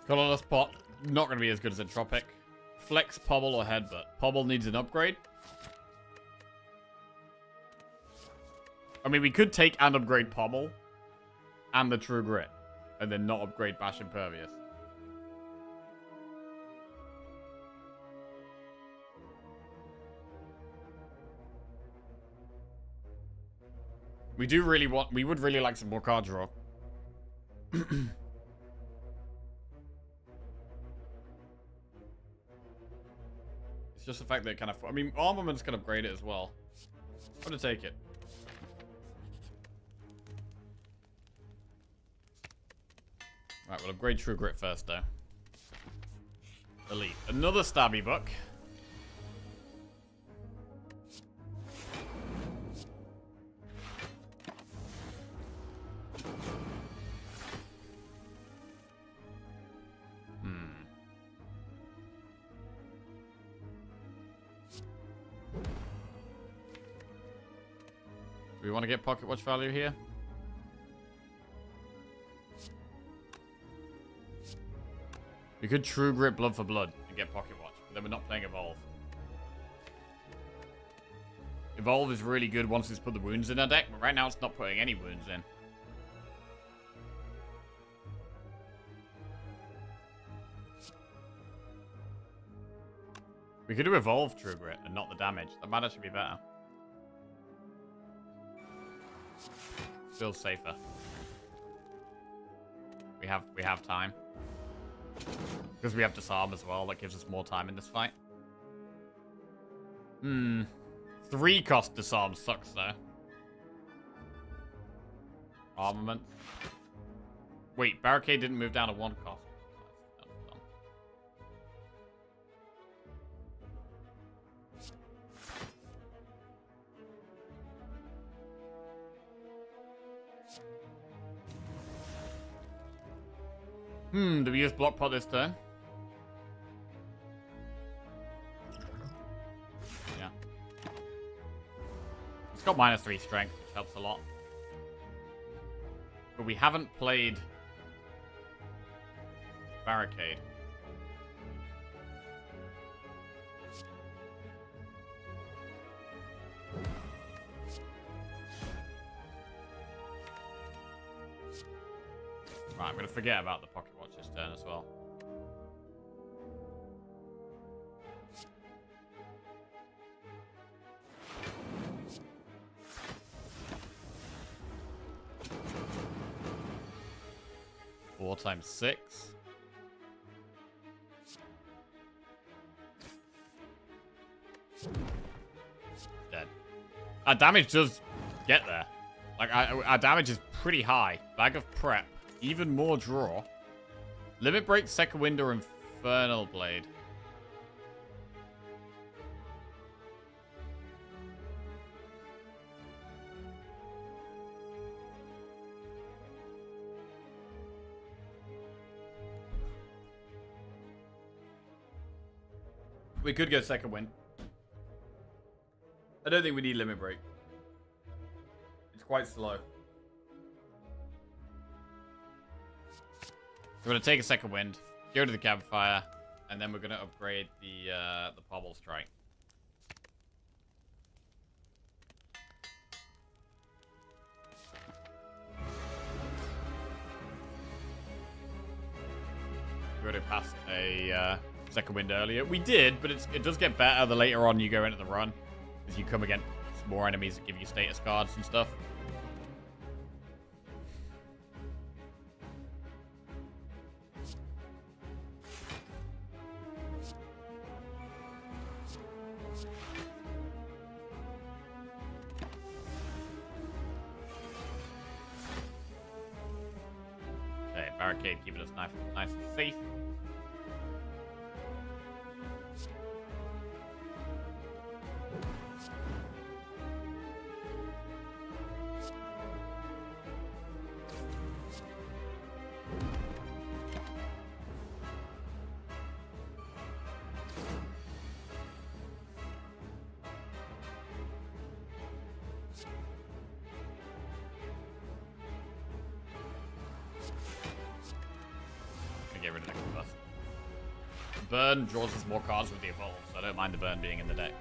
Colorless Pot, not going to be as good as Entropic. Flex, Pobble, or Headbutt. Pobble needs an upgrade. I mean, we could take and upgrade Pobble and the True Grit, and then not upgrade Bash Impervious. We do really want, we would really like some more card draw. Just the fact that it kind of... I mean, Armaments can upgrade it as well. I'm going to take it. Right, we'll upgrade True Grit first, though. Elite. Another Stabby Book. Do we want to get Pocket Watch value here? We could True Grit Blood for Blood and get Pocket Watch, but then we're not playing Evolve. Evolve is really good once it's put the wounds in our deck, but right now it's not putting any wounds in. We could do Evolve True Grit and not the damage. That might actually be better. Feels safer. We have time. Because we have Disarm as well, that gives us more time in this fight. 3 cost Disarm sucks though. Armament. Wait, Barricade didn't move down to 1 cost. Do we use Block Pot this turn? Yeah. It's got -3 strength, which helps a lot. But we haven't played Barricade. Right, I'm going to forget about the Pocket Watch this turn as well. Four times 6. Dead. Our damage does get there. Like, our damage is pretty high. Bag of Prep. Even more draw. Limit Break, Second Wind, or Infernal Blade. We could go Second Wind. I don't think we need Limit Break. It's quite slow. We're going to take a Second Wind, go to the Campfire, and then we're going to upgrade the Pobble Strike. We already passed a Second Wind earlier. We did, but it does get better the later on you go into the run, as you come against more enemies that give you status cards and stuff. Barricade, keeping us nice and safe. Get rid of the combust. Burn draws us more cards with the evolve, so I don't mind the burn being in the deck.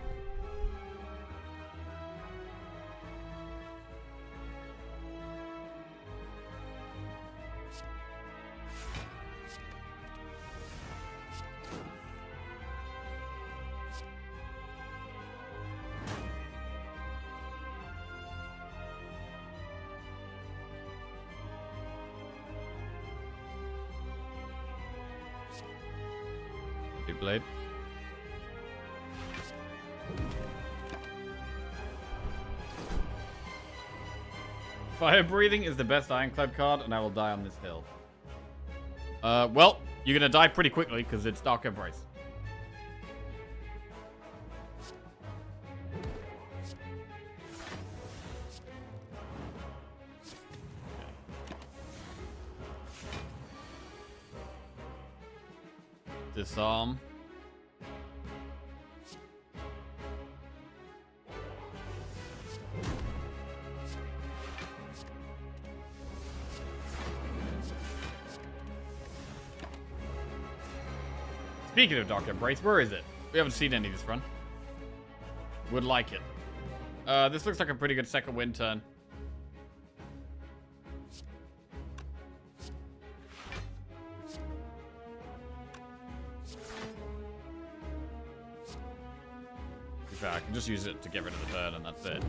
Blade. Fire Breathing is the best Ironclad card, and I will die on this hill. Well, you're gonna die pretty quickly because it's Dark Embrace. Disarm. Speaking of Dark Embrace, where is it? We haven't seen any this run. Would like it. This looks like a pretty good Second Wind turn. I can just use it to get rid of the burn, and that's it.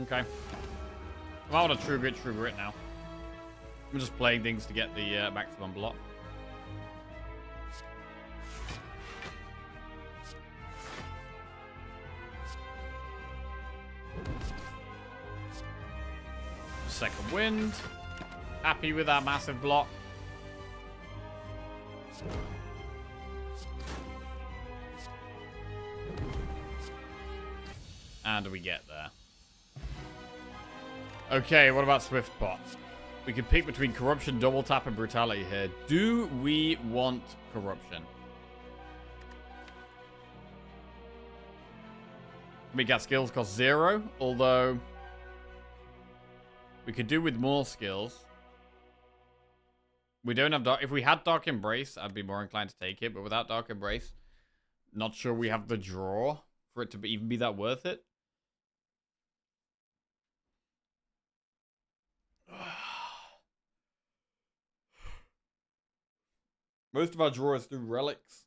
Okay. I want a True Grit now. I'm just playing things to get the maximum block. Second wind. Happy with our massive block. And we get there. Okay, what about Swift Pot? We can pick between Corruption, Double Tap, and Brutality here. Do we want Corruption? Make our skills cost 0, although we could do with more skills. We don't have Dark... If we had Dark Embrace, I'd be more inclined to take it, but without Dark Embrace, not sure we have the draw for it to even be that worth it. Most of our draw is through relics.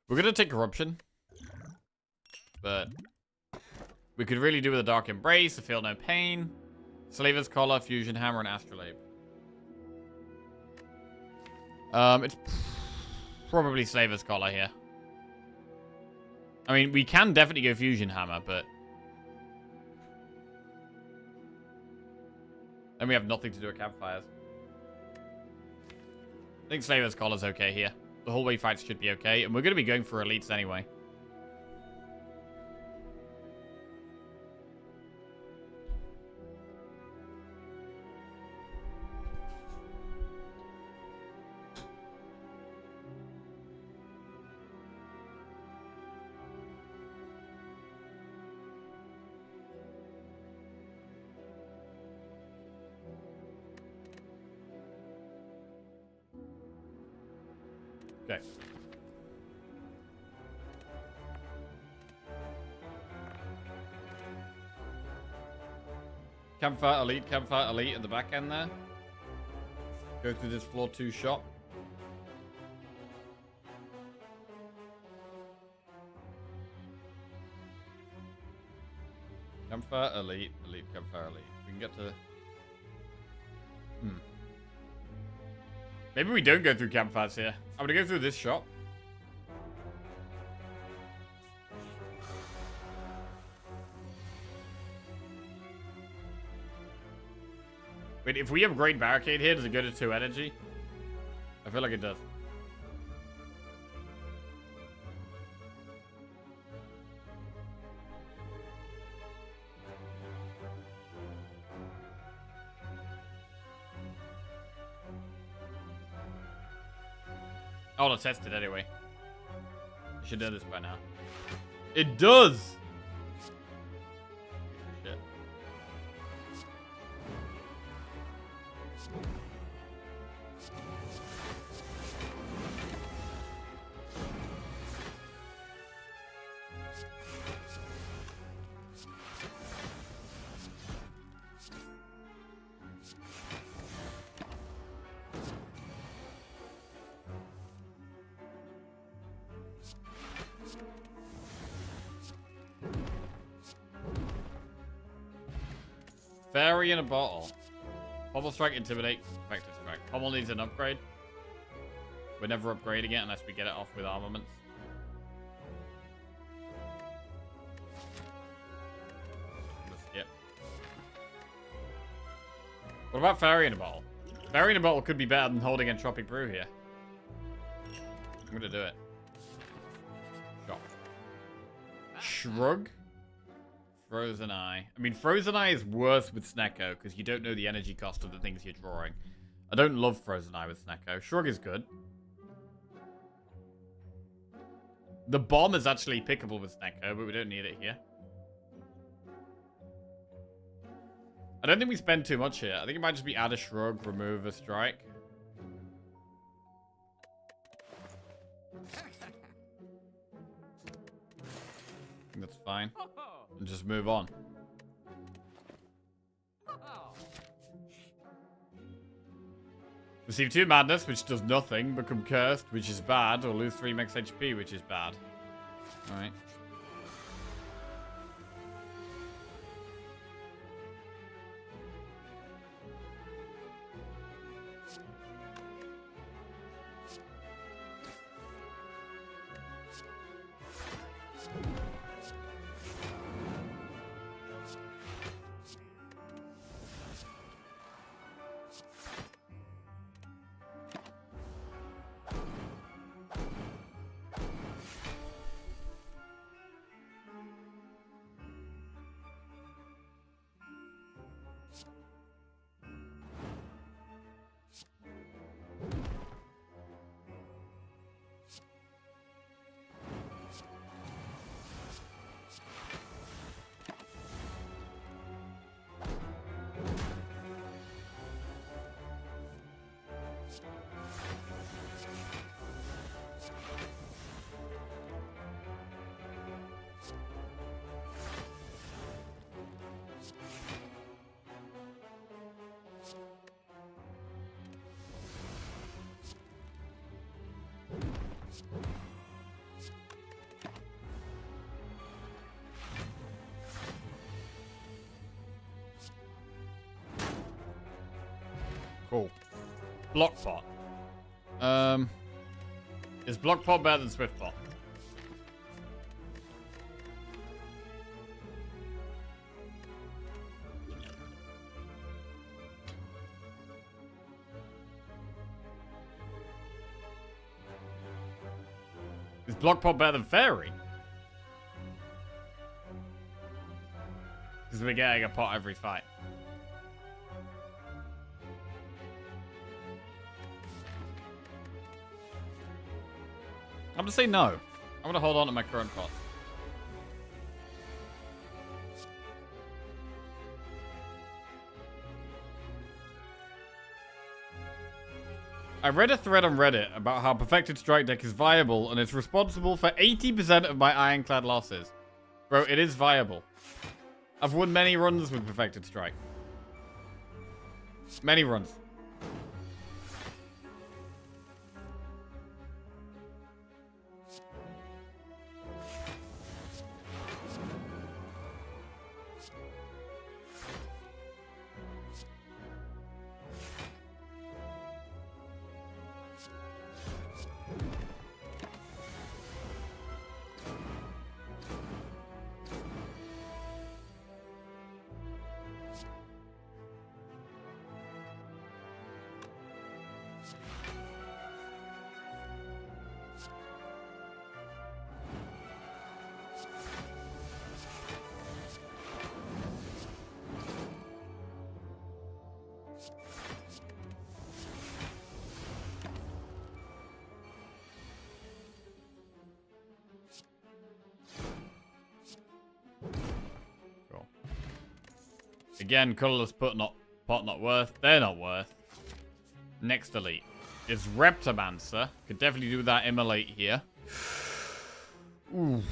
We're going to take Corruption. But we could really do with a Dark Embrace, a Feel No Pain, Slaver's Collar, Fusion Hammer, and Astrolabe. It's probably Slaver's Collar here. I mean, we can definitely go Fusion Hammer, but then we have nothing to do at campfires. I think Slaver's Collar's okay here. The hallway fights should be okay, and we're going to be going for elites anyway. Okay. Campfire elite at the back end there. Go through this floor 2 shop. Campfire elite, campfire elite. We can get to... Maybe we don't go through campfires here. I'm gonna go through this shop. Wait, if we upgrade barricade here, does it go to 2 energy? I feel like it does. I want to test it anyway. I should know this by now. It does! Shit. Fairy in a bottle. Pommel Strike, Intimidate, Effective Strike. Pommel needs an upgrade. We're never upgrading it unless we get it off with armaments. Skip. What about Fairy in a bottle? Fairy in a bottle could be better than holding Entropic Brew here. I'm gonna do it. Shock. Shrug. Frozen Eye. I mean, Frozen Eye is worse with Snecko because you don't know the energy cost of the things you're drawing. I don't love Frozen Eye with Snecko. Shrug is good. The bomb is actually pickable with Snecko, but we don't need it here. I don't think we spend too much here. I think it might just be add a Shrug, remove a Strike. I think that's fine. and just move on. Receive 2 madness, which does nothing. Become cursed, which is bad. Or lose 3 max HP, which is bad. Alright. Cool. Block pot. Is block pot better than swift pot? Is block pot better than fairy? Because we're getting a pot every fight. I'm gonna say no. I'm gonna hold on to my current pot. I read a thread on Reddit about how Perfected Strike deck is viable and it's responsible for 80% of my Ironclad losses. Bro, it is viable. I've won many runs with Perfected Strike. Many runs. Again, colorless pot not worth. They're not worth. Next elite is Reptomancer. Could definitely do that immolate here. Ooh.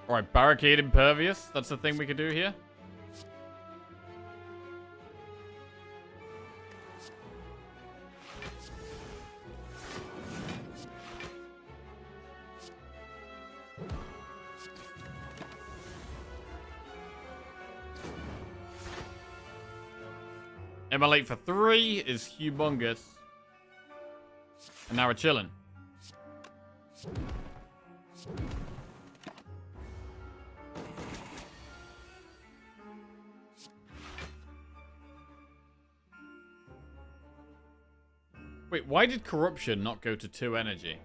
Alright, Barricade Impervious. That's the thing we could do here. Immolate for 3 is humongous. And now we're chilling. Wait, why did Corruption not go to 2 energy?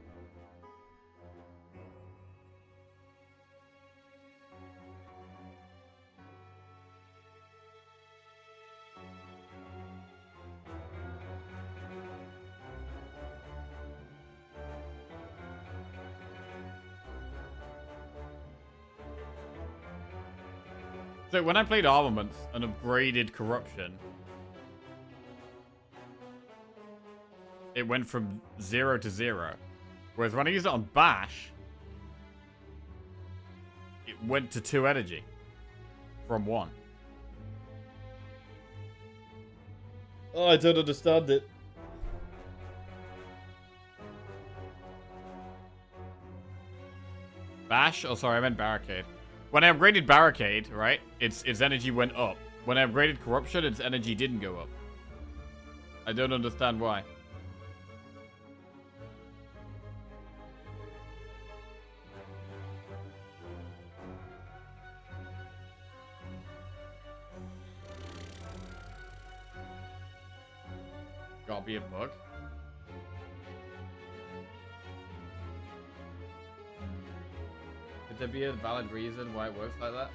So when I played Armaments and upgraded Corruption, it went from 0 to 0. Whereas when I used it on Bash, it went to 2 energy from 1. Oh, I don't understand it. Bash? Oh, sorry, I meant Barricade. When I upgraded Barricade, right, its energy went up. When I upgraded Corruption, its energy didn't go up. I don't understand why. Gotta be a bug. Could there be a valid reason why it works like that?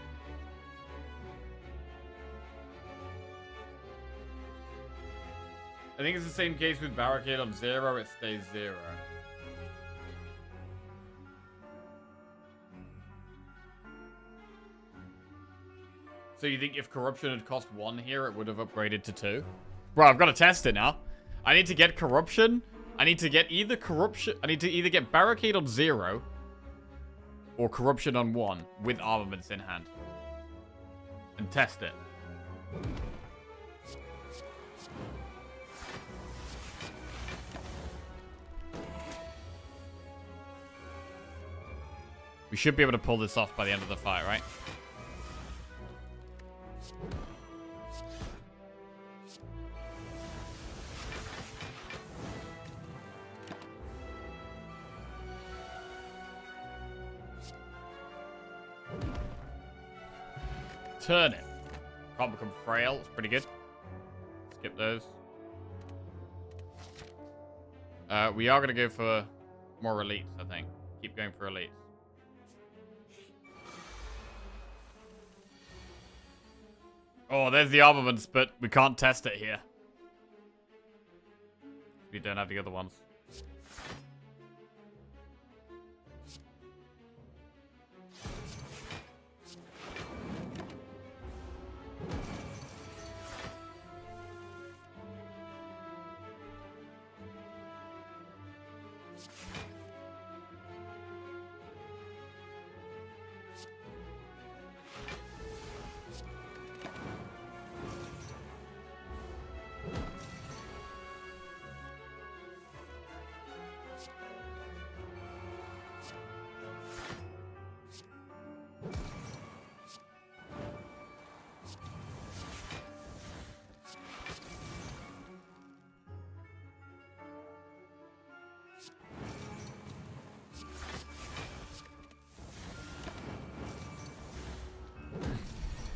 I think it's the same case with Barricade on 0, it stays 0. So you think if Corruption had cost 1 here, it would have upgraded to 2? Bro, I've got to test it now. I need to get Corruption. I need to get either Corruption. I need to either get Barricade on 0 or Corruption on 1 with armaments in hand. And test it. We should be able to pull this off by the end of the fight, right? Turn it. Can't become frail. It's pretty good. Skip those. We are going to go for more elites, I think. Keep going for elites. Oh, there's the armaments, but we can't test it here. We don't have the other ones.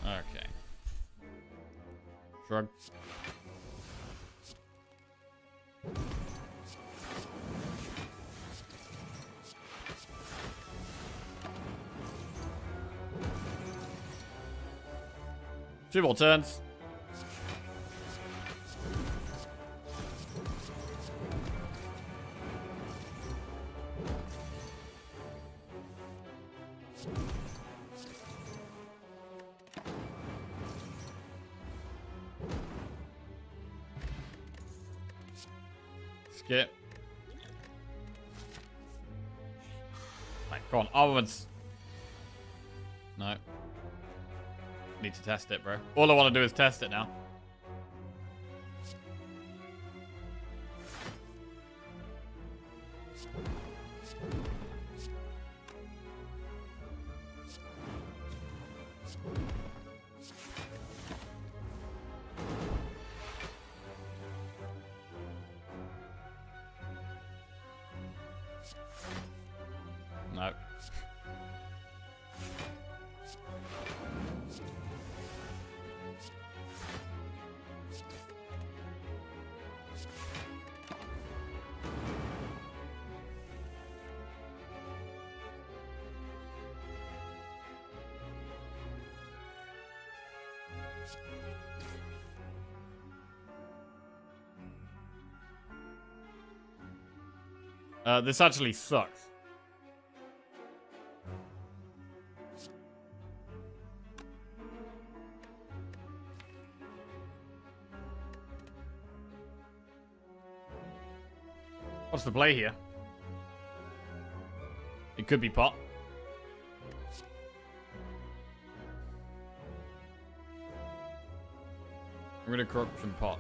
Okay. Shrug. Two more turns. Skip. Right, go on, armaments. No. Need to test it, bro. All I want to do is test it now. No. This actually sucks. What's the play here? It could be pot. I'm gonna corruption pot.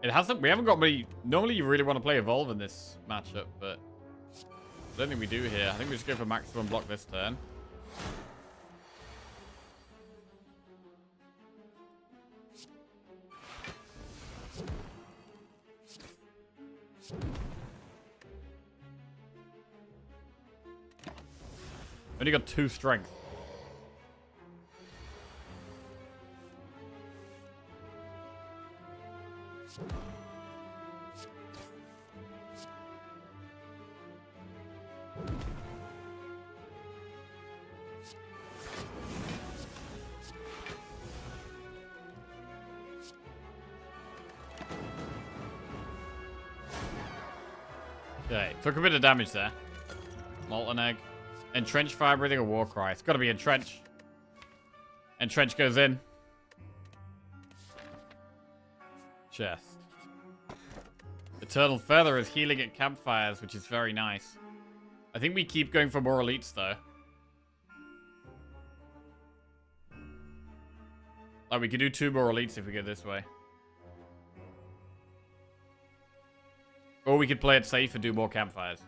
It hasn't. We haven't got many. Normally, you really want to play Evolve in this matchup, but I don't think we do here. I think we just go for maximum block this turn. Only got 2 strength. Okay, took a bit of damage there. Molten Egg. Entrench Fire Breathing or War Cry. It's got to be Entrench. Entrench goes in. Chest. Eternal Feather is healing at campfires, which is very nice. I think we keep going for more elites, though. Like, we could do 2 more elites if we go this way. Or we could play it safe and do more campfires.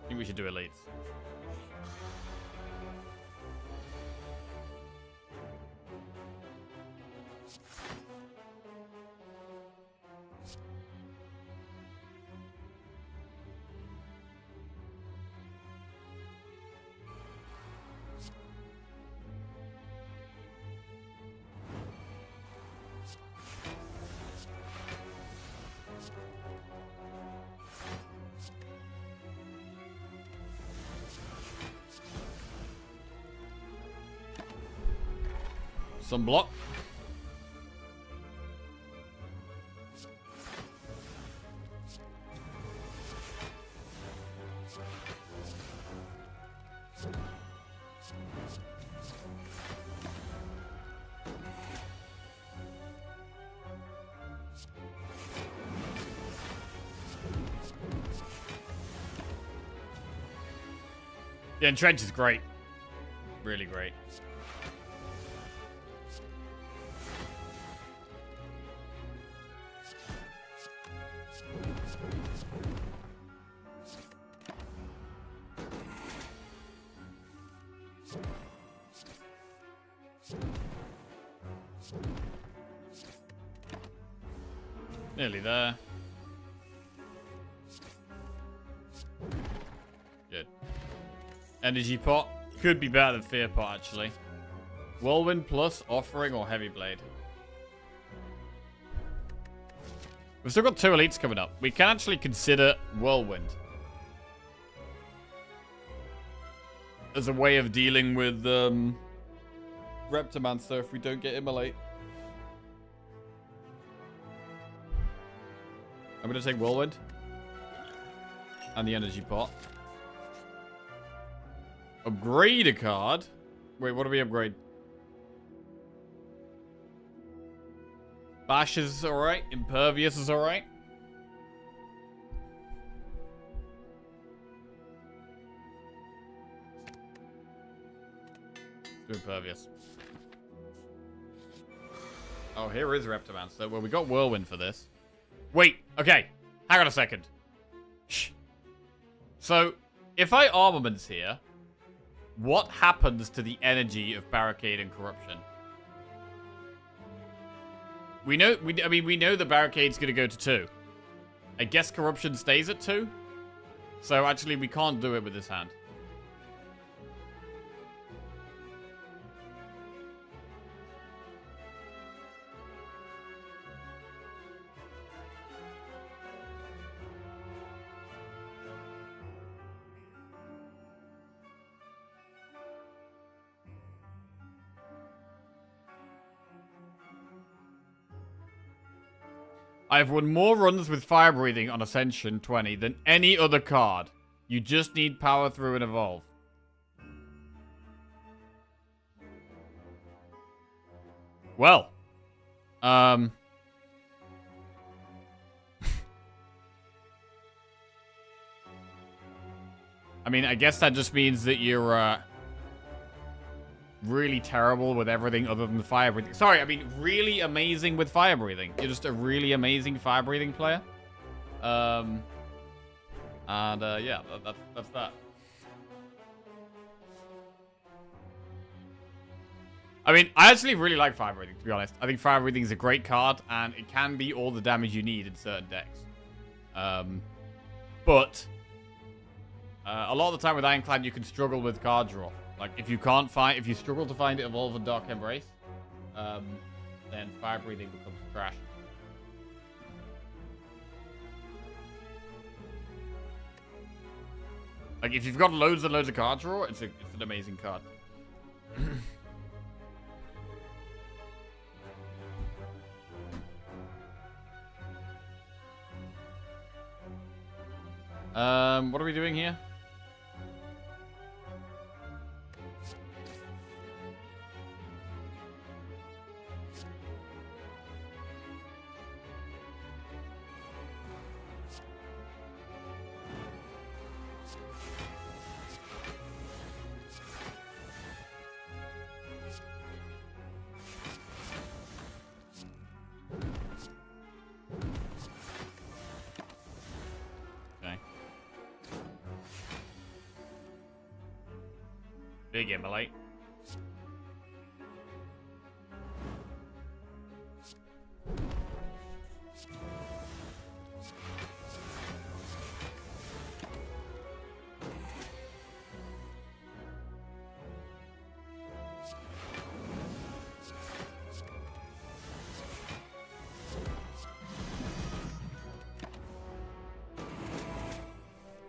I think we should do elites. Some block. Yeah, Entrench is great. Really great. Nearly there. Good. Energy pot. Could be better than Fear pot, actually. Whirlwind plus Offering or Heavy Blade. We've still got 2 elites coming up. We can actually consider Whirlwind as a way of dealing with Reptomancer if we don't get Immolate. I'm going to take Whirlwind and the energy pot. Upgrade a card. Wait, what do we upgrade? Bash is alright. Impervious is alright. Do Impervious. Oh, here is Reptomancer. Well, we got Whirlwind for this. Wait, okay. Hang on a second. Shh. So, if I armaments here, what happens to the energy of Barricade and Corruption? We know the Barricade's gonna go to 2. I guess Corruption stays at 2. So actually we can't do it with this hand. I've won more runs with Fire Breathing on Ascension 20 than any other card. You just need Power Through and Evolve. Well. I mean, I guess that just means that you're, really terrible with everything other than Fire Breathing. Sorry, I mean, really amazing with Fire Breathing. You're just a really amazing Fire Breathing player. Yeah, that's that. I mean, I actually really like Fire Breathing, to be honest. I think Fire Breathing is a great card, and it can be all the damage you need in certain decks. But a lot of the time with Ironclad, you can struggle with card draw. Like, if you struggle to find Evolve and Dark Embrace, then Fire Breathing becomes trash. Like, if you've got loads and loads of card draw, it's an amazing card. What are we doing here? Big immolate.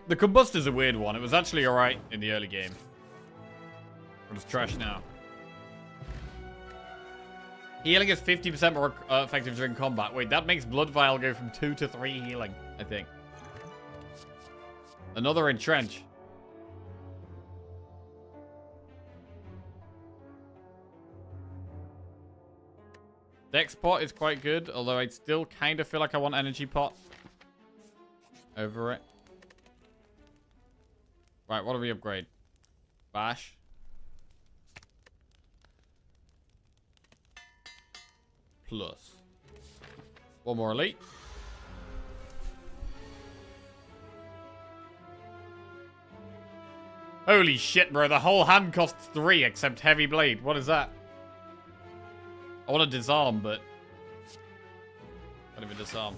The Combust is a weird one. It was actually alright in the early game. But it's trash now. Healing is 50% more effective during combat. Wait, that makes Blood Vial go from 2 to 3 healing, I think. Another Entrench. Dex Pot is quite good, although I still kind of feel like I want Energy Pot over it. Right, what do we upgrade? Bash. Plus. One more elite. Holy shit, bro. The whole hand costs 3 except Heavy Blade. What is that? I want to disarm, but... Can't even disarm.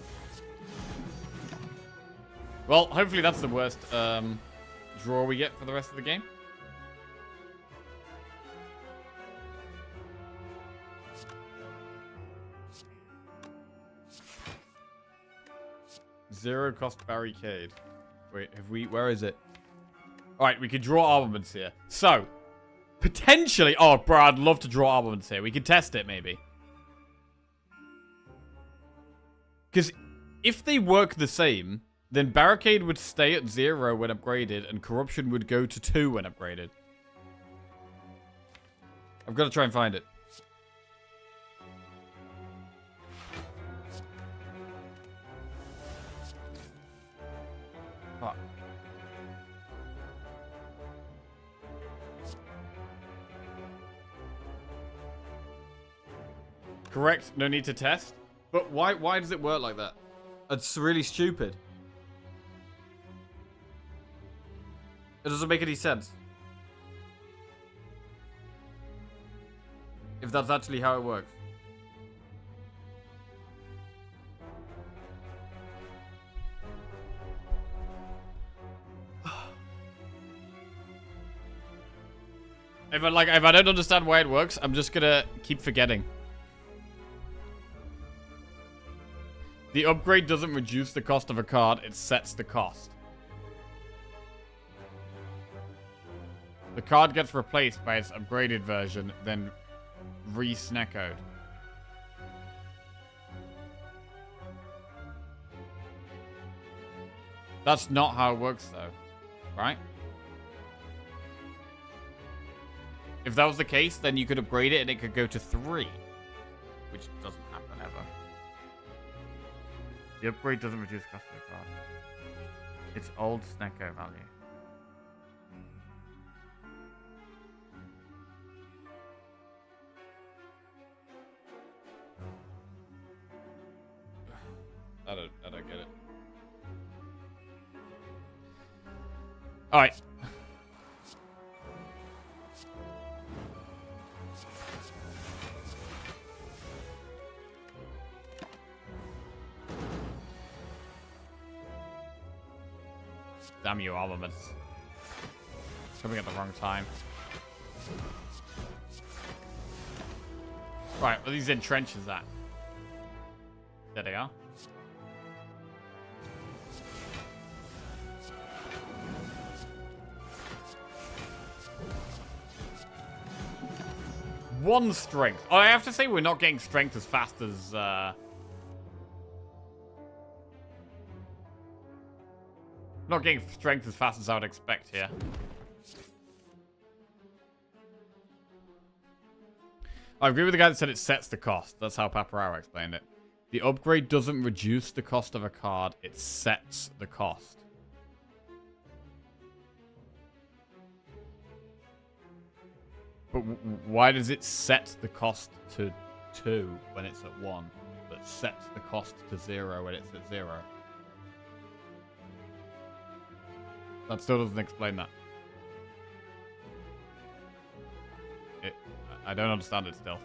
Well, hopefully that's the worst draw we get for the rest of the game. Zero cost barricade. Wait, have we... Where is it? Alright, we could draw armaments here. So, potentially... Oh, bro, I'd love to draw armaments here. We could test it, maybe. Because if they work the same, then barricade would stay at 0 when upgraded, and corruption would go to 2 when upgraded. I've got to try and find it. Fuck. Correct, no need to test. But why does it work like that? It's really stupid. It doesn't make any sense. If that's actually how it works. If I don't understand why it works, I'm just gonna keep forgetting. The upgrade doesn't reduce the cost of a card, it sets the cost. The card gets replaced by its upgraded version, then re-sneckoed. That's not how it works, though. Right? If that was the case, then you could upgrade it and it could go to 3. Which doesn't happen ever. The upgrade doesn't reduce cost of the card. It's old Snecko value. I don't get it. Alright. Damn you, armaments. Coming at the wrong time. Right, well, these entrenches at? There they are. One strength. Oh, I have to say we're not getting strength as fast as, not getting strength as fast as I would expect here. I agree with the guy that said it sets the cost. That's how Paparao explained it. The upgrade doesn't reduce the cost of a card. It sets the cost. But why does it set the cost to 2 when it's at 1, but sets the cost to 0 when it's at 0? That still doesn't explain that. I don't understand it still.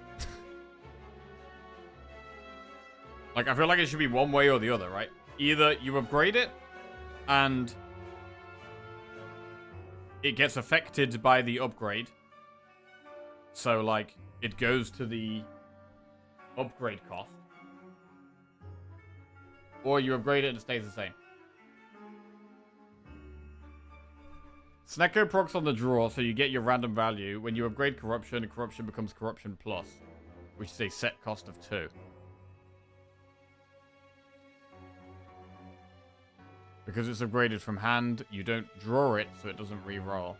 Like, I feel like it should be one way or the other, right? Either you upgrade it, and it gets affected by the upgrade. So, like, it goes to the upgrade cost. Or you upgrade it and it stays the same. Snecko procs on the draw, so you get your random value. When you upgrade Corruption, Corruption becomes Corruption Plus, which is a set cost of 2. Because it's upgraded from hand, you don't draw it, so it doesn't re-roll.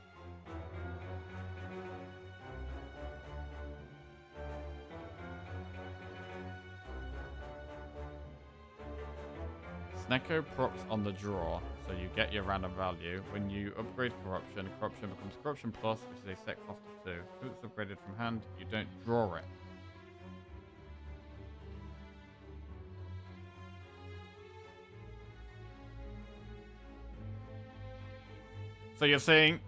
Snecko procs on the draw, so you get your random value. When you upgrade Corruption, Corruption becomes Corruption Plus, which is a set cost of 2. Because it's upgraded from hand, you don't draw it. So you're saying,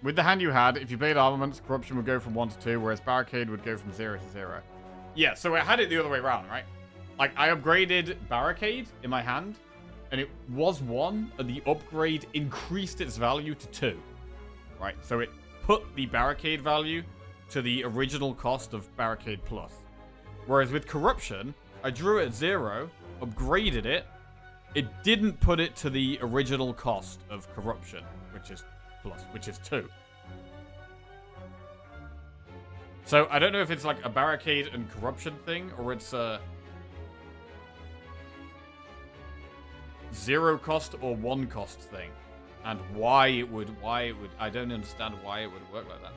with the hand you had, if you played Armaments, Corruption would go from 1 to 2, whereas Barricade would go from 0 to 0. Yeah, so I had it the other way around, right? Like, I upgraded Barricade in my hand, and it was 1, and the upgrade increased its value to 2. Right, so it put the Barricade value to the original cost of Barricade Plus. Whereas with Corruption, I drew it at 0, upgraded it, it didn't put it to the original cost of Corruption, which is Plus, which is 2. So I don't know if it's like a Barricade and Corruption thing, or it's a 0 cost or 1 cost thing, and why it would I don't understand why it would work like that.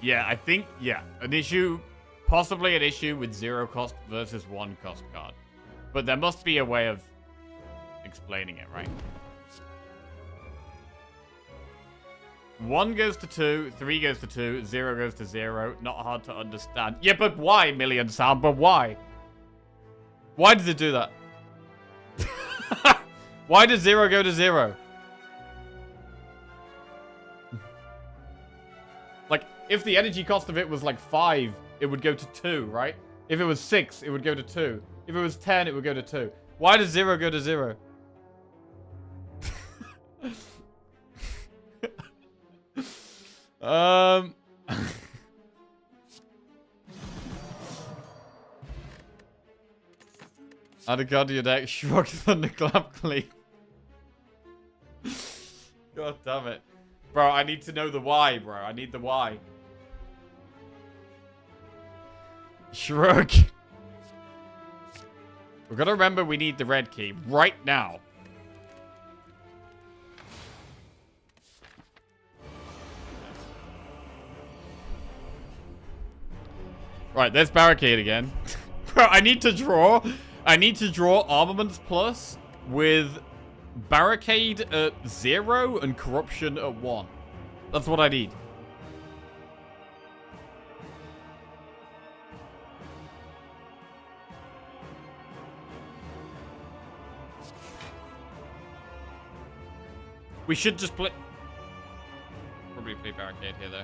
Yeah, I think, yeah, possibly an issue with 0 cost versus 1 cost card. But there must be a way of explaining it, right? 1 goes to 2, 3 goes to 2, 0 goes to 0. Not hard to understand. Yeah, but why, Million Sound? But why? Why does it do that? Why does 0 go to 0? Like, if the energy cost of it was like 5, it would go to 2, right? If it was 6, it would go to 2. If it was 10, it would go to 2. Why does 0 go to 0? Add a card to your deck. Shrug, Thunderclap, Cleave. God damn it. Bro, I need to know the why, bro. I need the why. Shrug. We've got to remember we need the red key right now. Right, there's Barricade again. Bro, I need to draw Armaments Plus with Barricade at 0 and Corruption at 1. That's what I need. We should just play... Probably play Barricade here, though.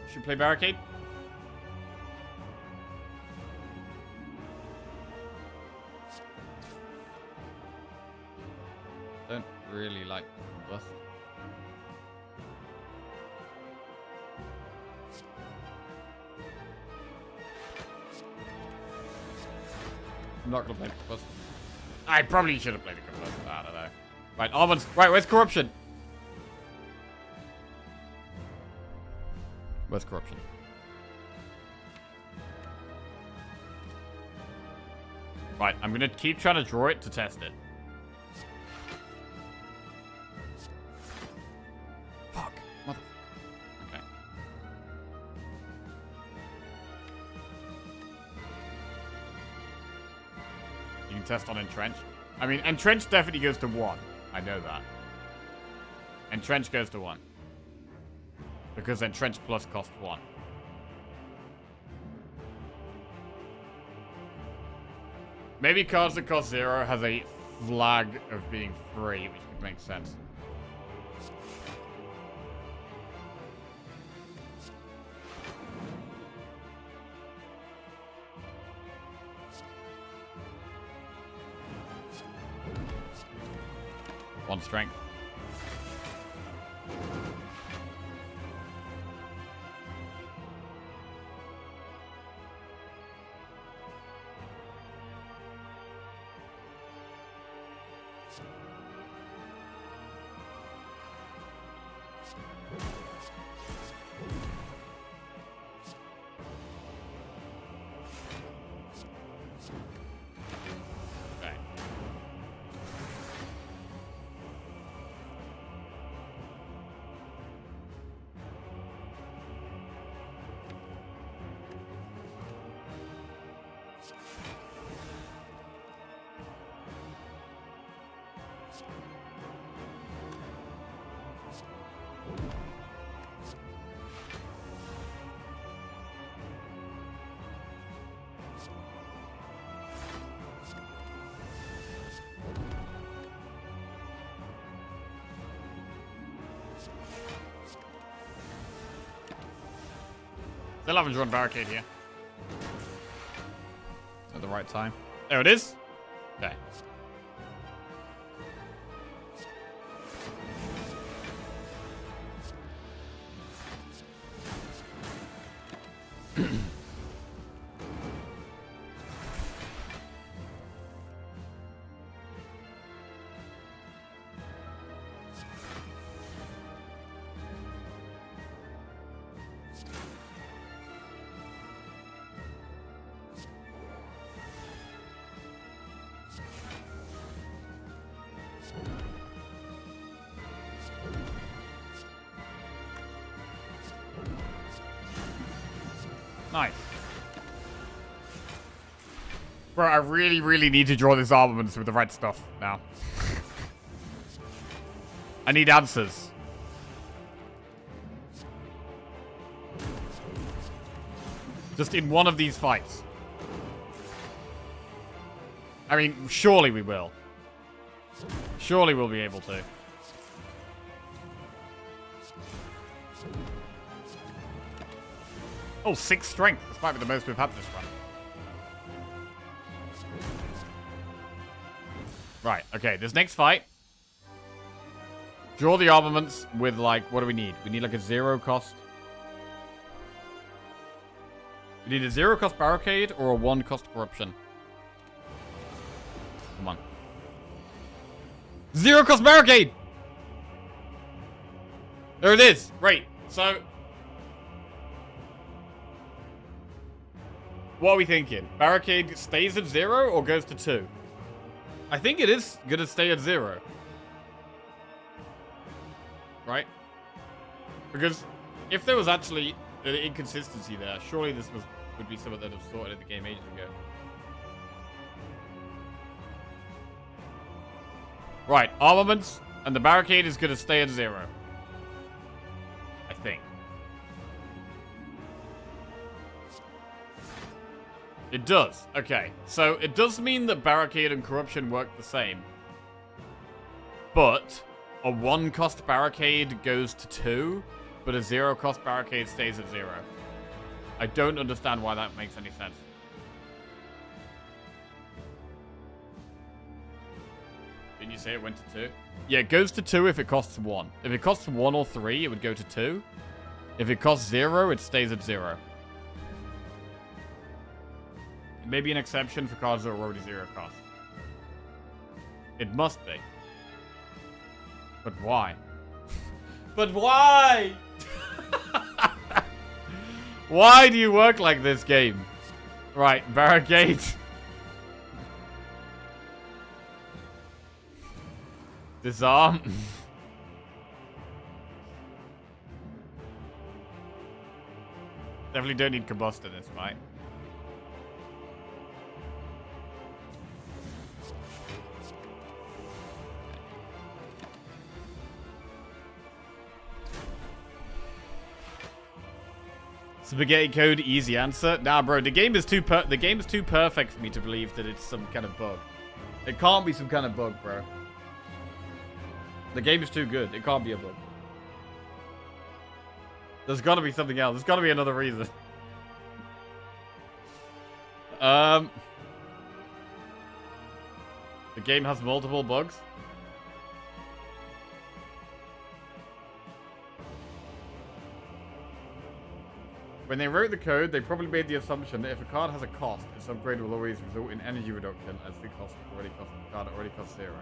Should we play Barricade? Don't really like Bus. I'm not gonna play Bus. I probably should have played the Bus. I don't know. Right, almonds. Right, where's Corruption? Where's Corruption? Right, I'm gonna keep trying to draw it to test it. Fuck. Mother... Okay. You can test on Entrench. I mean, Entrench definitely goes to 1. I know that. Entrench goes to 1. Because Entrench Plus cost 1. Maybe cards that cost 0 has a flag of being free, which could make sense. One strength. Still haven't drawn Barricade here. At the right time. There it is. Okay. Nice. Bro, I really, really need to draw this armaments with the right stuff now. I need answers. Just in one of these fights. I mean, surely we will. Surely we'll be able to. Oh, 6 strength. This might be the most we've had this run. Right, okay. This next fight. Draw the armaments with, like, what do we need? We need, like, a 0 cost. We need a 0-cost barricade or a 1-cost corruption. Come on. 0-cost barricade! There it is. Great. So, what are we thinking? Barricade stays at 0 or goes to 2? I think it is going to stay at 0. Right? Because if there was actually an inconsistency there, surely this would be something that would have sorted in the game ages ago. Right, armaments, and the barricade is going to stay at 0. I think. It does. Okay, so it does mean that barricade and corruption work the same. But a 1-cost barricade goes to 2, but a 0-cost barricade stays at 0. I don't understand why that makes any sense. Didn't you say it went to 2? Yeah, it goes to 2 if it costs 1. If it costs 1 or 3, it would go to 2. If it costs 0, it stays at 0. Maybe an exception for cards that are already 0 cost. It must be. But why? But why? Why do you work like this game? Right, barricade. Disarm. Definitely don't need combust in this fight. Spaghetti code, easy answer. Nah, bro, the game is too perfect for me to believe that it's some kind of bug. It can't be some kind of bug, bro. The game is too good. It can't be a bug. There's got to be something else. There's got to be another reason. The game has multiple bugs. When they wrote the code, they probably made the assumption that if a card has a cost, its upgrade will always result in energy reduction as the card already costs 0.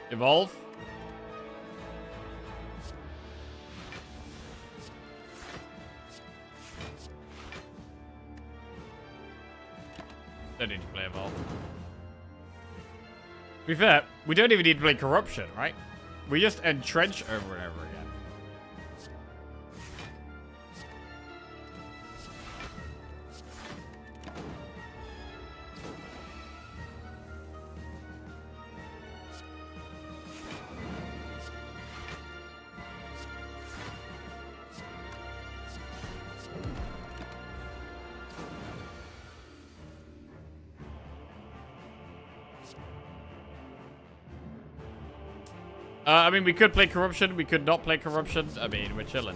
Evolve. Don't need to play Evolve. To be fair, we don't even need to play Corruption, right? We just entrench over and over again. I mean, we could play Corruption. We could not play Corruption. I mean, we're chilling.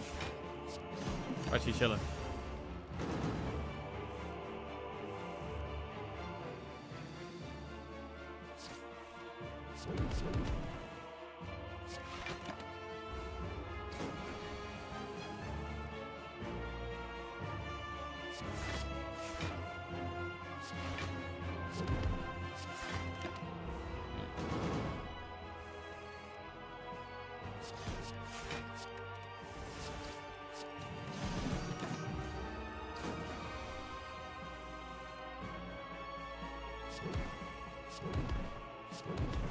We're actually chilling.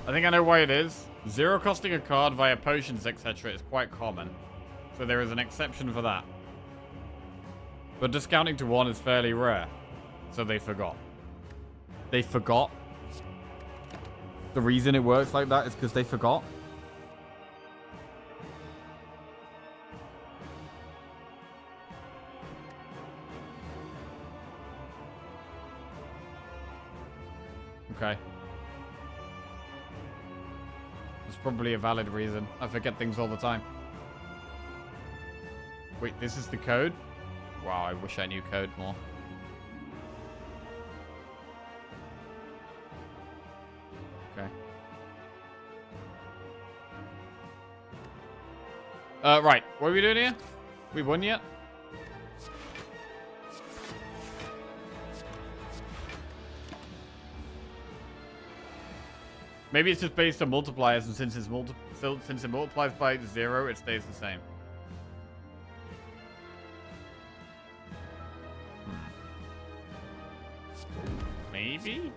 I think I know why it is. 0 costing a card via potions, etc. is quite common. So there is an exception for that. But discounting to 1 is fairly rare. So they forgot. they forgot. The reason it works like that is because they forgot. Okay. It's probably a valid reason. I forget things all the time. Wait, this is the code? Wow, I wish I knew code more. Okay. Right. What are we doing here? We won yet? Maybe it's just based on multipliers, and since it multiplies by 0, it stays the same. Maybe?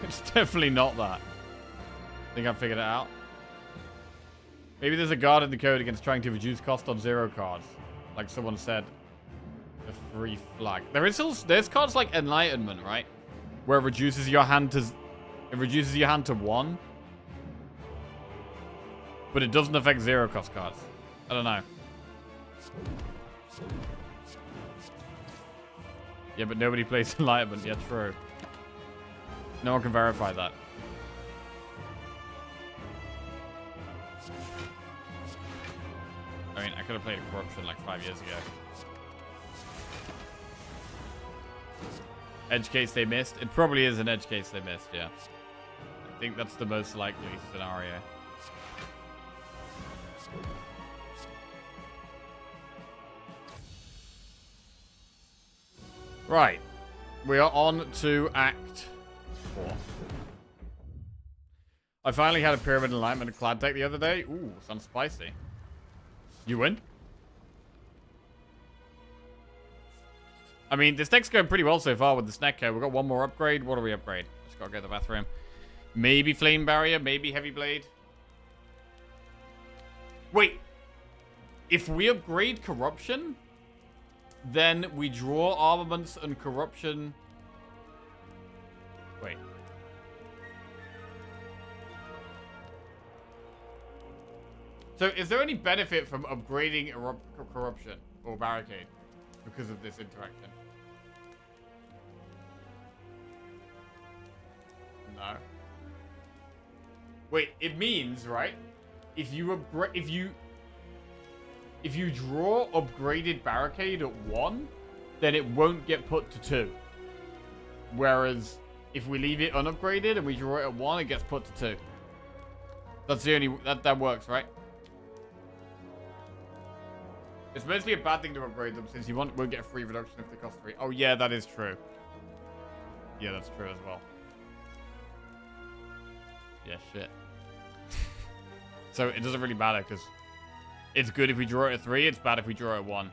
It's definitely not that. I think I figured it out. Maybe there's a guard in the code against trying to reduce cost on 0 cards. Like someone said. The free flag. There's cards like Enlightenment, right? Where it reduces your hand to 1. But it doesn't affect 0 cost cards. I don't know. Yeah, but nobody plays Enlightenment. Yeah, true. No one can verify that. I mean, I could have played Corruption like 5 years ago. Edge case they missed. It probably is an edge case they missed, yeah. I think that's the most likely scenario. Right. We are on to Act 4. I finally had a Pyramid Enlightenment clad deck the other day. Ooh, sounds spicy. You win? I mean, this deck's going pretty well so far with the Snack code. We've got one more upgrade. What do we upgrade? Just gotta go to the bathroom. Maybe Flame Barrier, maybe Heavy Blade. Wait. If we upgrade Corruption, then we draw Armaments and Corruption. Wait. So, is there any benefit from upgrading Corruption or Barricade because of this interaction? No. Wait, it means, right? If you draw upgraded Barricade at 1, then it won't get put to 2. Whereas if we leave it unupgraded and we draw it at 1, it gets put to 2. That's the only that works, right? It's mostly a bad thing to upgrade them since you won't get a free reduction if they cost 3. Oh yeah, that is true. Yeah, that's true as well. Yeah, shit. So it doesn't really matter because it's good if we draw it at 3, it's bad if we draw it at 1.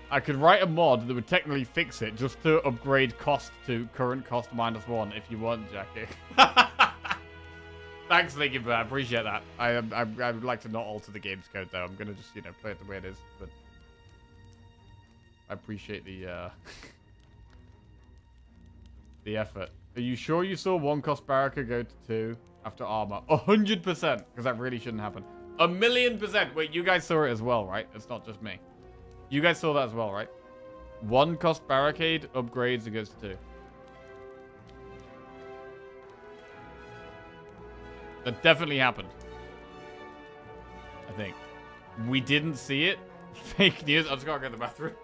I could write a mod that would technically fix it just to upgrade cost to current cost -1 if you want, Jackie. Thanks, Linkin, but I appreciate that. I would like to not alter the game's code though. I'm gonna just, play it the way it is. But I appreciate the the effort. Are you sure you saw 1 cost Barrica go to 2 after armor? 100%, because that really shouldn't happen. 1,000,000%. Wait, you guys saw it as well, right? It's not just me. You guys saw that as well, right? 1 cost Barricade upgrades and goes to 2. That definitely happened. I think. We didn't see it. Fake news. I just gotta go to the bathroom.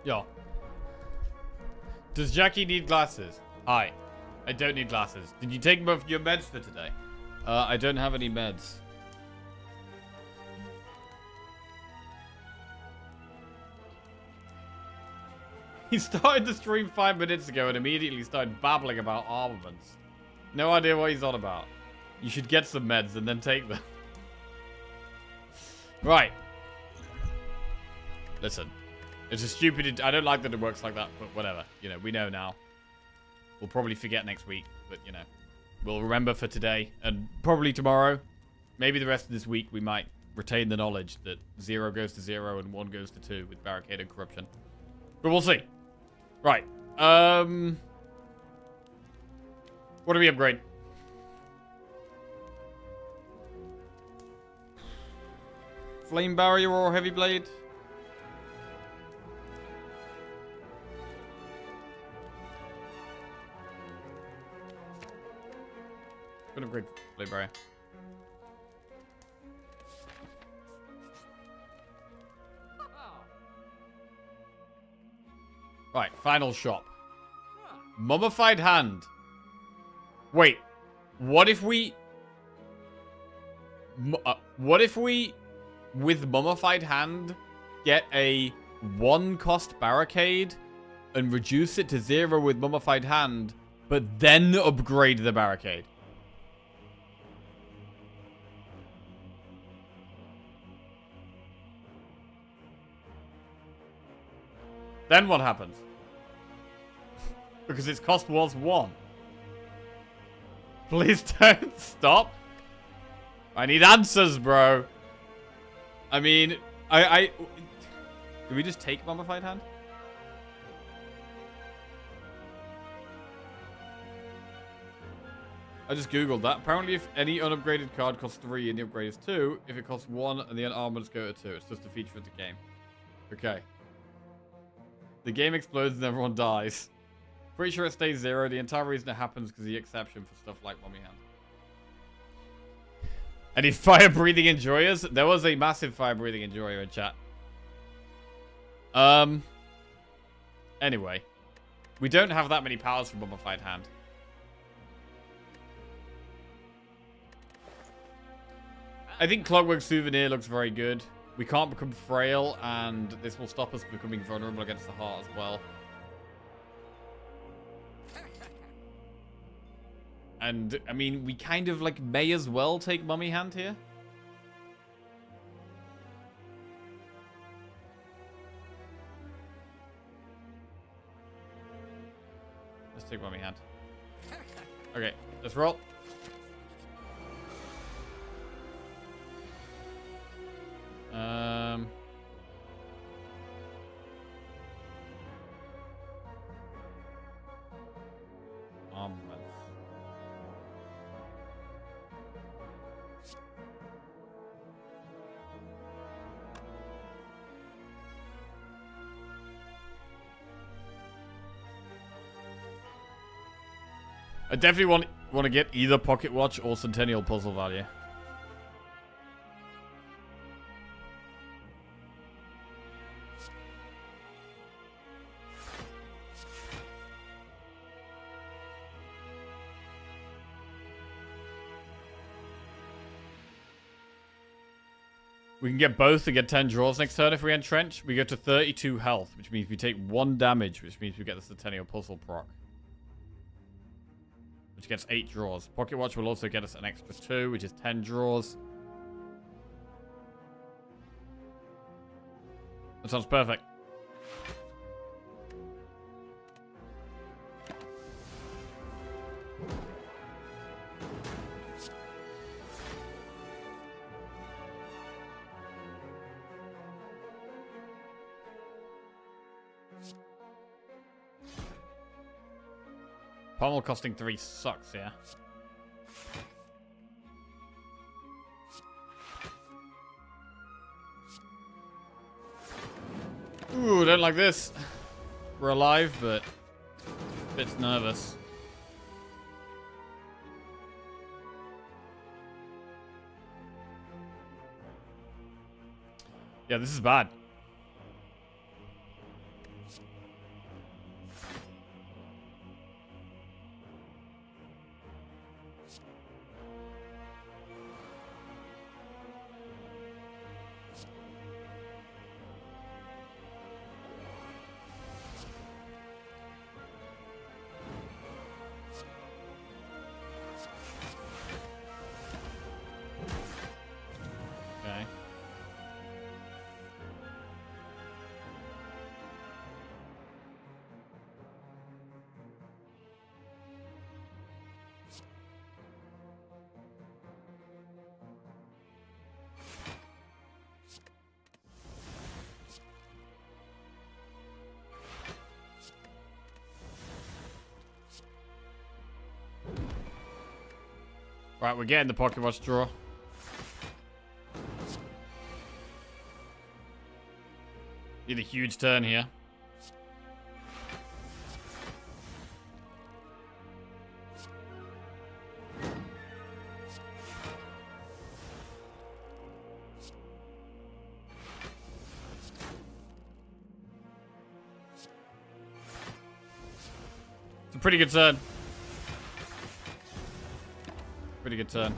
Yo. Does Jackie need glasses? Hi. I don't need glasses. Did you take both your meds for today? I don't have any meds. He started the stream 5 minutes ago and immediately started babbling about armaments. No idea what he's on about. You should get some meds and then take them. Right. Listen. It's a stupid... I don't like that it works like that, but whatever. You know, we know now. We'll probably forget next week, but, you know. We'll remember for today, and probably tomorrow. Maybe the rest of this week we might retain the knowledge that 0 goes to 0 and 1 goes to 2 with barricade and corruption. But we'll see. Right. What do we upgrade? Flame barrier or heavy blade? Gonna upgrade flame barrier. Right, final shop. Mummified hand. Wait, what if we... what if we, with mummified hand, get a 1 cost barricade and reduce it to 0 with mummified hand, but then upgrade the barricade? Then what happens? Because its cost was 1. Please don't stop. I need answers, bro. I mean, do we just take mummified hand? I just googled that. Apparently, if any unupgraded card costs 3 and the upgrade is 2, if it costs 1 and the unarmored go to 2, it's just a feature of the game. Okay. The game explodes and everyone dies. Pretty sure it stays 0. The entire reason it happens because the exception for stuff like Mummy Hand. Any fire-breathing enjoyers? There was a massive fire-breathing enjoyer in chat. Anyway. We don't have that many powers for Mummified Hand. I think Clockwork Souvenir looks very good. We can't become frail, and this will stop us becoming vulnerable against the heart as well. And, I mean, we kind of, like, may as well take Mummy Hand here. Let's take Mummy Hand. Okay, let's roll. I definitely want to get either Pocket Watch or Centennial Puzzle value. We can get both to get 10 draws next turn if we entrench. We go to 32 health, which means we take 1 damage, which means we get the Centennial Puzzle proc. Which gets 8 draws. Pocket Watch will also get us an extra 2, which is 10 draws. That sounds perfect. Pommel costing 3 sucks, yeah. Ooh, don't like this. We're alive, but a bit nervous. Yeah, this is bad. Right, we're getting the Pocket Watch draw. Need a huge turn here. It's a pretty good turn. Pretty good turn.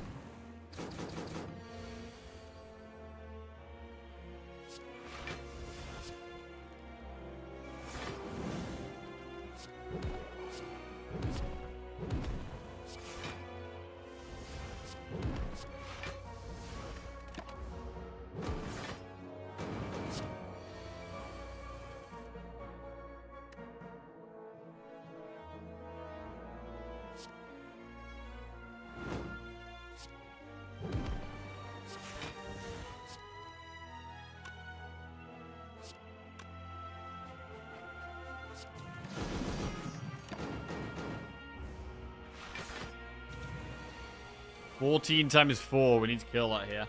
$14 times 4. We need to kill that here.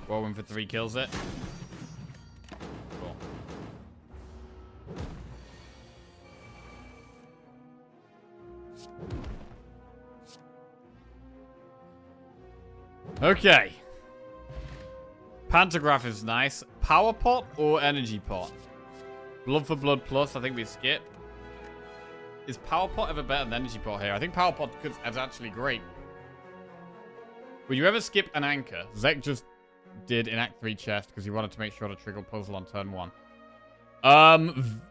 Rolling for 3 kills it. Cool. Okay. Pantograph is nice. Power pot or energy pot? Blood for blood plus, I think we skip. Is power pot ever better than energy pot here? I think power pot is actually great. Would you ever skip an anchor? Zek just did in Act 3 chest because he wanted to make sure to trigger puzzle on turn 1. I don't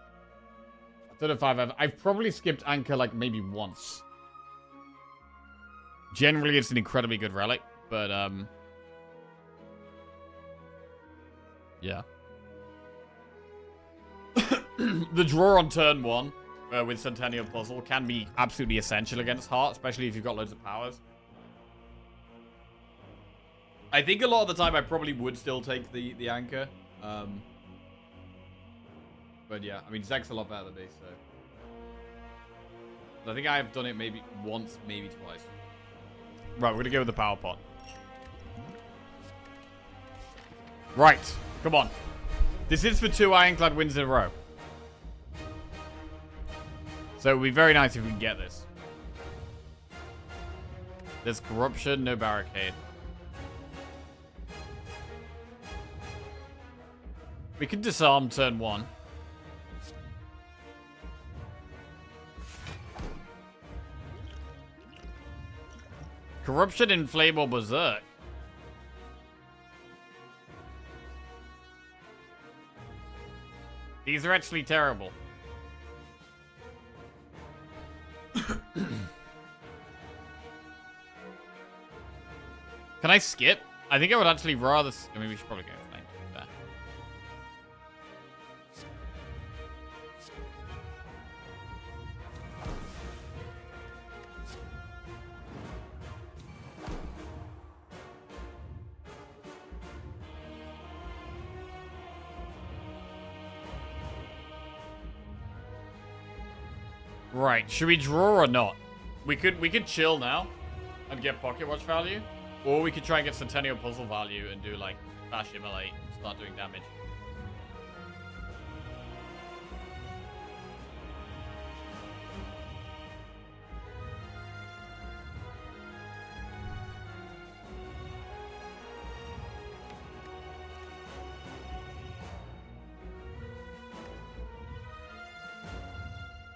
know if I've probably skipped anchor like maybe once. Generally, it's an incredibly good relic, but yeah. The draw on turn 1 with Centennial Puzzle can be absolutely essential against Heart, especially if you've got loads of powers. I think a lot of the time I probably would still take the anchor. But yeah, I mean, Zek's a lot better than me, so. I think I have done it maybe once, maybe twice. Right, we're going to go with the power pot. Right, come on. This is for 2 Ironclad wins in a row. So it would be very nice if we can get this. There's corruption, no barricade. We can disarm turn 1. Corruption, Inflame, or Berserk. These are actually terrible. Can I skip? I think I would actually rather... I mean, we should probably go for 9 there. Right, should we draw or not? We could chill now and get Pocket Watch value. Or we could try and get Centennial Puzzle value and do like Bash Immolate and start doing damage.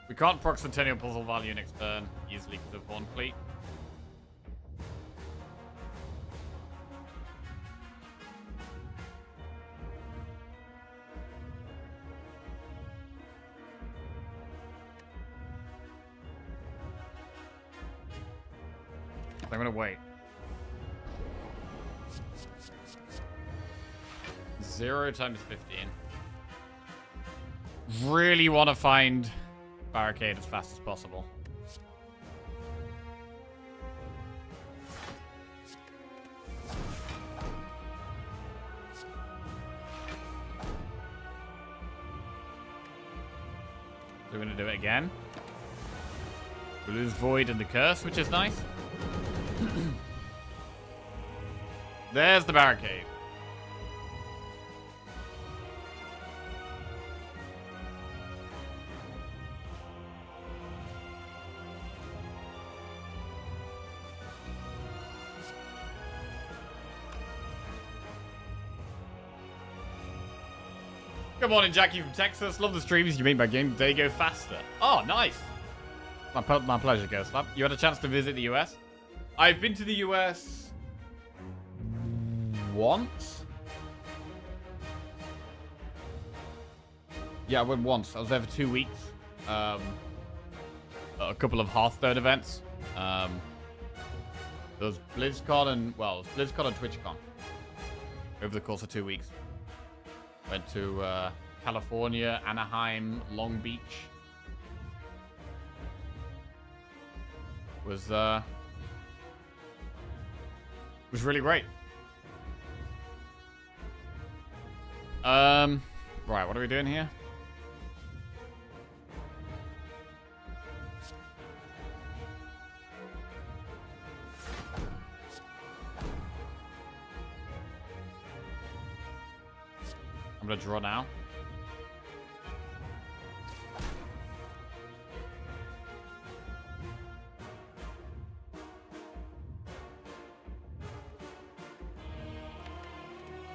We can't proc Centennial Puzzle value next turn easily because of Pawn Fleet. I'm gonna wait. 0 times 15. Really want to find barricade as fast as possible. So we're going to do it again. We lose Void and the Curse, which is nice. There's the barricade. Good morning, Jackie from Texas. Love the streams you make my game day go faster. Oh, nice. My pleasure, Ghost Lab. You had a chance to visit the US? I've been to the US once. Yeah, I went once. I was there for 2 weeks. A couple of Hearthstone events. There was BlizzCon and, well, it was BlizzCon and TwitchCon over the course of 2 weeks. Went to California, Anaheim, Long Beach. Was really great. Right, what are we doing here? I'm gonna draw now.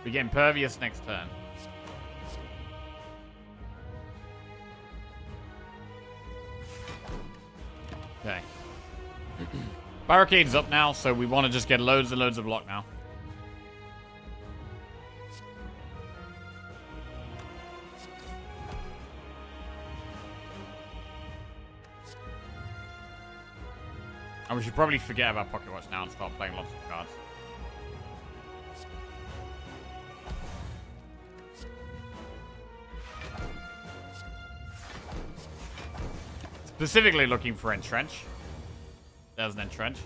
We get Impervious next turn. Okay. Barricade's up now, so we want to just get loads and loads of block now. And we should probably forget about Pocket Watch now and start playing lots of cards. Specifically looking for Entrench. There's an Entrench.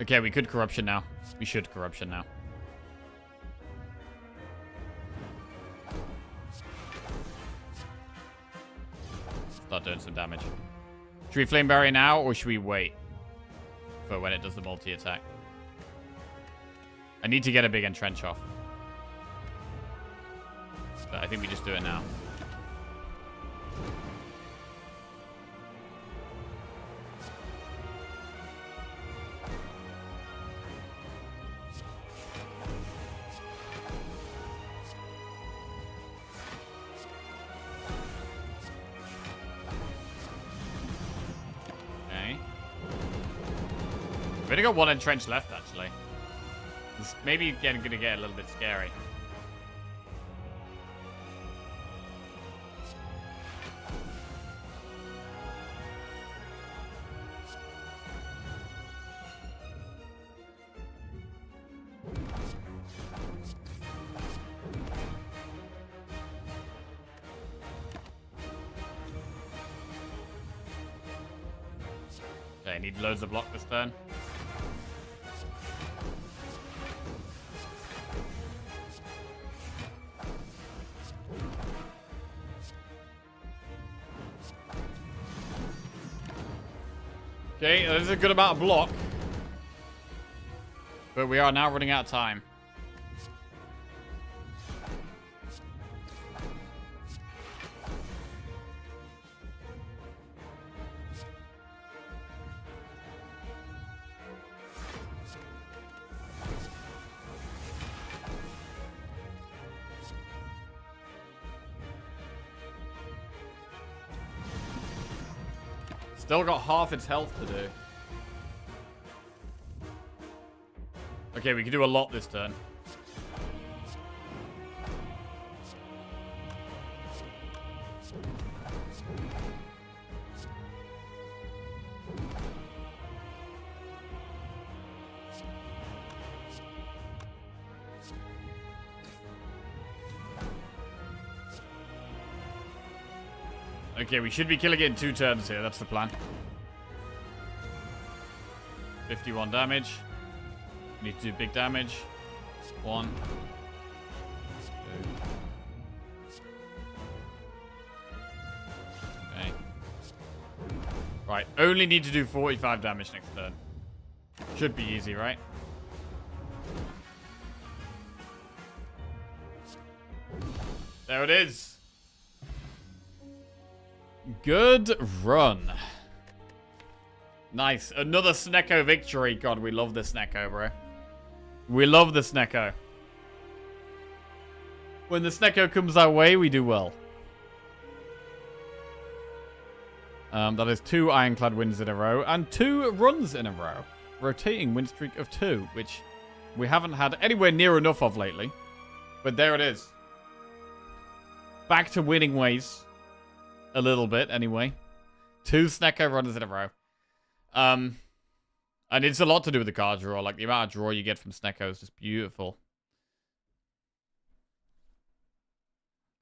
Okay, we could Corruption now. We should Corruption now. Start doing some damage. Should we Flame Barrier now, or should we wait for when it does the multi-attack? I need to get a big Entrench off. But I think we just do it now. We've only got one Entrench left, actually. It's maybe going to get a little bit scary. Okay, need loads of block this turn. Okay, there's a good amount of block. But we are now running out of time. Still got half its health to do. Okay, we can do a lot this turn. Okay, we should be killing it in 2 turns here. That's the plan. 51 damage. Need to do big damage. 1, 2. Okay. Right, only need to do 45 damage next turn. Should be easy, right? There it is. Good run. Nice. Another Snecko victory. God, we love the Snecko, bro. We love the Snecko. When the Snecko comes our way, we do well. That is 2 Ironclad wins in a row and 2 runs in a row. Rotating win streak of 2, which we haven't had anywhere near enough of lately. But there it is. Back to winning ways. A little bit, anyway. 2 Snecko runs in a row. And it's a lot to do with the card draw. Like, the amount of draw you get from Snecko is just beautiful.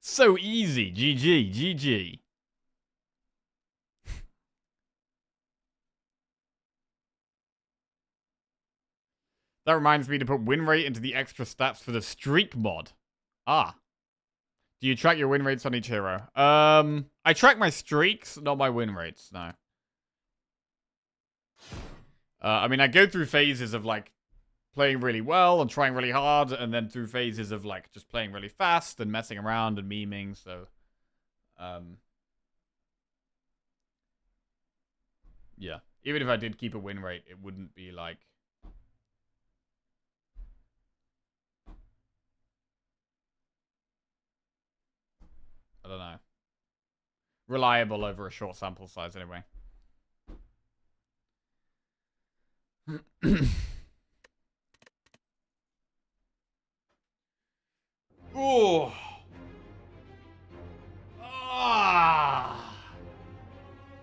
So easy. GG. GG. That reminds me to put win rate into the extra stats for the streak mod. Ah. Do you track your win rates on each hero? I track my streaks, not my win rates, no. I mean, I go through phases of, like, playing really well and trying really hard, and then through phases of, like, just playing really fast and messing around and memeing, so... yeah. Even if I did keep a win rate, it wouldn't be, like... I don't know. Reliable over a short sample size, anyway. Ooh. Ah.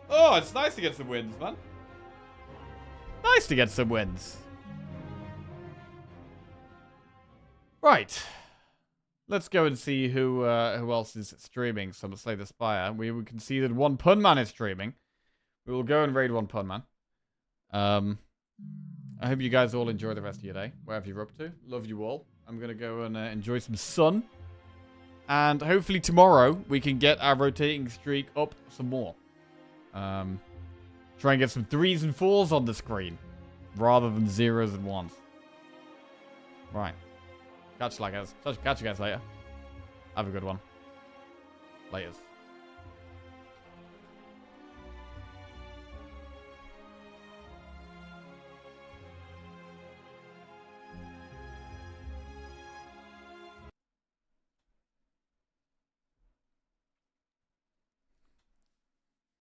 Oh, it's nice to get some wins, man. Nice to get some wins. Right. Let's go and see who else is streaming. So let's say the Spire. We can see that one Pun Man is streaming. We will go and raid one Pun Man. I hope you guys all enjoy the rest of your day, wherever you're up to. Love you all. I'm going to go and enjoy some sun. And hopefully tomorrow we can get our rotating streak up some more. Try and get some 3s and 4s on the screen, rather than 0s and 1s. Right. Catch you guys later. Have a good one. Laters.